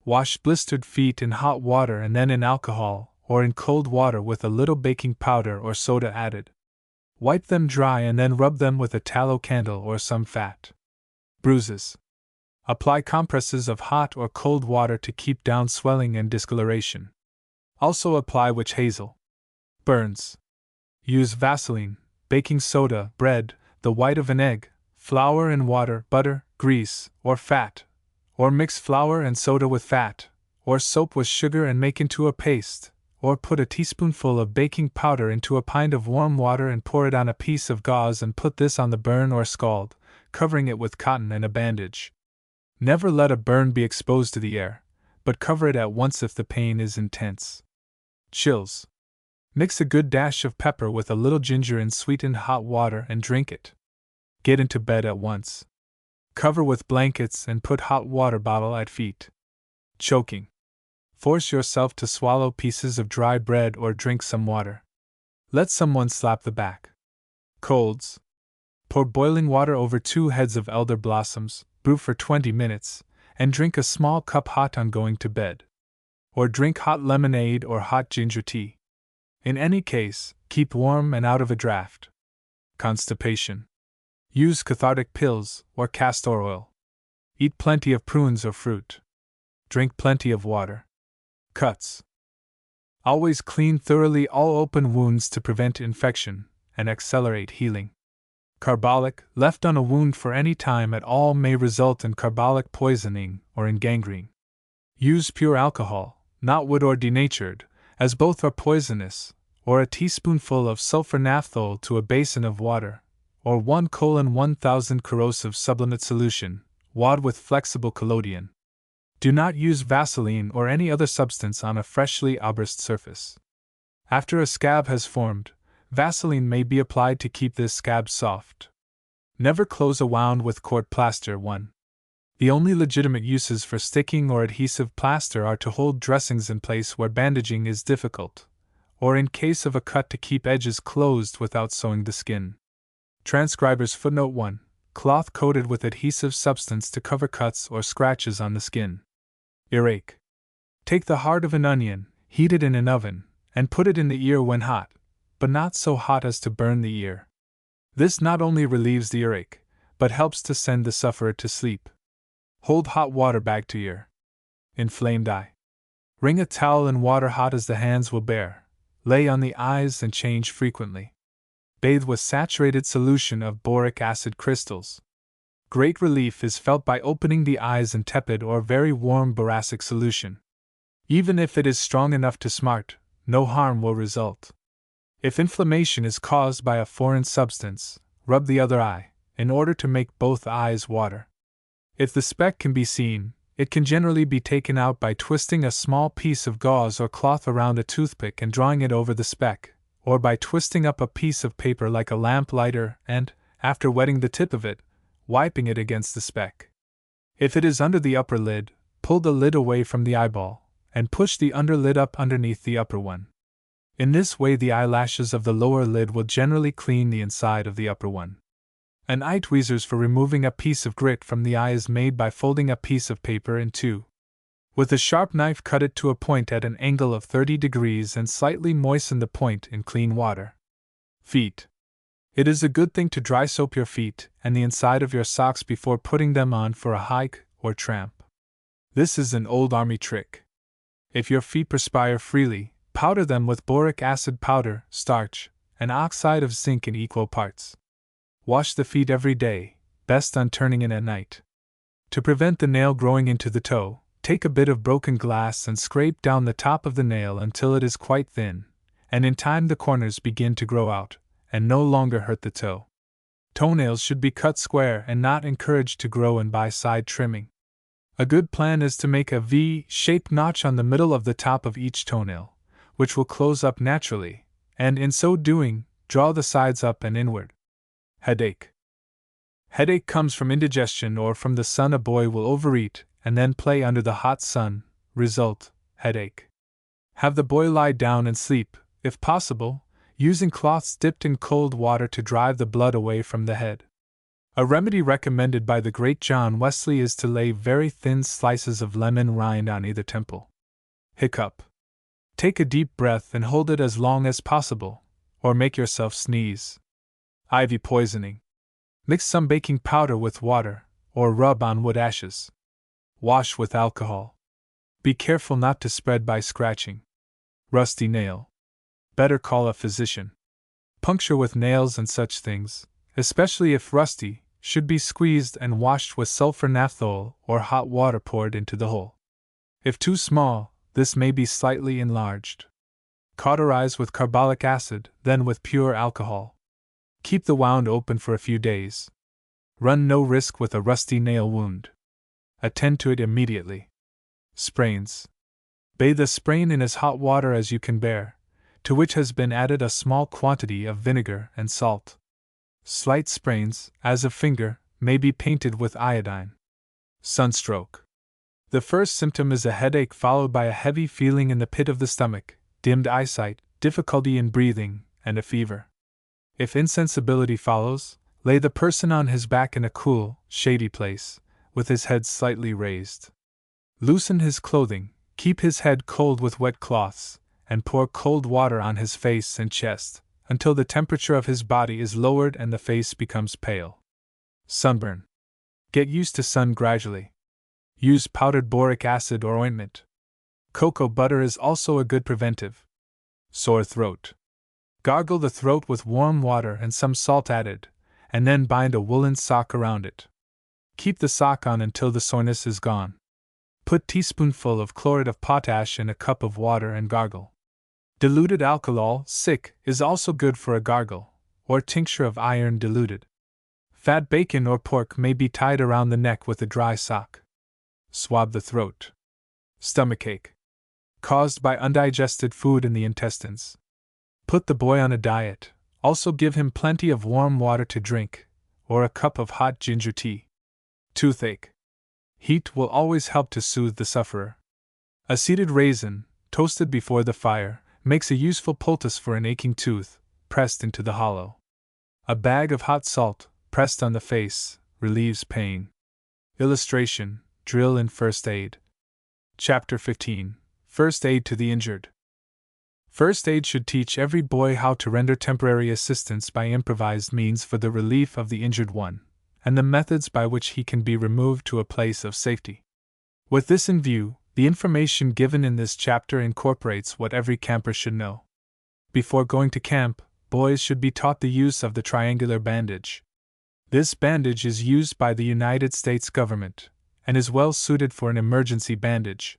Wash blistered feet in hot water and then in alcohol, or in cold water with a little baking powder or soda added. Wipe them dry and then rub them with a tallow candle or some fat. Bruises. Apply compresses of hot or cold water to keep down swelling and discoloration. Also apply witch hazel. Burns. Use Vaseline, baking soda, bread, the white of an egg, flour and water, butter, grease, or fat, or mix flour and soda with fat, or soap with sugar and make into a paste, or put a teaspoonful of baking powder into a pint of warm water and pour it on a piece of gauze and put this on the burn or scald, covering it with cotton and a bandage. Never let a burn be exposed to the air, but cover it at once if the pain is intense. Chills. Mix a good dash of pepper with a little ginger in sweetened hot water and drink it. Get into bed at once. Cover with blankets and put hot water bottle at feet. Choking. Force yourself to swallow pieces of dry bread or drink some water. Let someone slap the back. Colds. Pour boiling water over 2 heads of elder blossoms, brew for 20 minutes, and drink a small cup hot on going to bed. Or drink hot lemonade or hot ginger tea. In any case, keep warm and out of a draft. Constipation. Use cathartic pills or castor oil. Eat plenty of prunes or fruit. Drink plenty of water. Cuts. Always clean thoroughly all open wounds to prevent infection and accelerate healing. Carbolic, left on a wound for any time at all, may result in carbolic poisoning or in gangrene. Use pure alcohol, not wood or denatured, as both are poisonous, or a teaspoonful of sulfur naphthol to a basin of water, or 1:1000 corrosive sublimate solution, wad with flexible collodion. Do not use Vaseline or any other substance on a freshly abrased surface. After a scab has formed, Vaseline may be applied to keep this scab soft. Never close a wound with court plaster. 1. The only legitimate uses for sticking or adhesive plaster are to hold dressings in place where bandaging is difficult, or in case of a cut to keep edges closed without sewing the skin. Transcriber's footnote 1. Cloth coated with adhesive substance to cover cuts or scratches on the skin. Earache. Take the heart of an onion, heat it in an oven, and put it in the ear when hot, but not so hot as to burn the ear. This not only relieves the earache, but helps to send the sufferer to sleep. Hold hot water bag to ear. Inflamed eye. Wring a towel in water hot as the hands will bear. Lay on the eyes and change frequently. Bathe with saturated solution of boric acid crystals. Great relief is felt by opening the eyes in tepid or very warm boracic solution. Even if it is strong enough to smart, no harm will result. If inflammation is caused by a foreign substance, rub the other eye, in order to make both eyes water. If the speck can be seen, it can generally be taken out by twisting a small piece of gauze or cloth around a toothpick and drawing it over the speck, or by twisting up a piece of paper like a lamp lighter and, after wetting the tip of it, wiping it against the speck. If it is under the upper lid, pull the lid away from the eyeball, and push the under lid up underneath the upper one. In this way the eyelashes of the lower lid will generally clean the inside of the upper one. An eye tweezers for removing a piece of grit from the eye is made by folding a piece of paper in two. With a sharp knife cut it to a point at an angle of 30 degrees and slightly moisten the point in clean water. Feet. It is a good thing to dry soap your feet and the inside of your socks before putting them on for a hike or tramp. This is an old army trick. If your feet perspire freely, powder them with boric acid powder, starch, and oxide of zinc in equal parts. Wash the feet every day, best on turning in at night. To prevent the nail growing into the toe, take a bit of broken glass and scrape down the top of the nail until it is quite thin, and in time the corners begin to grow out, and no longer hurt the toe. Toenails should be cut square and not encouraged to grow in by side trimming. A good plan is to make a V-shaped notch on the middle of the top of each toenail, which will close up naturally, and in so doing, draw the sides up and inward. Headache. Headache comes from indigestion or from the sun. A boy will overeat and then play under the hot sun. Result: headache. Have the boy lie down and sleep, if possible, using cloths dipped in cold water to drive the blood away from the head. A remedy recommended by the great John Wesley is to lay very thin slices of lemon rind on either temple. Hiccup. Take a deep breath and hold it as long as possible, or make yourself sneeze. Ivy poisoning. Mix some baking powder with water, or rub on wood ashes. Wash with alcohol. Be careful not to spread by scratching. Rusty nail. Better call a physician. Puncture with nails and such things, especially if rusty, should be squeezed and washed with sulfur naphthol or hot water poured into the hole. If too small, this may be slightly enlarged. Cauterize with carbolic acid, then with pure alcohol. Keep the wound open for a few days. Run no risk with a rusty nail wound. Attend to it immediately. Sprains. Bathe a sprain in as hot water as you can bear, to which has been added a small quantity of vinegar and salt. Slight sprains, as a finger, may be painted with iodine. Sunstroke. The first symptom is a headache followed by a heavy feeling in the pit of the stomach, dimmed eyesight, difficulty in breathing, and a fever. If insensibility follows, lay the person on his back in a cool, shady place, with his head slightly raised. Loosen his clothing, keep his head cold with wet cloths, and pour cold water on his face and chest, until the temperature of his body is lowered and the face becomes pale. Sunburn. Get used to sun gradually. Use powdered boric acid or ointment. Cocoa butter is also a good preventive. Sore throat. Gargle the throat with warm water and some salt added, and then bind a woolen sock around it. Keep the sock on until the soreness is gone. Put teaspoonful of chloride of potash in a cup of water and gargle. Diluted alcohol, is also good for a gargle, or tincture of iron diluted. Fat bacon or pork may be tied around the neck with a dry sock. Swab the throat. Stomachache. Caused by undigested food in the intestines. Put the boy on a diet, also give him plenty of warm water to drink, or a cup of hot ginger tea. Toothache. Heat will always help to soothe the sufferer. A seeded raisin, toasted before the fire, makes a useful poultice for an aching tooth, pressed into the hollow. A bag of hot salt, pressed on the face, relieves pain. Illustration, drill in first aid. Chapter 15. First aid to the injured. First aid should teach every boy how to render temporary assistance by improvised means for the relief of the injured one, and the methods by which he can be removed to a place of safety. With this in view, the information given in this chapter incorporates what every camper should know. Before going to camp, boys should be taught the use of the triangular bandage. This bandage is used by the United States government, and is well suited for an emergency bandage.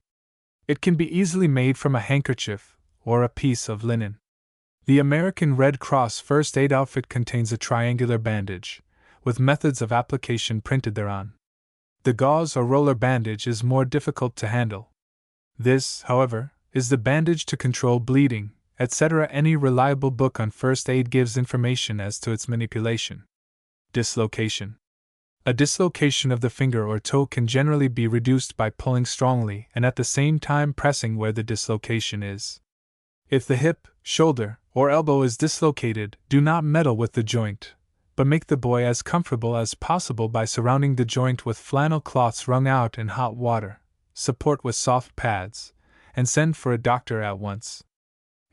It can be easily made from a handkerchief or a piece of linen. The American Red Cross first aid outfit contains a triangular bandage, with methods of application printed thereon. The gauze or roller bandage is more difficult to handle. This, however, is the bandage to control bleeding, etc. Any reliable book on first aid gives information as to its manipulation. Dislocation. A dislocation of the finger or toe can generally be reduced by pulling strongly and at the same time pressing where the dislocation is. If the hip, shoulder, or elbow is dislocated, do not meddle with the joint, but make the boy as comfortable as possible by surrounding the joint with flannel cloths wrung out in hot water, support with soft pads, and send for a doctor at once.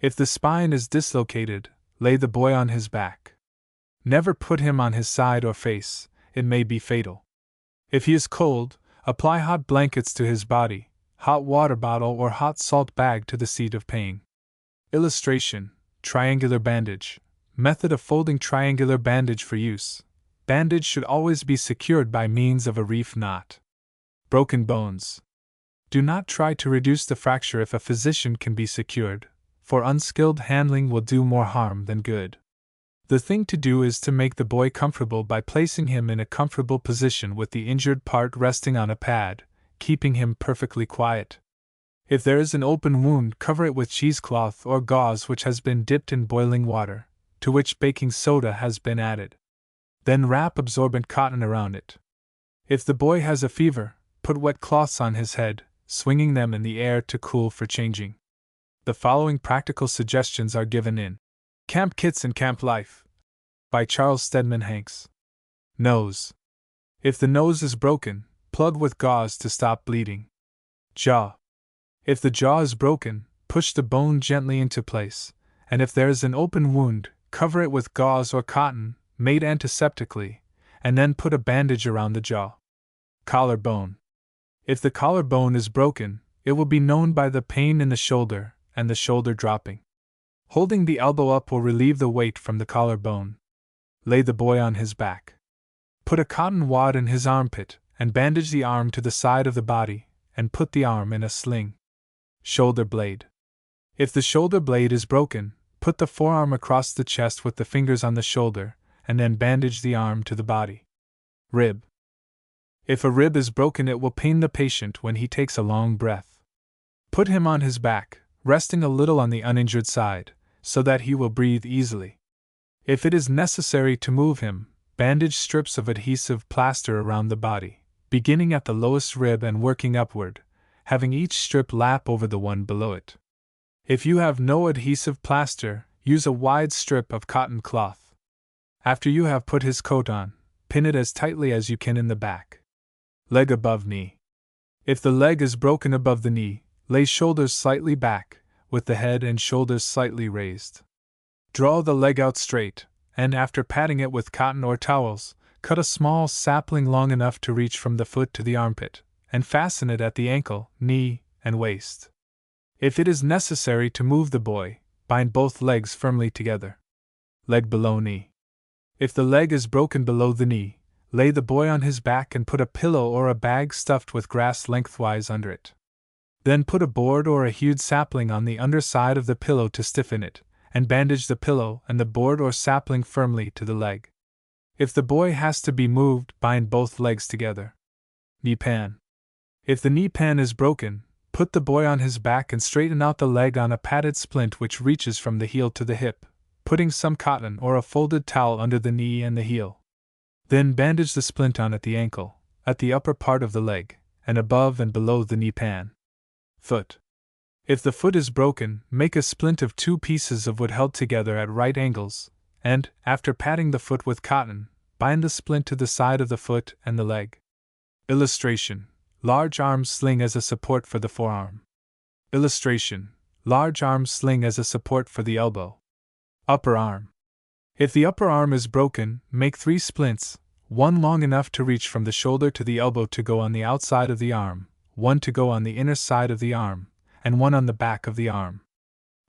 If the spine is dislocated, lay the boy on his back. Never put him on his side or face, it may be fatal. If he is cold, apply hot blankets to his body, hot water bottle or hot salt bag to the seat of pain. Illustration, triangular bandage. Method of folding triangular bandage for use. Bandage should always be secured by means of a reef knot. Broken bones. Do not try to reduce the fracture if a physician can be secured, for unskilled handling will do more harm than good. The thing to do is to make the boy comfortable by placing him in a comfortable position with the injured part resting on a pad, keeping him perfectly quiet. If there is an open wound, cover it with cheesecloth or gauze which has been dipped in boiling water, to which baking soda has been added. Then wrap absorbent cotton around it. If the boy has a fever, put wet cloths on his head, swinging them in the air to cool for changing. The following practical suggestions are given in Camp Kits and Camp Life by Charles Stedman Hanks. Nose. If the nose is broken, plug with gauze to stop bleeding. Jaw. If the jaw is broken, push the bone gently into place, and if there is an open wound, cover it with gauze or cotton, made antiseptically, and then put a bandage around the jaw. Collarbone. If the collarbone is broken, it will be known by the pain in the shoulder and the shoulder dropping. Holding the elbow up will relieve the weight from the collarbone. Lay the boy on his back. Put a cotton wad in his armpit and bandage the arm to the side of the body, and put the arm in a sling. Shoulder blade. If the shoulder blade is broken, put the forearm across the chest with the fingers on the shoulder, and then bandage the arm to the body. Rib. If a rib is broken, it will pain the patient when he takes a long breath. Put him on his back, resting a little on the uninjured side, so that he will breathe easily. If it is necessary to move him, bandage strips of adhesive plaster around the body, beginning at the lowest rib and working upward, having each strip lap over the one below it. If you have no adhesive plaster, use a wide strip of cotton cloth. After you have put his coat on, pin it as tightly as you can in the back. Leg above knee. If the leg is broken above the knee, lay shoulders slightly back, with the head and shoulders slightly raised. Draw the leg out straight, and after patting it with cotton or towels, cut a small sapling long enough to reach from the foot to the armpit, and fasten it at the ankle, knee, and waist. If it is necessary to move the boy, bind both legs firmly together. Leg below knee. If the leg is broken below the knee, lay the boy on his back and put a pillow or a bag stuffed with grass lengthwise under it. Then put a board or a hewed sapling on the underside of the pillow to stiffen it, and bandage the pillow and the board or sapling firmly to the leg. If the boy has to be moved, bind both legs together. Knee pan. If the knee pan is broken, put the boy on his back and straighten out the leg on a padded splint which reaches from the heel to the hip, putting some cotton or a folded towel under the knee and the heel. Then bandage the splint on at the ankle, at the upper part of the leg, and above and below the knee pan. Foot. If the foot is broken, make a splint of 2 pieces of wood held together at right angles, and, after padding the foot with cotton, bind the splint to the side of the foot and the leg. Illustration: large arm sling as a support for the forearm. Illustration: large arm sling as a support for the elbow. Upper arm. If the upper arm is broken, make 3 splints, one long enough to reach from the shoulder to the elbow to go on the outside of the arm, one to go on the inner side of the arm, and one on the back of the arm.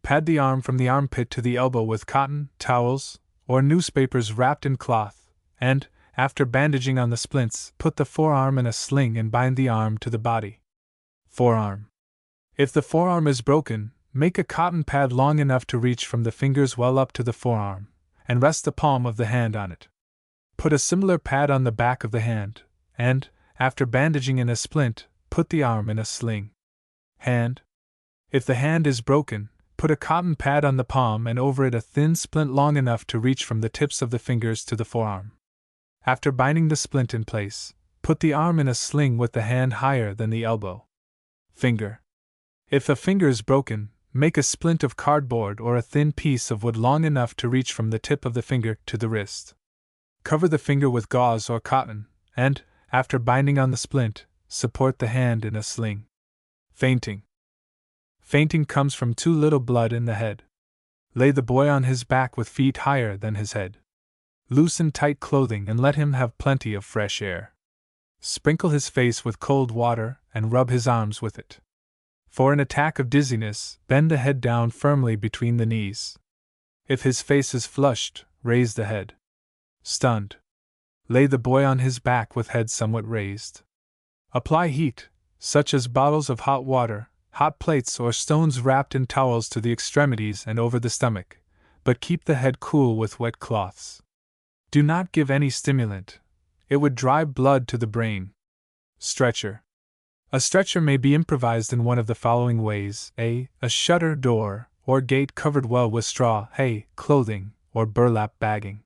Pad the arm from the armpit to the elbow with cotton, towels, or newspapers wrapped in cloth, and, after bandaging on the splints, put the forearm in a sling and bind the arm to the body. Forearm. If the forearm is broken, make a cotton pad long enough to reach from the fingers well up to the forearm, and rest the palm of the hand on it. Put a similar pad on the back of the hand, and, after bandaging in a splint, put the arm in a sling. Hand. If the hand is broken, put a cotton pad on the palm and over it a thin splint long enough to reach from the tips of the fingers to the forearm. After binding the splint in place, put the arm in a sling with the hand higher than the elbow. Finger. If a finger is broken, make a splint of cardboard or a thin piece of wood long enough to reach from the tip of the finger to the wrist. Cover the finger with gauze or cotton, and, after binding on the splint, support the hand in a sling. Fainting. Fainting comes from too little blood in the head. Lay the boy on his back with feet higher than his head. Loosen tight clothing and let him have plenty of fresh air. Sprinkle his face with cold water and rub his arms with it. For an attack of dizziness, bend the head down firmly between the knees. If his face is flushed, raise the head. Stunned. Lay the boy on his back with head somewhat raised. Apply heat, such as bottles of hot water, hot plates or stones wrapped in towels to the extremities and over the stomach, but keep the head cool with wet cloths. Do not give any stimulant. It would drive blood to the brain. Stretcher. A stretcher may be improvised in one of the following ways: A shutter, door, or gate covered well with straw, hay, clothing, or burlap bagging.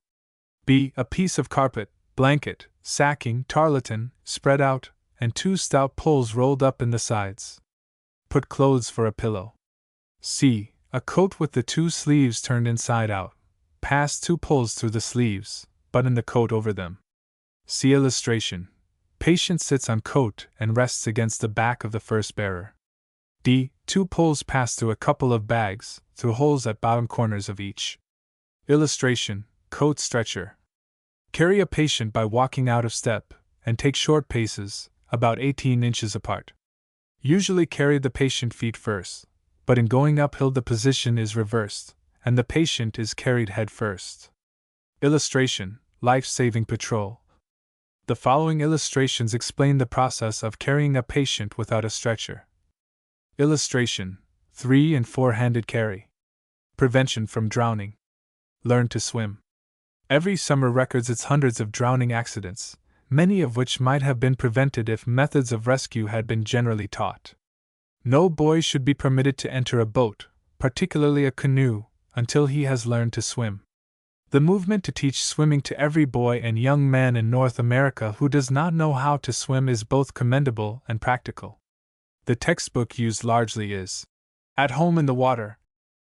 B. A piece of carpet, blanket, sacking, tarlatan, spread out, and 2 stout poles rolled up in the sides. Put clothes for a pillow. C. A coat with the 2 sleeves turned inside out. Pass 2 poles through the sleeves, button the coat over them. See illustration. Patient sits on coat and rests against the back of the first bearer. D. 2 poles pass through a couple of bags, through holes at bottom corners of each. Illustration. Coat stretcher. Carry a patient by walking out of step, and take short paces, about 18 inches apart. Usually carry the patient feet first, but in going uphill the position is reversed, and the patient is carried head first. Illustration. Life-saving patrol. The following illustrations explain the process of carrying a patient without a stretcher. Illustration. 3- and 4-handed carry. Prevention from drowning. Learn to swim. Every summer records its hundreds of drowning accidents, many of which might have been prevented if methods of rescue had been generally taught. No boy should be permitted to enter a boat, particularly a canoe, until he has learned to swim. The movement to teach swimming to every boy and young man in North America who does not know how to swim is both commendable and practical. The textbook used largely is At Home in the Water,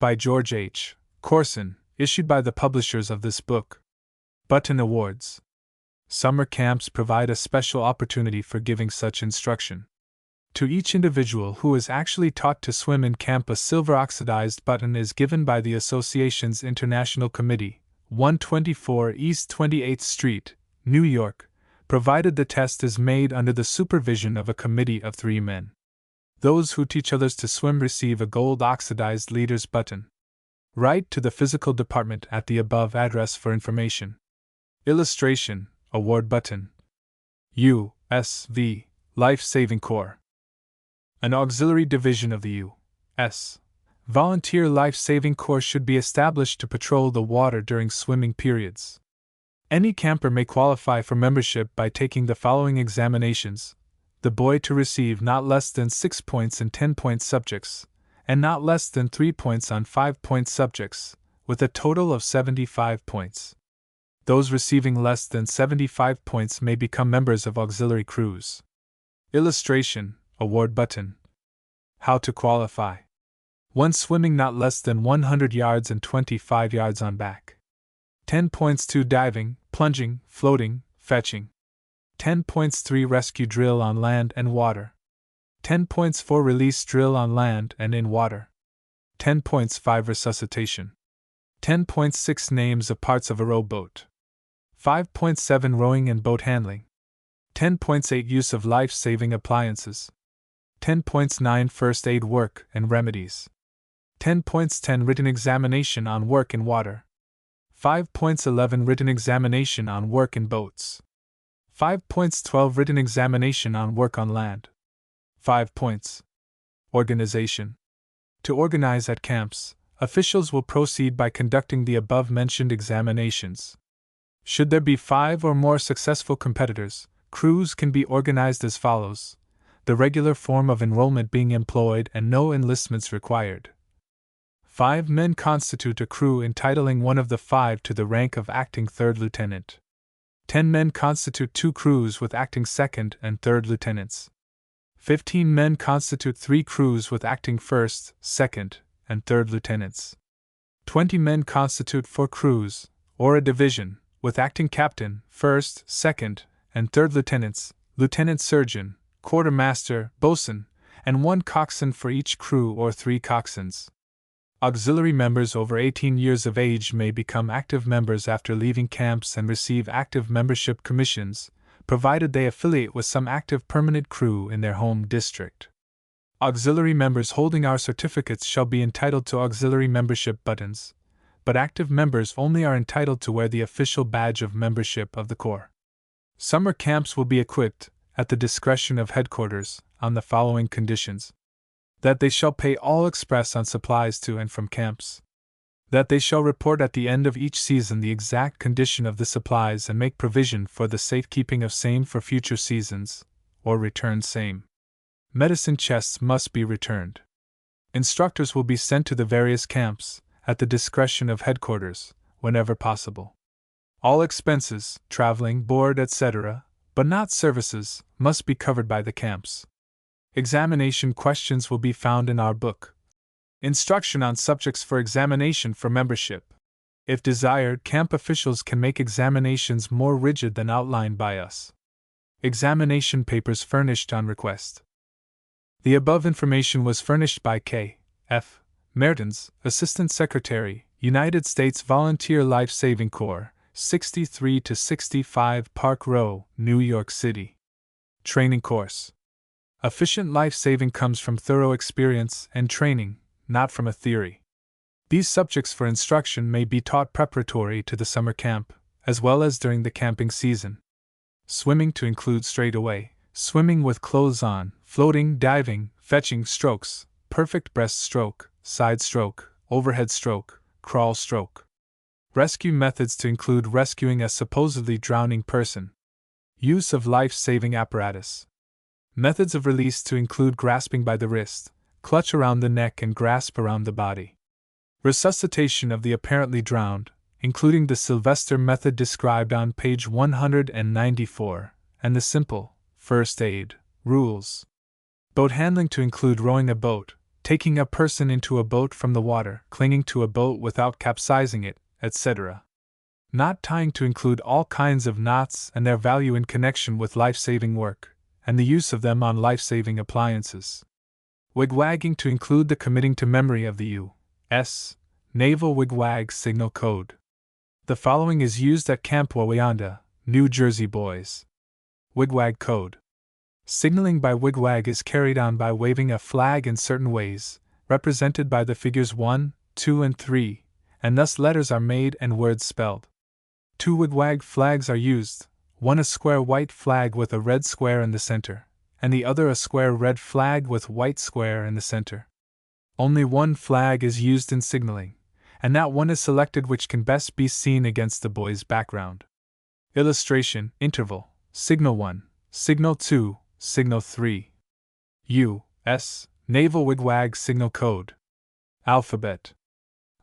by George H. Corson, issued by the publishers of this book. Button Awards. Summer camps provide a special opportunity for giving such instruction. To each individual who is actually taught to swim in camp, a silver oxidized button is given by the Association's International Committee, 124 East 28th Street, New York, provided the test is made under the supervision of a committee of 3 men. Those who teach others to swim receive a gold oxidized leader's button. Write to the physical department at the above address for information. Illustration, award button. U.S.V. Life Saving Corps. An auxiliary division of the U.S. Volunteer Life Saving Corps should be established to patrol the water during swimming periods. Any camper may qualify for membership by taking the following examinations: the boy to receive not less than 6 points in 10-point subjects, and not less than 3 points on 5-point subjects, with a total of 75 points. Those receiving less than 75 points may become members of auxiliary crews. Illustration, award button. How to qualify. 1 swimming not less than 100 yards and 25 yards on back. 10 points 2 diving, plunging, floating, fetching. 10 points 3 rescue drill on land and water. 10 points 4 release drill on land and in water. 10 points 5 resuscitation. 10 points 6 names of parts of a rowboat. 5.7 rowing and boat handling. 10.8 use of life-saving appliances. 10.9 first aid work and remedies. 10.10 written examination on work in water. 5.11 written examination on work in boats. 5.12 written examination on work on land. 5 points. Organization. To organize at camps, officials will proceed by conducting the above-mentioned examinations. Should there be 5 or more successful competitors, crews can be organized as follows: the regular form of enrollment being employed and no enlistments required. 5 men constitute a crew entitling one of the 5 to the rank of acting third lieutenant. 10 men constitute 2 crews with acting second and third lieutenants. 15 men constitute 3 crews with acting first, second, and third lieutenants. 20 men constitute 4 crews, or a division, with acting captain, first, second, and third lieutenants, lieutenant surgeon, quartermaster, boatswain, and 1 coxswain for each crew or 3 coxswains. Auxiliary members over 18 years of age may become active members after leaving camps and receive active membership commissions, provided they affiliate with some active permanent crew in their home district. Auxiliary members holding our certificates shall be entitled to auxiliary membership buttons, but active members only are entitled to wear the official badge of membership of the Corps. Summer camps will be equipped, at the discretion of headquarters, on the following conditions: that they shall pay all express on supplies to and from camps, that they shall report at the end of each season the exact condition of the supplies and make provision for the safekeeping of same for future seasons, or return same. Medicine chests must be returned. Instructors will be sent to the various camps, at the discretion of headquarters, whenever possible. All expenses, traveling, board, etc., but not services, must be covered by the camps. Examination questions will be found in our book. Instruction on subjects for examination for membership. If desired, camp officials can make examinations more rigid than outlined by us. Examination papers furnished on request. The above information was furnished by K. F. Mertens, Assistant Secretary, United States Volunteer Life Saving Corps, 63 to 65 Park Row, New York City. Training Course. Efficient life saving comes from thorough experience and training, not from a theory. These subjects for instruction may be taught preparatory to the summer camp, as well as during the camping season. Swimming to include straightaway, swimming with clothes on, floating, diving, fetching strokes, perfect breaststroke, side stroke, overhead stroke, crawl stroke. Rescue methods to include rescuing a supposedly drowning person. Use of life-saving apparatus. Methods of release to include grasping by the wrist, clutch around the neck and grasp around the body. Resuscitation of the apparently drowned, including the Sylvester method described on page 194, and the simple, first aid, rules. Boat handling to include rowing a boat, taking a person into a boat from the water, clinging to a boat without capsizing it, etc. Knot tying to include all kinds of knots and their value in connection with life-saving work, and the use of them on life-saving appliances. Wigwagging to include the committing to memory of the U.S. Naval Wigwag Signal Code. The following is used at Camp Wawayanda, New Jersey boys. Wigwag code. Signaling by wigwag is carried on by waving a flag in certain ways, represented by the figures 1, 2, and 3, and thus letters are made and words spelled. 2 wigwag flags are used, one a square white flag with a red square in the center, and the other a square red flag with white square in the center. Only one flag is used in signaling, and that one is selected which can best be seen against the boy's background. Illustration, interval, signal 1, signal 2, signal 3. U.S. Naval Wigwag Signal Code. Alphabet.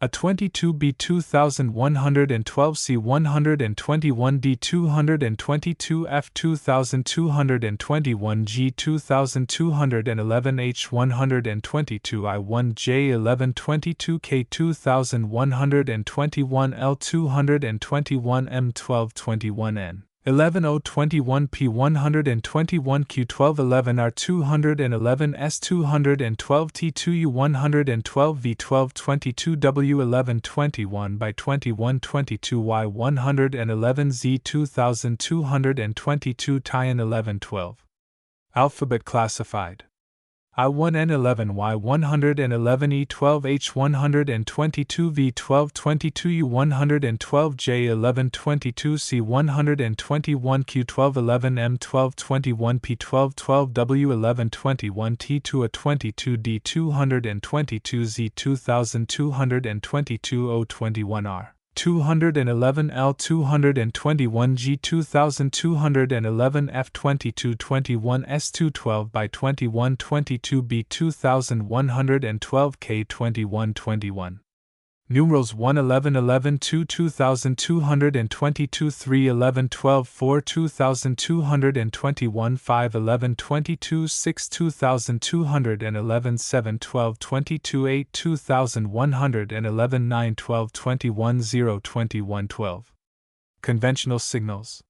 A 22B 2112C 121D 222F 2221G 2211H 122I1J 1122K 2121L 221M 1221N 11021P 121Q 1211R 211S 212T2U 112V 1222W 1121 by 2122Y 111Z 2222 Tyan 1112. Alphabet classified. I1N11Y 111E12H 122V 1222U 112J 1122C 121Q 1211M 1221P 1212W 1121T2A 22D 222Z 2222 021R 211L 221G 2211F 2221S 212 by 2122B 2112K 2121. Numerals 11111 2 2222 3 11 12 4 2221 5 11 22 6 2211 7 12 22 8 2111 9 12 21 0 21 12. Conventional signals.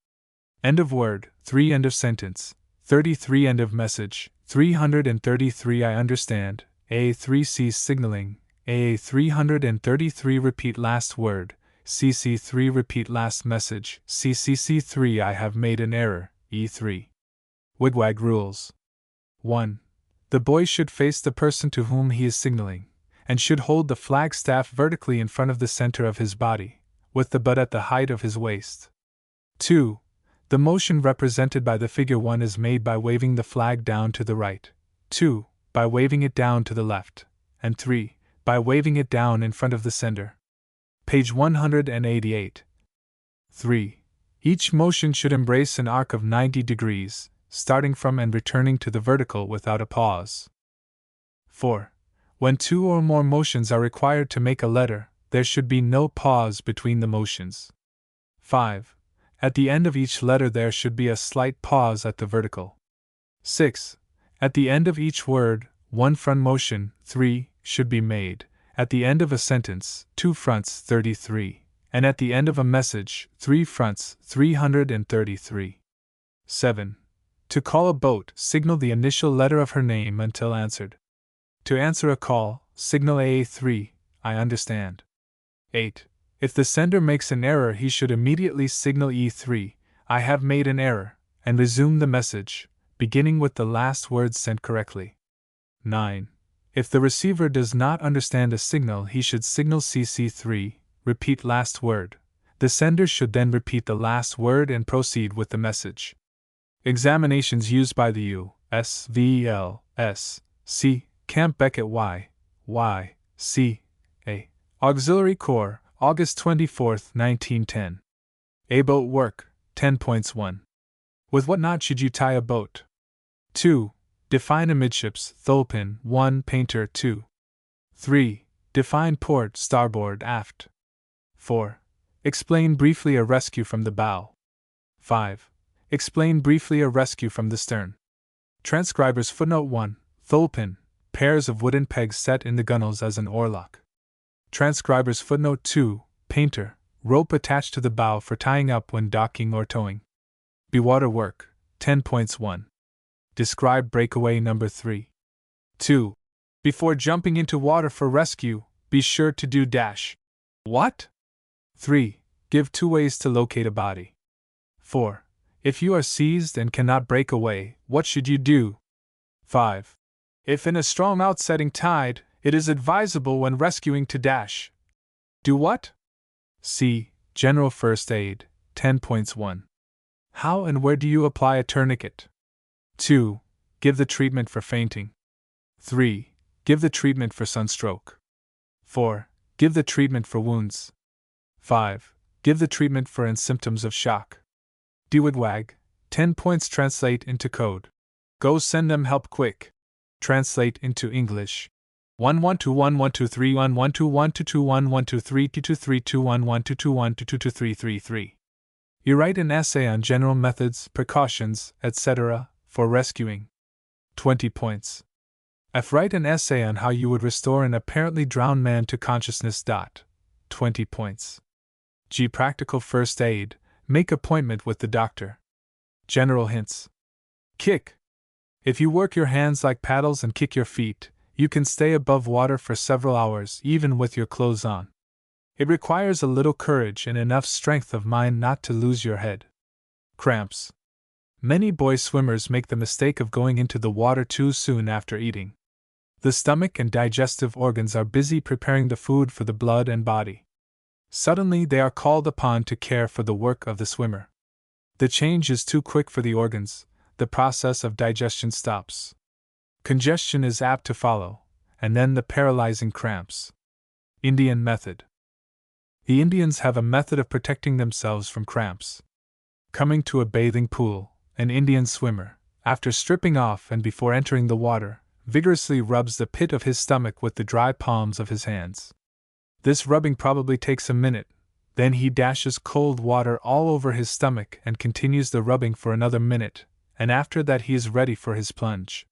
End of word, 3 end of sentence, 33 end of message, 333 I understand, A3C signaling, AA333 repeat last word, CC3 repeat last message, CCC3 I have made an error, E3. Wigwag rules. 1. The boy should face the person to whom he is signaling, and should hold the flagstaff vertically in front of the center of his body, with the butt at the height of his waist. 2. The motion represented by the figure 1 is made by waving the flag down to the right, 2. By waving it down to the left, and 3. By waving it down in front of the sender. Page 188. 3. Each motion should embrace an arc of 90 degrees, starting from and returning to the vertical without a pause. 4. When 2 or more motions are required to make a letter, there should be no pause between the motions. 5. At the end of each letter there should be a slight pause at the vertical. 6. At the end of each word, one front motion, 3, should be made, at the end of a sentence, 2 fronts, 33, and at the end of a message, 3 fronts, 333. 7. To call a boat, signal the initial letter of her name until answered. To answer a call, signal AA3, I understand. 8. If the sender makes an error, he should immediately signal E3, I have made an error, and resume the message, beginning with the last words sent correctly. 9. If the receiver does not understand a signal, he should signal CC3, repeat last word. The sender should then repeat the last word and proceed with the message. Examinations used by the U.S. V.L.S. C. Camp Beckett Y. C. A. Auxiliary Corps, August 24, 1910. A boat work, 10 points 1. With what knot should you tie a boat? 2. Define amidships, thole-pin, 1. Painter, 2. 3. Define port, starboard, aft. 4. Explain briefly a rescue from the bow. 5. Explain briefly a rescue from the stern. Transcriber's footnote 1. Thole-pin, pairs of wooden pegs set in the gunwales as an oarlock. Transcriber's footnote 2. Painter, rope attached to the bow for tying up when docking or towing. Bewater work, 10 points 1. Describe breakaway number 3. 2. Before jumping into water for rescue, be sure to do dash. What? 3. Give 2 ways to locate a body. 4. If you are seized and cannot break away, what should you do? 5. If in a strong outsetting tide, it is advisable when rescuing to dash. Do what? C. General First Aid, 10.1. How and where do you apply a tourniquet? 2. Give the treatment for fainting. 3. Give the treatment for sunstroke. 4. Give the treatment for wounds. 5. Give the treatment for and symptoms of shock. Dewedwag, 10 points. Translate into code. Go send them help quick. Translate into English. 11211231122112322311221222333. You write an essay on general methods, precautions, etc., for rescuing. 20 points. F. Write an essay on how you would restore an apparently drowned man to consciousness. 20 points. G. Practical first aid. Make appointment with the doctor. General hints. Kick. If you work your hands like paddles and kick your feet, you can stay above water for several hours, even with your clothes on. It requires a little courage and enough strength of mind not to lose your head. Cramps. Many boy swimmers make the mistake of going into the water too soon after eating. The stomach and digestive organs are busy preparing the food for the blood and body. Suddenly they are called upon to care for the work of the swimmer. The change is too quick for the organs, the process of digestion stops. Congestion is apt to follow, and then the paralyzing cramps. Indian method. The Indians have a method of protecting themselves from cramps. Coming to a bathing pool, an Indian swimmer, after stripping off and before entering the water, vigorously rubs the pit of his stomach with the dry palms of his hands. This rubbing probably takes a minute, then he dashes cold water all over his stomach and continues the rubbing for another minute, and after that he is ready for his plunge.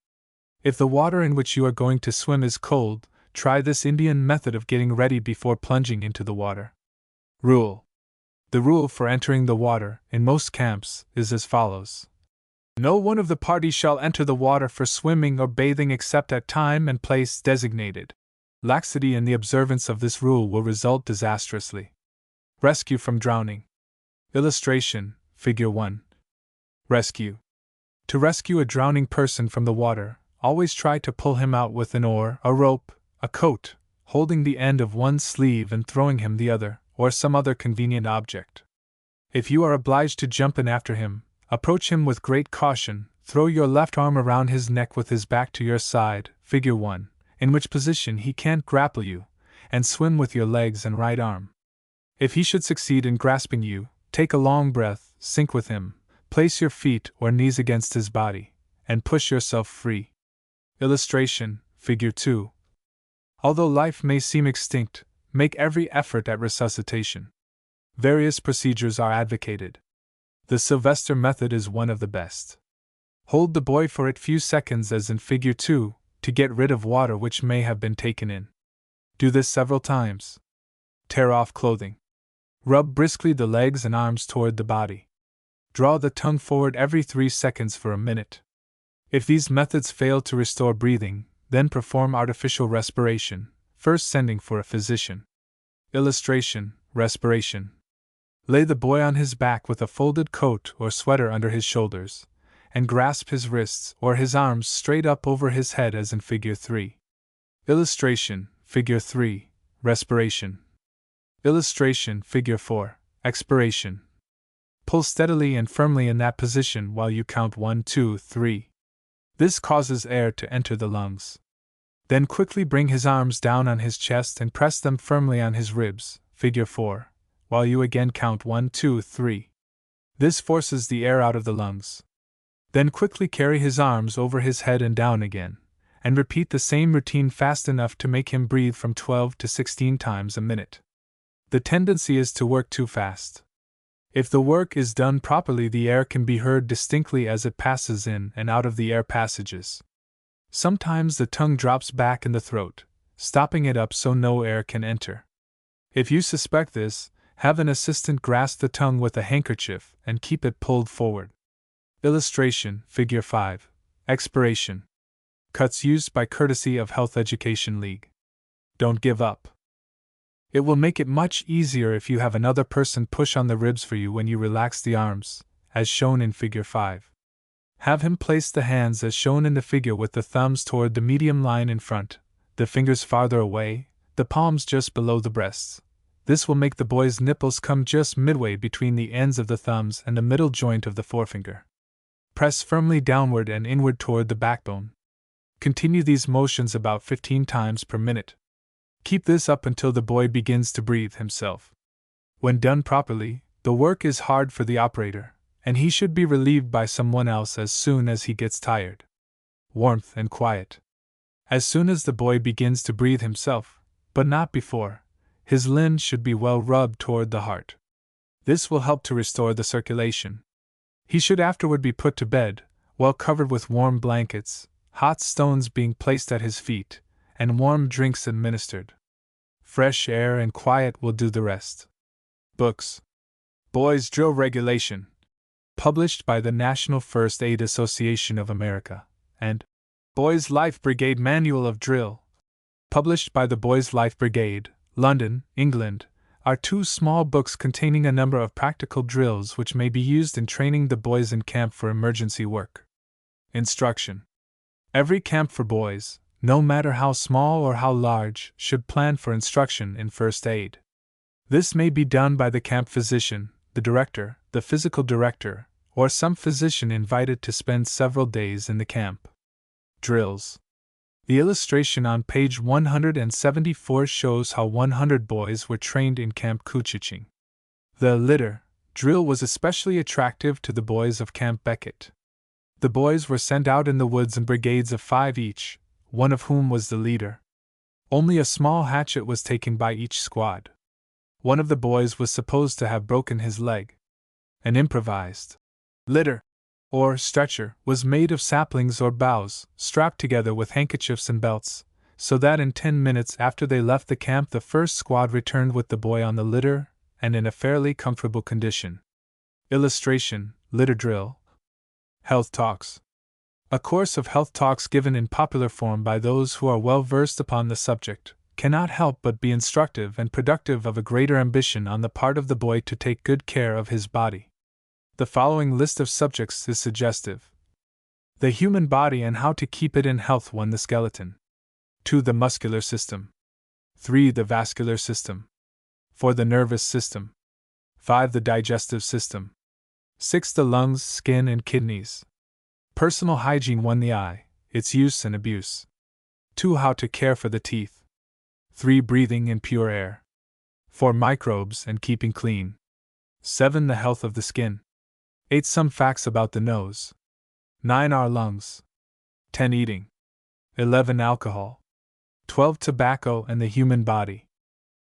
If the water in which you are going to swim is cold, try this Indian method of getting ready before plunging into the water. Rule. The rule for entering the water, in most camps, is as follows. No one of the party shall enter the water for swimming or bathing except at time and place designated. Laxity in the observance of this rule will result disastrously. Rescue from drowning. Illustration, Figure 1. Rescue. To rescue a drowning person from the water, always try to pull him out with an oar, a rope, a coat, holding the end of one sleeve and throwing him the other, or some other convenient object. If you are obliged to jump in after him, approach him with great caution, throw your left arm around his neck with his back to your side, Figure 1, in which position he can't grapple you, and swim with your legs and right arm. If he should succeed in grasping you, take a long breath, sink with him, place your feet or knees against his body, and push yourself free. Illustration, Figure 2. Although life may seem extinct, make every effort at resuscitation. Various procedures are advocated. The Sylvester method is one of the best. Hold the boy for a few seconds as in Figure 2, to get rid of water which may have been taken in. Do this several times. Tear off clothing. Rub briskly the legs and arms toward the body. Draw the tongue forward every 3 seconds for a minute. If these methods fail to restore breathing, then perform artificial respiration, first sending for a physician. Illustration, Respiration. Lay the boy on his back with a folded coat or sweater under his shoulders, and grasp his wrists or his arms straight up over his head as in Figure 3. Illustration, Figure 3, Respiration. Illustration, Figure 4, Expiration. Pull steadily and firmly in that position while you count 1, 2, 3. This causes air to enter the lungs. Then quickly bring his arms down on his chest and press them firmly on his ribs, Figure 4, while you again count 1, 2, 3. This forces the air out of the lungs. Then quickly carry his arms over his head and down again, and repeat the same routine fast enough to make him breathe from 12 to 16 times a minute. The tendency is to work too fast. If the work is done properly, the air can be heard distinctly as it passes in and out of the air passages. Sometimes the tongue drops back in the throat, stopping it up so no air can enter. If you suspect this, have an assistant grasp the tongue with a handkerchief and keep it pulled forward. Illustration, Figure 5, Expiration. Cuts used by courtesy of Health Education League. Don't give up. It will make it much easier if you have another person push on the ribs for you when you relax the arms, as shown in Figure 5. Have him place the hands as shown in the figure with the thumbs toward the medium line in front, the fingers farther away, the palms just below the breasts. This will make the boy's nipples come just midway between the ends of the thumbs and the middle joint of the forefinger. Press firmly downward and inward toward the backbone. Continue these motions about 15 times per minute. Keep this up until the boy begins to breathe himself. When done properly, the work is hard for the operator, and he should be relieved by someone else as soon as he gets tired. Warmth and quiet. As soon as the boy begins to breathe himself, but not before, his limbs should be well rubbed toward the heart. This will help to restore the circulation. He should afterward be put to bed, well covered with warm blankets, hot stones being placed at his feet, and warm drinks administered. Fresh air and quiet will do the rest. Books. Boys' Drill Regulation, published by the National First Aid Association of America, and Boys' Life Brigade Manual of Drill, published by the Boys' Life Brigade, London, England, are two small books containing a number of practical drills which may be used in training the boys in camp for emergency work. Instruction. Every camp for boys, no matter how small or how large, should plan for instruction in first aid. This may be done by the camp physician, the director, the physical director, or some physician invited to spend several days in the camp. Drills. The illustration on page 174 shows how 100 boys were trained in Camp Kuchiching. The litter drill was especially attractive to the boys of Camp Beckett. The boys were sent out in the woods in brigades of 5 each, one of whom was the leader. Only a small hatchet was taken by each squad. One of the boys was supposed to have broken his leg. An improvised litter or stretcher was made of saplings or boughs, strapped together with handkerchiefs and belts, so that in 10 minutes after they left the camp the first squad returned with the boy on the litter, and in a fairly comfortable condition. Illustration: Litter Drill. Health Talks. A course of health talks given in popular form by those who are well versed upon the subject cannot help but be instructive and productive of a greater ambition on the part of the boy to take good care of his body. The following list of subjects is suggestive. The human body and how to keep it in health. 1. The skeleton. 2. The muscular system. 3. The vascular system. 4. The nervous system. 5. The digestive system. 6. The lungs, skin, and kidneys. Personal hygiene. 1. The eye, its use and abuse. 2. How to care for the teeth. 3. Breathing in pure air. 4. Microbes and keeping clean. 7. The health of the skin. 8. Some facts about the nose. 9. Our lungs. 10. Eating. 11. Alcohol. 12. Tobacco and the human body.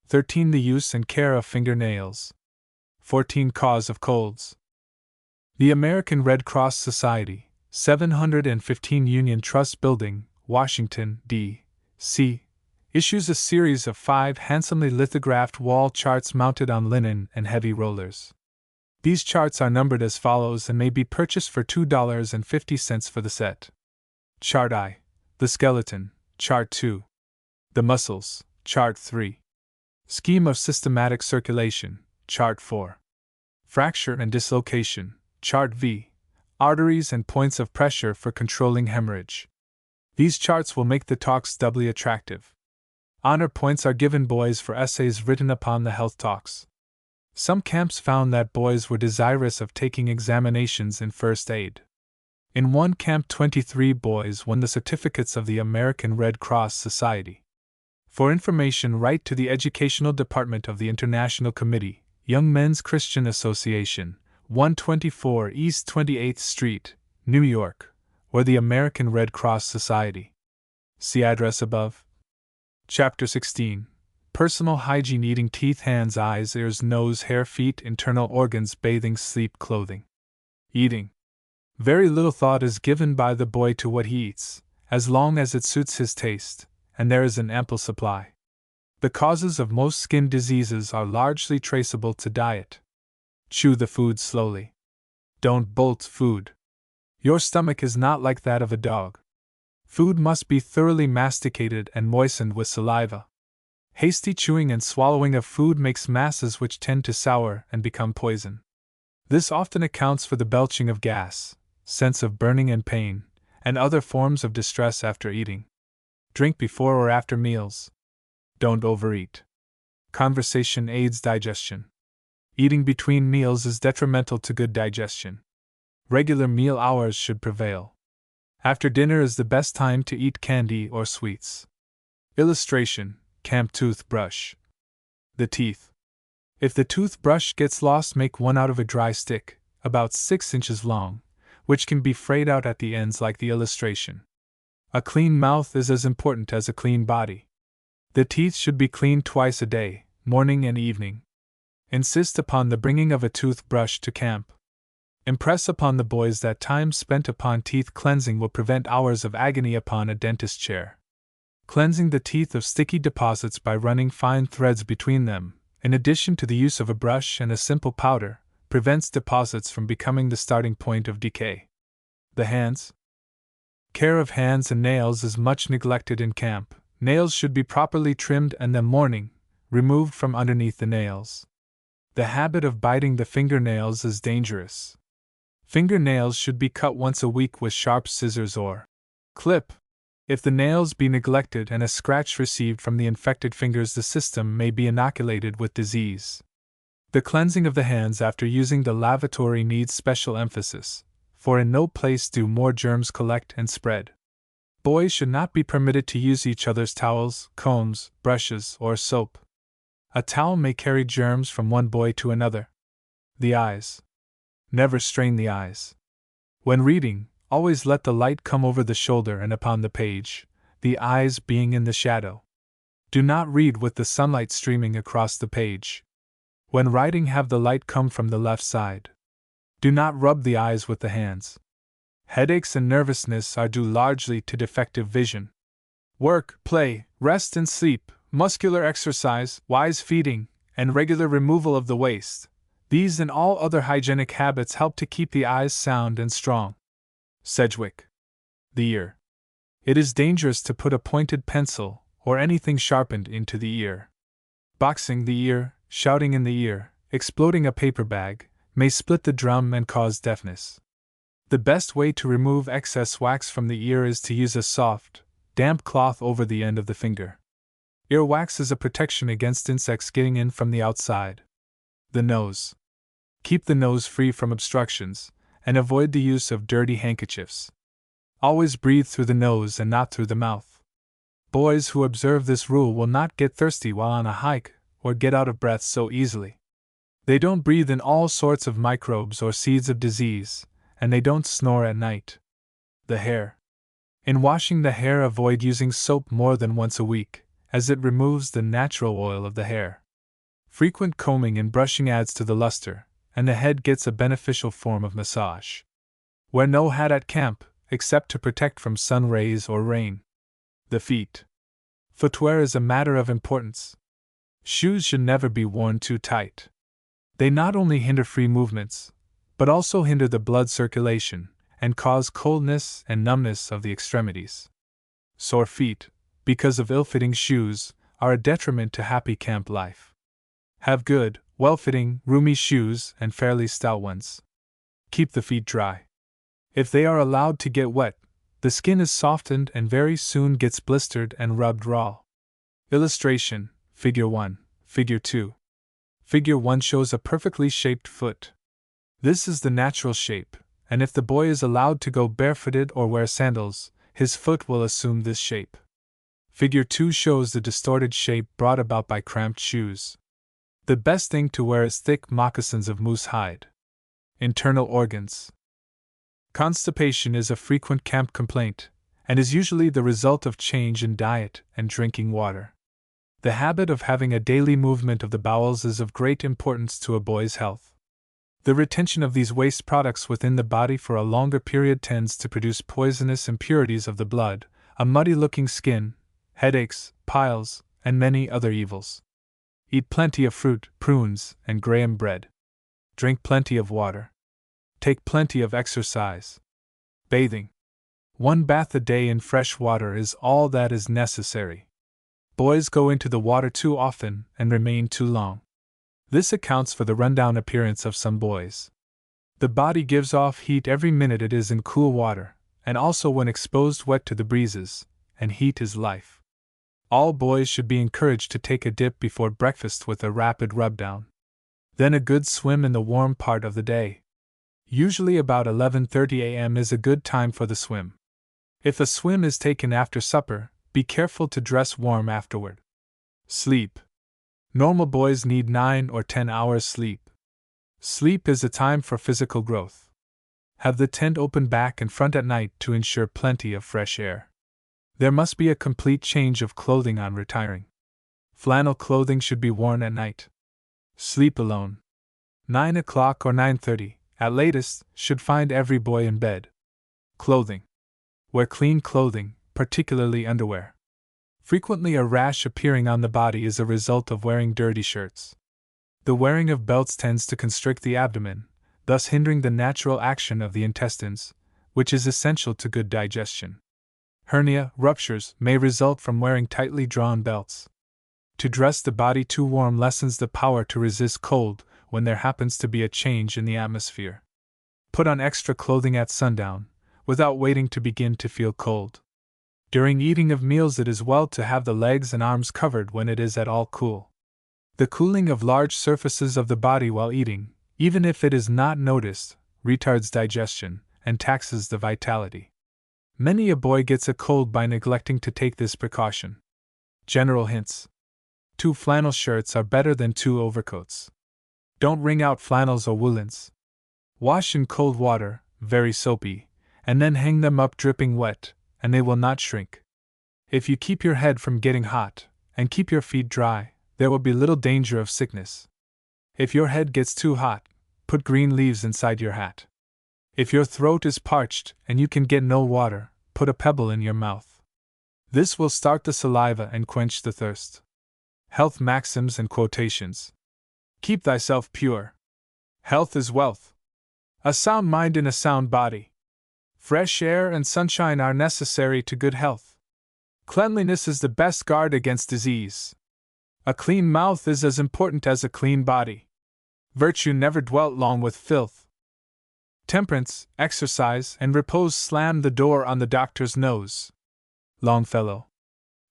13. The use and care of fingernails. 14. Cause of colds. The American Red Cross Society, 715 Union Trust Building, Washington, D.C., issues a series of 5 handsomely lithographed wall charts mounted on linen and heavy rollers. These charts are numbered as follows and may be purchased for $2.50 for the set. Chart I. The skeleton, Chart 2. The muscles, Chart 3. Scheme of systematic circulation, Chart 4. Fracture and dislocation, Chart V. Arteries and points of pressure for controlling hemorrhage. These charts will make the talks doubly attractive. Honor points are given boys for essays written upon the health talks. Some camps found that boys were desirous of taking examinations in first aid. In one camp, 23 boys won the certificates of the American Red Cross Society. For information, write to the Educational Department of the International Committee, Young Men's Christian Association, 124 East 28th Street, New York, or the American Red Cross Society. See address above. Chapter 16. Personal hygiene: eating, teeth, hands, eyes, ears, nose, hair, feet, internal organs, bathing, sleep, clothing. Eating. Very little thought is given by the boy to what he eats, as long as it suits his taste, and there is an ample supply. The causes of most skin diseases are largely traceable to diet. Chew the food slowly. Don't bolt food. Your stomach is not like that of a dog. Food must be thoroughly masticated and moistened with saliva. Hasty chewing and swallowing of food makes masses which tend to sour and become poison. This often accounts for the belching of gas, sense of burning and pain, and other forms of distress after eating. Drink before or after meals. Don't overeat. Conversation aids digestion. Eating between meals is detrimental to good digestion. Regular meal hours should prevail. After dinner is the best time to eat candy or sweets. Illustration: camp toothbrush. The teeth. If the toothbrush gets lost, make one out of a dry stick, about 6 inches long, which can be frayed out at the ends like the illustration. A clean mouth is as important as a clean body. The teeth should be cleaned twice a day, morning and evening. Insist upon the bringing of a toothbrush to camp. Impress upon the boys that time spent upon teeth cleansing will prevent hours of agony upon a dentist chair. Cleansing the teeth of sticky deposits by running fine threads between them, in addition to the use of a brush and a simple powder, prevents deposits from becoming the starting point of decay. The hands. Care of hands and nails is much neglected in camp. Nails should be properly trimmed and the morning removed from underneath the nails. The habit of biting the fingernails is dangerous. Fingernails should be cut once a week with sharp scissors or clip. If the nails be neglected and a scratch received from the infected fingers, the system may be inoculated with disease. The cleansing of the hands after using the lavatory needs special emphasis, for in no place do more germs collect and spread. Boys should not be permitted to use each other's towels, combs, brushes, or soap. A towel may carry germs from one boy to another. The eyes. Never strain the eyes. When reading, always let the light come over the shoulder and upon the page, the eyes being in the shadow. Do not read with the sunlight streaming across the page. When writing, have the light come from the left side. Do not rub the eyes with the hands. Headaches and nervousness are due largely to defective vision. Work, play, rest and sleep, muscular exercise, wise feeding, and regular removal of the waste. These and all other hygienic habits help to keep the eyes sound and strong. Sedgwick. The ear. It is dangerous to put a pointed pencil or anything sharpened into the ear. Boxing the ear, shouting in the ear, exploding a paper bag, may split the drum and cause deafness. The best way to remove excess wax from the ear is to use a soft, damp cloth over the end of the finger. Earwax is a protection against insects getting in from the outside. The nose. Keep the nose free from obstructions, and avoid the use of dirty handkerchiefs. Always breathe through the nose and not through the mouth. Boys who observe this rule will not get thirsty while on a hike or get out of breath so easily. They don't breathe in all sorts of microbes or seeds of disease, and they don't snore at night. The hair. In washing the hair, avoid using soap more than once a week, as it removes the natural oil of the hair. Frequent combing and brushing adds to the luster, and the head gets a beneficial form of massage. Wear no hat at camp, except to protect from sun rays or rain. The feet. Footwear is a matter of importance. Shoes should never be worn too tight. They not only hinder free movements, but also hinder the blood circulation, and cause coldness and numbness of the extremities. Sore feet, because of ill-fitting shoes, are a detriment to happy camp life. Have good, well-fitting, roomy shoes and fairly stout ones. Keep the feet dry. If they are allowed to get wet, the skin is softened and very soon gets blistered and rubbed raw. Illustration: Figure 1, Figure 2. Figure 1 shows a perfectly shaped foot. This is the natural shape, and if the boy is allowed to go barefooted or wear sandals, his foot will assume this shape. Figure 2 shows the distorted shape brought about by cramped shoes. The best thing to wear is thick moccasins of moose hide. Internal organs. Constipation is a frequent camp complaint, and is usually the result of change in diet and drinking water. The habit of having a daily movement of the bowels is of great importance to a boy's health. The retention of these waste products within the body for a longer period tends to produce poisonous impurities of the blood, a muddy-looking skin, headaches, piles, and many other evils. Eat plenty of fruit, prunes, and graham bread. Drink plenty of water. Take plenty of exercise. Bathing. 1 bath a day in fresh water is all that is necessary. Boys go into the water too often and remain too long. This accounts for the rundown appearance of some boys. The body gives off heat every minute it is in cool water, and also when exposed wet to the breezes, and heat is life. All boys should be encouraged to take a dip before breakfast with a rapid rub-down. Then a good swim in the warm part of the day. Usually about 11:30 a.m. is a good time for the swim. If a swim is taken after supper, be careful to dress warm afterward. Sleep. Normal boys need 9 or 10 hours sleep. Sleep is a time for physical growth. Have the tent open back and front at night to ensure plenty of fresh air. There must be a complete change of clothing on retiring. Flannel clothing should be worn at night. Sleep alone. 9 o'clock or 9:30, at latest, should find every boy in bed. Clothing. Wear clean clothing, particularly underwear. Frequently a rash appearing on the body is a result of wearing dirty shirts. The wearing of belts tends to constrict the abdomen, thus hindering the natural action of the intestines, which is essential to good digestion. Hernia ruptures may result from wearing tightly drawn belts. To dress the body too warm lessens the power to resist cold when there happens to be a change in the atmosphere. Put on extra clothing at sundown, without waiting to begin to feel cold. During eating of meals it is well to have the legs and arms covered when it is at all cool. The cooling of large surfaces of the body while eating, even if it is not noticed, retards digestion and taxes the vitality. Many a boy gets a cold by neglecting to take this precaution. General hints. 2 flannel shirts are better than 2 overcoats. Don't wring out flannels or woolens. Wash in cold water, very soapy, and then hang them up dripping wet, and they will not shrink. If you keep your head from getting hot, and keep your feet dry, there will be little danger of sickness. If your head gets too hot, put green leaves inside your hat. If your throat is parched and you can get no water, put a pebble in your mouth. This will start the saliva and quench the thirst. Health maxims and quotations. Keep thyself pure. Health is wealth. A sound mind in a sound body. Fresh air and sunshine are necessary to good health. Cleanliness is the best guard against disease. A clean mouth is as important as a clean body. Virtue never dwelt long with filth. Temperance, exercise, and repose slam the door on the doctor's nose. Longfellow.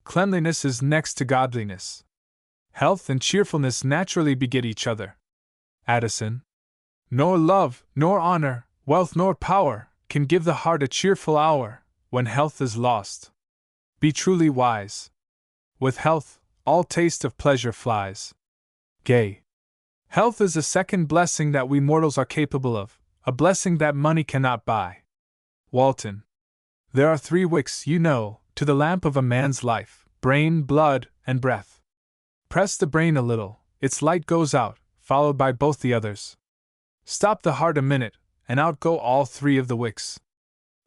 Cleanliness is next to godliness. Health and cheerfulness naturally beget each other. Addison. Nor love, nor honor, wealth nor power, can give the heart a cheerful hour, when health is lost. Be truly wise. With health, all taste of pleasure flies. Gay. Health is a second blessing that we mortals are capable of, a blessing that money cannot buy. Walton. There are 3 wicks, you know, to the lamp of a man's life: brain, blood, and breath. Press the brain a little, its light goes out, followed by both the others. Stop the heart a minute, and out go all 3 of the wicks.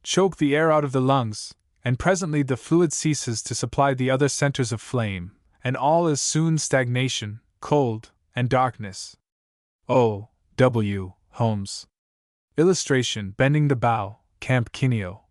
Choke the air out of the lungs, and presently the fluid ceases to supply the other centers of flame, and all is soon stagnation, cold, and darkness. O. W. Holmes. Illustration: Bending the Bow, Camp Kineo.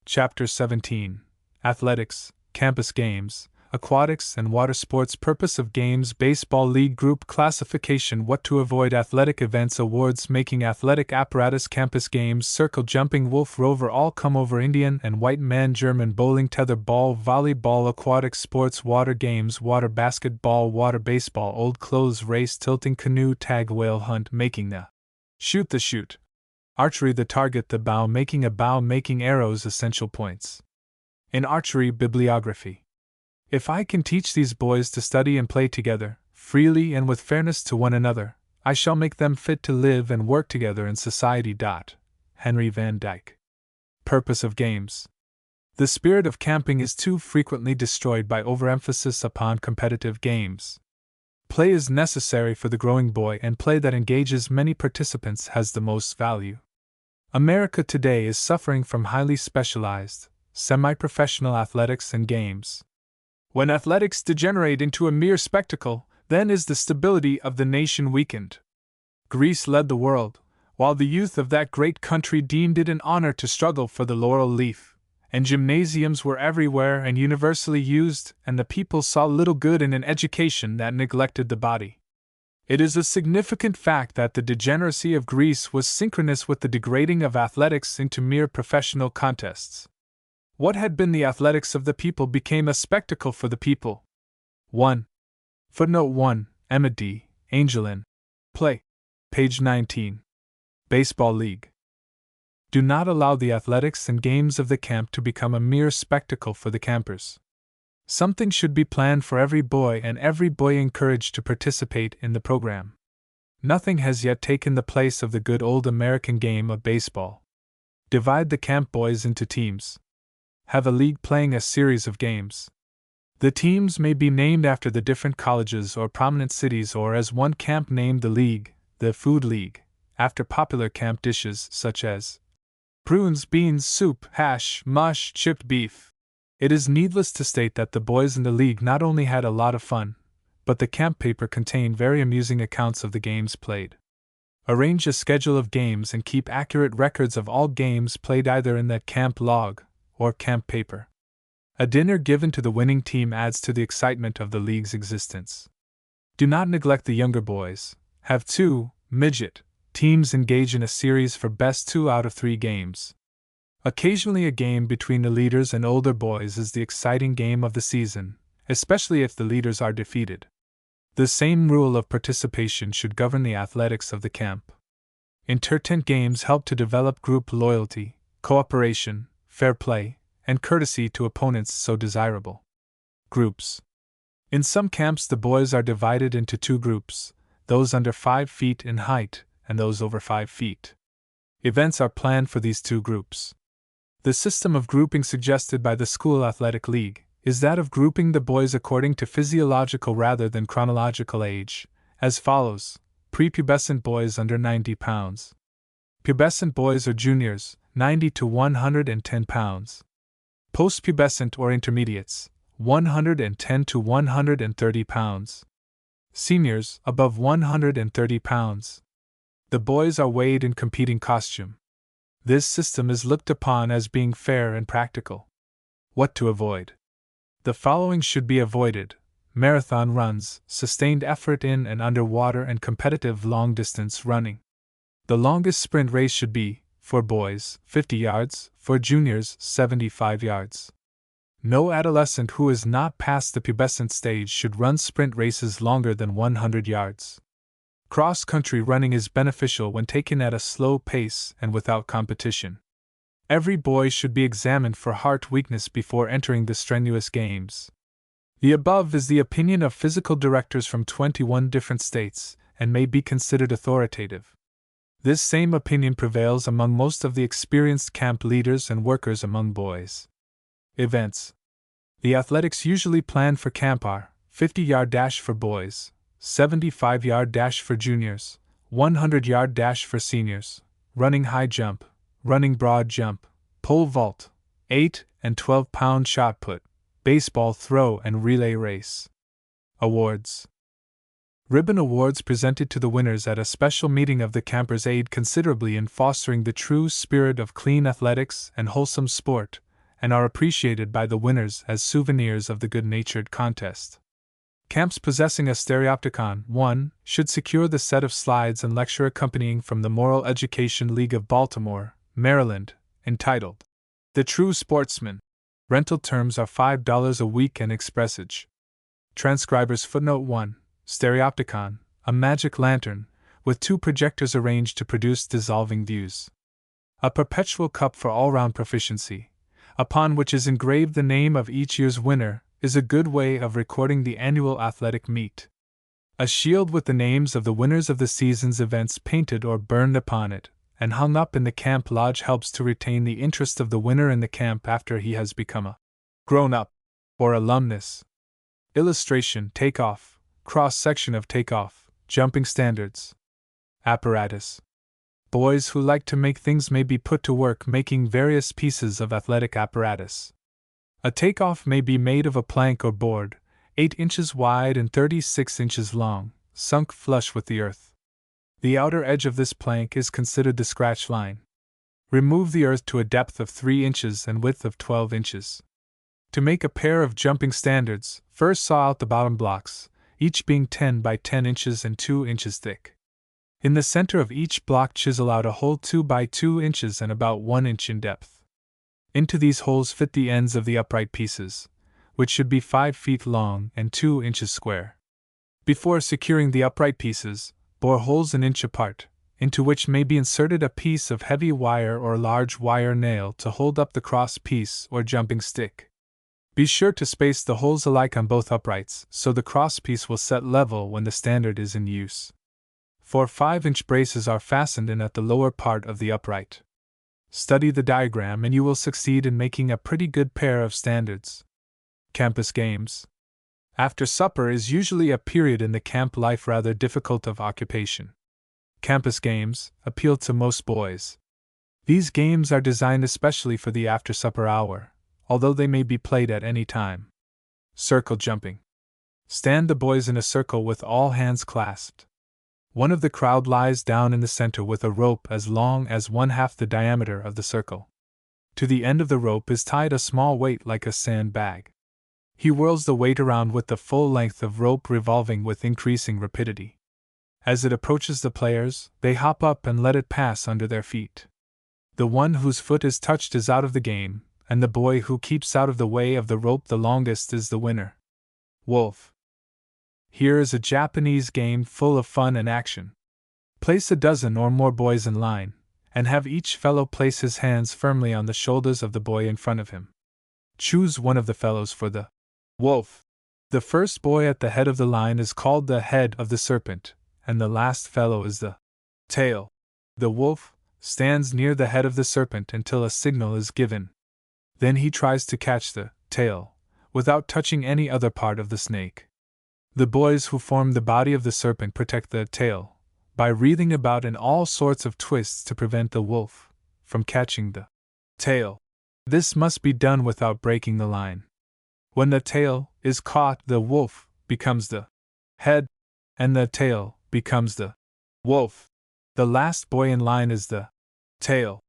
Chapter 17. Athletics, Campus Games, Aquatics and Water Sports. Purpose of Games: Baseball League Group Classification. What to avoid: Athletic Events, Awards, Making Athletic Apparatus, Campus Games, Circle Jumping, Wolf Rover, All Come Over, Indian and White Man, German, Bowling, Tether Ball, Volleyball. Aquatic Sports: Water Games, Water Basketball, Water Baseball, Old Clothes, Race, Tilting, Canoe, Tag, Whale Hunt, Making the Shoot, the shoot. Archery: the target, the bow, making a bow, making arrows. Essential points in archery. Bibliography. If I can teach these boys to study and play together, freely and with fairness to one another, I shall make them fit to live and work together in society. Henry Van Dyke. Purpose of Games. The spirit of camping is too frequently destroyed by overemphasis upon competitive games. Play is necessary for the growing boy, and play that engages many participants has the most value. America today is suffering from highly specialized, semi-professional athletics and games. When athletics degenerate into a mere spectacle, then is the stability of the nation weakened. Greece led the world, while the youth of that great country deemed it an honor to struggle for the laurel leaf, and gymnasiums were everywhere and universally used, and the people saw little good in an education that neglected the body. It is a significant fact that the degeneracy of Greece was synchronous with the degrading of athletics into mere professional contests. What had been the athletics of the people became a spectacle for the people. 1. Footnote 1, Emmett D. Angelin. Play. Page 19. Baseball League. Do not allow the athletics and games of the camp to become a mere spectacle for the campers. Something should be planned for every boy and every boy encouraged to participate in the program. Nothing has yet taken the place of the good old American game of baseball. Divide the camp boys into teams. Have a league playing a series of games. The teams may be named after the different colleges or prominent cities, or as one camp named the league, the Food League, after popular camp dishes such as prunes, beans, soup, hash, mush, chipped beef. It is needless to state that the boys in the league not only had a lot of fun, but the camp paper contained very amusing accounts of the games played. Arrange a schedule of games and keep accurate records of all games played either in that camp log or camp paper. A dinner given to the winning team adds to the excitement of the league's existence. Do not neglect the younger boys. Have 2 midget teams engage in a series for best 2 out of 3 games. Occasionally a game between the leaders and older boys is the exciting game of the season, especially if the leaders are defeated. The same rule of participation should govern the athletics of the camp. Entertainment games help to develop group loyalty, cooperation, fair play, and courtesy to opponents so desirable. Groups. In some camps the boys are divided into 2 groups, those under 5 feet in height and those over 5 feet. Events are planned for these 2 groups. The system of grouping suggested by the School Athletic League is that of grouping the boys according to physiological rather than chronological age, as follows: prepubescent boys under 90 pounds. Pubescent boys or juniors, 90 to 110 pounds. Postpubescent or intermediates, 110 to 130 pounds. Seniors, above 130 pounds. The boys are weighed in competing costume. This system is looked upon as being fair and practical. What to avoid? The following should be avoided: marathon runs, sustained effort in and under water, and competitive long-distance running. The longest sprint race should be, for boys, 50 yards, for juniors, 75 yards. No adolescent who is not past the pubescent stage should run sprint races longer than 100 yards. Cross-country running is beneficial when taken at a slow pace and without competition. Every boy should be examined for heart weakness before entering the strenuous games. The above is the opinion of physical directors from 21 different states, and may be considered authoritative. This same opinion prevails among most of the experienced camp leaders and workers among boys. Events. The athletics usually planned for camp are 50-yard dash for boys, 75-yard dash for juniors, 100-yard dash for seniors, running high jump, running broad jump, pole vault, 8 and 12-pound shot put, baseball throw and relay race. Awards. Ribbon awards presented to the winners at a special meeting of the campers aid considerably in fostering the true spirit of clean athletics and wholesome sport, and are appreciated by the winners as souvenirs of the good-natured contest. Camps possessing a stereopticon 1 should secure the set of slides and lecture accompanying from the Moral Education League of Baltimore, Maryland, entitled The True Sportsman. Rental terms are $5 a week and expressage. Transcribers footnote 1. Stereopticon, a magic lantern, with 2 projectors arranged to produce dissolving views. A perpetual cup for all-round proficiency, upon which is engraved the name of each year's winner, is a good way of recording the annual athletic meet. A shield with the names of the winners of the season's events painted or burned upon it, and hung up in the camp lodge helps to retain the interest of the winner in the camp after he has become a grown-up, or alumnus. Illustration: takeoff, cross-section of takeoff, jumping standards. Apparatus. Boys who like to make things may be put to work making various pieces of athletic apparatus. A takeoff may be made of a plank or board, 8 inches wide and 36 inches long, sunk flush with the earth. The outer edge of this plank is considered the scratch line. Remove the earth to a depth of 3 inches and width of 12 inches. To make a pair of jumping standards, first saw out the bottom blocks, each being 10 by 10 inches and 2 inches thick. In the center of each block chisel out a hole 2 by 2 inches and about 1 inch in depth. Into these holes fit the ends of the upright pieces, which should be 5 feet long and 2 inches square. Before securing the upright pieces, bore holes an inch apart, into which may be inserted a piece of heavy wire or large wire nail to hold up the cross piece or jumping stick. Be sure to space the holes alike on both uprights so the cross piece will set level when the standard is in use. 4 5-inch braces are fastened in at the lower part of the upright. Study the diagram and you will succeed in making a pretty good pair of standards. Campus games. After supper is usually a period in the camp life rather difficult of occupation. Campus games appeal to most boys. These games are designed especially for the after-supper hour, although they may be played at any time. Circle jumping. Stand the boys in a circle with all hands clasped. One of the crowd lies down in the center with a rope as long as 1/2 the diameter of the circle. To the end of the rope is tied a small weight like a sand bag. He whirls the weight around with the full length of rope revolving with increasing rapidity. As it approaches the players, they hop up and let it pass under their feet. The one whose foot is touched is out of the game, and the boy who keeps out of the way of the rope the longest is the winner. Wolf. Here is a Japanese game full of fun and action. Place a dozen or more boys in line, and have each fellow place his hands firmly on the shoulders of the boy in front of him. Choose one of the fellows for the wolf. The first boy at the head of the line is called the head of the serpent, and the last fellow is the tail. The wolf stands near the head of the serpent until a signal is given. Then he tries to catch the tail, without touching any other part of the snake. The boys who form the body of the serpent protect the tail, by wreathing about in all sorts of twists to prevent the wolf from catching the tail. This must be done without breaking the line. When the tail is caught, the wolf becomes the head, and the tail becomes the wolf. The last boy in line is the tail.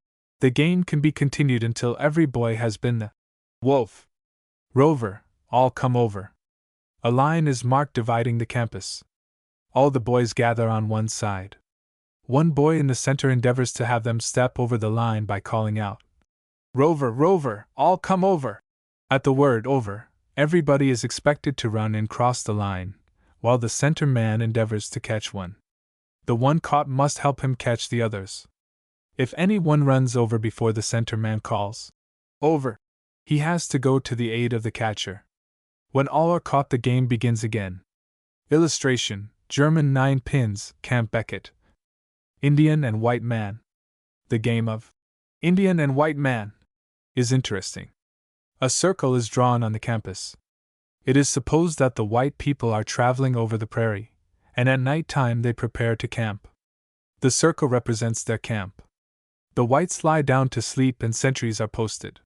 The game can be continued until every boy has been the wolf. Rover, all come over. A line is marked dividing the campus. All the boys gather on one side. One boy in the center endeavors to have them step over the line by calling out, "Rover, Rover, all come over!" At the word over, everybody is expected to run and cross the line, while the center man endeavors to catch one. The one caught must help him catch the others. If any one runs over before the center man calls over, he has to go to the aid of the catcher. When all are caught, the game begins again. Illustration: German 9 pins, Camp Beckett. Indian and White Man. The game of Indian and White Man is interesting. A circle is drawn on the campus. It is supposed that the white people are traveling over the prairie, and at night time they prepare to camp. The circle represents their camp. The whites lie down to sleep and sentries are posted.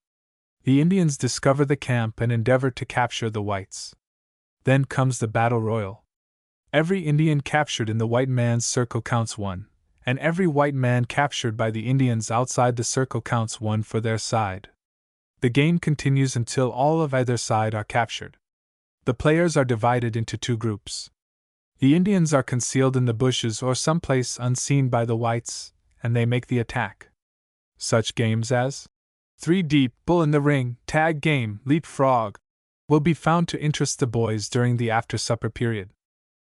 The Indians discover the camp and endeavor to capture the whites. Then comes the battle royal. Every Indian captured in the white man's circle counts 1, and every white man captured by the Indians outside the circle counts 1 for their side. The game continues until all of either side are captured. The players are divided into 2 groups. The Indians are concealed in the bushes or someplace unseen by the whites, and they make the attack. Such games as 3 Deep, Bull in the Ring, Tag Game, Leapfrog will be found to interest the boys during the after-supper period.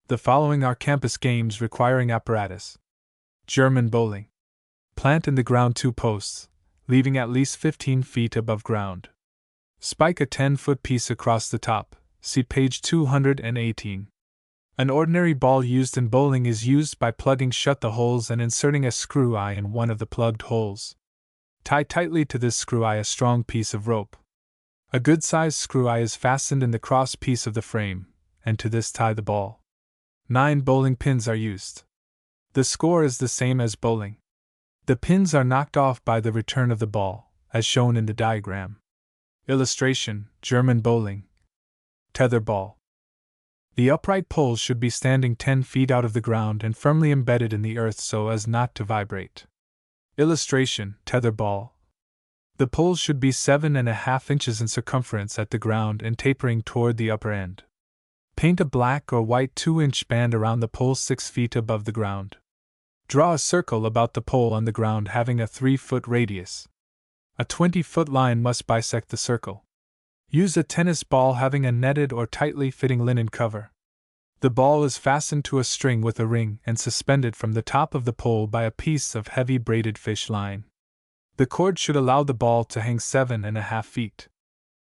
The following are campus games requiring apparatus. German bowling. Plant in the ground 2 posts, leaving at least 15 feet above ground. Spike a 10-foot piece across the top, see page 218. An ordinary ball used in bowling is used by plugging shut the holes and inserting a screw eye in one of the plugged holes. Tie tightly to this screw eye a strong piece of rope. A good-sized screw eye is fastened in the cross piece of the frame, and to this tie the ball. 9 bowling pins are used. The score is the same as bowling. The pins are knocked off by the return of the ball, as shown in the diagram. Illustration: German bowling. Tether ball. The upright poles should be standing 10 feet out of the ground and firmly embedded in the earth so as not to vibrate. Illustration: Tether ball. The poles should be 7.5 inches in circumference at the ground and tapering toward the upper end. Paint a black or white 2-inch band around the pole 6 feet above the ground. Draw a circle about the pole on the ground having a 3-foot radius. A 20-foot line must bisect the circle. Use a tennis ball having a netted or tightly fitting linen cover. The ball is fastened to a string with a ring and suspended from the top of the pole by a piece of heavy braided fish line. The cord should allow the ball to hang 7.5 feet.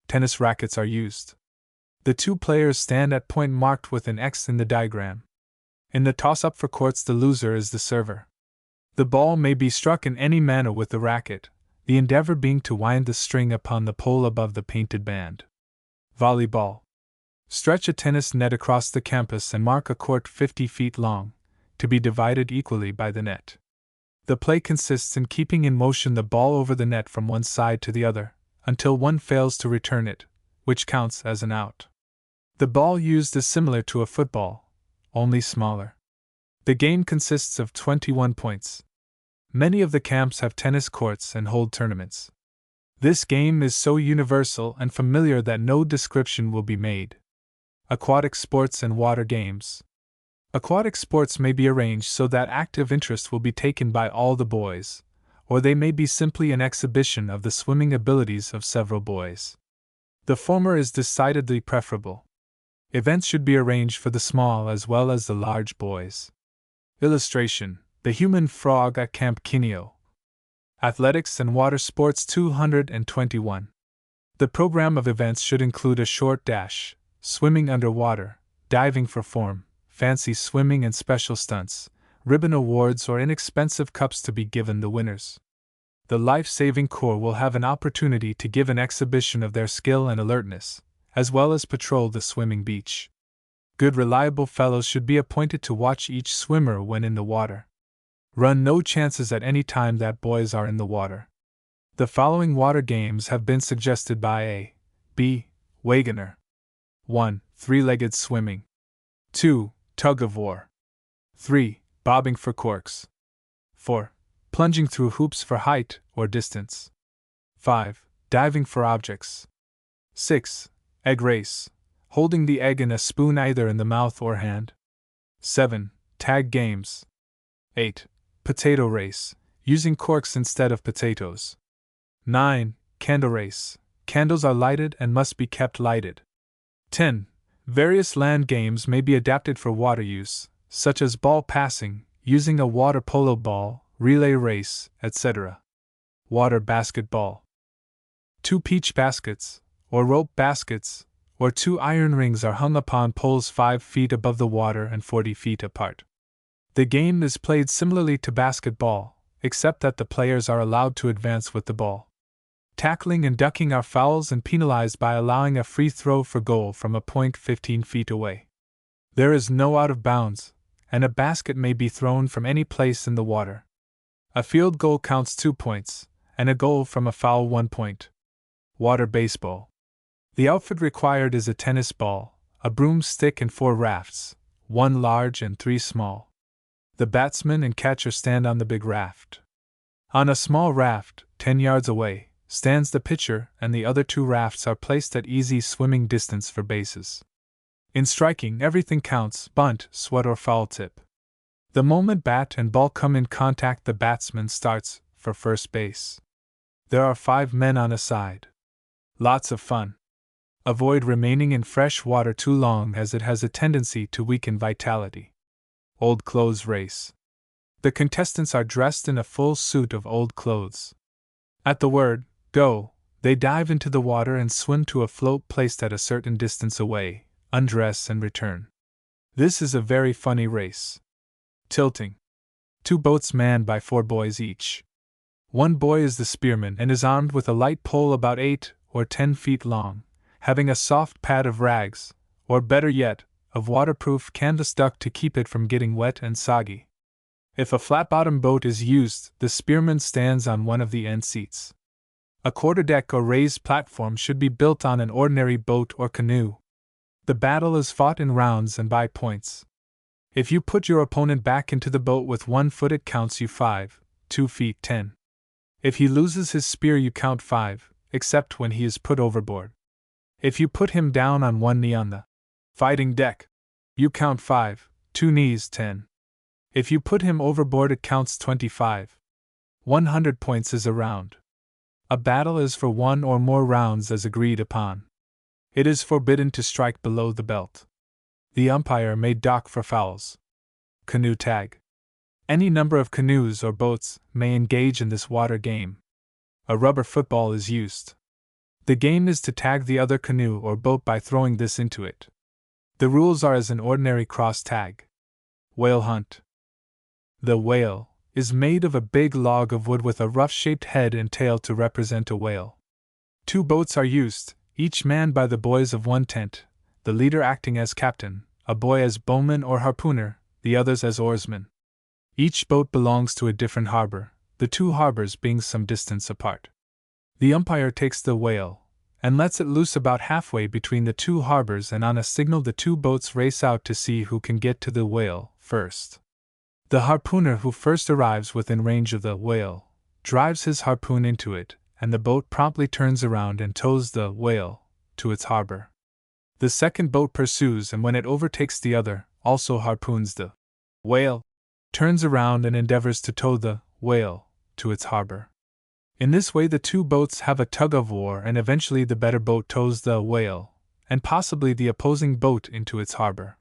Tennis rackets are used. The two players stand at point marked with an X in the diagram. In the toss-up for courts, the loser is the server. The ball may be struck in any manner with the racket, the endeavor being to wind the string upon the pole above the painted band. Volleyball. Stretch a tennis net across the campus and mark a court 50 feet long, to be divided equally by the net. The play consists in keeping in motion the ball over the net from one side to the other, until one fails to return it, which counts as an out. The ball used is similar to a football, only smaller. The game consists of 21 points. Many of the camps have tennis courts and hold tournaments. This game is so universal and familiar that no description will be made. Aquatic sports and water games. Aquatic sports may be arranged so that active interest will be taken by all the boys, or they may be simply an exhibition of the swimming abilities of several boys. The former is decidedly preferable. Events should be arranged for the small as well as the large boys. Illustration: The Human Frog at Camp Kineo. Athletics and Water Sports 221. The program of events should include a short dash, swimming underwater, diving for form, fancy swimming and special stunts, ribbon awards or inexpensive cups to be given the winners. The life-saving corps will have an opportunity to give an exhibition of their skill and alertness, as well as patrol the swimming beach. Good reliable fellows should be appointed to watch each swimmer when in the water. Run no chances at any time that boys are in the water. The following water games have been suggested by A. B. Wagoner. 1. Three-legged swimming. 2. Tug-of-war. 3. Bobbing for corks. 4. Plunging through hoops for height or distance. 5. Diving for objects. 6. Egg race, holding the egg in a spoon either in the mouth or hand. 7. Tag games. 8. Potato race, using corks instead of potatoes. 9. Candle race, candles are lighted and must be kept lighted. 10. Various land games may be adapted for water use, such as ball passing, using a water polo ball, relay race, etc. Water basketball. 2 peach baskets, or rope baskets, or 2 iron rings are hung upon poles 5 feet above the water and 40 feet apart. The game is played similarly to basketball, except that the players are allowed to advance with the ball. Tackling and ducking are fouls and penalized by allowing a free throw for goal from a point 15 feet away. There is no out of bounds, and a basket may be thrown from any place in the water. A field goal counts 2 points, and a goal from a foul 1 point. Water baseball. The outfit required is a tennis ball, a broomstick and 4 rafts, 1 large and 3 small. The batsman and catcher stand on the big raft. On a small raft, 10 yards away, stands the pitcher, and the other 2 rafts are placed at easy swimming distance for bases. In striking, everything counts: bunt, sweat or foul tip. The moment bat and ball come in contact, the batsman starts for first base. There are 5 men on a side. Lots of fun. Avoid remaining in fresh water too long, as it has a tendency to weaken vitality. Old clothes race. The contestants are dressed in a full suit of old clothes. At the word, go, they dive into the water and swim to a float placed at a certain distance away, undress and return. This is a very funny race. Tilting. 2 boats manned by 4 boys each. One boy is the spearman and is armed with a light pole about 8 or 10 feet long, having a soft pad of rags, or better yet, of waterproof canvas duck to keep it from getting wet and soggy. If a flat-bottomed boat is used, the spearman stands on one of the end seats. A quarterdeck or raised platform should be built on an ordinary boat or canoe. The battle is fought in rounds and by points. If you put your opponent back into the boat with 1 foot, it counts you 5, 2 feet 10. If he loses his spear, you count 5, except when he is put overboard. If you put him down on one knee on the Fighting deck. You count 5, 2 knees 10. If you put him overboard, it counts 25. 100 points is a round. A battle is for 1 or more rounds as agreed upon. It is forbidden to strike below the belt. The umpire may dock for fouls. Canoe tag. Any number of canoes or boats may engage in this water game. A rubber football is used. The game is to tag the other canoe or boat by throwing this into it. The rules are as an ordinary cross tag. Whale hunt. The whale is made of a big log of wood with a rough-shaped head and tail to represent a whale. 2 boats are used, each manned by the boys of one tent, the leader acting as captain, a boy as bowman or harpooner, the others as oarsmen. Each boat belongs to a different harbor, the 2 harbors being some distance apart. The umpire takes the whale and lets it loose about halfway between the 2 harbors, and on a signal the 2 boats race out to see who can get to the whale first. The harpooner who first arrives within range of the whale drives his harpoon into it, and the boat promptly turns around and tows the whale to its harbor. The second boat pursues, and when it overtakes the other, also harpoons the whale, turns around and endeavors to tow the whale to its harbor. In this way the 2 boats have a tug-of-war, and eventually the better boat tows the whale, and possibly the opposing boat, into its harbor.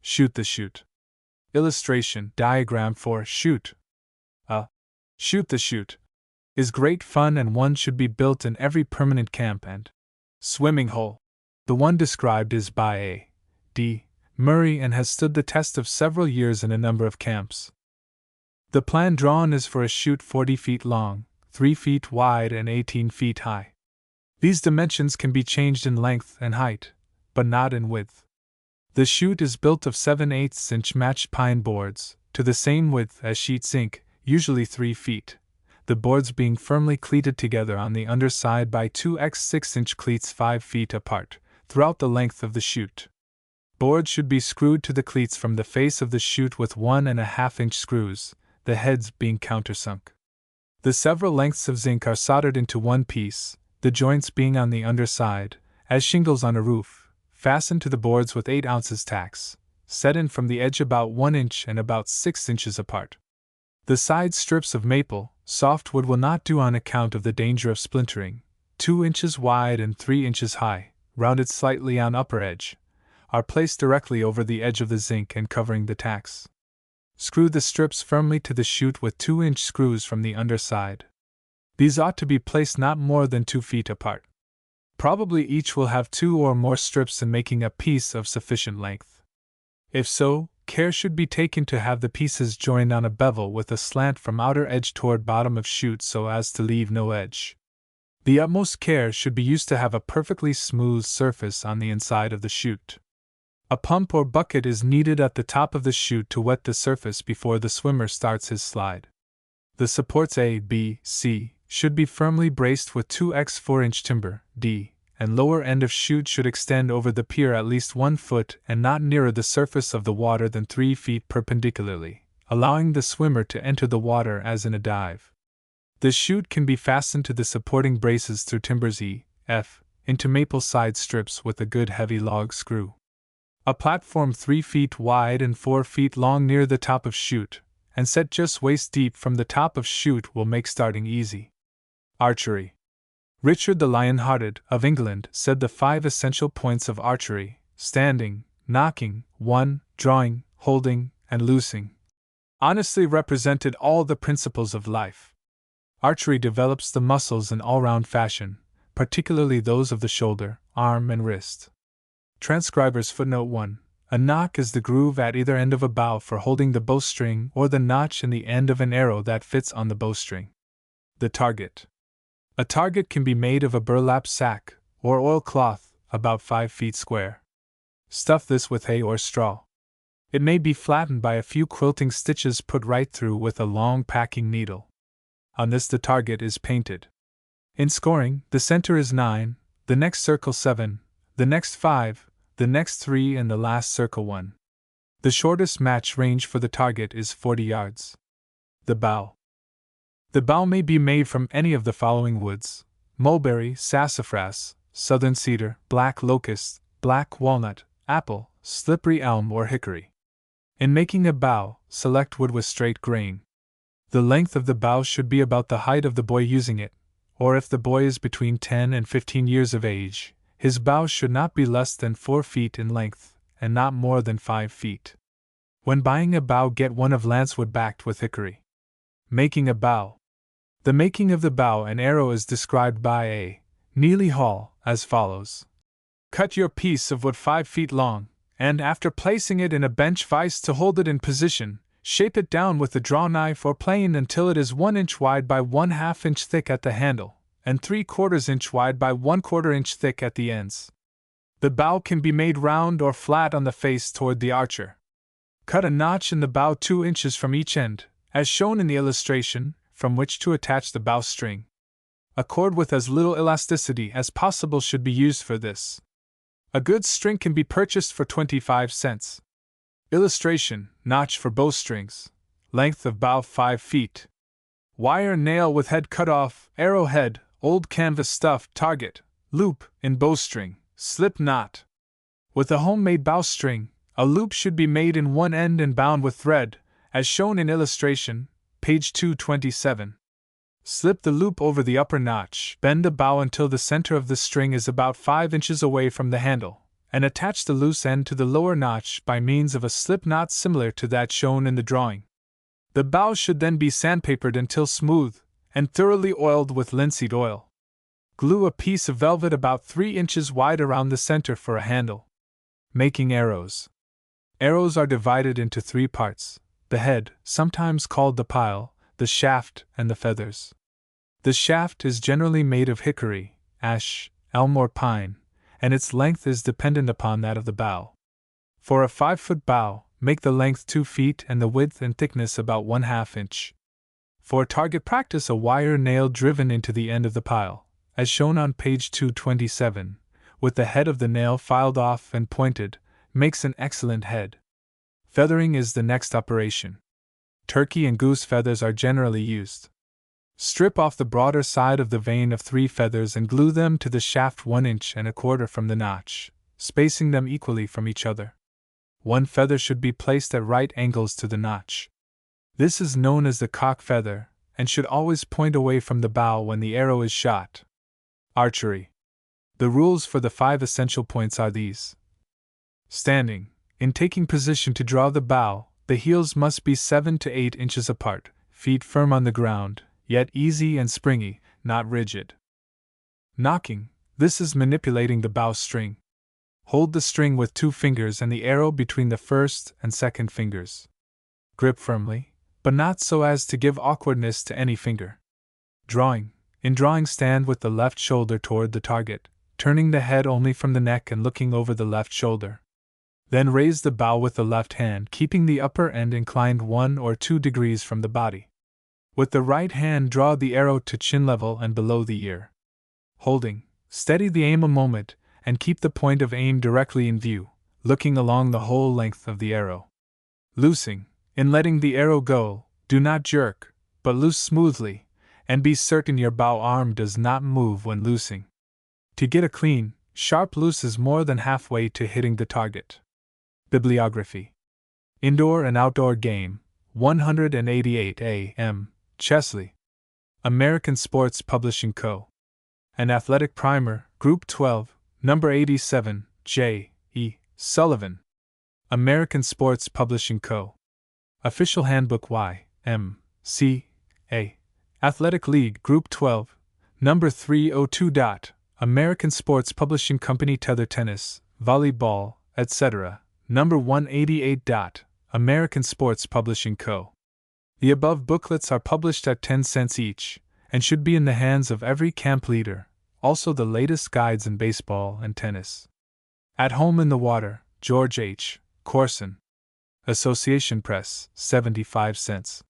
Shoot the chute. Illustration diagram for shoot. Shoot the chute is great fun, and one should be built in every permanent camp and swimming hole. The one described is by A. D. Murray and has stood the test of several years in a number of camps. The plan drawn is for a chute 40 feet long, 3 feet wide and 18 feet high. These dimensions can be changed in length and height, but not in width. The chute is built of 7/8 inch matched pine boards, to the same width as sheet zinc, usually 3 feet, the boards being firmly cleated together on the underside by 2 x 6 inch cleats 5 feet apart, throughout the length of the chute. Boards should be screwed to the cleats from the face of the chute with 1½ inch screws, the heads being countersunk. The several lengths of zinc are soldered into one piece, the joints being on the underside, as shingles on a roof, fastened to the boards with 8 ounces tacks, set in from the edge about 1 inch and about 6 inches apart. The side strips of maple, softwood will not do on account of the danger of splintering, 2 inches wide and 3 inches high, rounded slightly on upper edge, are placed directly over the edge of the zinc and covering the tacks. Screw the strips firmly to the chute with 2-inch screws from the underside. These ought to be placed not more than 2 feet apart. Probably each will have 2 or more strips in making a piece of sufficient length. If so, care should be taken to have the pieces joined on a bevel with a slant from outer edge toward bottom of chute so as to leave no edge. The utmost care should be used to have a perfectly smooth surface on the inside of the chute. A pump or bucket is needed at the top of the chute to wet the surface before the swimmer starts his slide. The supports A, B, C should be firmly braced with 2 x 4-inch timber, D, and lower end of chute should extend over the pier at least 1 foot and not nearer the surface of the water than 3 feet perpendicularly, allowing the swimmer to enter the water as in a dive. The chute can be fastened to the supporting braces through timbers E, F, into maple side strips with a good heavy log screw. A platform 3 feet wide and 4 feet long near the top of chute, and set just waist deep from the top of chute will make starting easy. Archery. Richard the Lion-Hearted, of England, said the 5 essential points of archery, standing, knocking, 1, drawing, holding, and loosing, honestly represented all the principles of life. Archery develops the muscles in all-round fashion, particularly those of the shoulder, arm, and wrist. Transcribers footnote 1. A nock is the groove at either end of a bow for holding the bowstring or the notch in the end of an arrow that fits on the bowstring. The target. A target can be made of a burlap sack or oilcloth about 5 feet square. Stuff this with hay or straw. It may be flattened by a few quilting stitches put right through with a long packing needle. On this the target is painted. In scoring, the center is 9, the next circle 7, the next 5, the next 3 and the last circle 1. The shortest match range for the target is 40 yards. The bow. The bow may be made from any of the following woods: mulberry, sassafras, southern cedar, black locust, black walnut, apple, slippery elm, or hickory. In making a bow, select wood with straight grain. The length of the bow should be about the height of the boy using it, or if the boy is between 10 and 15 years of age, his bow should not be less than 4 feet in length, and not more than 5 feet. When buying a bow, get one of lancewood backed with hickory. Making a bow. The making of the bow and arrow is described by A. Neely Hall as follows. Cut your piece of wood 5 feet long, and after placing it in a bench vise to hold it in position, shape it down with a draw knife or plane until it is 1 inch wide by 1/2 inch thick at the handle, and 3/4 inch wide by 1/4 inch thick at the ends. The bow can be made round or flat on the face toward the archer. Cut a notch in the bow 2 inches from each end, as shown in the illustration, from which to attach the bow string. A cord with as little elasticity as possible should be used for this. A good string can be purchased for 25 cents. Illustration: notch for bowstrings. Length of bow 5 feet. Wire nail with head cut off, arrowhead, old canvas stuff, target, loop, in bowstring, slip knot. With a homemade bowstring, a loop should be made in one end and bound with thread, as shown in illustration, page 227. Slip the loop over the upper notch, bend the bow until the center of the string is about 5 inches away from the handle, and attach the loose end to the lower notch by means of a slip knot similar to that shown in the drawing. The bow should then be sandpapered until smooth, and thoroughly oiled with linseed oil. Glue a piece of velvet about 3 inches wide around the center for a handle. Making arrows. Arrows are divided into 3 parts: the head, sometimes called the pile, the shaft, and the feathers. The shaft is generally made of hickory, ash, elm, or pine, and its length is dependent upon that of the bow. For a 5-foot bow, make the length 2 feet and the width and thickness about 1/2 inch. For target practice, a wire nail driven into the end of the pile, as shown on page 227, with the head of the nail filed off and pointed, makes an excellent head. Feathering is the next operation. Turkey and goose feathers are generally used. Strip off the broader side of the vane of 3 feathers and glue them to the shaft 1 inch and 1/4 from the notch, spacing them equally from each other. 1 feather should be placed at right angles to the notch. This is known as the cock feather, and should always point away from the bow when the arrow is shot. Archery. The rules for the 5 essential points are these. Standing. In taking position to draw the bow, the heels must be 7 to 8 inches apart, feet firm on the ground, yet easy and springy, not rigid. Knocking. This is manipulating the bow string. Hold the string with 2 fingers and the arrow between the first and second fingers. Grip firmly, but not so as to give awkwardness to any finger. Drawing. In drawing, stand with the left shoulder toward the target, turning the head only from the neck and looking over the left shoulder. Then raise the bow with the left hand, keeping the upper end inclined 1 or 2 degrees from the body. With the right hand, draw the arrow to chin level and below the ear. Holding, steady the aim a moment, and keep the point of aim directly in view, looking along the whole length of the arrow. Loosing. In letting the arrow go, do not jerk, but loose smoothly, and be certain your bow arm does not move when loosing. To get a clean, sharp loose is more than halfway to hitting the target. Bibliography. Indoor and Outdoor Game, 188 A.M., Chesley. American Sports Publishing Co. An Athletic Primer, Group 12, Number 87, J. E. Sullivan. American Sports Publishing Co. Official Handbook Y. M. C. A. Athletic League, Group 12, Number 302. American Sports Publishing Company. Tether Tennis, Volleyball, etc. Number 188. American Sports Publishing Co. The above booklets are published at 10 cents each, and should be in the hands of every camp leader, also the latest guides in baseball and tennis. At Home in the Water, George H. Corson. Association Press, 75 cents.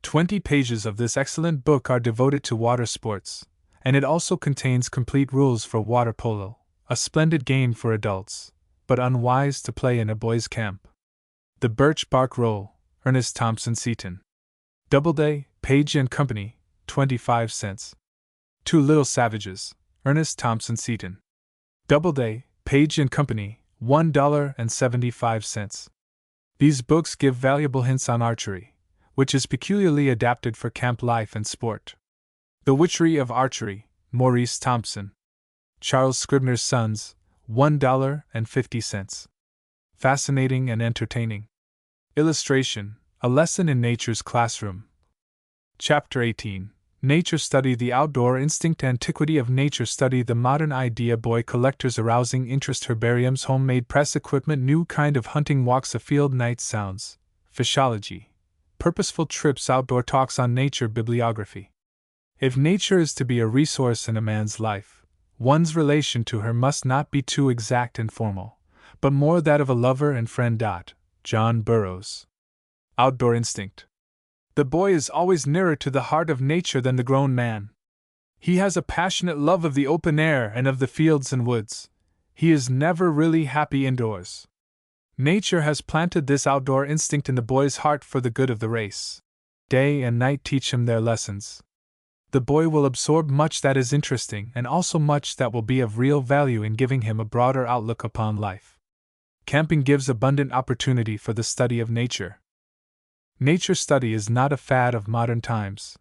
20 pages of this excellent book are devoted to water sports, and it also contains complete rules for water polo, a splendid game for adults, but unwise to play in a boys' camp. The Birch Bark Roll, Ernest Thompson Seton. Doubleday, Page & Company, 25 cents. Two Little Savages, Ernest Thompson Seton. Doubleday, Page & Company, $1.75. These books give valuable hints on archery, which is peculiarly adapted for camp life and sport. The Witchery of Archery, Maurice Thompson. Charles Scribner's Sons, $1.50. Fascinating and entertaining. Illustration, A Lesson in Nature's Classroom. Chapter 18. Nature Study, The Outdoor Instinct, Antiquity of Nature Study, The Modern Idea, Boy Collectors, Arousing Interest, Herbariums, Homemade Press Equipment, New Kind of Hunting, Walks afield, Night Sounds, Fishology, Purposeful Trips, Outdoor Talks on Nature, Bibliography. If nature is to be a resource in a man's life, one's relation to her must not be too exact and formal, but more that of a lover and friend. John Burroughs. Outdoor Instinct. The boy is always nearer to the heart of nature than the grown man. He has a passionate love of the open air and of the fields and woods. He is never really happy indoors. Nature has planted this outdoor instinct in the boy's heart for the good of the race. Day and night teach him their lessons. The boy will absorb much that is interesting and also much that will be of real value in giving him a broader outlook upon life. Camping gives abundant opportunity for the study of nature. Nature study is not a fad of modern times.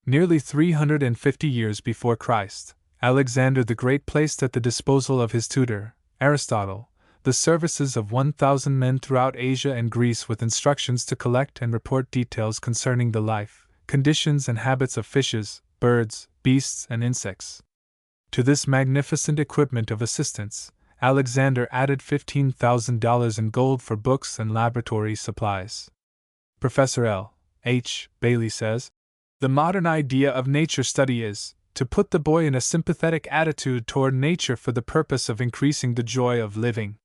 Nearly 350 years before Christ, Alexander the Great placed at the disposal of his tutor, Aristotle, the services of 1,000 men throughout Asia and Greece with instructions to collect and report details concerning the life, conditions, and habits of fishes, birds, beasts, and insects. To this magnificent equipment of assistance, Alexander added $15,000 in gold for books and laboratory supplies. Professor L. H. Bailey says, "The modern idea of nature study is to put the boy in a sympathetic attitude toward nature for the purpose of increasing the joy of living.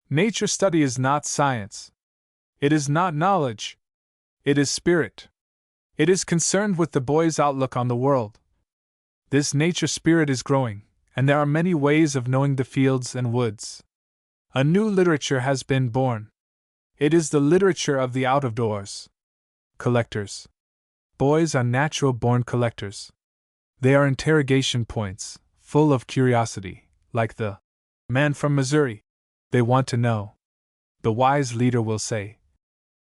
Nature study is not science. It is not knowledge. It is spirit. It is concerned with the boy's outlook on the world. This nature spirit is growing, and there are many ways of knowing the fields and woods. A new literature has been born. It is the literature of the out-of-doors. Collectors. Boys are natural-born collectors. They are interrogation points, full of curiosity, like the man from Missouri. They want to know. The wise leader will say,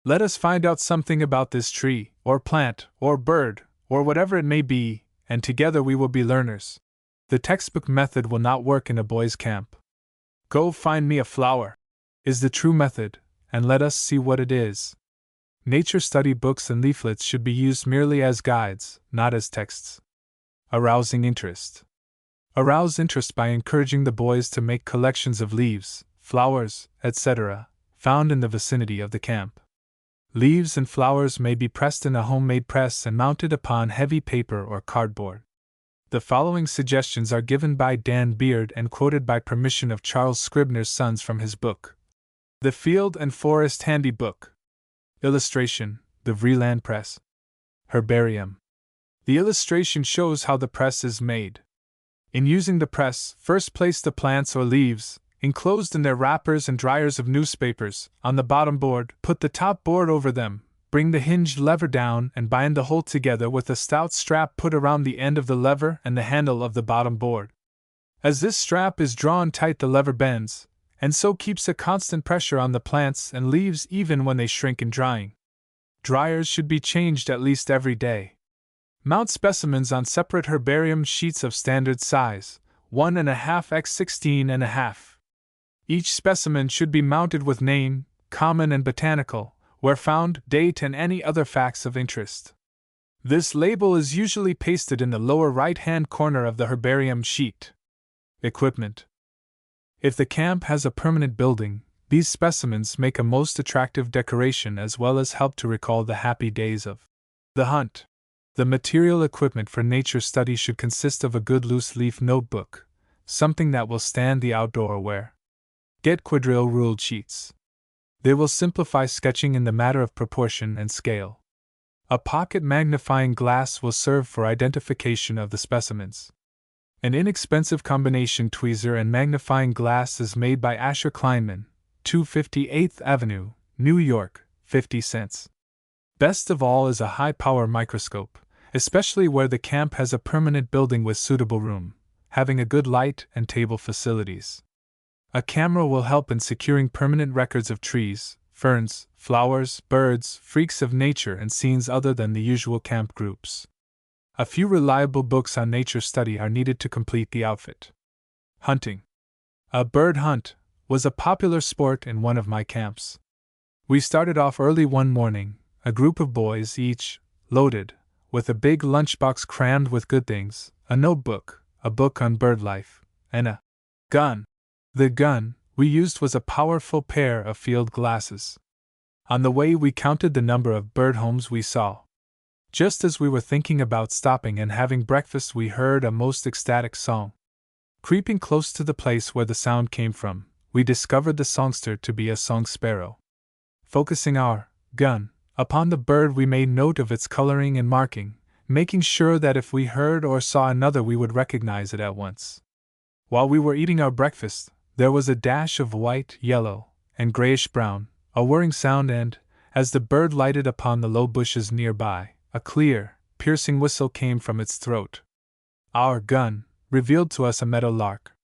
'Let us find out something about this tree, or plant, or bird, or whatever it may be, and together we will be learners.' The textbook method will not work in a boys' camp. 'Go find me a flower,' is the true method, and let us see what it is. Nature study books and leaflets should be used merely as guides, not as texts. Arousing interest. Arouse interest by encouraging the boys to make collections of leaves, flowers, etc., found in the vicinity of the camp. Leaves and flowers may be pressed in a homemade press and mounted upon heavy paper or cardboard. The following suggestions are given by Dan Beard and quoted by permission of Charles Scribner's Sons from his book, The Field and Forest Handy Book. Illustration, the Vreeland Press. Herbarium. The illustration shows how the press is made. In using the press, first place the plants or leaves, enclosed in their wrappers and dryers of newspapers, on the bottom board. Put the top board over them, bring the hinged lever down and bind the whole together with a stout strap put around the end of the lever and the handle of the bottom board. As this strap is drawn tight, the lever bends, and so keeps a constant pressure on the plants and leaves even when they shrink in drying. Dryers should be changed at least every day. Mount specimens on separate herbarium sheets of standard size, 1.5 x 16.5. Each specimen should be mounted with name, common and botanical, where found, date, and any other facts of interest. This label is usually pasted in the lower right-hand corner of the herbarium sheet. Equipment. If the camp has a permanent building, these specimens make a most attractive decoration as well as help to recall the happy days of the hunt. The material equipment for nature study should consist of a good loose-leaf notebook, something that will stand the outdoor wear. Get quadrille ruled sheets. They will simplify sketching in the matter of proportion and scale. A pocket magnifying glass will serve for identification of the specimens. An inexpensive combination tweezer and magnifying glass is made by Asher Kleinman, 250 8th Avenue, New York, 50 cents. Best of all is a high-power microscope, especially where the camp has a permanent building with suitable room, having a good light and table facilities. A camera will help in securing permanent records of trees, ferns, flowers, birds, freaks of nature, and scenes other than the usual camp groups. A few reliable books on nature study are needed to complete the outfit. Hunting. A bird hunt was a popular sport in one of my camps. We started off early one morning, a group of boys each, loaded, with a big lunchbox crammed with good things, a notebook, a book on bird life, and a gun. The gun we used was a powerful pair of field glasses. On the way we counted the number of bird homes we saw. Just as we were thinking about stopping and having breakfast, we heard a most ecstatic song. Creeping close to the place where the sound came from, we discovered the songster to be a song sparrow. Focusing our gun upon the bird, we made note of its coloring and marking, making sure that if we heard or saw another we would recognize it at once. While we were eating our breakfast, there was a dash of white, yellow, and grayish-brown, a whirring sound, and, as the bird lighted upon the low bushes nearby, a clear, piercing whistle came from its throat. Our gun revealed to us a meadow lark.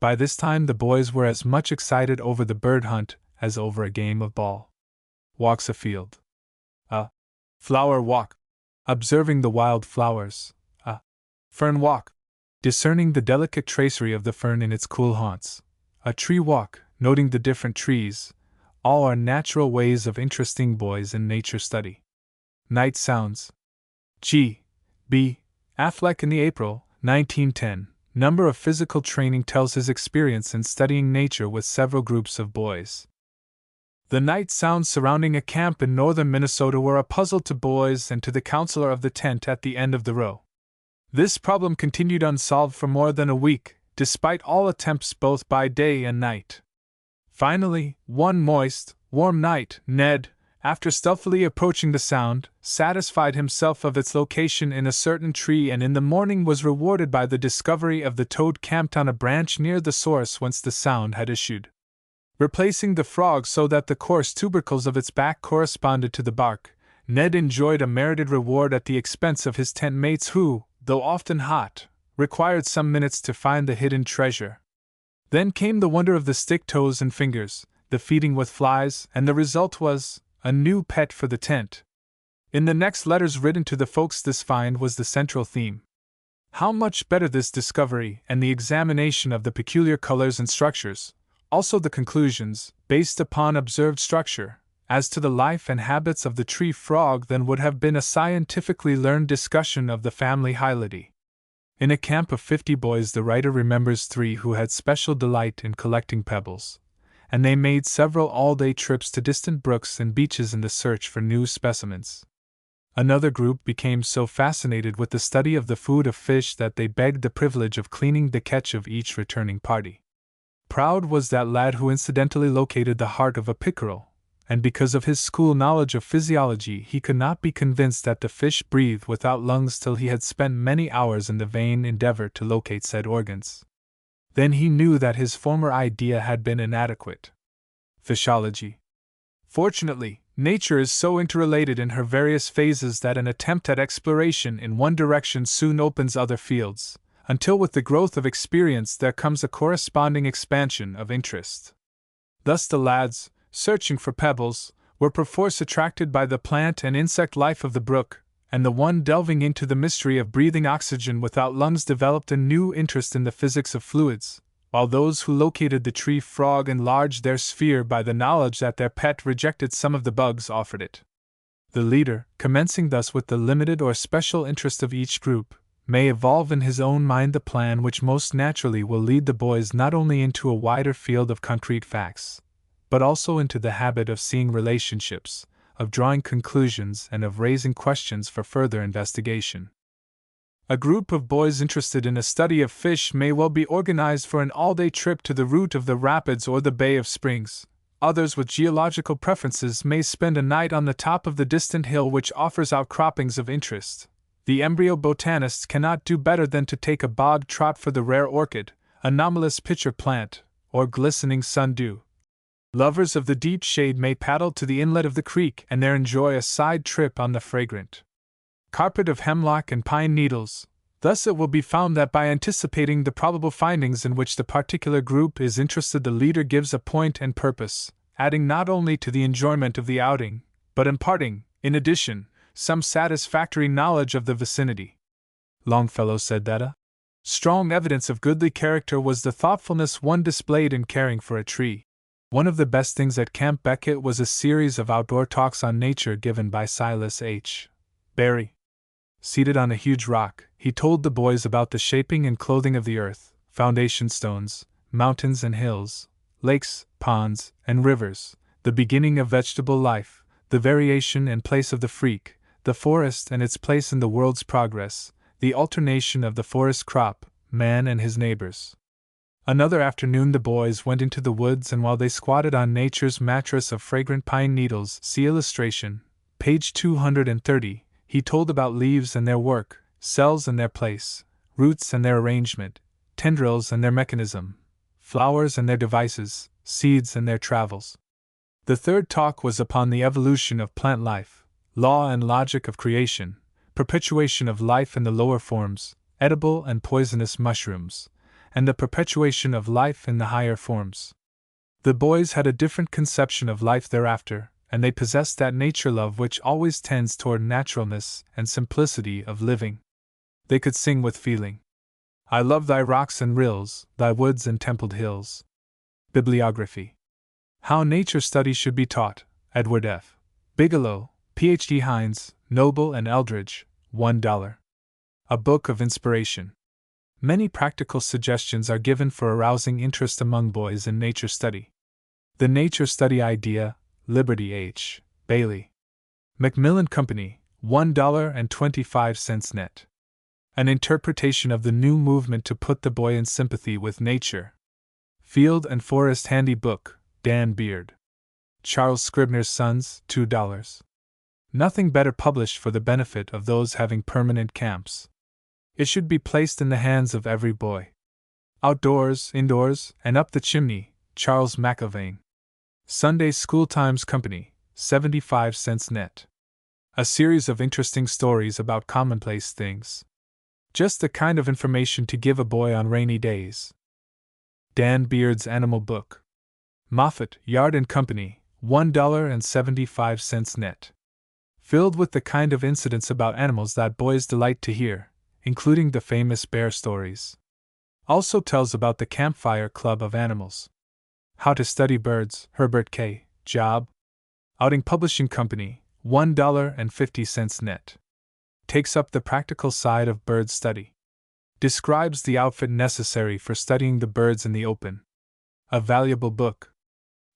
By this time the boys were as much excited over the bird hunt as over a game of ball. Walks afield. A flower walk. Observing the wild flowers. A fern walk. Discerning the delicate tracery of the fern in its cool haunts. A tree walk, noting the different trees. All are natural ways of interesting boys in nature study. Night sounds. G. B. Affleck in the April 1910 number of Physical Training tells his experience in studying nature with several groups of boys. The night sounds surrounding a camp in northern Minnesota were a puzzle to boys and to the counselor of the tent at the end of the row. This problem continued unsolved for more than a week, despite all attempts both by day and night. Finally, one moist, warm night, Ned, after stealthily approaching the sound, satisfied himself of its location in a certain tree, and in the morning was rewarded by the discovery of the toad camped on a branch near the source whence the sound had issued. Replacing the frog so that the coarse tubercles of its back corresponded to the bark, Ned enjoyed a merited reward at the expense of his tent mates who, though often hot, required some minutes to find the hidden treasure. Then came the wonder of the stick toes and fingers, the feeding with flies, and the result was a new pet for the tent. In the next letters written to the folks, this find was the central theme. How much better this discovery and the examination of the peculiar colors and structures, also the conclusions, based upon observed structure, as to the life and habits of the tree frog than would have been a scientifically learned discussion of the family hylidae. In a camp of 50 boys, the writer remembers 3 who had special delight in collecting pebbles, and they made several all-day trips to distant brooks and beaches in the search for new specimens. Another group became so fascinated with the study of the food of fish that they begged the privilege of cleaning the catch of each returning party. Proud was that lad who incidentally located the heart of a pickerel, and because of his school knowledge of physiology he could not be convinced that the fish breathed without lungs till he had spent many hours in the vain endeavor to locate said organs. Then he knew that his former idea had been inadequate. Fishology. Fortunately, nature is so interrelated in her various phases that an attempt at exploration in one direction soon opens other fields, until with the growth of experience there comes a corresponding expansion of interest. Thus the lads, searching for pebbles, were perforce attracted by the plant and insect life of the brook, and the one delving into the mystery of breathing oxygen without lungs developed a new interest in the physics of fluids, while those who located the tree frog enlarged their sphere by the knowledge that their pet rejected some of the bugs offered it. The leader, commencing thus with the limited or special interest of each group, may evolve in his own mind the plan which most naturally will lead the boys not only into a wider field of concrete facts, but also into the habit of seeing relationships, of drawing conclusions, and of raising questions for further investigation. A group of boys interested in a study of fish may well be organized for an all-day trip to the root of the rapids or the Bay of Springs. Others with geological preferences may spend a night on the top of the distant hill which offers outcroppings of interest. The embryo botanist cannot do better than to take a bog trot for the rare orchid, anomalous pitcher plant, or glistening sundew. Lovers of the deep shade may paddle to the inlet of the creek and there enjoy a side trip on the fragrant carpet of hemlock and pine needles, Thus it will be found that by anticipating the probable findings in which the particular group is interested, the leader gives a point and purpose, adding not only to the enjoyment of the outing, but imparting, in addition, some satisfactory knowledge of the vicinity. Longfellow said that a strong evidence of goodly character was the thoughtfulness one displayed in caring for a tree. One of the best things at Camp Beckett was a series of outdoor talks on nature given by Silas H. Berry. Seated on a huge rock, he told the boys about the shaping and clothing of the earth, foundation stones, mountains and hills, lakes, ponds, and rivers, the beginning of vegetable life, the variation and place of the freak, the forest and its place in the world's progress, the alternation of the forest crop, man and his neighbors. Another afternoon the boys went into the woods, and while they squatted on nature's mattress of fragrant pine needles, see illustration, page 230, he told about leaves and their work, cells and their place, roots and their arrangement, tendrils and their mechanism, flowers and their devices, seeds and their travels. The third talk was upon the evolution of plant life, law and logic of creation, perpetuation of life in the lower forms, edible and poisonous mushrooms, and the perpetuation of life in the higher forms. The boys had a different conception of life thereafter, and they possessed that nature love which always tends toward naturalness and simplicity of living. They could sing with feeling, "I love thy rocks and rills, thy woods and templed hills." Bibliography. How Nature Study Should Be Taught, Edward F. Bigelow, Ph.D. Hines, Noble and Eldridge, $1. A Book of Inspiration. Many practical suggestions are given for arousing interest among boys in nature study. The Nature Study Idea, Liberty H. Bailey. Macmillan Company, $1.25 net. An interpretation of the new movement to put the boy in sympathy with nature. Field and Forest Handy Book, Dan Beard. Charles Scribner's Sons, $2. Nothing better published for the benefit of those having permanent camps. It should be placed in the hands of every boy. Outdoors, Indoors, and Up the Chimney, Charles McIlvaine. Sunday School Times Company, 75 cents net. A series of interesting stories about commonplace things. Just the kind of information to give a boy on rainy days. Dan Beard's Animal Book. Moffat, Yard and Company, $1.75 net. Filled with the kind of incidents about animals that boys delight to hear, including the famous bear stories. Also tells about the Campfire Club of Animals. How to Study Birds, Herbert K. Job. Outing Publishing Company, $1.50 net. Takes up the practical side of bird study. Describes the outfit necessary for studying the birds in the open. A valuable book.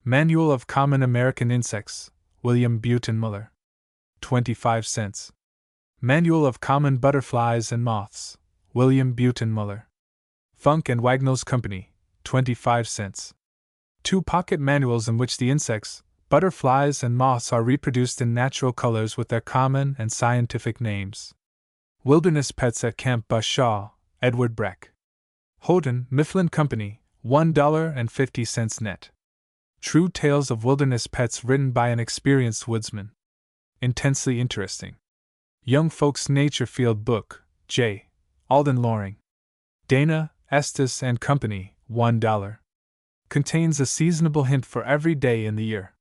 Manual of Common American Insects, William Buten Muller. 25 cents. Manual of Common Butterflies and Moths, William Buten Muller. Funk and Wagnalls Company, 25 cents. 2 pocket manuals in which the insects, butterflies and moths are reproduced in natural colors with their common and scientific names. Wilderness Pets at Camp Bashaw, Edward Breck. Houghton, Mifflin Company, $1.50 net. True Tales of Wilderness Pets written by an experienced woodsman. Intensely interesting. Young Folks Nature Field Book, J. Alden Loring. Dana, Estes and Company, $1. Contains a seasonable hint for every day in the year.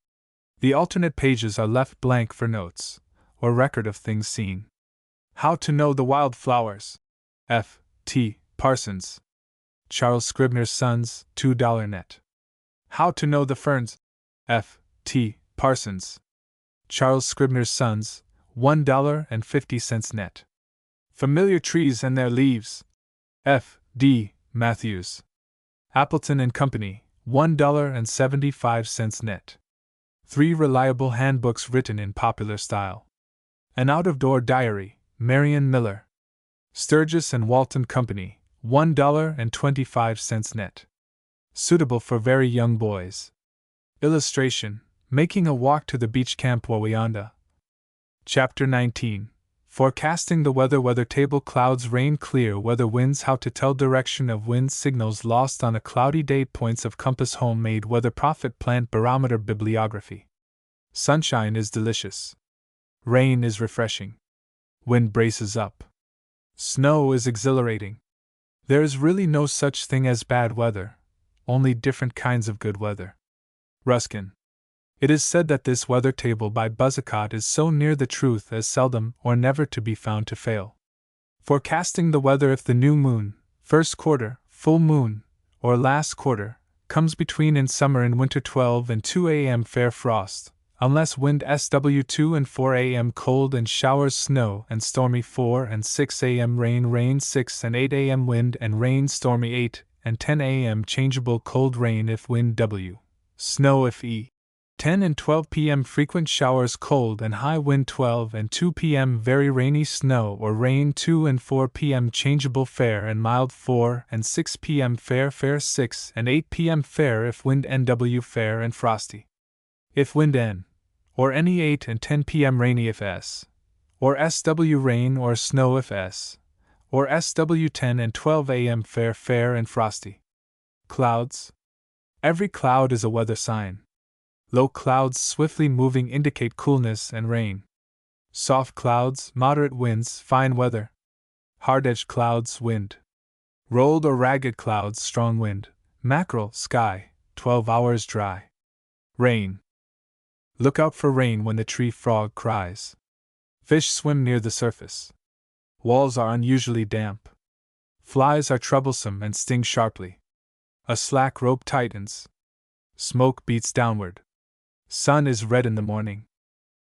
The alternate pages are left blank for notes, or record of things seen. How to Know the Wild Flowers. F. T. Parsons. Charles Scribner's Sons, $2 net. How to Know the Ferns. F. T. Parsons. Charles Scribner's Sons, $1.50 net. Familiar Trees and Their Leaves. F. D. Matthews. Appleton and Company, $1.75 net. 3 reliable handbooks written in popular style. An Out-of-Door Diary, Marion Miller. Sturgis and Walton Company, $1.25 net. Suitable for very young boys. Illustration, Making a Walk to the Beach Camp Wawayanda. Chapter 19. Forecasting the Weather Table Clouds Rain Clear Weather Winds How to Tell Direction of Wind Signals Lost on a Cloudy Day Points of Compass Homemade Weather Prophet Plant Barometer Bibliography. Sunshine is delicious. Rain is refreshing. Wind braces up. Snow is exhilarating. There is really no such thing as bad weather, only different kinds of good weather. Ruskin. It is said that this weather table by Buzzacott is so near the truth as seldom or never to be found to fail. Forecasting the weather if the new moon, first quarter, full moon, or last quarter, comes between in summer and winter 12 and 2 a.m. fair frost, unless wind SW2 and 4 a.m. cold and showers snow and stormy 4 and 6 a.m. rain 6 and 8 a.m. wind and rain stormy 8 and 10 a.m. changeable cold rain if wind W, snow if E. 10 and 12 p.m. frequent showers cold and high wind 12 and 2 p.m. very rainy snow or rain 2 and 4 p.m. changeable fair and mild 4 and 6 p.m. fair 6 and 8 p.m. fair if wind NW fair and frosty. If wind N, or any 8 and 10 p.m. rainy if S, or SW rain or snow if S, or SW 10 and 12 a.m. fair and frosty. Clouds. Every cloud is a weather sign. Low clouds swiftly moving indicate coolness and rain. Soft clouds, moderate winds, fine weather. Hard-edged clouds, wind. Rolled or ragged clouds, strong wind. Mackerel, sky, 12 hours dry. Rain. Look out for rain when the tree frog cries. Fish swim near the surface. Walls are unusually damp. Flies are troublesome and sting sharply. A slack rope tightens. Smoke beats downward. Sun is red in the morning.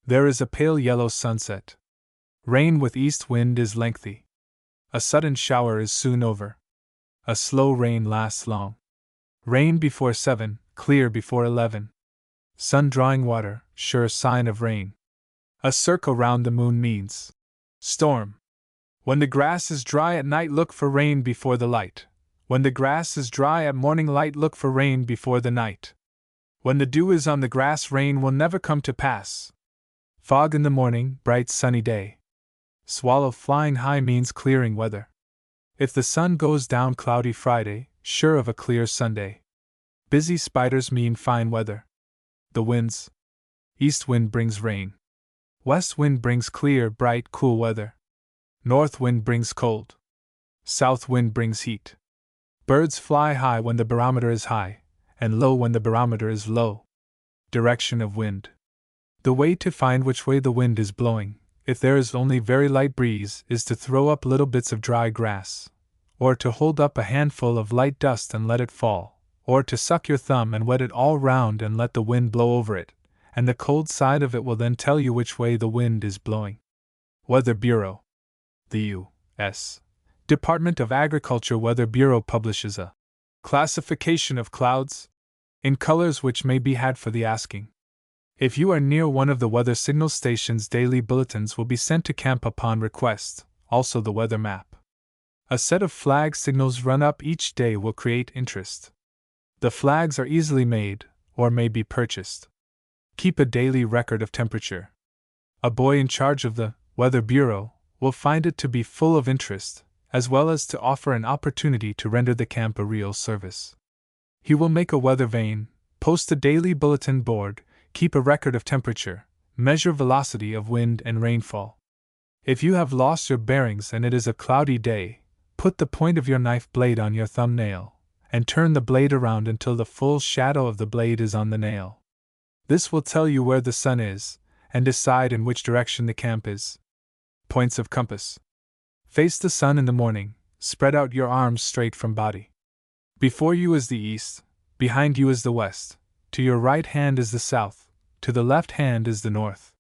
There is a pale yellow sunset. Rain with east wind is lengthy. A sudden shower is soon over. A slow rain lasts long. Rain before 7, clear before 11. Sun drawing water, sure sign of rain. A circle round the moon means storm. When the grass is dry at night, look for rain before the light. When the grass is dry at morning light, look for rain before the night. When the dew is on the grass, rain will never come to pass. Fog in the morning, bright sunny day. Swallow flying high means clearing weather. If the sun goes down cloudy Friday, sure of a clear Sunday. Busy spiders mean fine weather. The winds. East wind brings rain. West wind brings clear, bright, cool weather. North wind brings cold. South wind brings heat. Birds fly high when the barometer is high, and low when the barometer is low. Direction of wind. The way to find which way the wind is blowing, if there is only very light breeze, is to throw up little bits of dry grass, or to hold up a handful of light dust and let it fall, or to suck your thumb and wet it all round and let the wind blow over it, and the cold side of it will then tell you which way the wind is blowing. Weather Bureau. The U.S. Department of Agriculture Weather Bureau publishes a classification of clouds in colors which may be had for the asking. If you are near one of the weather signal stations, daily bulletins will be sent to camp upon request, also the weather map. A set of flag signals run up each day will create interest. The flags are easily made, or may be purchased. Keep a daily record of temperature. A boy in charge of the Weather Bureau will find it to be full of interest, as well as to offer an opportunity to render the camp a real service. He will make a weather vane, post a daily bulletin board, keep a record of temperature, measure velocity of wind and rainfall. If you have lost your bearings and it is a cloudy day, put the point of your knife blade on your thumbnail, and turn the blade around until the full shadow of the blade is on the nail. This will tell you where the sun is, and decide in which direction the camp is. Points of compass. Face the sun in the morning, spread out your arms straight from body. Before you is the east, behind you is the west, to your right hand is the south, to the left hand is the north.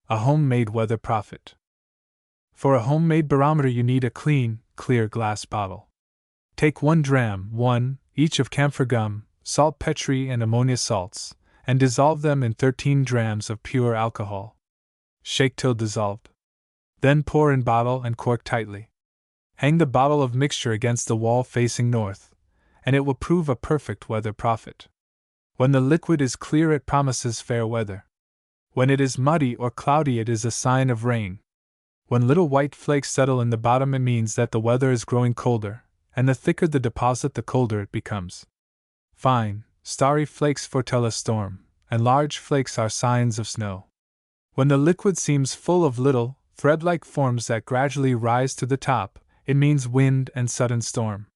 A homemade weather prophet. For a homemade barometer you need a clean, clear glass bottle. Take 1 dram, each of camphor gum, saltpetre and ammonia salts, and dissolve them in 13 drams of pure alcohol. Shake till dissolved. Then pour in bottle and cork tightly. Hang the bottle of mixture against the wall facing north, and it will prove a perfect weather prophet. When the liquid is clear, it promises fair weather. When it is muddy or cloudy, it is a sign of rain. When little white flakes settle in the bottom, it means that the weather is growing colder, and the thicker the deposit, the colder it becomes. Fine, starry flakes foretell a storm, and large flakes are signs of snow. When the liquid seems full of little, thread-like forms that gradually rise to the top, it means wind and sudden storm.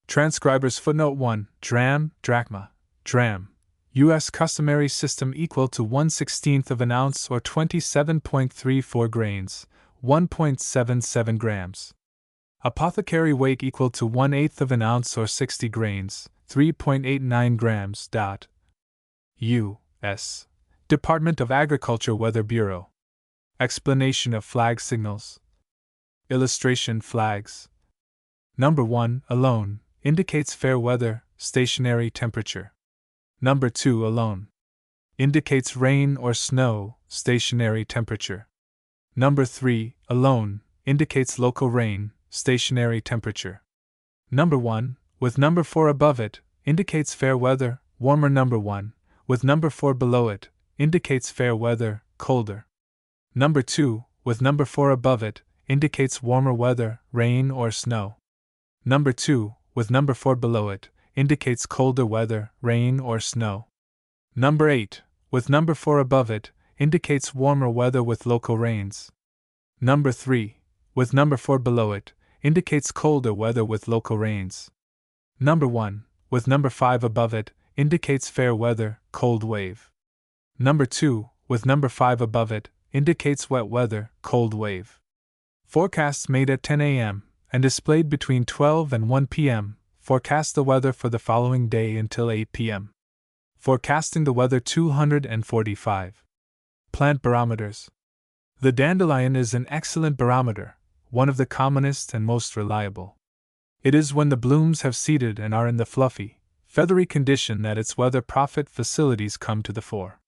Transcribers footnote 1, dram, drachma, dram, U.S. customary system equal to 1/16 of an ounce or 27.34 grains, 1.77 grams. Apothecary weight equal to 1/8 of an ounce or 60 grains, 3.89 grams. U.S. Department of Agriculture Weather Bureau. Explanation of flag signals. Illustration flags. Number 1, alone, indicates fair weather, stationary temperature. Number 2, alone, indicates rain or snow, stationary temperature. Number 3, alone, indicates local rain, stationary temperature. Number 1, with number 4 above it, indicates fair weather, warmer. Number 1, with number 4 below it, indicates fair weather, colder. Number 2, with number 4 above it, indicates warmer weather, rain or snow. Number 2, with number 4 below it, indicates colder weather, rain or snow. Number 8, with number 4 above it, indicates warmer weather with local rains. Number 3, with number 4 below it, indicates colder weather with local rains. Number 1, with number 5 above it, indicates fair weather, cold wave. Number 2, with number 5 above it, indicates wet weather, cold wave. Forecasts made at 10 a.m. and displayed between 12 and 1 p.m. forecast the weather for the following day until 8 p.m. Forecasting the weather 245. Plant barometers. The dandelion is an excellent barometer, one of the commonest and most reliable. It is when the blooms have seeded and are in the fluffy, feathery condition that its weather prophet facilities come to the fore.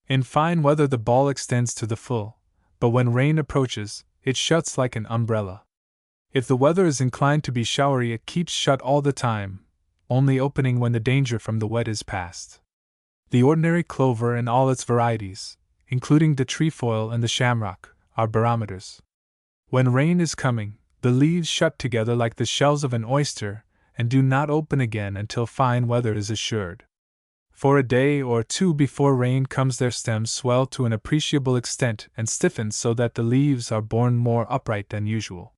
In fine weather the ball extends to the full, but when rain approaches, it shuts like an umbrella. If the weather is inclined to be showery, it keeps shut all the time, only opening when the danger from the wet is past. The ordinary clover and all its varieties, including the trefoil and the shamrock, are barometers. When rain is coming, the leaves shut together like the shells of an oyster and do not open again until fine weather is assured. For a day or two before rain comes, their stems swell to an appreciable extent and stiffen so that the leaves are borne more upright than usual.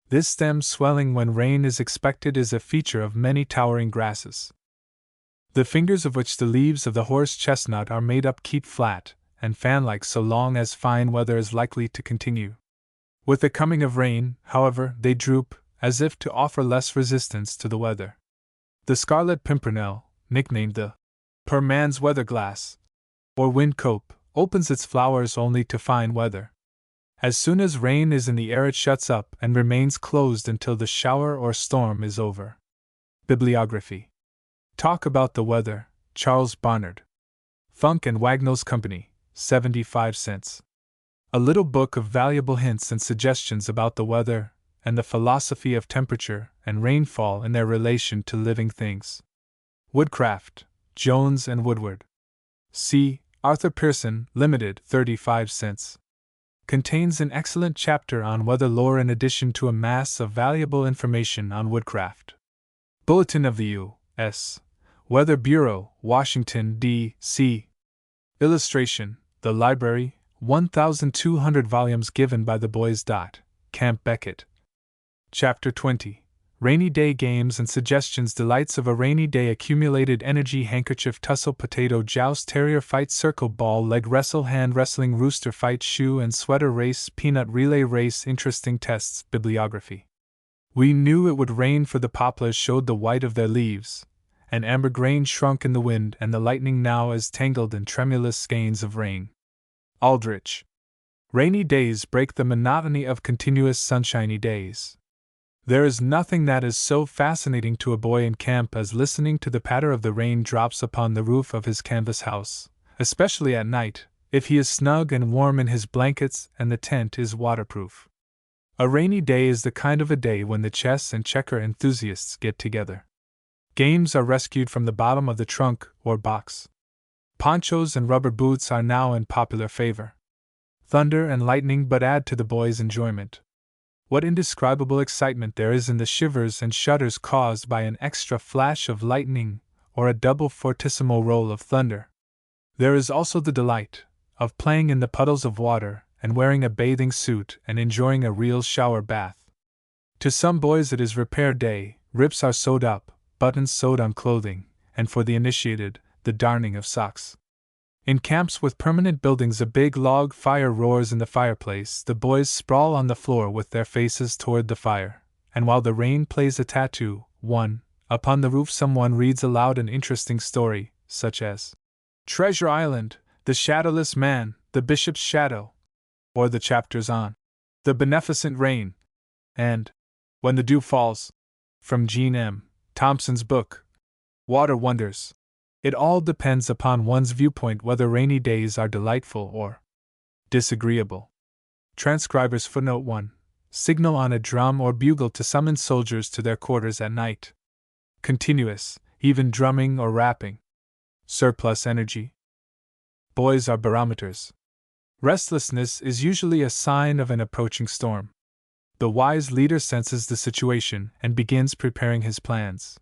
This stem swelling when rain is expected is a feature of many towering grasses. The fingers of which the leaves of the horse chestnut are made up keep flat and fan-like so long as fine weather is likely to continue. With the coming of rain, however, they droop, as if to offer less resistance to the weather. The scarlet pimpernel, nicknamed the poor man's weather glass, or wind cope, opens its flowers only to fine weather. As soon as rain is in the air it shuts up and remains closed until the shower or storm is over. Bibliography. Talk About the Weather, Charles Barnard. Funk and Wagnalls Company, 75 cents. A little book of valuable hints and suggestions about the weather and the philosophy of temperature and rainfall in their relation to living things. Woodcraft, Jones and Woodward. C. Arthur Pearson, Limited, 35 cents. Contains an excellent chapter on weather lore in addition to a mass of valuable information on woodcraft. Bulletin of the U.S. Weather Bureau, Washington, D.C. Illustration, The Library, 1,200 volumes given by the Boys. Camp Beckett. Chapter 20. Rainy Day Games and Suggestions. Delights of a Rainy Day. Accumulated Energy. Handkerchief Tussle. Potato Joust. Terrier Fight. Circle Ball. Leg Wrestle. Hand Wrestling. Rooster Fight. Shoe and Sweater Race. Peanut Relay Race. Interesting Tests. Bibliography. We knew it would rain, for the poplars showed the white of their leaves, and amber grain shrunk in the wind, and the lightning now is tangled in tremulous skeins of rain. Aldrich. Rainy days break the monotony of continuous sunshiny days. There is nothing that is so fascinating to a boy in camp as listening to the patter of the rain drops upon the roof of his canvas house, especially at night, if he is snug and warm in his blankets and the tent is waterproof. A rainy day is the kind of a day when the chess and checker enthusiasts get together. Games are rescued from the bottom of the trunk or box. Ponchos and rubber boots are now in popular favor. Thunder and lightning but add to the boys' enjoyment. What indescribable excitement there is in the shivers and shudders caused by an extra flash of lightning or a double fortissimo roll of thunder. There is also the delight of playing in the puddles of water and wearing a bathing suit and enjoying a real shower bath. To some boys it is repair day, rips are sewed up, buttons sewed on clothing, and for the initiated, the darning of socks. In camps with permanent buildings, a big log fire roars in the fireplace. The boys sprawl on the floor with their faces toward the fire, and while the rain plays a tattoo, upon the roof someone reads aloud an interesting story, such as Treasure Island, The Shadowless Man, The Bishop's Shadow, or the chapters on The Beneficent Rain, and When the Dew Falls, from Jean M. Thompson's book, Water Wonders. It all depends upon one's viewpoint whether rainy days are delightful or disagreeable. Transcriber's footnote 1. Signal on a drum or bugle to summon soldiers to their quarters at night. Continuous, even drumming or rapping. Surplus energy. Boys are barometers. Restlessness is usually a sign of an approaching storm. The wise leader senses the situation and begins preparing his plans.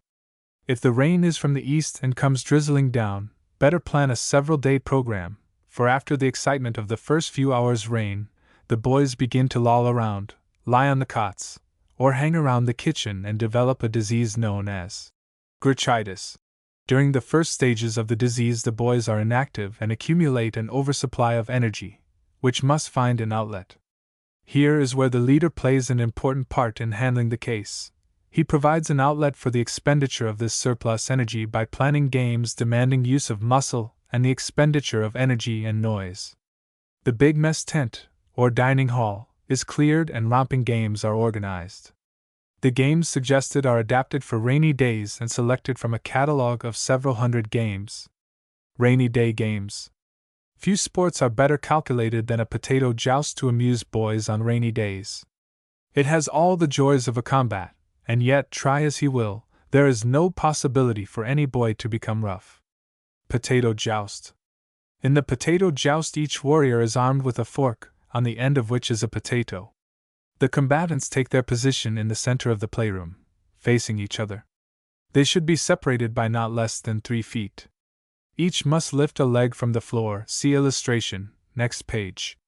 If the rain is from the east and comes drizzling down, better plan a several-day program, for after the excitement of the first few hours' rain, the boys begin to loll around, lie on the cots, or hang around the kitchen and develop a disease known as grouchitis. During the first stages of the disease, the boys are inactive and accumulate an oversupply of energy, which must find an outlet. Here is where the leader plays an important part in handling the case. He provides an outlet for the expenditure of this surplus energy by planning games demanding use of muscle and the expenditure of energy and noise. The big mess tent, or dining hall, is cleared and romping games are organized. The games suggested are adapted for rainy days and selected from a catalog of several hundred games. Rainy day games. Few sports are better calculated than a potato joust to amuse boys on rainy days. It has all the joys of a combat, and yet, try as he will, there is no possibility for any boy to become rough. Potato joust. In the potato joust, each warrior is armed with a fork, on the end of which is a potato. The combatants take their position in the center of the playroom, facing each other. They should be separated by not less than 3 feet. Each must lift a leg from the floor. See illustration, next page.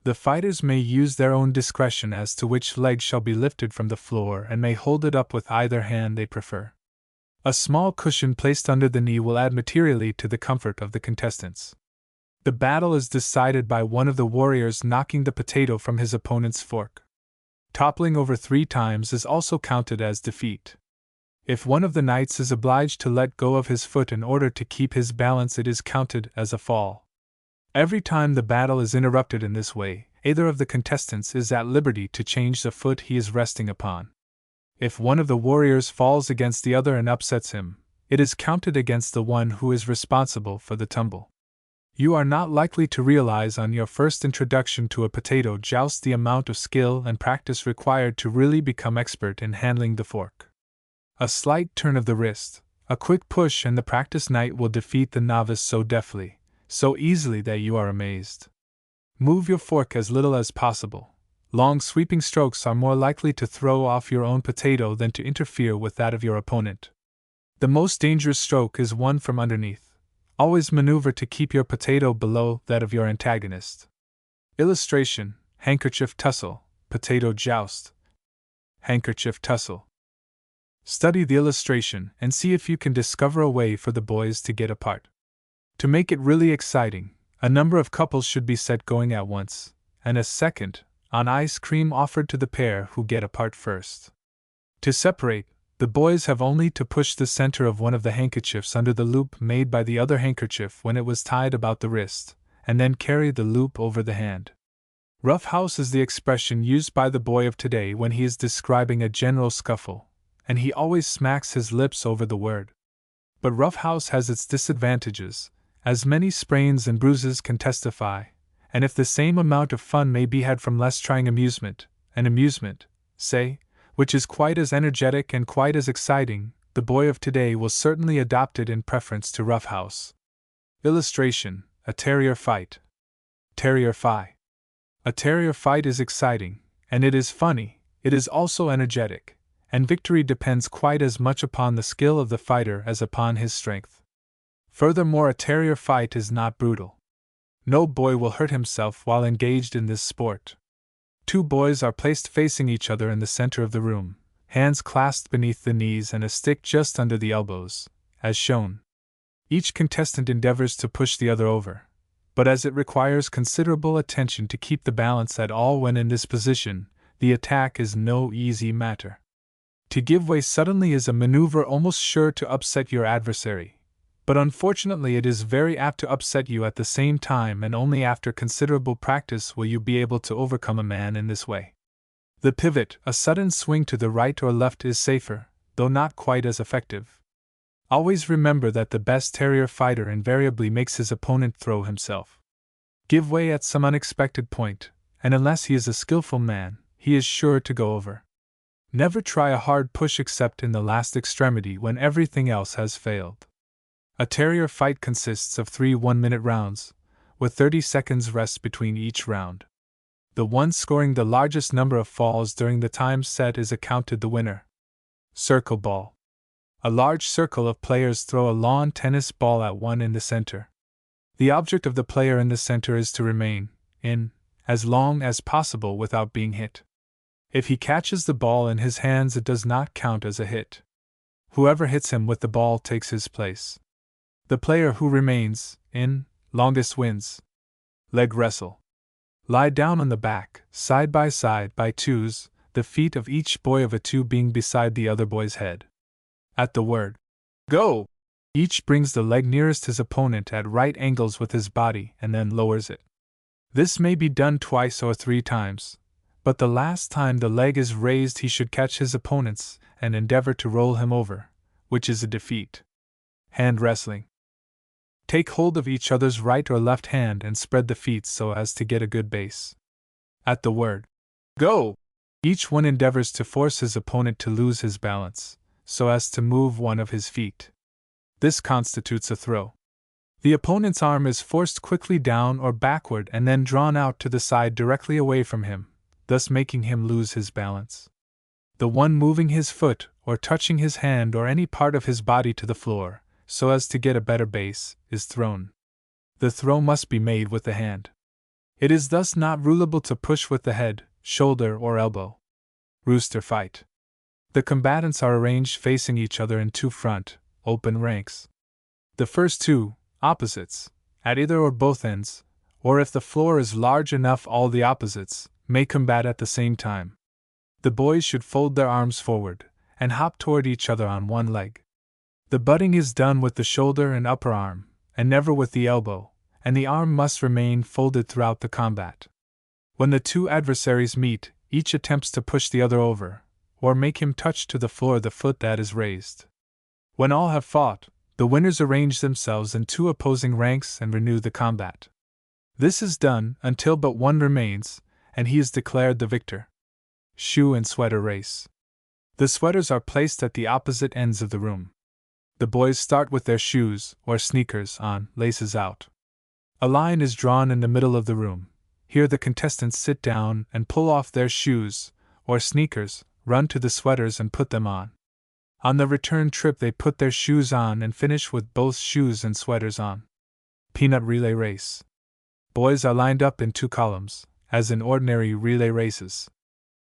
The fighters may use their own discretion as to which leg shall be lifted from the floor and may hold it up with either hand they prefer. A small cushion placed under the knee will add materially to the comfort of the contestants. The battle is decided by one of the warriors knocking the potato from his opponent's fork. Toppling over 3 times is also counted as defeat. If one of the knights is obliged to let go of his foot in order to keep his balance, it is counted as a fall. Every time the battle is interrupted in this way, either of the contestants is at liberty to change the foot he is resting upon. If one of the warriors falls against the other and upsets him, it is counted against the one who is responsible for the tumble. You are not likely to realize on your first introduction to a potato joust the amount of skill and practice required to really become expert in handling the fork. A slight turn of the wrist, a quick push, and the practiced knight will defeat the novice so deftly, so easily that you are amazed. Move your fork as little as possible. Long sweeping strokes are more likely to throw off your own potato than to interfere with that of your opponent. The most dangerous stroke is one from underneath. Always maneuver to keep your potato below that of your antagonist. Illustration, handkerchief tussle, potato joust. Handkerchief tussle. Study the illustration and see if you can discover a way for the boys to get apart. To make it really exciting, a number of couples should be set going at once, and a second, on ice cream offered to the pair who get apart first. To separate, the boys have only to push the center of one of the handkerchiefs under the loop made by the other handkerchief when it was tied about the wrist, and then carry the loop over the hand. Roughhouse is the expression used by the boy of today when he is describing a general scuffle, and he always smacks his lips over the word. But roughhouse has its disadvantages, as many sprains and bruises can testify, and if the same amount of fun may be had from less trying amusement, an amusement, say, which is quite as energetic and quite as exciting, the boy of today will certainly adopt it in preference to roughhouse. Illustration, a terrier fight. Terrier fight. A terrier fight is exciting, and it is funny, it is also energetic, and victory depends quite as much upon the skill of the fighter as upon his strength. Furthermore, a terrier fight is not brutal. No boy will hurt himself while engaged in this sport. Two boys are placed facing each other in the center of the room, hands clasped beneath the knees and a stick just under the elbows, as shown. Each contestant endeavors to push the other over, but as it requires considerable attention to keep the balance at all when in this position, the attack is no easy matter. To give way suddenly is a maneuver almost sure to upset your adversary, but unfortunately it is very apt to upset you at the same time, and only after considerable practice will you be able to overcome a man in this way. The pivot, a sudden swing to the right or left, is safer, though not quite as effective. Always remember that the best terrier fighter invariably makes his opponent throw himself. Give way at some unexpected point, and unless he is a skillful man, he is sure to go over. Never try a hard push except in the last extremity when everything else has failed. A terrier fight consists of 3 one-minute rounds, with 30 seconds rest between each round. The one scoring the largest number of falls during the time set is accounted the winner. Circle ball. A large circle of players throw a lawn tennis ball at one in the center. The object of the player in the center is to remain in as long as possible without being hit. If he catches the ball in his hands, it does not count as a hit. Whoever hits him with the ball takes his place. The player who remains in longest wins. Leg wrestle. Lie down on the back, side by twos, the feet of each boy of a two being beside the other boy's head. At the word, "Go!" each brings the leg nearest his opponent at right angles with his body and then lowers it. This may be done 2 or 3 times, but the last time the leg is raised he should catch his opponent's and endeavor to roll him over, which is a defeat. Hand wrestling. Take hold of each other's right or left hand and spread the feet so as to get a good base. At the word, "Go!" each one endeavors to force his opponent to lose his balance, so as to move one of his feet. This constitutes a throw. The opponent's arm is forced quickly down or backward and then drawn out to the side directly away from him, thus making him lose his balance. The one moving his foot or touching his hand or any part of his body to the floor, so as to get a better base, is thrown. The throw must be made with the hand. It is thus not rulable to push with the head, shoulder, or elbow. Rooster fight. The combatants are arranged facing each other in 2 front, open ranks. The first 2, opposites, at either or both ends, or if the floor is large enough all the opposites, may combat at the same time. The boys should fold their arms forward, and hop toward each other on one leg. The butting is done with the shoulder and upper arm, and never with the elbow, and the arm must remain folded throughout the combat. When the 2 adversaries meet, each attempts to push the other over, or make him touch to the floor the foot that is raised. When all have fought, the winners arrange themselves in 2 opposing ranks and renew the combat. This is done until but one remains, and he is declared the victor. Shoe and sweater race. The sweaters are placed at the opposite ends of the room. The boys start with their shoes, or sneakers, on, laces out. A line is drawn in the middle of the room. Here the contestants sit down and pull off their shoes, or sneakers, run to the sweaters and put them on. On the return trip they put their shoes on and finish with both shoes and sweaters on. Peanut relay race. Boys are lined up in 2 columns, as in ordinary relay races.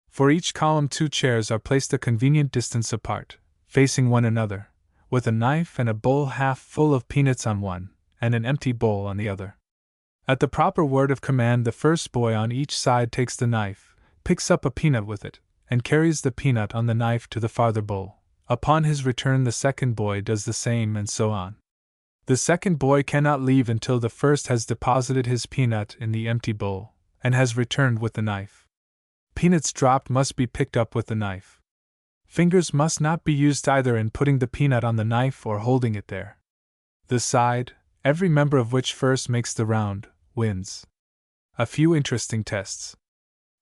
For each column 2 chairs are placed a convenient distance apart, facing one another, with a knife and a bowl half full of peanuts on one, and an empty bowl on the other. At the proper word of command the first boy on each side takes the knife, picks up a peanut with it, and carries the peanut on the knife to the farther bowl. Upon his return the second boy does the same, and so on. The second boy cannot leave until the first has deposited his peanut in the empty bowl, and has returned with the knife. Peanuts dropped must be picked up with the knife. Fingers must not be used either in putting the peanut on the knife or holding it there. The side, every member of which first makes the round, wins. A few interesting tests.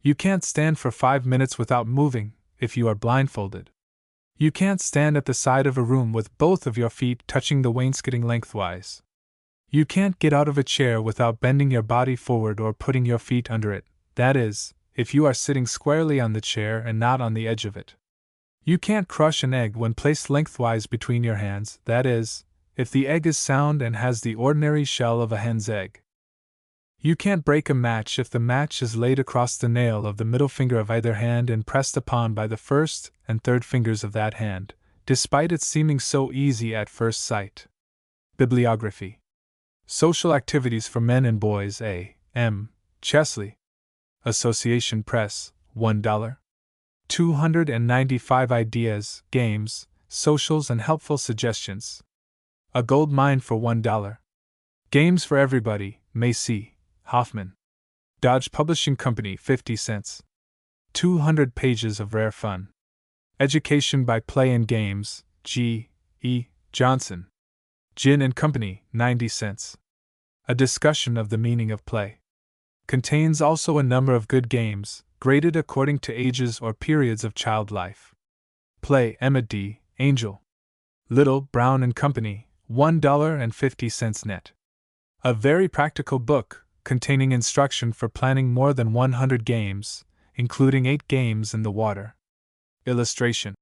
You can't stand for 5 minutes without moving, if you are blindfolded. You can't stand at the side of a room with both of your feet touching the wainscoting lengthwise. You can't get out of a chair without bending your body forward or putting your feet under it, that is, if you are sitting squarely on the chair and not on the edge of it. You can't crush an egg when placed lengthwise between your hands, that is, if the egg is sound and has the ordinary shell of a hen's egg. You can't break a match if the match is laid across the nail of the middle finger of either hand and pressed upon by the first and third fingers of that hand, despite its seeming so easy at first sight. Bibliography. Social Activities for Men and Boys, A. M. Chesley. Association Press, $1. 295 Ideas, Games, Socials and Helpful Suggestions. A Gold Mine for $1. Games for Everybody, Macy, Hoffman. Dodge Publishing Company, 50 cents. 200 pages of rare fun. Education by Play and Games, G. E. Johnson. Gin and Company, 90 cents. A discussion of the meaning of play. Contains also a number of good games, graded according to ages or periods of child life. Play, Emmett D. Angel. Little, Brown and Company, $1.50 net. A very practical book, containing instruction for planning more than 100 games, including 8 games in the water. Illustration.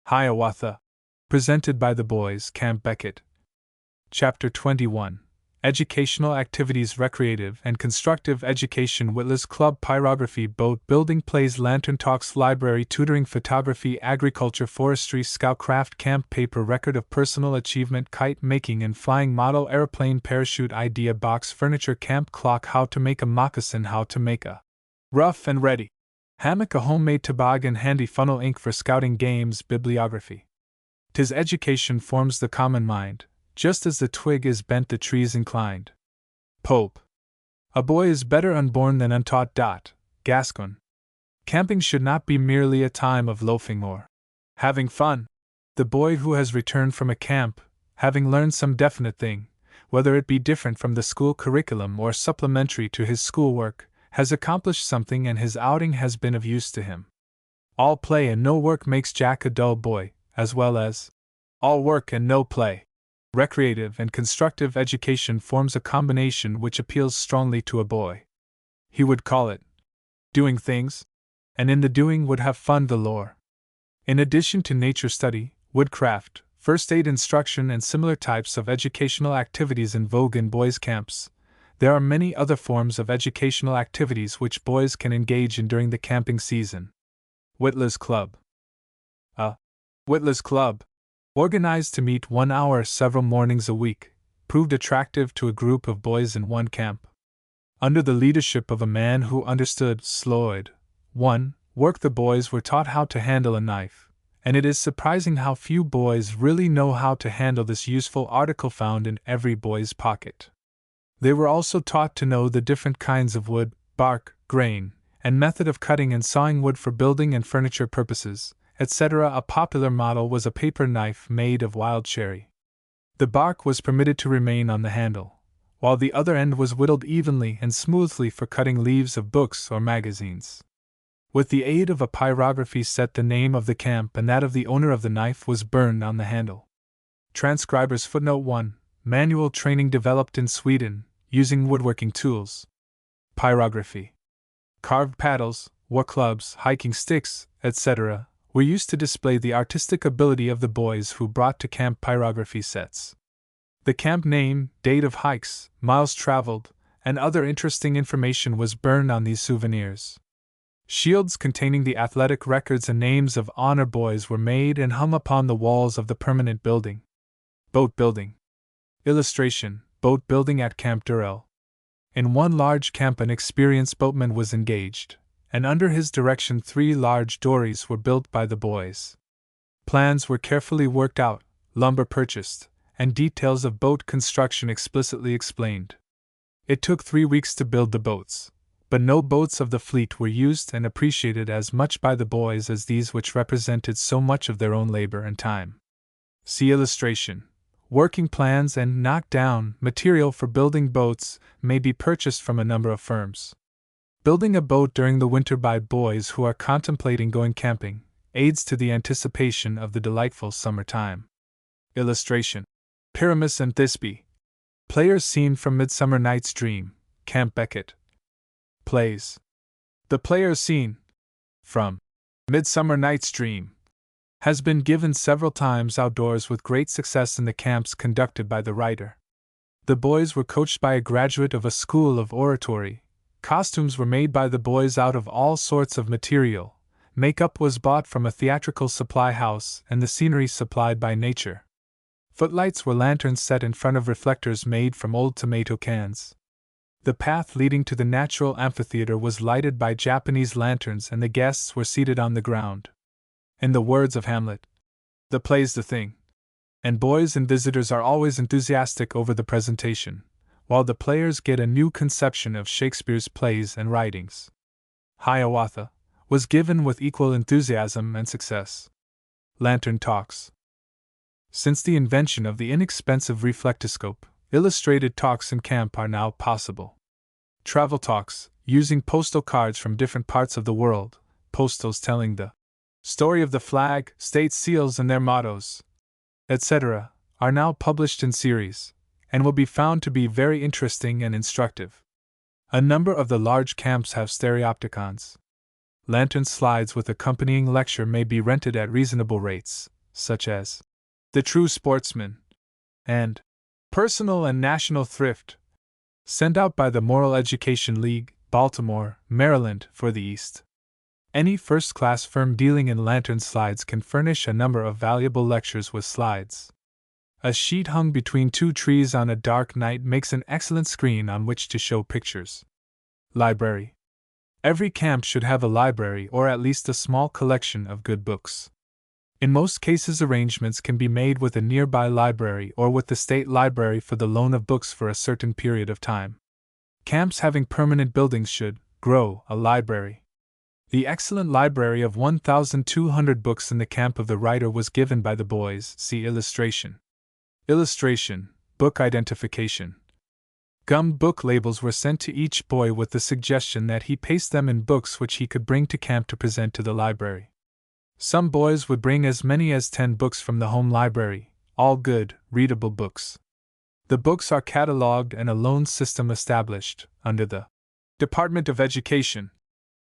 Hiawatha. Presented by the Boys Camp Beckett. Chapter 21. Educational Activities, Recreative and Constructive Education, Whitley's Club, Pyrography, Boat Building, Plays, Lantern Talks, Library, Tutoring, Photography, Agriculture, Forestry, Scoutcraft, Camp Paper, Record of Personal Achievement, Kite Making and Flying, Model Airplane, Parachute, Idea Box, Furniture, Camp Clock, How to Make a Moccasin, How to Make a Rough and Ready Hammock, a Homemade Toboggan, Handy Funnel, Ink for Scouting, Games. Bibliography. 'Tis education forms the common mind, just as the twig is bent the tree's inclined. Pope. A boy is better unborn than untaught. Gascon. Camping should not be merely a time of loafing or having fun. The boy who has returned from a camp, having learned some definite thing, whether it be different from the school curriculum or supplementary to his schoolwork, has accomplished something and his outing has been of use to him. All play and no work makes Jack a dull boy, as well as all work and no play. Recreative and constructive education forms a combination which appeals strongly to a boy. He would call it doing things, and in the doing would have fun galore. In addition to nature study, woodcraft, first aid instruction, and similar types of educational activities in vogue in boys' camps, there are many other forms of educational activities which boys can engage in during the camping season. Whitley's Club. A Whitley's Club, organized to meet 1 hour several mornings a week, proved attractive to a group of boys in one camp. Under the leadership of a man who understood Sloyd, work, the boys were taught how to handle a knife, and it is surprising how few boys really know how to handle this useful article found in every boy's pocket. They were also taught to know the different kinds of wood, bark, grain, and method of cutting and sawing wood for building and furniture purposes, etc. A popular model was a paper knife made of wild cherry. The bark was permitted to remain on the handle, while the other end was whittled evenly and smoothly for cutting leaves of books or magazines. With the aid of a pyrography set, the name of the camp and that of the owner of the knife was burned on the handle. Transcribers footnote 1. Manual training developed in Sweden, using woodworking tools. Pyrography. Carved paddles, war clubs, hiking sticks, etc., were used to display the artistic ability of the boys who brought to camp pyrography sets. The camp name, date of hikes, miles traveled, and other interesting information was burned on these souvenirs. Shields containing the athletic records and names of honor boys were made and hung upon the walls of the permanent building. Boat building. Illustration: boat building at Camp Durrell. In one large camp an experienced boatman was engaged, and under his direction 3 large dories were built by the boys. Plans were carefully worked out, lumber purchased, and details of boat construction explicitly explained. It took 3 weeks to build the boats, but no boats of the fleet were used and appreciated as much by the boys as these, which represented so much of their own labor and time. See illustration. Working plans and knockdown material for building boats may be purchased from a number of firms. Building a boat during the winter by boys who are contemplating going camping aids to the anticipation of the delightful summer time. Illustration: Pyramus and Thisbe. Players seen from Midsummer Night's Dream, Camp Beckett. Plays. The players seen from Midsummer Night's Dream has been given several times outdoors with great success in the camps conducted by the writer. The boys were coached by a graduate of a school of oratory, costumes were made by the boys out of all sorts of material, makeup was bought from a theatrical supply house, and the scenery supplied by nature. Footlights were lanterns set in front of reflectors made from old tomato cans. The path leading to the natural amphitheater was lighted by Japanese lanterns, and the guests were seated on the ground. In the words of Hamlet, "The play's the thing," and boys and visitors are always enthusiastic over the presentation, while the players get a new conception of Shakespeare's plays and writings. Hiawatha was given with equal enthusiasm and success. Lantern Talks. Since the invention of the inexpensive reflectoscope, illustrated talks in camp are now possible. Travel talks, using postal cards from different parts of the world, postals telling the story of the flag, state seals and their mottos, etc., are now published in series, and will be found to be very interesting and instructive. A number of the large camps have stereopticons. Lantern slides with accompanying lecture may be rented at reasonable rates, such as The True Sportsman and Personal and National Thrift, sent out by the Moral Education League, Baltimore, Maryland, for the East. Any first-class firm dealing in lantern slides can furnish a number of valuable lectures with slides. A sheet hung between two trees on a dark night makes an excellent screen on which to show pictures. Library. Every camp should have a library or at least a small collection of good books. In most cases, arrangements can be made with a nearby library or with the state library for the loan of books for a certain period of time. Camps having permanent buildings should grow a library. The excellent library of 1,200 books in the camp of the writer was given by the boys. See illustration. Illustration, book identification. Gummed book labels were sent to each boy with the suggestion that he paste them in books which he could bring to camp to present to the library. Some boys would bring as many as 10 books from the home library, all good, readable books. The books are catalogued and a loan system established under the Department of Education,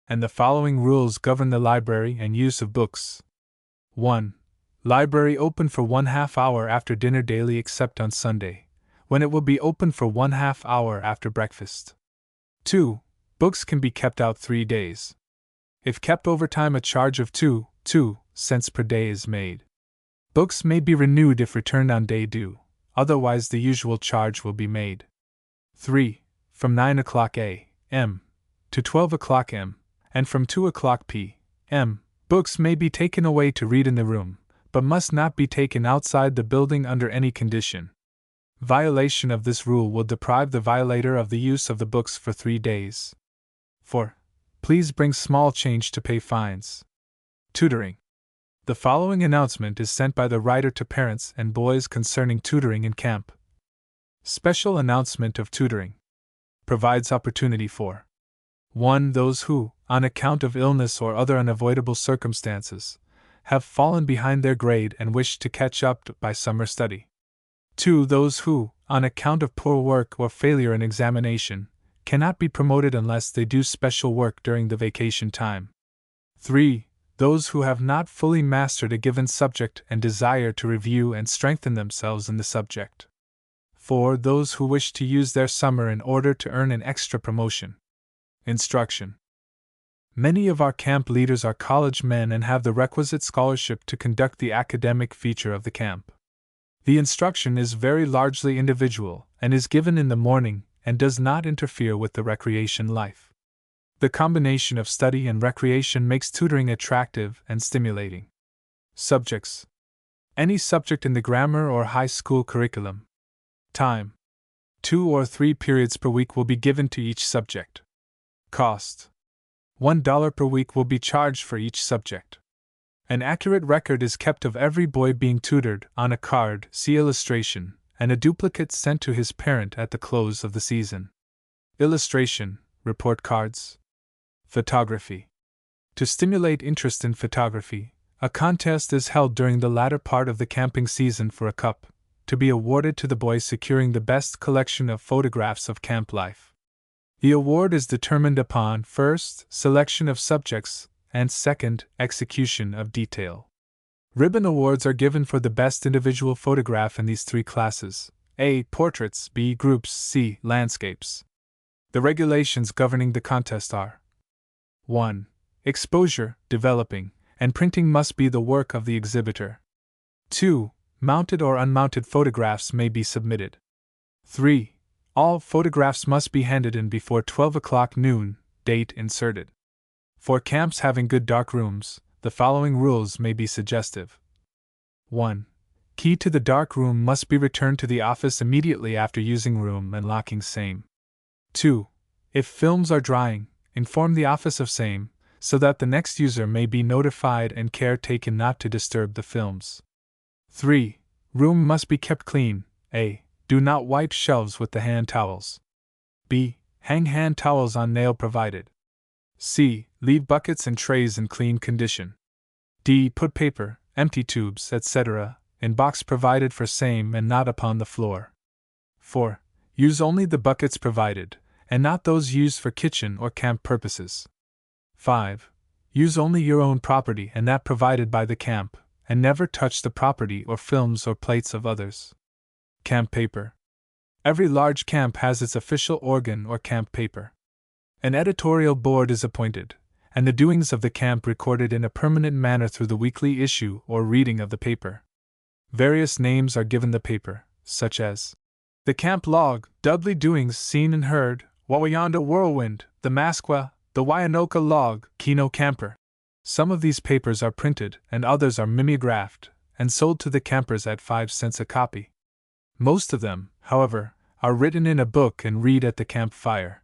and the following rules govern the library and use of books. 1. Library open for 1/2 hour after dinner daily except on Sunday, when it will be open for 1/2 hour after breakfast. 2. Books can be kept out 3 days. If kept overtime, a charge of 2 cents per day is made. Books may be renewed if returned on day due, otherwise the usual charge will be made. 3. From 9 o'clock a.m. to 12 o'clock m. and from 2 o'clock p.m., books may be taken away to read in the room, but must not be taken outside the building under any condition. Violation of this rule will deprive the violator of the use of the books for 3 days. 4. Please bring small change to pay fines. Tutoring. The following announcement is sent by the writer to parents and boys concerning tutoring in camp. Special announcement of tutoring. Provides opportunity for 1. Those who, on account of illness or other unavoidable circumstances, have fallen behind their grade and wish to catch up by summer study. 2. Those who, on account of poor work or failure in examination, cannot be promoted unless they do special work during the vacation time. 3. Those who have not fully mastered a given subject and desire to review and strengthen themselves in the subject. 4. Those who wish to use their summer in order to earn an extra promotion. Instruction. Many of our camp leaders are college men and have the requisite scholarship to conduct the academic feature of the camp. The instruction is very largely individual and is given in the morning and does not interfere with the recreation life. The combination of study and recreation makes tutoring attractive and stimulating. Subjects. Any subject in the grammar or high school curriculum. Time. 2 or 3 periods per week will be given to each subject. Cost. $1 per week will be charged for each subject. An accurate record is kept of every boy being tutored on a card, see illustration, and a duplicate sent to his parent at the close of the season. Illustration, report cards. Photography. To stimulate interest in photography, a contest is held during the latter part of the camping season for a cup, to be awarded to the boy securing the best collection of photographs of camp life. The award is determined upon, first, selection of subjects, and second, execution of detail. Ribbon awards are given for the best individual photograph in these 3 classes, A. Portraits, B. Groups, C. Landscapes. The regulations governing the contest are: 1. Exposure, developing, and printing must be the work of the exhibitor. 2. Mounted or unmounted photographs may be submitted. 3. All photographs must be handed in before 12 o'clock noon, date inserted. For camps having good dark rooms, the following rules may be suggestive. 1. Key to the dark room must be returned to the office immediately after using room and locking same. 2. If films are drying, inform the office of same, so that the next user may be notified and care taken not to disturb the films. 3. Room must be kept clean. A. Do not wipe shelves with the hand towels. B. Hang hand towels on nail provided. C. Leave buckets and trays in clean condition. D. Put paper, empty tubes, etc., in box provided for same and not upon the floor. 4. Use only the buckets provided, and not those used for kitchen or camp purposes. 5. Use only your own property and that provided by the camp, and never touch the property or films or plates of others. Camp paper. Every large camp has its official organ or camp paper. An editorial board is appointed, and the doings of the camp recorded in a permanent manner through the weekly issue or reading of the paper. Various names are given the paper, such as the Camp Log, Dudley Doings Seen and Heard, Wawayanda Whirlwind, the Masqua, the Wyanoka Log, Kino Camper. Some of these papers are printed and others are mimeographed and sold to the campers at 5 cents a copy. Most of them, however, are written in a book and read at the campfire.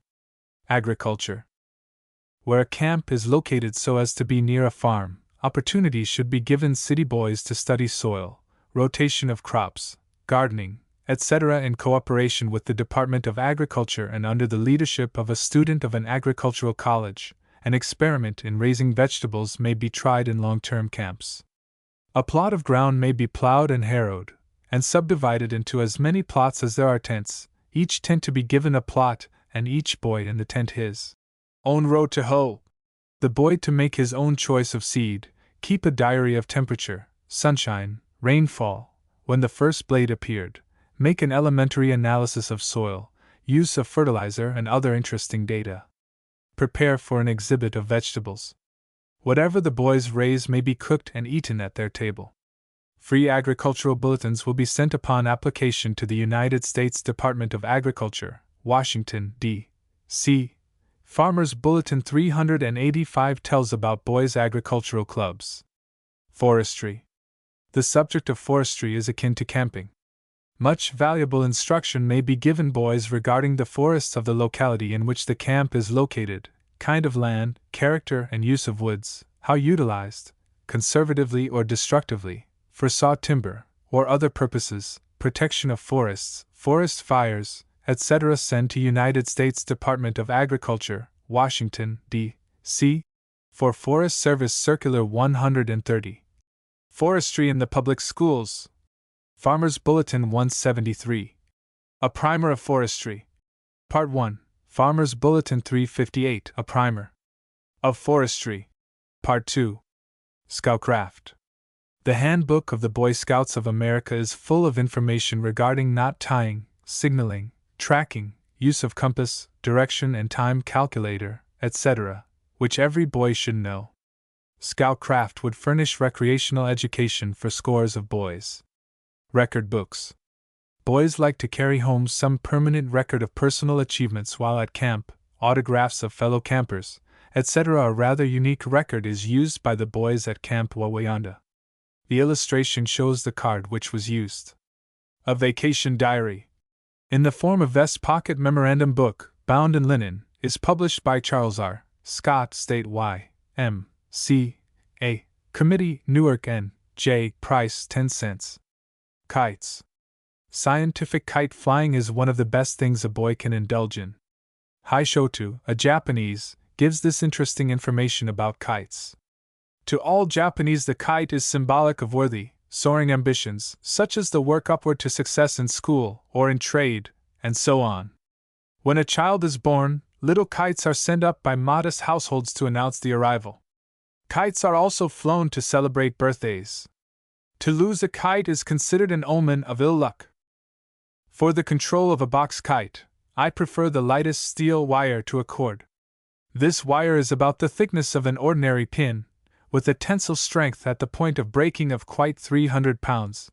Agriculture. Where a camp is located so as to be near a farm, opportunities should be given city boys to study soil, rotation of crops, gardening, etc. in cooperation with the Department of Agriculture and under the leadership of a student of an agricultural college. An experiment in raising vegetables may be tried in long-term camps. A plot of ground may be plowed and harrowed, and subdivided into as many plots as there are tents, each tent to be given a plot, and each boy in the tent his own row to hoe. The boy to make his own choice of seed, keep a diary of temperature, sunshine, rainfall, when the first blade appeared, make an elementary analysis of soil, use of fertilizer and other interesting data. Prepare for an exhibit of vegetables. Whatever the boys raise may be cooked and eaten at their table. Free agricultural bulletins will be sent upon application to the United States Department of Agriculture, Washington, D.C. Farmers Bulletin 385 tells about boys' agricultural clubs. Forestry. The subject of forestry is akin to camping. Much valuable instruction may be given boys regarding the forests of the locality in which the camp is located, kind of land, character and use of woods, how utilized, conservatively or destructively, for saw timber, or other purposes, protection of forests, forest fires, etc. Send to United States Department of Agriculture, Washington, D.C. for Forest Service Circular 130. Forestry in the Public Schools. Farmers Bulletin 173. A Primer of Forestry. Part 1. Farmers Bulletin 358. A Primer of Forestry. Part 2. Scoutcraft. The Handbook of the Boy Scouts of America is full of information regarding knot tying, signaling, tracking, use of compass, direction and time calculator, etc., which every boy should know. Scoutcraft would furnish recreational education for scores of boys. Record books. Boys like to carry home some permanent record of personal achievements while at camp, autographs of fellow campers, etc. A rather unique record is used by the boys at Camp Wawayanda. The illustration shows the card which was used. A vacation diary, in the form of vest pocket memorandum book, bound in linen, is published by Charles R. Scott, State Y. M. C. A. Committee, Newark N. J. Price, 10 cents. Kites. Scientific kite flying is one of the best things a boy can indulge in. Haishotu, a Japanese, gives this interesting information about kites. To all Japanese, the kite is symbolic of worthy, soaring ambitions, such as the work upward to success in school or in trade, and so on. When a child is born, little kites are sent up by modest households to announce the arrival. Kites are also flown to celebrate birthdays. To lose a kite is considered an omen of ill luck. For the control of a box kite, I prefer the lightest steel wire to a cord. This wire is about the thickness of an ordinary pin, with a tensile strength at the point of breaking of quite 300 pounds.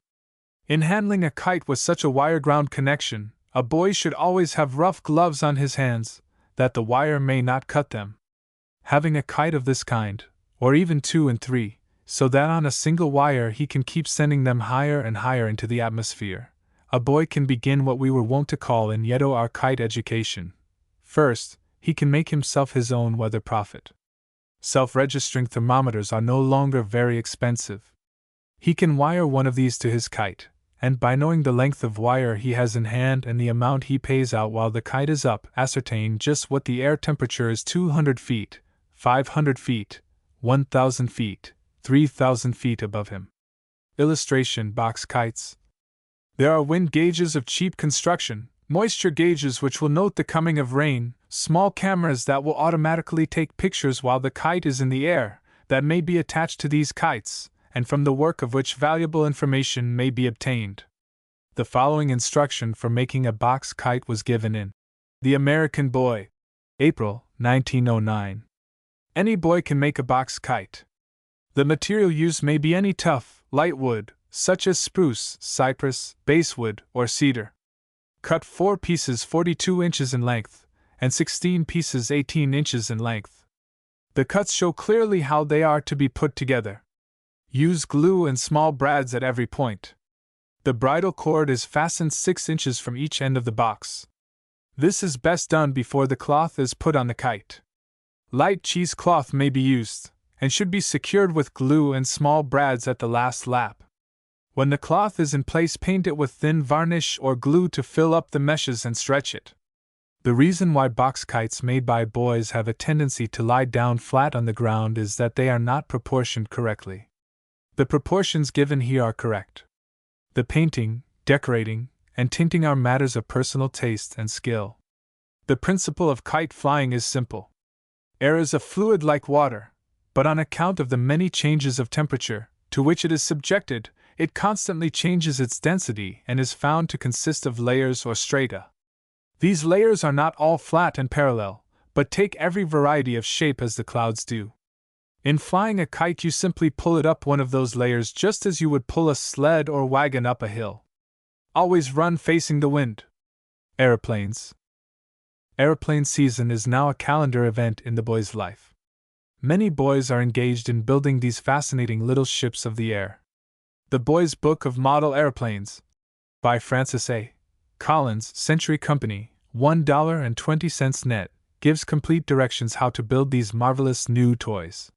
In handling a kite with such a wire-ground connection, a boy should always have rough gloves on his hands, that the wire may not cut them. Having a kite of this kind, or even 2 and 3, so that on a single wire he can keep sending them higher and higher into the atmosphere, a boy can begin what we were wont to call in Yedo our kite education. First, he can make himself his own weather prophet. Self-registering thermometers are no longer very expensive. He can wire one of these to his kite, and by knowing the length of wire he has in hand and the amount he pays out while the kite is up, ascertain just what the air temperature is 200 feet, 500 feet, 1,000 feet, 3,000 feet above him. Illustration: box kites. There are wind gauges of cheap construction, moisture gauges which will note the coming of rain, small cameras that will automatically take pictures while the kite is in the air, that may be attached to these kites, and from the work of which valuable information may be obtained. The following instruction for making a box kite was given in The American Boy, April, 1909. Any boy can make a box kite. The material used may be any tough, light wood, such as spruce, cypress, basswood, or cedar. Cut 4 pieces 42 inches in length, and 16 pieces 18 inches in length. The cuts show clearly how they are to be put together. Use glue and small brads at every point. The bridle cord is fastened 6 inches from each end of the box. This is best done before the cloth is put on the kite. Light cheesecloth may be used, and should be secured with glue and small brads at the last lap. When the cloth is in place, paint it with thin varnish or glue to fill up the meshes and stretch it. The reason why box kites made by boys have a tendency to lie down flat on the ground is that they are not proportioned correctly. The proportions given here are correct. The painting, decorating, and tinting are matters of personal taste and skill. The principle of kite flying is simple. Air is a fluid like water, but on account of the many changes of temperature to which it is subjected, it constantly changes its density and is found to consist of layers or strata. These layers are not all flat and parallel, but take every variety of shape as the clouds do. In flying a kite, you simply pull it up one of those layers just as you would pull a sled or wagon up a hill. Always run facing the wind. Aeroplanes. Aeroplane season is now a calendar event in the boy's life. Many boys are engaged in building these fascinating little ships of the air. The Boy's Book of Model Airplanes, by Francis A. Collins, Century Company, $1.20 net, gives complete directions how to build these marvelous new toys.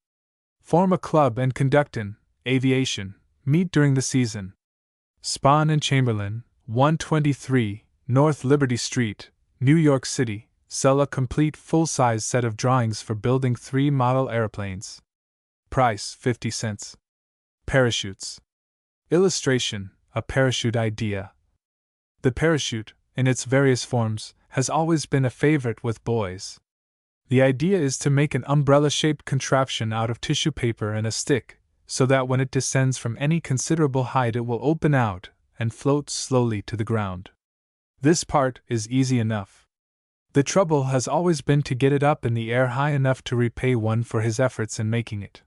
Form a club and conduct in aviation meet during the season. Spahn and Chamberlain, 123 North Liberty Street, New York City, sell a complete full-size set of drawings for building 3 model airplanes. Price 50 cents. Parachutes. Illustration: a parachute idea. The parachute, in its various forms, has always been a favorite with boys. The idea is to make an umbrella-shaped contraption out of tissue paper and a stick, so that when it descends from any considerable height it will open out and float slowly to the ground. This part is easy enough. The trouble has always been to get it up in the air high enough to repay one for his efforts in making it.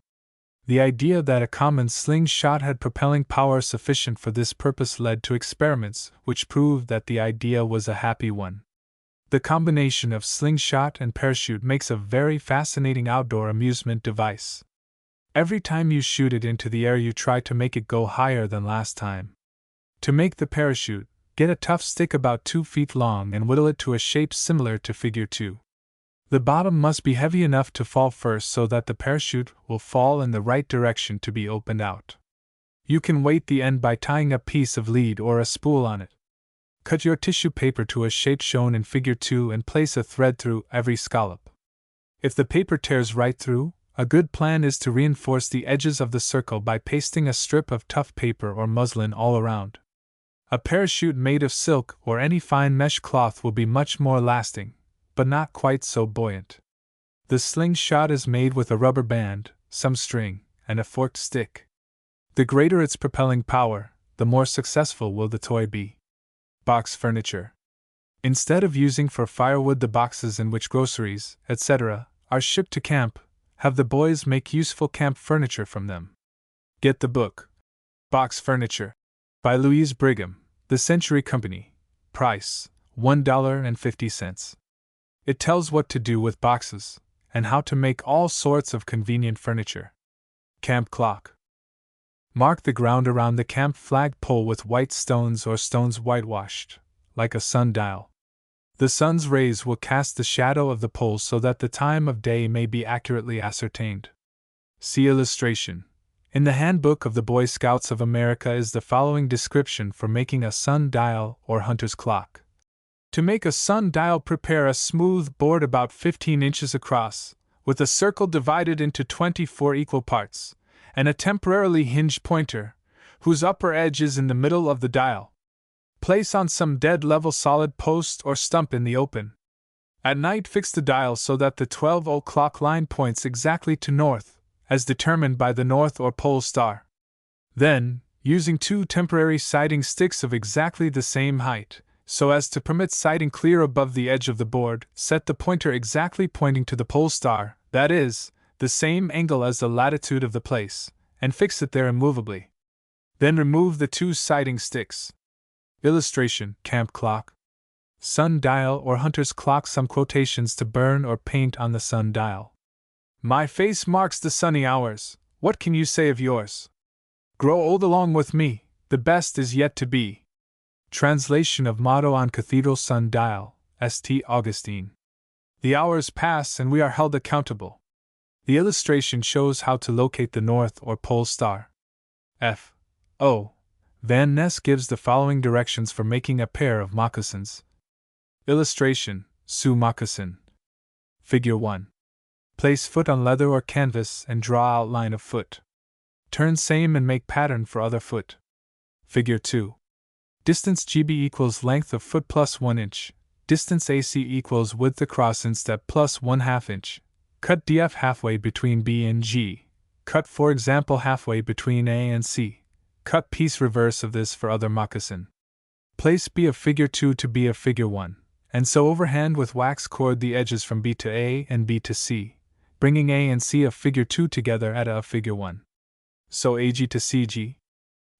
The idea that a common slingshot had propelling power sufficient for this purpose led to experiments which proved that the idea was a happy one. The combination of slingshot and parachute makes a very fascinating outdoor amusement device. Every time you shoot it into the air, you try to make it go higher than last time. To make the parachute, get a tough stick about 2 feet long and whittle it to a shape similar to Figure 2. The bottom must be heavy enough to fall first so that the parachute will fall in the right direction to be opened out. You can weight the end by tying a piece of lead or a spool on it. Cut your tissue paper to a shape shown in Figure 2 and place a thread through every scallop. If the paper tears right through, a good plan is to reinforce the edges of the circle by pasting a strip of tough paper or muslin all around. A parachute made of silk or any fine mesh cloth will be much more lasting, but not quite so buoyant. The slingshot is made with a rubber band, some string, and a forked stick. The greater its propelling power, the more successful will the toy be. Box furniture. Instead of using for firewood the boxes in which groceries, etc., are shipped to camp, have the boys make useful camp furniture from them. Get the book, Box Furniture, by Louise Brigham, The Century Company. Price, $1.50. It tells what to do with boxes, and how to make all sorts of convenient furniture. Camp clock. Mark the ground around the camp flag pole with white stones or stones whitewashed, like a sundial. The sun's rays will cast the shadow of the pole so that the time of day may be accurately ascertained. See illustration. In the Handbook of the Boy Scouts of America is the following description for making a sundial or hunter's clock. To make a sundial, prepare a smooth board about 15 inches across, with a circle divided into 24 equal parts, and a temporarily hinged pointer, whose upper edge is in the middle of the dial. Place on some dead level solid post or stump in the open. At night fix the dial so that the 12 o'clock line points exactly to north, as determined by the north or pole star. Then, using 2 temporary sighting sticks of exactly the same height, so as to permit sighting clear above the edge of the board, set the pointer exactly pointing to the pole star, that is, the same angle as the latitude of the place, and fix it there immovably. Then remove the 2 sighting sticks. Illustration, camp clock. Sundial or hunter's clock. Some quotations to burn or paint on the sundial. My face marks the sunny hours, what can you say of yours? Grow old along with me, the best is yet to be. Translation of motto on cathedral sundial, St. Augustine. The hours pass and we are held accountable. The illustration shows how to locate the north or pole star. F. O. Van Ness gives the following directions for making a pair of moccasins. Illustration, Sioux moccasin. Figure 1. Place foot on leather or canvas and draw outline of foot. Turn same and make pattern for other foot. Figure 2. Distance GB equals length of foot plus 1 inch. Distance AC equals width across instep plus 1/2 inch. Cut DF halfway between B and G. Cut, for example, halfway between A and C. Cut piece reverse of this for other moccasin. Place B of figure 2 to B of figure 1, and so overhand with wax cord the edges from B to A and B to C, bringing A and C of figure 2 together at A of figure 1. So AG to CG.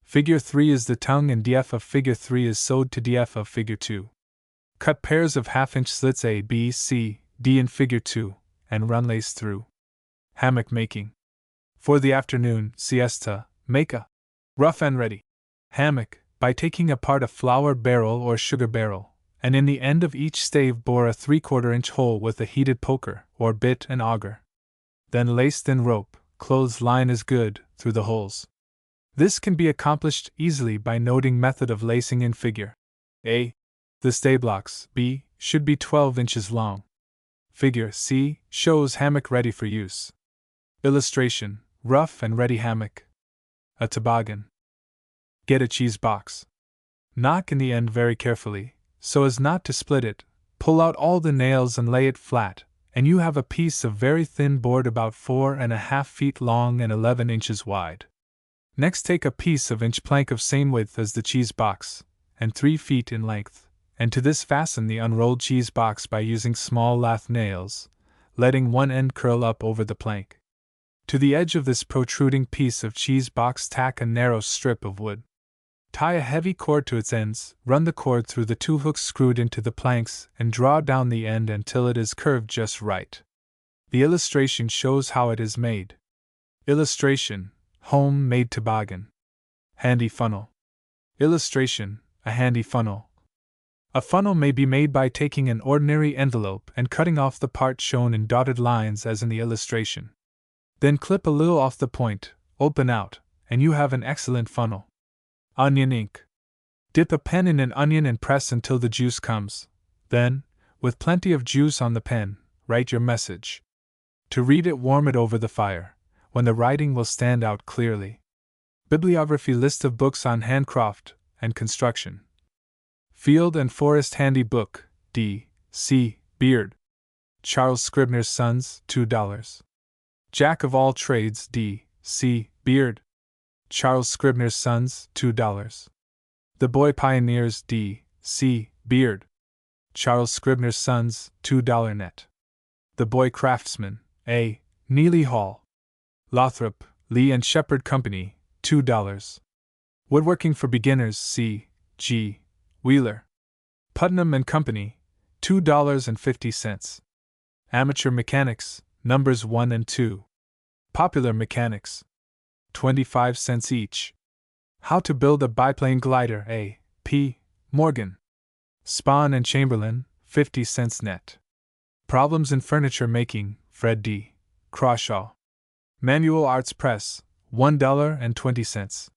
Figure 3 is the tongue and DF of figure 3 is sewed to DF of figure 2. Cut pairs of half-inch slits A, B, C, D in figure 2, and run lace through. Hammock making. For the afternoon siesta, make a rough and ready hammock by taking apart a flour barrel or sugar barrel, and in the end of each stave bore a 3/4 inch hole with a heated poker or bit and auger. Then lace thin rope, clothes line is good, through the holes. This can be accomplished easily by noting method of lacing in figure A. The stay blocks, B, should be 12 inches long. Figure C shows hammock ready for use. Illustration, rough and ready hammock. A toboggan. Get a cheese box. Knock in the end very carefully, so as not to split it, pull out all the nails and lay it flat, and you have a piece of very thin board about 4.5 feet long and 11 inches wide. Next take a piece of inch plank of same width as the cheese box, and 3 feet in length, and to this fasten the unrolled cheese box by using small lath nails, letting one end curl up over the plank. To the edge of this protruding piece of cheese box tack a narrow strip of wood. Tie a heavy cord to its ends, run the cord through the 2 hooks screwed into the planks, and draw down the end until it is curved just right. The illustration shows how it is made. Illustration, home-made toboggan. Handy funnel. Illustration, a handy funnel. A funnel may be made by taking an ordinary envelope and cutting off the part shown in dotted lines as in the illustration. Then clip a little off the point, open out, and you have an excellent funnel. Onion ink. Dip a pen in an onion and press until the juice comes. Then, with plenty of juice on the pen, write your message. To read it, warm it over the fire, when the writing will stand out clearly. Bibliography list of books on handcraft and construction. Field and Forest Handy Book, D. C. Beard. Charles Scribner's Sons, $2. Jack of All Trades, D. C. Beard. Charles Scribner's Sons, $2. The Boy Pioneers, D. C. Beard. Charles Scribner's Sons, $2 net. The Boy Craftsman, A. Neely Hall. Lothrop, Lee and Shepherd Company, $2. Woodworking for Beginners, C. G. Wheeler. Putnam and Company, $2.50. Amateur Mechanics, Numbers 1 and 2. Popular Mechanics, 25 cents each. How to Build a Biplane Glider, A. P. Morgan. Spahn and Chamberlain, 50 cents net. Problems in Furniture Making, Fred D. Crawshaw. Manual Arts Press, $1.20.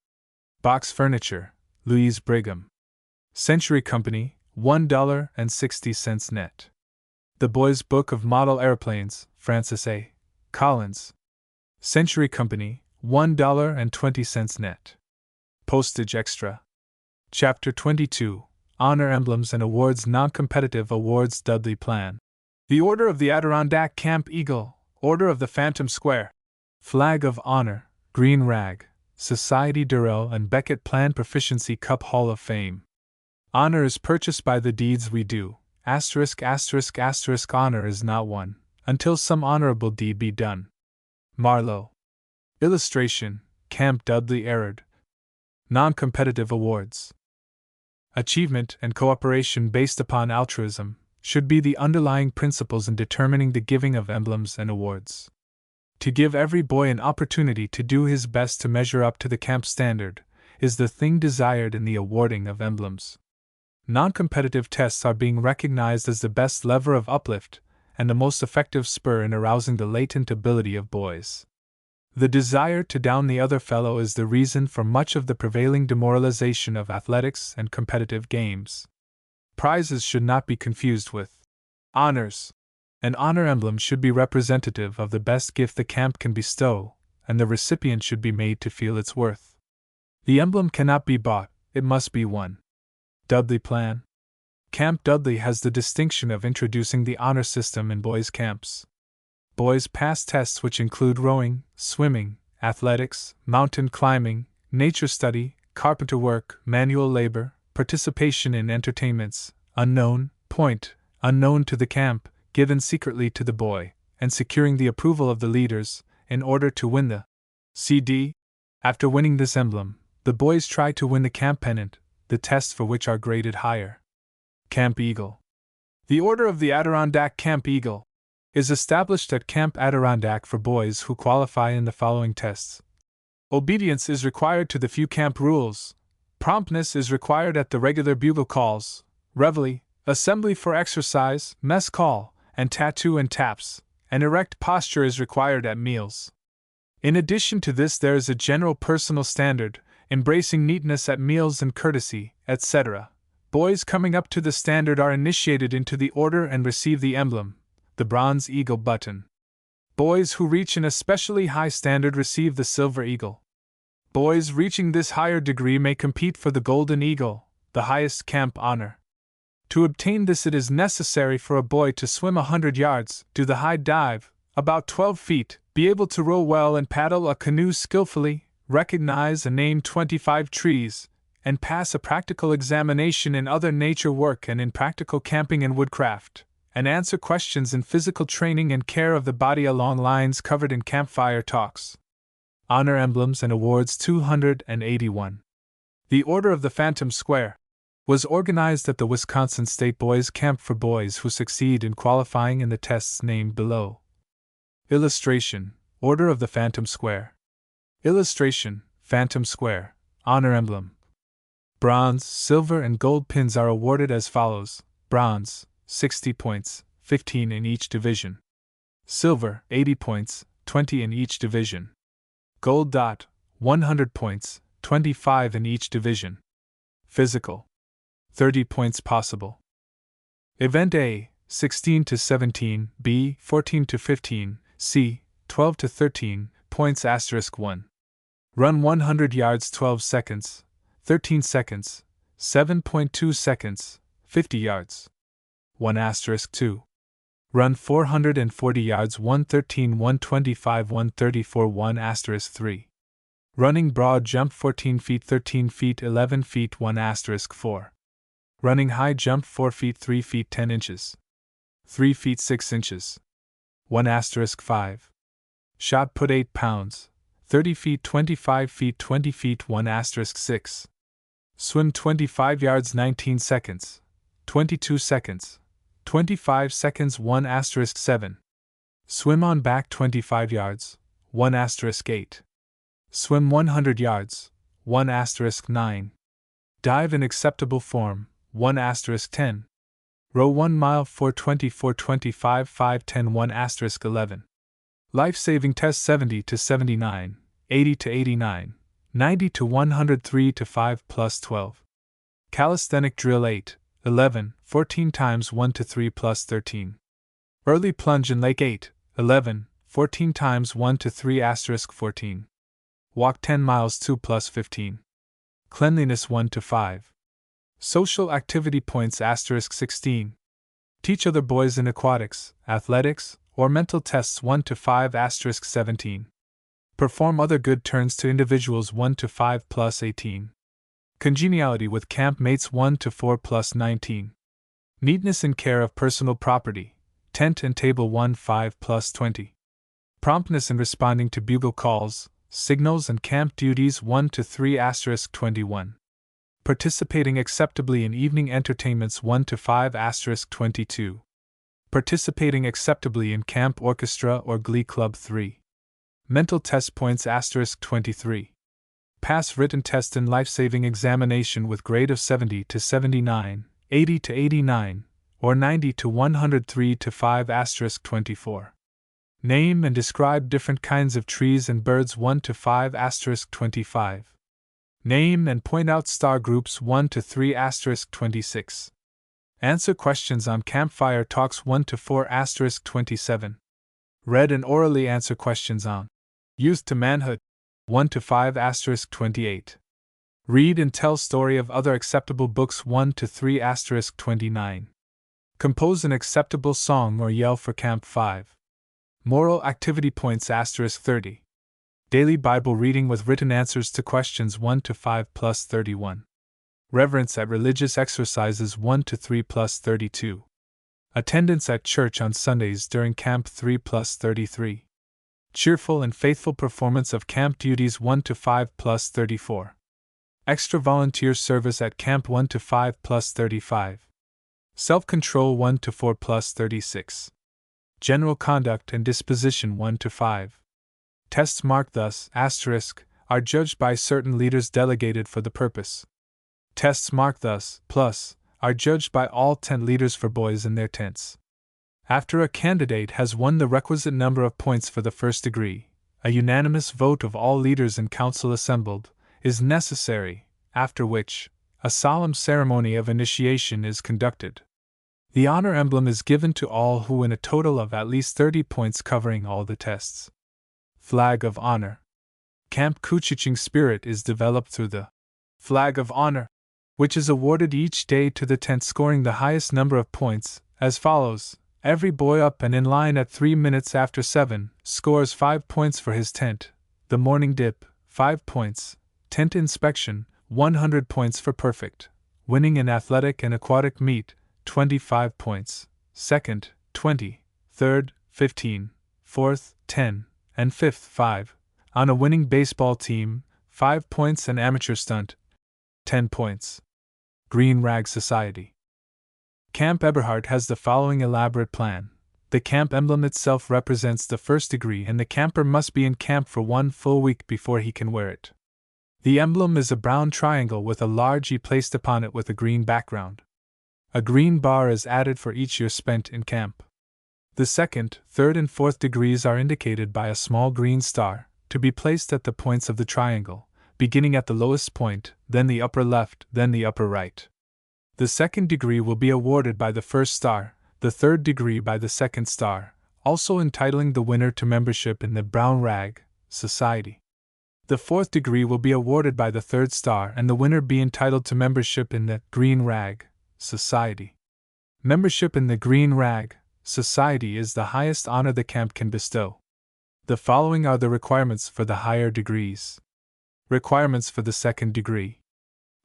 Box Furniture, Louise Brigham. Century Company, $1.60 net. The Boy's Book of Model Airplanes, Francis A. Collins. Century Company, $1.20 net. Postage extra. Chapter 22, Honor Emblems and Awards, Non-Competitive Awards, Dudley Plan. The Order of the Adirondack Camp Eagle, Order of the Phantom Square, Flag of Honor, Green Rag, Society Durrell and Beckett Plan Proficiency Cup Hall of Fame. Honor is purchased by the deeds we do, ******, honor is not won, until some honorable deed be done. Marlowe. Illustration, Camp Dudley Erard. Non-competitive awards. Achievement and cooperation based upon altruism should be the underlying principles in determining the giving of emblems and awards. To give every boy an opportunity to do his best to measure up to the camp standard is the thing desired in the awarding of emblems. Non-competitive tests are being recognized as the best lever of uplift and the most effective spur in arousing the latent ability of boys. The desire to down the other fellow is the reason for much of the prevailing demoralization of athletics and competitive games. Prizes should not be confused with honors. An honor emblem should be representative of the best gift the camp can bestow, and the recipient should be made to feel its worth. The emblem cannot be bought, it must be won. Dudley Plan. Camp Dudley has the distinction of introducing the honor system in boys' camps. Boys pass tests which include rowing, swimming, athletics, mountain climbing, nature study, carpenter work, manual labor, participation in entertainments, unknown to the camp, given secretly to the boy, and securing the approval of the leaders, in order to win the CD. After winning this emblem, the boys try to win the camp pennant, the tests for which are graded higher. Camp Eagle. The Order of the Adirondack Camp Eagle is established at Camp Adirondack for boys who qualify in the following tests. Obedience is required to the few camp rules. Promptness is required at the regular bugle calls, reveille, assembly for exercise, mess call, and tattoo and taps, and erect posture is required at meals. In addition to this, there is a general personal standard, embracing neatness at meals and courtesy, etc. Boys coming up to the standard are initiated into the order and receive the emblem, the bronze eagle button. Boys who reach an especially high standard receive the silver eagle. Boys reaching this higher degree may compete for the golden eagle, the highest camp honor. To obtain this, it is necessary for a boy to swim 100 yards, do the high dive, about 12 feet, be able to row well and paddle a canoe skillfully, recognize and name 25 trees, and pass a practical examination in other nature work and in practical camping and woodcraft, and answer questions in physical training and care of the body along lines covered in campfire talks. Honor Emblems and Awards 281. The Order of the Phantom Square was organized at the Wisconsin State Boys Camp for boys who succeed in qualifying in the tests named below. Illustration, Order of the Phantom Square. Illustration, Phantom Square, Honor Emblem. Bronze, silver, and gold pins are awarded as follows: bronze, 60 points, 15 in each division. Silver, 80 points, 20 in each division. Gold dot, 100 points, 25 in each division. Physical, 30 points possible. Event A, 16 to 17, B, 14 to 15, C, 12 to 13, points *1. Run 100 yards 12 seconds, 13 seconds, 7.2 seconds, 50 yards. 1*2. Run 440 yards 113 125 134 1*3. Running broad jump 14 feet 13 feet 11 feet 1*4. Running high jump 4 feet 3 feet 10 inches. 3 feet 6 inches. 1*5. Shot put 8 pounds. 30 feet 25 feet 20 feet 1*6. Swim 25 yards 19 seconds. 22 seconds. 25 seconds 1*7. Swim on back 25 yards. 1*8. Swim 100 yards. 1*9. Dive in acceptable form. 1*10. Row 1 mile 420 425 510 1*11. Life-saving test 70 to 79, 80 to 89, 90 to 103 to 5 plus 12. Calisthenic drill 8, 11, 14 times 1 to 3 plus 13. Early plunge in lake 8, 11, 14 times 1 to 3*14. Walk 10 miles 2 plus 15. Cleanliness 1 to 5. Social activity points *16. Teach other boys in aquatics, athletics, or mental tests 1 to 5*17. Perform other good turns to individuals 1 to 5 plus 18. Congeniality with camp mates 1 to 4 plus 19. Neatness and care of personal property, tent and table 1 5 plus 20. Promptness in responding to bugle calls, signals and camp duties 1 to 3*21. Participating acceptably in evening entertainments 1 to 5*22. Participating acceptably in camp orchestra or glee club 3. Mental test points *23. Pass written test in life-saving examination with grade of 70 to 79, 80 to 89, or 90 to 103 to 5*24. Name and describe different kinds of trees and birds 1 to 5*25. Name and point out star groups 1 to 3*26. Answer questions on campfire talks 1 to 4*27. Read and orally answer questions on youth to manhood 1 to 5*28. Read and tell story of other acceptable books 1 to 3*29. Compose an acceptable song or yell for camp 5. Moral activity points *30. Daily Bible reading with written answers to questions 1 to 5 plus 31. Reverence at religious exercises 1 to 3 plus 32. Attendance at church on Sundays during camp 3 plus 33. Cheerful and faithful performance of camp duties 1 to 5 plus 34. Extra volunteer service at camp 1 to 5 plus 35. Self-control 1 to 4 plus 36. General conduct and disposition 1 to 5. Tests marked thus, are judged by certain leaders delegated for the purpose. Tests marked thus, plus, are judged by all tent leaders for boys in their tents. After a candidate has won the requisite number of points for the first degree, a unanimous vote of all leaders and council assembled is necessary, after which, a solemn ceremony of initiation is conducted. The honor emblem is given to all who win a total of at least 30 points covering all the tests. Flag of Honor. Camp Kuchiching spirit is developed through the Flag of Honor, which is awarded each day to the tent scoring the highest number of points, as follows. Every boy up and in line at 3 minutes after 7 scores 5 points for his tent. The morning dip, 5 points. Tent inspection, 100 points for perfect. Winning in athletic and aquatic meet, 25 points. Second, 20. Third, 15. Fourth, 10. And fifth, 5. On a winning baseball team, 5 points, and amateur stunt, 10 points. Green Rag Society. Camp Eberhard has the following elaborate plan. The camp emblem itself represents the first degree, and the camper must be in camp for 1 full week before he can wear it. The emblem is a brown triangle with a large E placed upon it with a green background. A green bar is added for each year spent in camp. The second, third, and fourth degrees are indicated by a small green star, to be placed at the points of the triangle, beginning at the lowest point, then the upper left, then the upper right. The second degree will be awarded by the first star, the third degree by the second star, also entitling the winner to membership in the Brown Rag Society. The fourth degree will be awarded by the third star, and the winner be entitled to membership in the Green Rag Society. Membership in the Green Rag Society is the highest honor the camp can bestow. The following are the requirements for the higher degrees. Requirements for the second degree.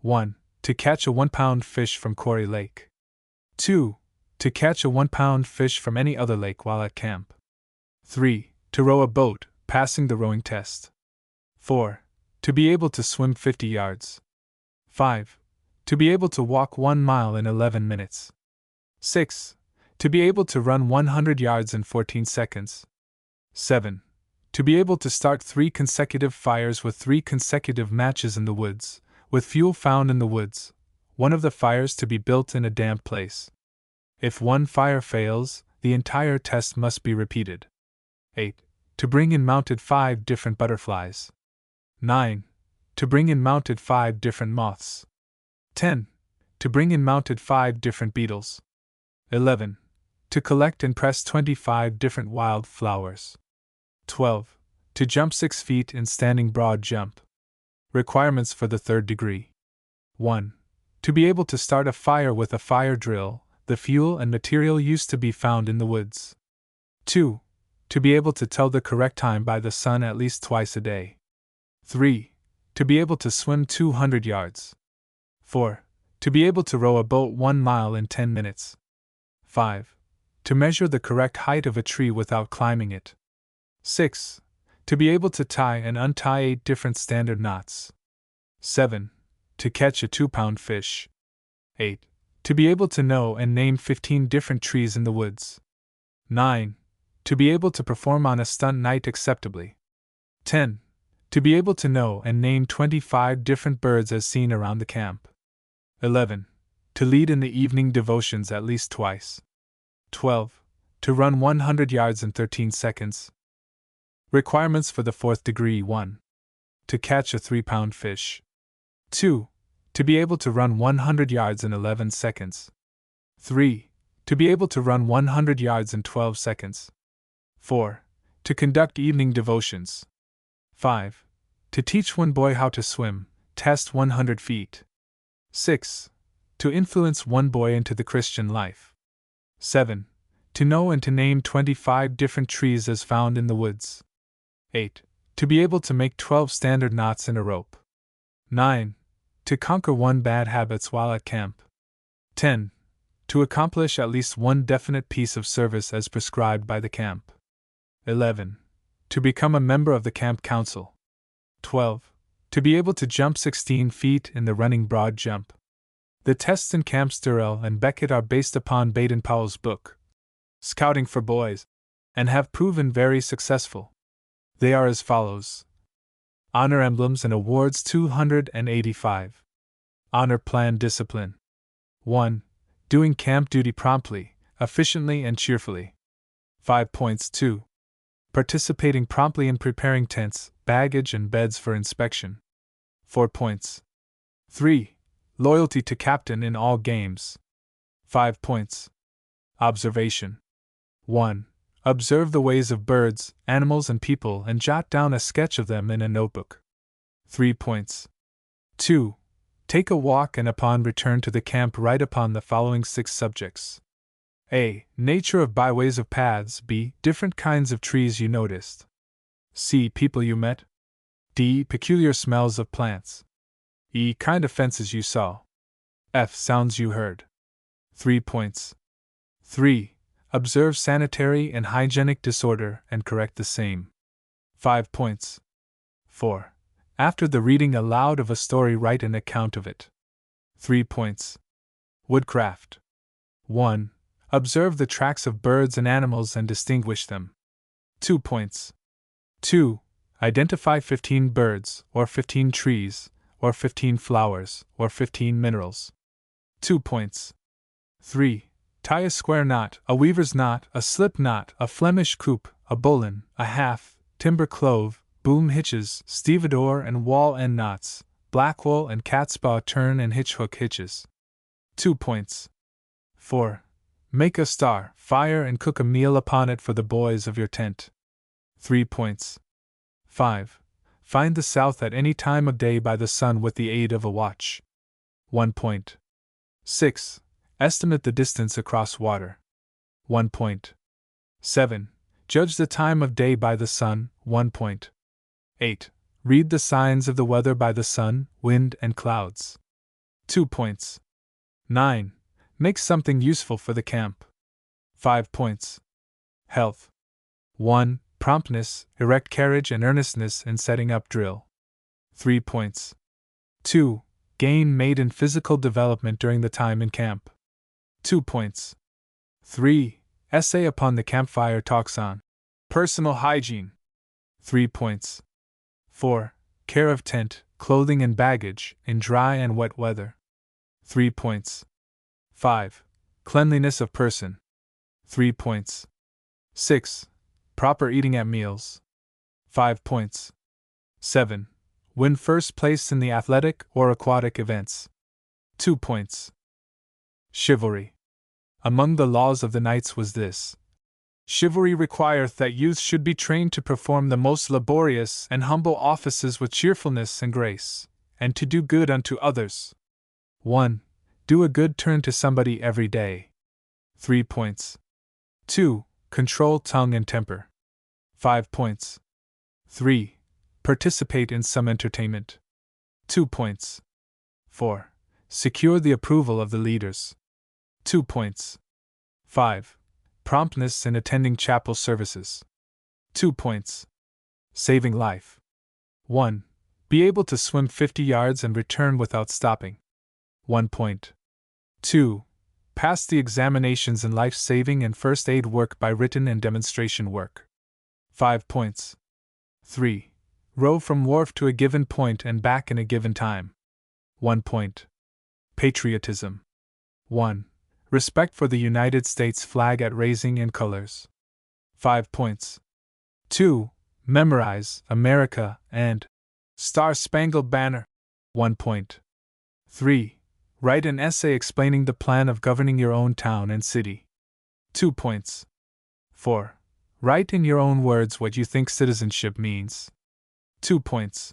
1. To catch a 1-pound fish from Quarry Lake. 2. To catch a 1-pound fish from any other lake while at camp. 3. To row a boat, passing the rowing test. 4. To be able to swim 50 yards. 5. To be able to walk 1 mile in 11 minutes. 6. To be able to run 100 yards in 14 seconds. 7. To be able to start 3 consecutive fires with 3 consecutive matches in the woods, with fuel found in the woods, one of the fires to be built in a damp place. If one fire fails, the entire test must be repeated. 8. To bring in mounted 5 different butterflies. 9. To bring in mounted 5 different moths. 10. To bring in mounted 5 different beetles. 11. To collect and press 25 different wild flowers. 12. To jump 6 feet in standing broad jump. Requirements for the 3rd degree. 1. To be able to start a fire with a fire drill, the fuel and material used to be found in the woods. 2. To be able to tell the correct time by the sun at least twice a day. 3. To be able to swim 200 yards. 4. To be able to row a boat 1 mile in 10 minutes. 5. To measure the correct height of a tree without climbing it. 6. To be able to tie and untie 8 different standard knots. 7. To catch a 2-pound fish. 8. To be able to know and name 15 different trees in the woods. 9. To be able to perform on a stunt night acceptably. 10. To be able to know and name 25 different birds as seen around the camp. 11. To lead in the evening devotions at least twice. 12. To run 100 yards in 13 seconds. Requirements for the 4th degree. 1. To catch a 3-pound fish. 2. To be able to run 100 yards in 11 seconds. 3. To be able to run 100 yards in 12 seconds. 4. To conduct evening devotions. 5. To teach one boy how to swim, test 100 feet. 6. To influence one boy into the Christian life. 7. To know and to name 25 different trees as found in the woods. 8. To be able to make 12 standard knots in a rope. 9. To conquer 1 bad habits while at camp. 10. To accomplish at least 1 definite piece of service as prescribed by the camp. 11. To become a member of the camp council. 12. To be able to jump 16 feet in the running broad jump. The tests in Camps Durrell and Beckett are based upon Baden-Powell's book, Scouting for Boys, and have proven very successful. They are as follows. Honor Emblems and Awards 285. Honor Plan Discipline. 1. Doing camp duty promptly, efficiently and cheerfully. 5 points. 2. Participating promptly in preparing tents, baggage and beds for inspection. 4 points. 3. Loyalty to captain in all games. 5 points. Observation. 1. Observe the ways of birds, animals and people and jot down a sketch of them in a notebook. 3 points. 2. Take a walk and upon return to the camp write upon the following 6 subjects. A. Nature of byways of paths. B. Different kinds of trees you noticed. C. People you met. D. Peculiar smells of plants. E. Kind of fences you saw. F. Sounds you heard. 3 points. 3. Observe sanitary and hygienic disorder and correct the same. 5 points. 4. After the reading aloud of a story write an account of it. 3 points. Woodcraft. 1. Observe the tracks of birds and animals and distinguish them. 2 points. 2. Identify 15 birds, or 15 trees, or 15 flowers, or 15 minerals. 2 points. 3. Tie a square knot, a weaver's knot, a slip knot, a Flemish coop, a bowline, a half, timber clove, boom hitches, stevedore and wall end knots, blackwool and catspaw turn and hitch hook hitches. 2 points. 4. Make a star, fire and cook a meal upon it for the boys of your tent. 3 points. 5. Find the south at any time of day by the sun with the aid of a watch. 1 point. 6. Estimate the distance across water. 1 point. 7. Judge the time of day by the sun. 1 point. 8. Read the signs of the weather by the sun, wind, and clouds. 2 points. 9. Make something useful for the camp. 5 points. Health. 1. Promptness, erect carriage, and earnestness in setting up drill. 3 points. 2. Gain made in physical development during the time in camp. 2 points. 3. Essay upon the campfire talks on personal hygiene. 3 points. 4. Care of tent, clothing, and baggage in dry and wet weather. 3 points. 5. Cleanliness of person. 3 points. 6. Proper eating at meals. 5 points. 7. Win first place in the athletic or aquatic events. 2 points. Chivalry. Among the laws of the knights was this: chivalry requireth that youths should be trained to perform the most laborious and humble offices with cheerfulness and grace, and to do good unto others. 1. Do a good turn to somebody every day. 3 points. 2. Control tongue and temper. 5 points. 3. Participate in some entertainment. 2 points. 4. Secure the approval of the leaders. 2 points. 5. Promptness in attending chapel services. 2 points. Saving life. 1. Be able to swim 50 yards and return without stopping. 1 point. 2. Pass the examinations in life-saving and first aid work by written and demonstration work. 5 points. 3. Row from wharf to a given point and back in a given time. 1 point. Patriotism. 1. Respect for the United States flag at raising in colors. 5 points. 2. Memorize America and Star-Spangled Banner. 1 point. 3. Write an essay explaining the plan of governing your own town and city. 2 points. 4. Write in your own words what you think citizenship means. 2 points.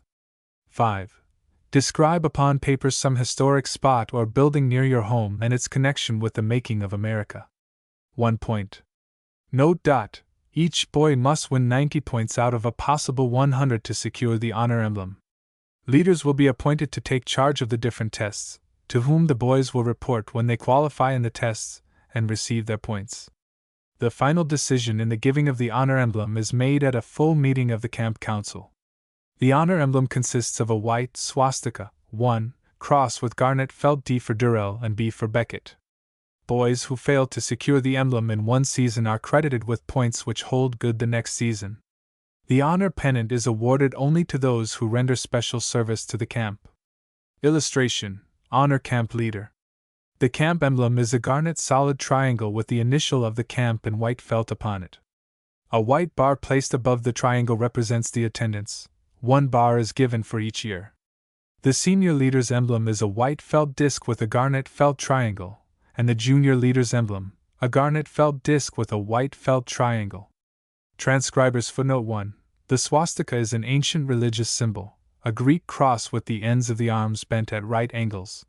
5. Describe upon paper some historic spot or building near your home and its connection with the making of America. 1 point. Note. Each boy must win 90 points out of a possible 100 to secure the honor emblem. Leaders will be appointed to take charge of the different tests, to whom the boys will report when they qualify in the tests and receive their points. The final decision in the giving of the honor emblem is made at a full meeting of the camp council. The honor emblem consists of a white swastika, 1, cross with garnet felt D for Durrell and B for Beckett. Boys who fail to secure the emblem in one season are credited with points which hold good the next season. The honor pennant is awarded only to those who render special service to the camp. Illustration: Honor Camp Leader. The camp emblem is a garnet solid triangle with the initial of the camp in white felt upon it. A white bar placed above the triangle represents the attendance. 1 bar is given for each year. The senior leader's emblem is a white felt disc with a garnet felt triangle, and the junior leader's emblem, a garnet felt disc with a white felt triangle. Transcriber's footnote 1. The swastika is an ancient religious symbol, a Greek cross with the ends of the arms bent at right angles.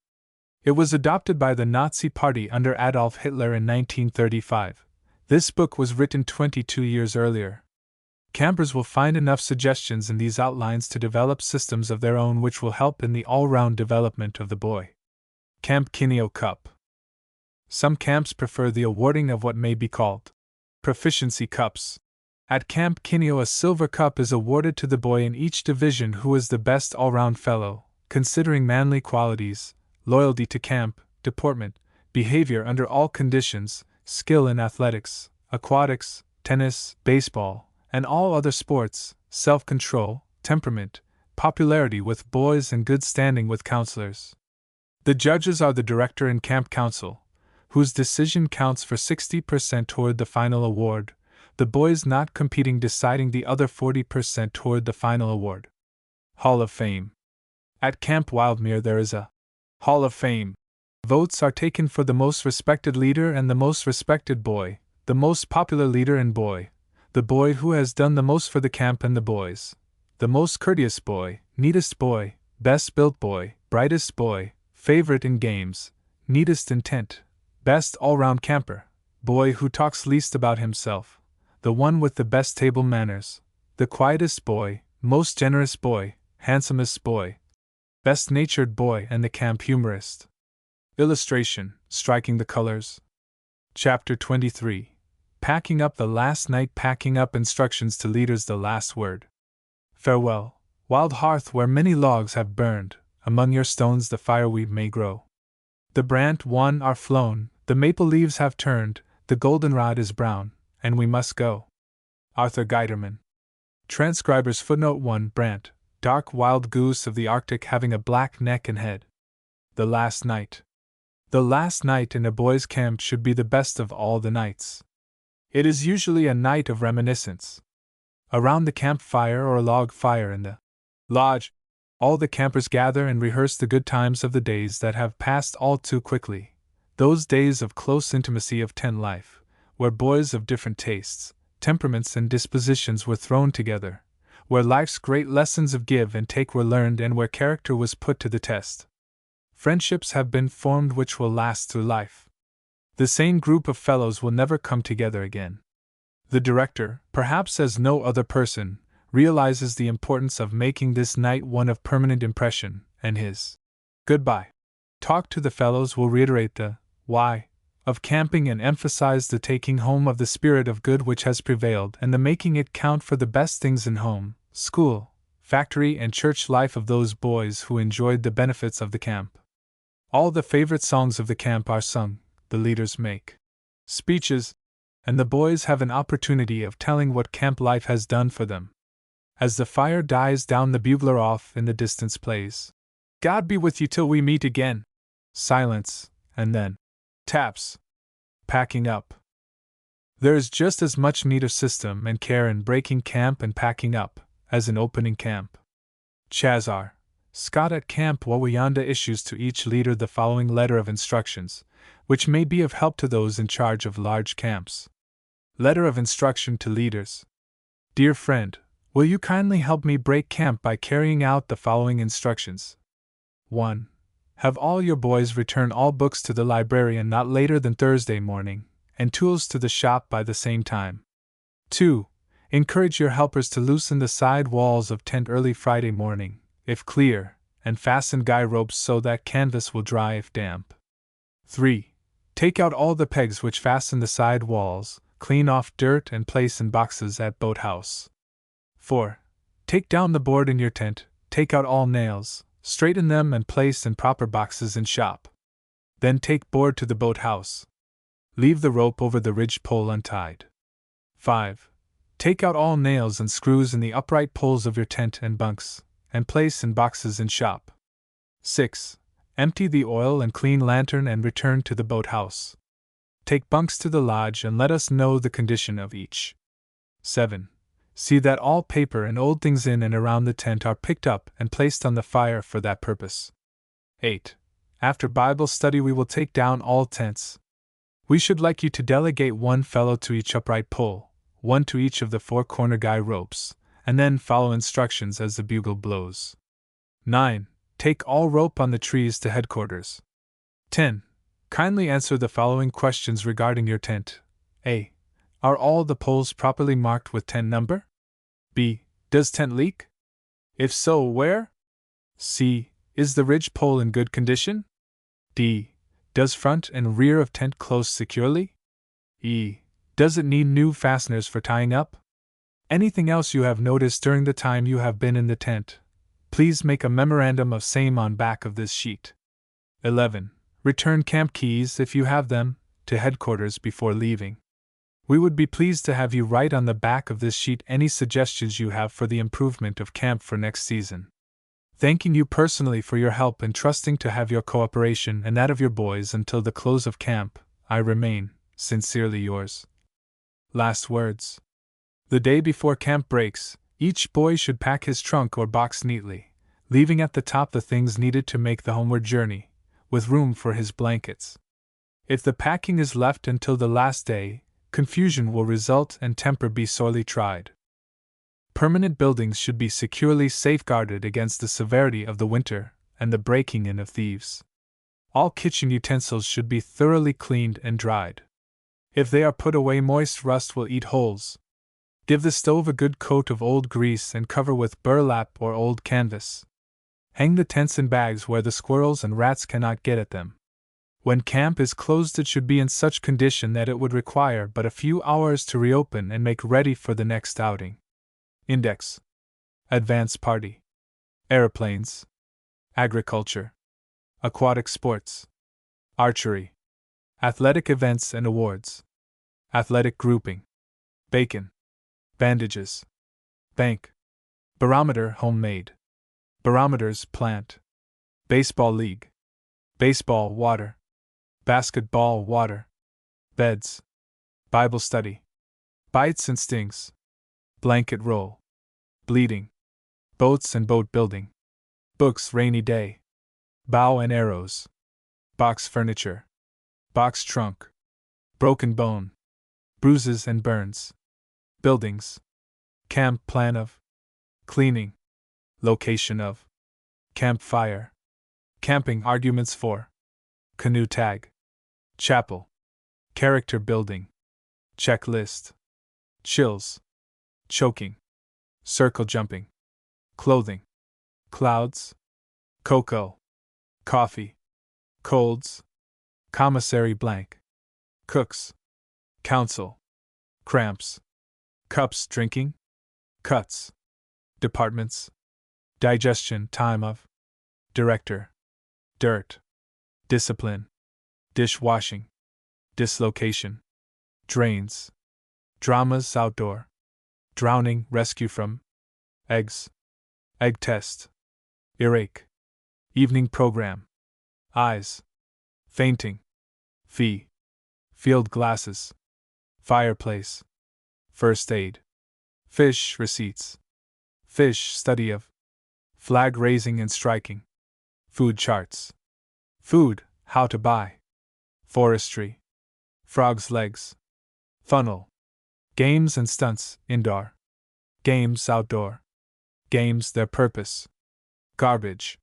It was adopted by the Nazi Party under Adolf Hitler in 1935. This book was written 22 years earlier. Campers will find enough suggestions in these outlines to develop systems of their own which will help in the all-round development of the boy. Camp Kineo Cup. Some camps prefer the awarding of what may be called proficiency cups. At Camp Kineo, a silver cup is awarded to the boy in each division who is the best all-round fellow, considering manly qualities, loyalty to camp, deportment, behavior under all conditions, skill in athletics, aquatics, tennis, baseball, and all other sports, self-control, temperament, popularity with boys, and good standing with counselors. The judges are the director and camp council, whose decision counts for 60% toward the final award, the boys not competing deciding the other 40% toward the final award. Hall of Fame. At Camp Wildmere there is a Hall of Fame. Votes are taken for the most respected leader and the most respected boy, the most popular leader and boy, the boy who has done the most for the camp and the boys, the most courteous boy, neatest boy, best built boy, brightest boy, favorite in games, neatest in tent, best all-round camper, boy who talks least about himself, the one with the best table manners, the quietest boy, most generous boy, handsomest boy, best-natured boy, and the camp humorist. Illustration, striking the colors. Chapter 23. Packing up the last night. Packing up. Instructions to leaders. The last word. Farewell, wild hearth where many logs have burned, among your stones the fireweed may grow. The brant one are flown, the maple leaves have turned, the goldenrod is brown, and we must go. Arthur Guiterman. Transcribers footnote 1. Brant, dark wild goose of the Arctic having a black neck and head. The last night. The last night in a boys' camp should be the best of all the nights. It is usually a night of reminiscence. Around the campfire or log fire in the lodge, all the campers gather and rehearse the good times of the days that have passed all too quickly, those days of close intimacy of tent life, where boys of different tastes, temperaments, and dispositions were thrown together, where life's great lessons of give and take were learned, and where character was put to the test. Friendships have been formed which will last through life. The same group of fellows will never come together again. The director, perhaps as no other person, realizes the importance of making this night one of permanent impression, and his goodbye talk to the fellows will reiterate the why of camping and emphasize the taking home of the spirit of good which has prevailed and the making it count for the best things in home, school, factory, and church life of those boys who enjoyed the benefits of the camp. All the favorite songs of the camp are sung, the leaders make speeches, and the boys have an opportunity of telling what camp life has done for them. As the fire dies down, the bugler off in the distance plays, "God be with you till we meet again." Silence, and then taps. Packing up. There is just as much need of system and care in breaking camp and packing up as in opening camp. Chazar Scott at Camp Wawayanda issues to each leader the following letter of instructions, which may be of help to those in charge of large camps. Letter of instruction to leaders. Dear friend, will you kindly help me break camp by carrying out the following instructions? 1. Have all your boys return all books to the librarian not later than Thursday morning, and tools to the shop by the same time. 2. Encourage your helpers to loosen the side walls of tent early Friday morning, if clear, and fasten guy ropes so that canvas will dry if damp. 3. Take out all the pegs which fasten the side walls, clean off dirt, and place in boxes at boathouse. 4. Take down the board in your tent, take out all nails, straighten them and place in proper boxes in shop. Then take board to the boathouse. Leave the rope over the ridge pole untied. 5. Take out all nails and screws in the upright poles of your tent and bunks, and place in boxes in shop. 6. Empty the oil and clean lantern and return to the boathouse. Take bunks to the lodge and let us know the condition of each. 7. See that all paper and old things in and around the tent are picked up and placed on the fire for that purpose. 8. After Bible study we will take down all tents. We should like you to delegate one fellow to each upright pole, one to each of the four corner guy ropes, and then follow instructions as the bugle blows. 9. Take all rope on the trees to headquarters. 10. Kindly answer the following questions regarding your tent. A. Are all the poles properly marked with tent number? B. Does tent leak? If so, where? C. Is the ridge pole in good condition? D. Does front and rear of tent close securely? E. Does it need new fasteners for tying up? Anything else you have noticed during the time you have been in the tent, please make a memorandum of same on back of this sheet. 11. Return camp keys, if you have them, to headquarters before leaving. We would be pleased to have you write on the back of this sheet any suggestions you have for the improvement of camp for next season. Thanking you personally for your help and trusting to have your cooperation and that of your boys until the close of camp, I remain, sincerely yours. Last words. The day before camp breaks, each boy should pack his trunk or box neatly, leaving at the top the things needed to make the homeward journey, with room for his blankets. If the packing is left until the last day, confusion will result and temper be sorely tried. Permanent buildings should be securely safeguarded against the severity of the winter and the breaking in of thieves. All kitchen utensils should be thoroughly cleaned and dried. If they are put away, moist rust will eat holes. Give the stove a good coat of old grease and cover with burlap or old canvas. Hang the tents in bags where the squirrels and rats cannot get at them. When camp is closed, it should be in such condition that it would require but a few hours to reopen and make ready for the next outing. Index: Advance Party. Aeroplanes. Agriculture. Aquatic sports. Archery. Athletic events and awards. Athletic grouping. Bacon. Bandages. Bank. Barometer homemade. Barometers plant. Baseball league. Baseball water. Basketball water. Beds. Bible study. Bites and stings. Blanket roll. Bleeding. Boats and boat building. Books rainy day. Bow and arrows. Box furniture. Box trunk. Broken bone. Bruises and burns. Buildings. Camp plan of. Cleaning. Location of. Campfire. Camping arguments for. Canoe tag. Chapel. Character building. Checklist. Chills. Choking. Circle jumping. Clothing. Clouds. Cocoa. Coffee. Colds. Commissary blank. Cooks. Council. Cramps. Cups drinking. Cuts. Departments. Digestion time of. Director. Dirt. Discipline. Dishwashing. Dislocation. Drains. Dramas outdoor. Drowning rescue from. Eggs. Egg test. Earache. Evening program. Eyes. Fainting. Fee. Field glasses. Fireplace. First aid. Fish receipts. Fish study of. Flag raising and striking. Food charts. Food, how to buy. Forestry. Frog's legs. Funnel. Games and stunts, indoor. Games outdoor. Games their purpose. Garbage.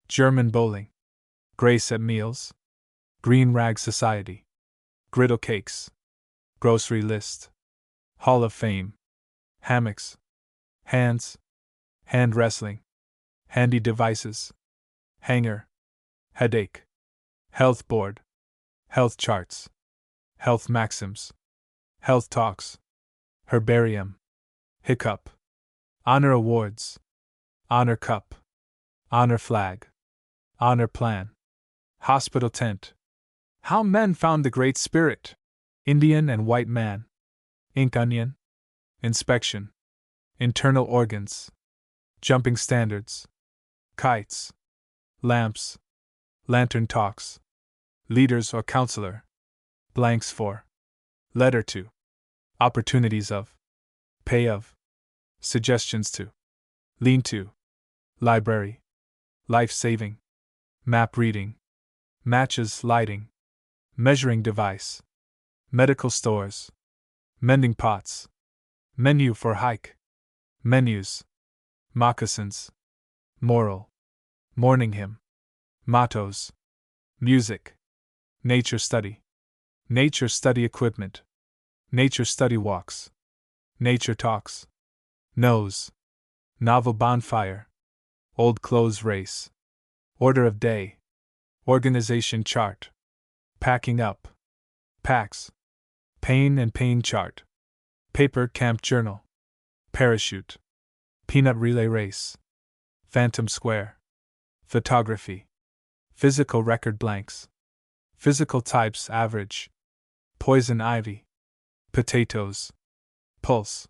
German bowling. Grace at meals. Green rag society. Griddle cakes. Grocery list. Hall of Fame. Hammocks. Hands. Hand wrestling. Handy devices. Hanger. Headache. Health board. Health charts. Health maxims. Health talks. Herbarium. Hiccup. Honor awards. Honor cup. Honor flag. Honor plan. Hospital tent. How men found the Great Spirit. Indian and white man. Ink onion. Inspection. Internal organs. Jumping standards. Kites. Lamps. Lantern talks. Leaders or counselor. Blanks for. Letter to. Opportunities of. Pay of. Suggestions to. Lean to. Library. Life saving. Map reading. Matches lighting. Measuring device. Medical stores. Mending pots. Menu for hike. Menus. Moccasins. Moral. Morning hymn. Mottos. Music. Nature study. Nature study equipment. Nature study walks. Nature talks. Nose. Novel bonfire. Old clothes race. Order of day. Organization chart. Packing up. Packs. Pain and pain chart. Paper camp journal. Parachute. Peanut relay race. Phantom square. Photography. Physical record blanks. Physical types average. Poison ivy. Potatoes. Pulse.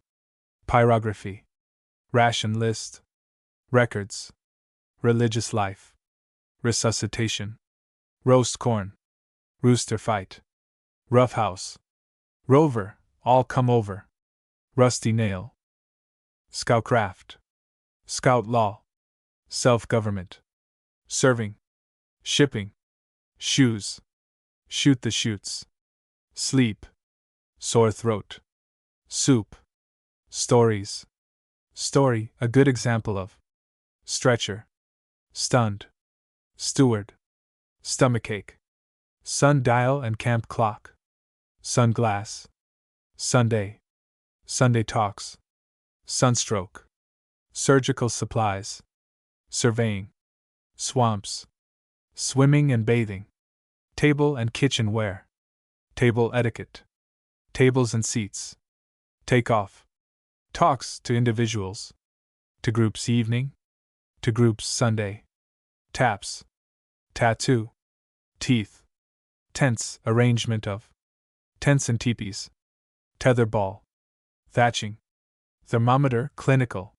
Pyrography. Ration list. Records. Religious life. Resuscitation. Roast corn. Rooster fight. Roughhouse. Rover, all come over. Rusty nail. Scoutcraft. Scout law. Self-government. Serving. Shipping. Shoes. Shoot the chutes. Sleep. Sore throat. Soup. Stories. Story, a good example of. Stretcher. Stunned. Steward. Stomachache. Sundial and camp clock. Sunglass. Sunday. Sunday talks. Sunstroke. Surgical supplies. Surveying. Swamps. Swimming and bathing. Table and kitchenware. Table etiquette. Tables and seats. Take off. Talks to individuals. To groups evening. To groups Sunday. Taps. Tattoo. Teeth. Tents, arrangement of. Tents and teepees. Tetherball. Thatching. Thermometer, clinical.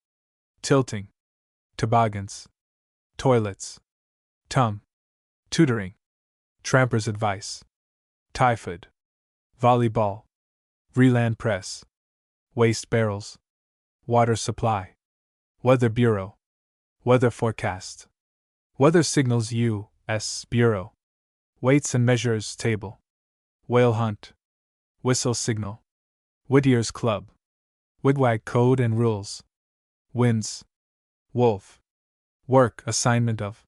Tilting. Toboggans. Toilets. Tum. Tutoring. Tramper's advice. Typhoid. Volleyball. Vreeland press. Waste barrels. Water supply. Weather bureau. Weather forecast. Weather signals U.S. Bureau. Weights and measures table. Whale hunt. Whistle signal. Whittier's Club. Wigwag code and rules. Winds. Wolf. Work assignment of.